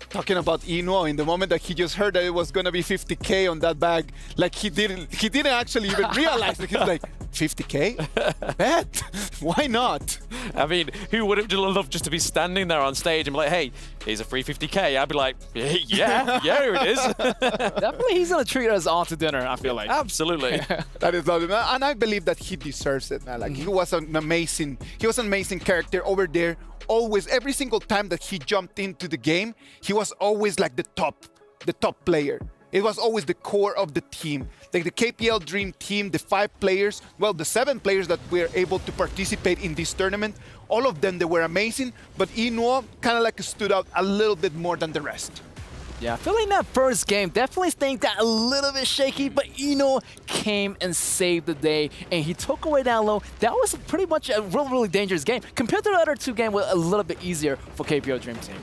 Talking about Ino, in the moment that he just heard that it was gonna be 50K on that bag, like he didn't actually even realize it. He's like, 50K? Bet. Why not?
I mean, who wouldn't love just to be standing there on stage and be like, hey, here's a free 50K? I'd be like, yeah, here it is.
Definitely he's gonna treat us all to dinner, I feel like.
Absolutely.
That is lovely, man. And I believe that he deserves it, man. Like he was an amazing character over there. Always, every single time that he jumped into the game, he was always like the top player. It was always the core of the team. Like the KPL Dream Team, the 5 players, well, the 7 players that were able to participate in this tournament, all of them, they were amazing, but Ino kind of like stood out a little bit more than the rest.
Yeah, feeling that first game, definitely staying that a little bit shaky, but Ino came and saved the day, and he took away that low. That was pretty much a really dangerous game. Compared to the other 2 games, was a little bit easier for KPL Dream Team.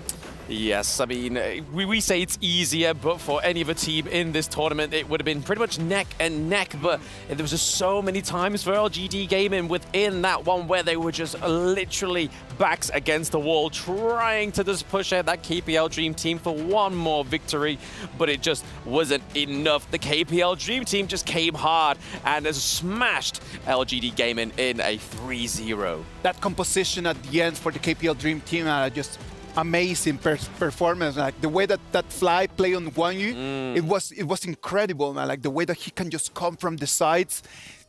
Yes, I mean, we say it's easier, but for any other team in this tournament, it would have been pretty much neck and neck. But there was just so many times for LGD Gaming within that one where they were just literally backs against the wall, trying to just push out that KPL Dream Team for one more victory. But it just wasn't enough. The KPL Dream Team just came hard and has smashed LGD Gaming in a 3-0.
That composition at the end for the KPL Dream Team, just amazing performance. Like the way that Fly play on Guan Yu, it was incredible, man. Like the way that he can just come from the sides,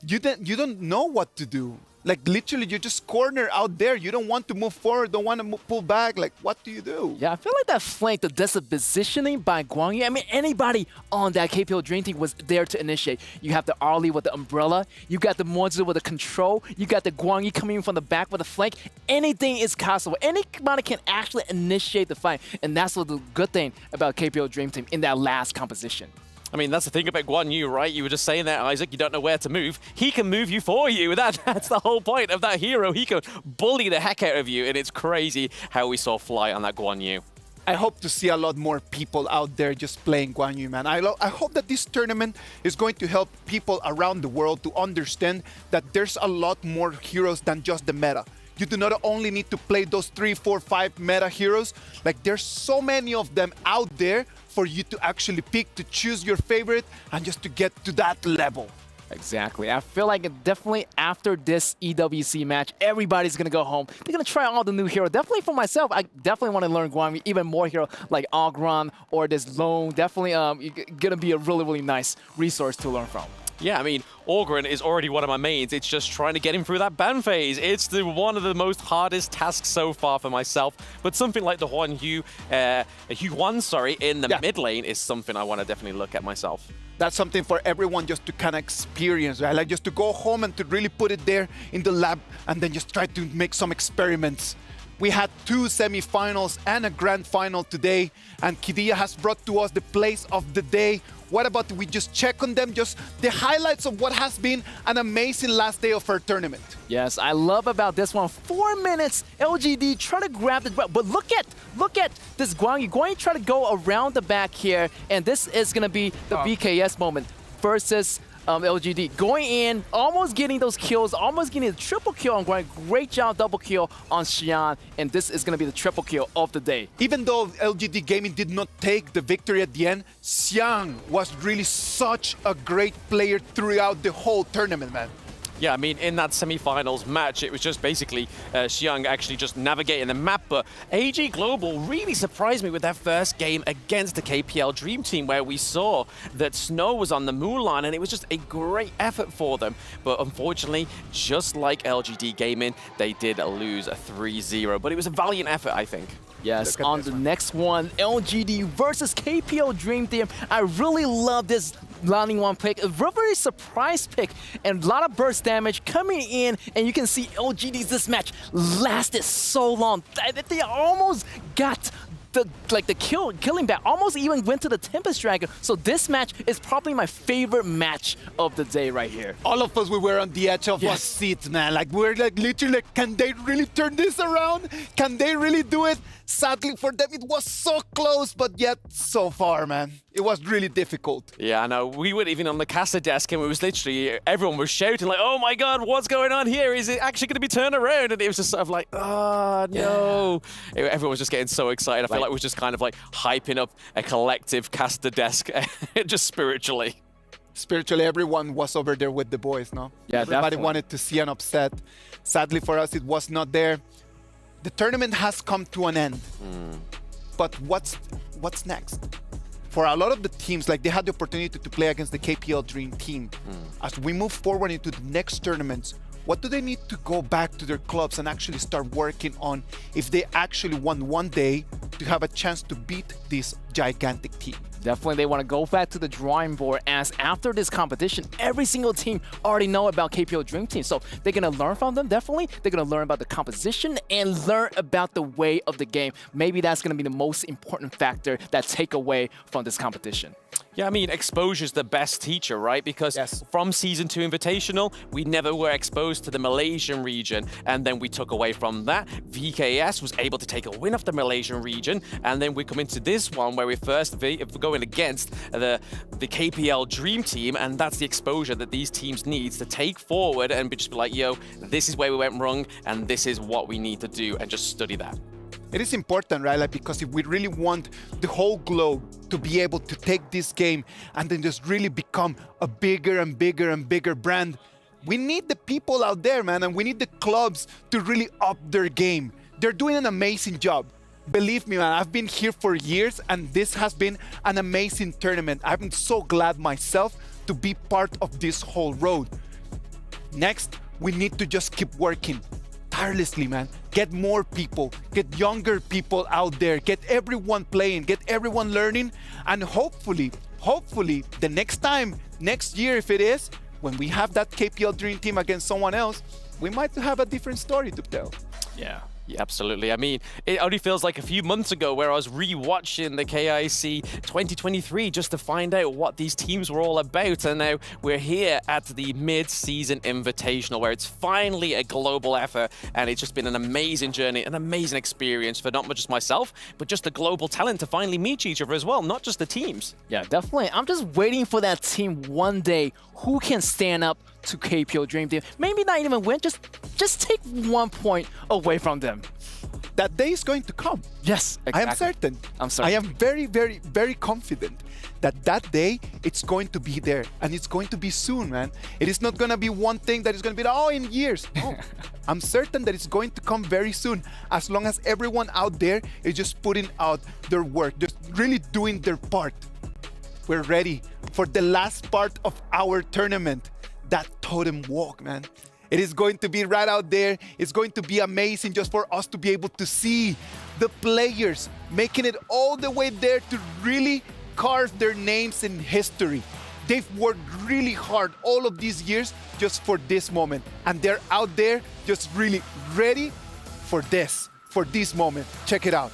you don't know what to do. Like literally, you just corner out there. You don't want to move forward, don't want to pull back. Like what do you do?
Yeah, I feel like that flank, the dispositioning by Guan Yu. I mean, anybody on that KPL Dream Team was there to initiate. You have the Arlie with the umbrella. You got the Mozu with the control. You got the Guan Yu coming in from the back with the flank. Anything is possible. Anybody can actually initiate the fight, and that's the good thing about KPL Dream Team in that last composition.
I mean, that's the thing about Guan Yu, right? You were just saying that, Isaac, you don't know where to move. He can move you for you. That's the whole point of that hero. He can bully the heck out of you, and it's crazy how we saw Fly on that Guan Yu.
I hope to see a lot more people out there just playing Guan Yu, man. I hope that this tournament is going to help people around the world to understand that there's a lot more heroes than just the meta. You do not only need to play those 3, 4, 5 meta heroes. Like there's so many of them out there for you to actually pick, to choose your favorite, and just to get to that level.
Exactly. I feel like definitely after this EWC match, everybody's going to go home. They're going to try all the new heroes. Definitely for myself, I definitely want to learn Guan Yu, even more hero like Ogron or this Lone. Definitely going to be a really nice resource to learn from.
Yeah, I mean, Ogren is already one of my mains. It's just trying to get him through that ban phase. It's one of the most hardest tasks so far for myself. But something like the Huan in the mid lane is something I want to definitely look at myself.
That's something for everyone just to kind of experience, right? Like just to go home and to really put it there in the lab and then just try to make some experiments. We had 2 semifinals and a grand final today, and Kidia has brought to us the plays of the day. What about we just check on them, just the highlights of what has been an amazing last day of our tournament?
Yes, I love about this one. 4 minutes, LGD try to grab the, but look at this Guan Yu. Guan Yu try to go around the back here, and this is gonna be the BKS moment versus LGD. Going in, almost getting those kills, almost getting a triple kill on Guan Yu. Great job, double kill on Xian, and this is gonna be the triple kill of the day.
Even though LGD Gaming did not take the victory at the end, Xian was really such a great player throughout the whole tournament, man.
Yeah, I mean, in that semi-finals match, it was just basically Xiang actually just navigating the map, but AG Global really surprised me with their first game against the KPL Dream Team, where we saw that Snow was on the Mulan, and it was just a great effort for them. But unfortunately, just like LGD Gaming, they did lose a 3-0, but it was a valiant effort, I think.
Yes, on the next one, LGD versus KPL Dream Team. I really love this landing one pick, a very surprise pick, and a lot of burst damage coming in, and you can see LGD's this match lasted so long that they almost got the killing back, almost even went to the Tempest Dragon. So this match is probably my favorite match of the day right here.
All of us, we were on the edge of our seats, man. Like, we're like literally like, can they really turn this around? Can they really do it? Sadly for them, it was so close, but yet so far, man. It was really difficult.
Yeah, I know. We were even on the caster desk, and it was literally, everyone was shouting like, oh my God, what's going on here? Is it actually going to be turned around? And it was just sort of like, oh no. Everyone was just getting so excited. I feel like it was just kind of like hyping up a collective caster desk, just spiritually.
Spiritually, everyone was over there with the boys, no?
Yeah,
everybody
definitely
wanted to see an upset. Sadly for us, it was not there. The tournament has come to an end. But what's next? For a lot of the teams, like, they had the opportunity to play against the KPL Dream Team. As we move forward into the next tournaments, what do they need to go back to their clubs and actually start working on if they actually want one day to have a chance to beat this gigantic team?
Definitely, they want to go back to the drawing board, as after this competition, every single team already know about KPL Dream Team. So they're going to learn from them, definitely. They're going to learn about the composition and learn about the way of the game. Maybe that's going to be the most important factor that take away from this competition.
Yeah, I mean, exposure's the best teacher, right? Because from Season 2 Invitational, we never were exposed to the Malaysian region, and then we took away from that. VKS was able to take a win off the Malaysian region, and then we come into this one where we first going against the KPL Dream Team, and that's the exposure that these teams need to take forward and just be like, yo, this is where we went wrong, and this is what we need to do, and just study that.
It is important, right? Like, because if we really want the whole globe to be able to take this game and then just really become a bigger and bigger and bigger brand, we need the people out there, man, and we need the clubs to really up their game. They're doing an amazing job. Believe me, man, I've been here for years, and this has been an amazing tournament. I've been so glad myself to be part of this whole road. Next, we need to just keep working tirelessly, man. Get more people, get younger people out there, get everyone playing, get everyone learning, and hopefully, the next time, next year if it is, when we have that KPL Dream Team against someone else, we might have a different story to tell.
Yeah. Yeah, absolutely. I mean, it only feels like a few months ago where I was re-watching the KIC 2023 just to find out what these teams were all about. And now we're here at the Mid-Season Invitational, where it's finally a global effort. And it's just been an amazing journey, an amazing experience for not just myself, but just the global talent to finally meet each other as well, not just the teams.
Yeah, definitely. I'm just waiting for that team one day who can stand up to KPL Dream Team. Maybe not even win, just take 1 point away from them.
That day is going to come.
Yes, exactly.
I am certain.
I'm certain.
I am very, very, very confident that that day, it's going to be there, and it's going to be soon, man. It is not going to be one thing that is going to be, oh, in years. No. I'm certain that it's going to come very soon, as long as everyone out there is just putting out their work, just really doing their part. We're ready for the last part of our tournament, that totem walk, man. It is going to be right out there. It's going to be amazing just for us to be able to see the players making it all the way there to really carve their names in history. They've worked really hard all of these years just for this moment. And they're out there just really ready for this moment. Check it out.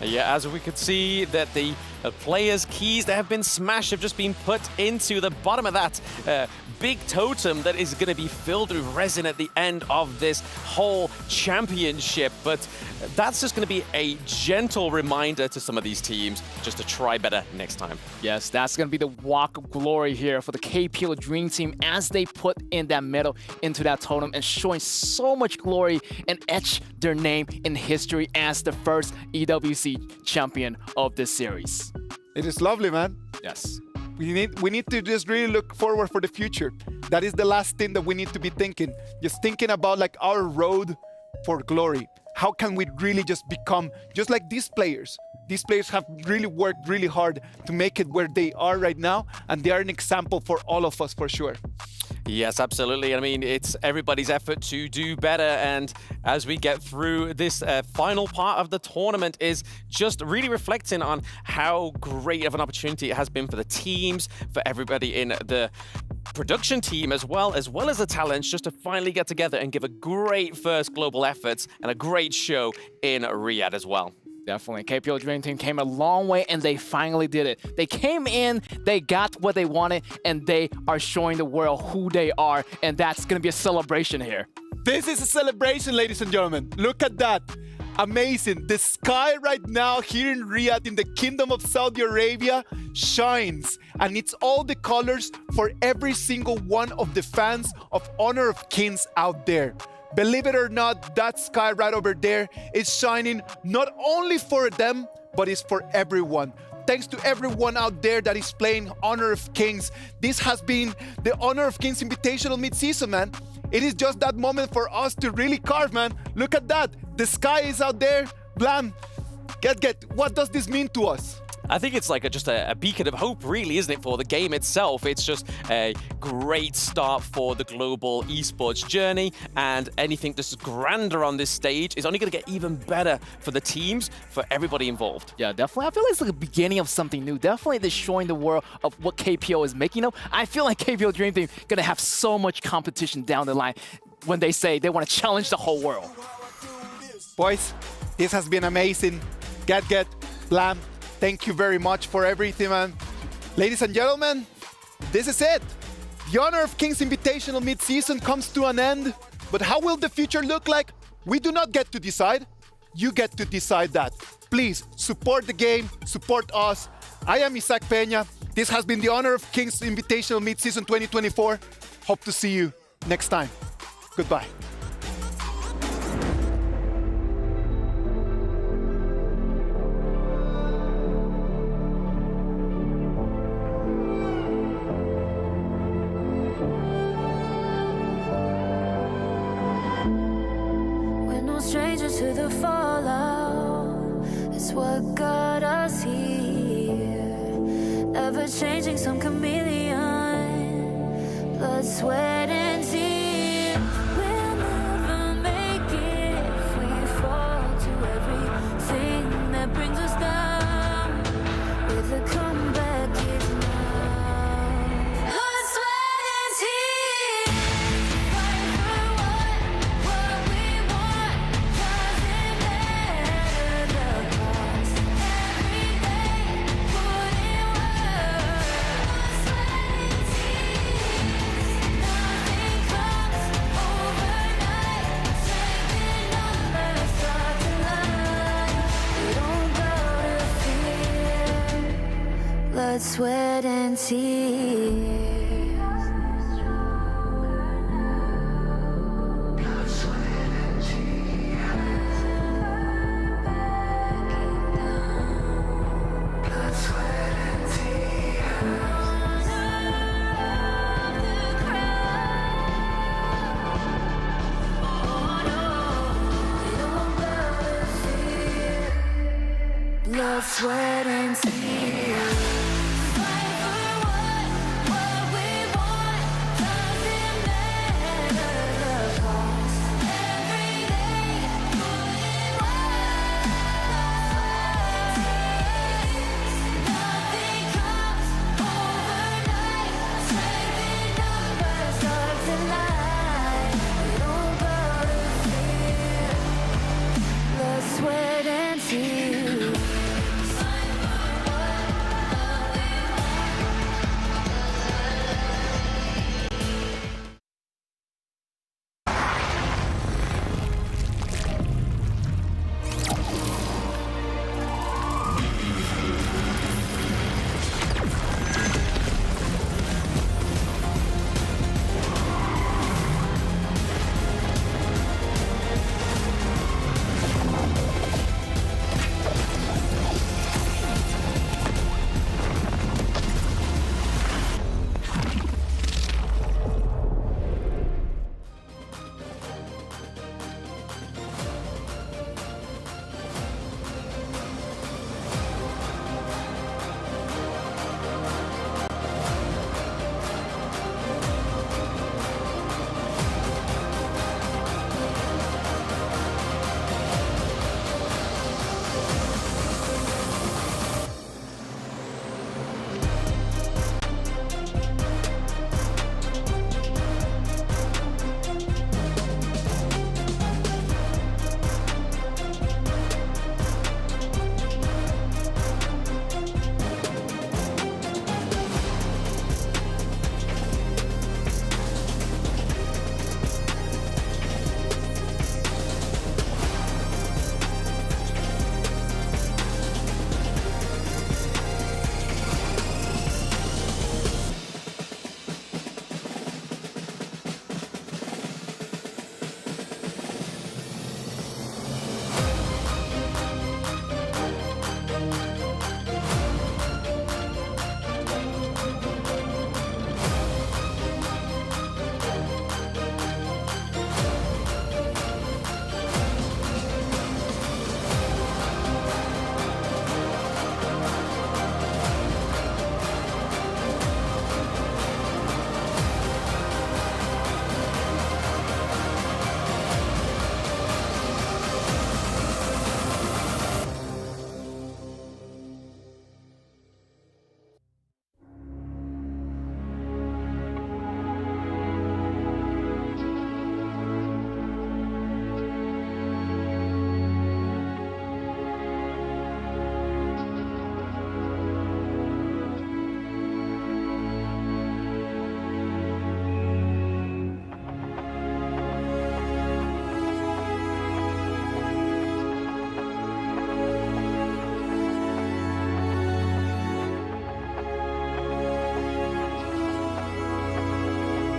Yeah, as we could see that the players' keys that have been smashed have just been put into the bottom of that big totem that is going to be filled with resin at the end of this whole championship. But that's just going to be a gentle reminder to some of these teams just to try better next time.
Yes, that's going to be the walk of glory here for the KPL Dream Team as they put in that medal into that totem and showing so much glory and etch their name in history as the first EWC champion of this series.
It is lovely, man.
Yes.
We need to just really look forward for the future. That is the last thing that we need to be thinking. Just thinking about like our road for glory. How can we really just become just like these players? These players have really worked really hard to make it where they are right now, and they are an example for all of us for sure.
Yes, absolutely. I mean, it's everybody's effort to do better. And as we get through this final part of the tournament is just really reflecting on how great of an opportunity it has been for the teams, for everybody in the production team as well as the talents, just to finally get together and give a great first global efforts and a great show in Riyadh as well.
Definitely. KPL Dream Team came a long way and they finally did it. They came in, they got what they wanted, and they are showing the world who they are, and that's going to be a celebration here.
This is a celebration, ladies and gentlemen. Look at that. Amazing. The sky right now here in Riyadh, in the Kingdom of Saudi Arabia, shines. And it's all the colors for every single one of the fans of Honor of Kings out there. Believe it or not, that sky right over there is shining not only for them, but it's for everyone. Thanks to everyone out there that is playing Honor of Kings. This has been the Honor of Kings Invitational mid-season, man. It is just that moment for us to really carve, man. Look at that. The sky is out there. Blam. Get. What does this mean to us?
I think it's like just a beacon of hope, really, isn't it, for the game itself? It's just a great start for the global esports journey, and anything that's grander on this stage is only going to get even better for the teams, for everybody involved.
Yeah, definitely. I feel like it's like the beginning of something new. Definitely they're showing the world of what KPL is making of. I feel like KPL Dream Team going to have so much competition down the line when they say they want to challenge the whole world.
Boys, this has been amazing. Get, Blam. Thank you very much for everything, man. Ladies and gentlemen, this is it. The Honor of Kings Invitational mid-season comes to an end. But how will the future look like? We do not get to decide. You get to decide that. Please support the game, support us. I am Isaac Peña. This has been the Honor of Kings Invitational mid-season 2024. Hope to see you next time. Goodbye.
Strangers to the fallout, it's what got us here. Ever changing, some chameleon, blood, sweat, and tears. We'll never make it if we fall to everything that brings us down. With the comeback is now. Blood, sweat, and tears. Fight for what we want. Doesn't matter the cost. Every day, put in work. Blood, sweat, and tears. Nothing comes overnight. Strength in numbers start to line. We don't bow to fear. Blood, sweat, and tears. Blood, sweat, and tears.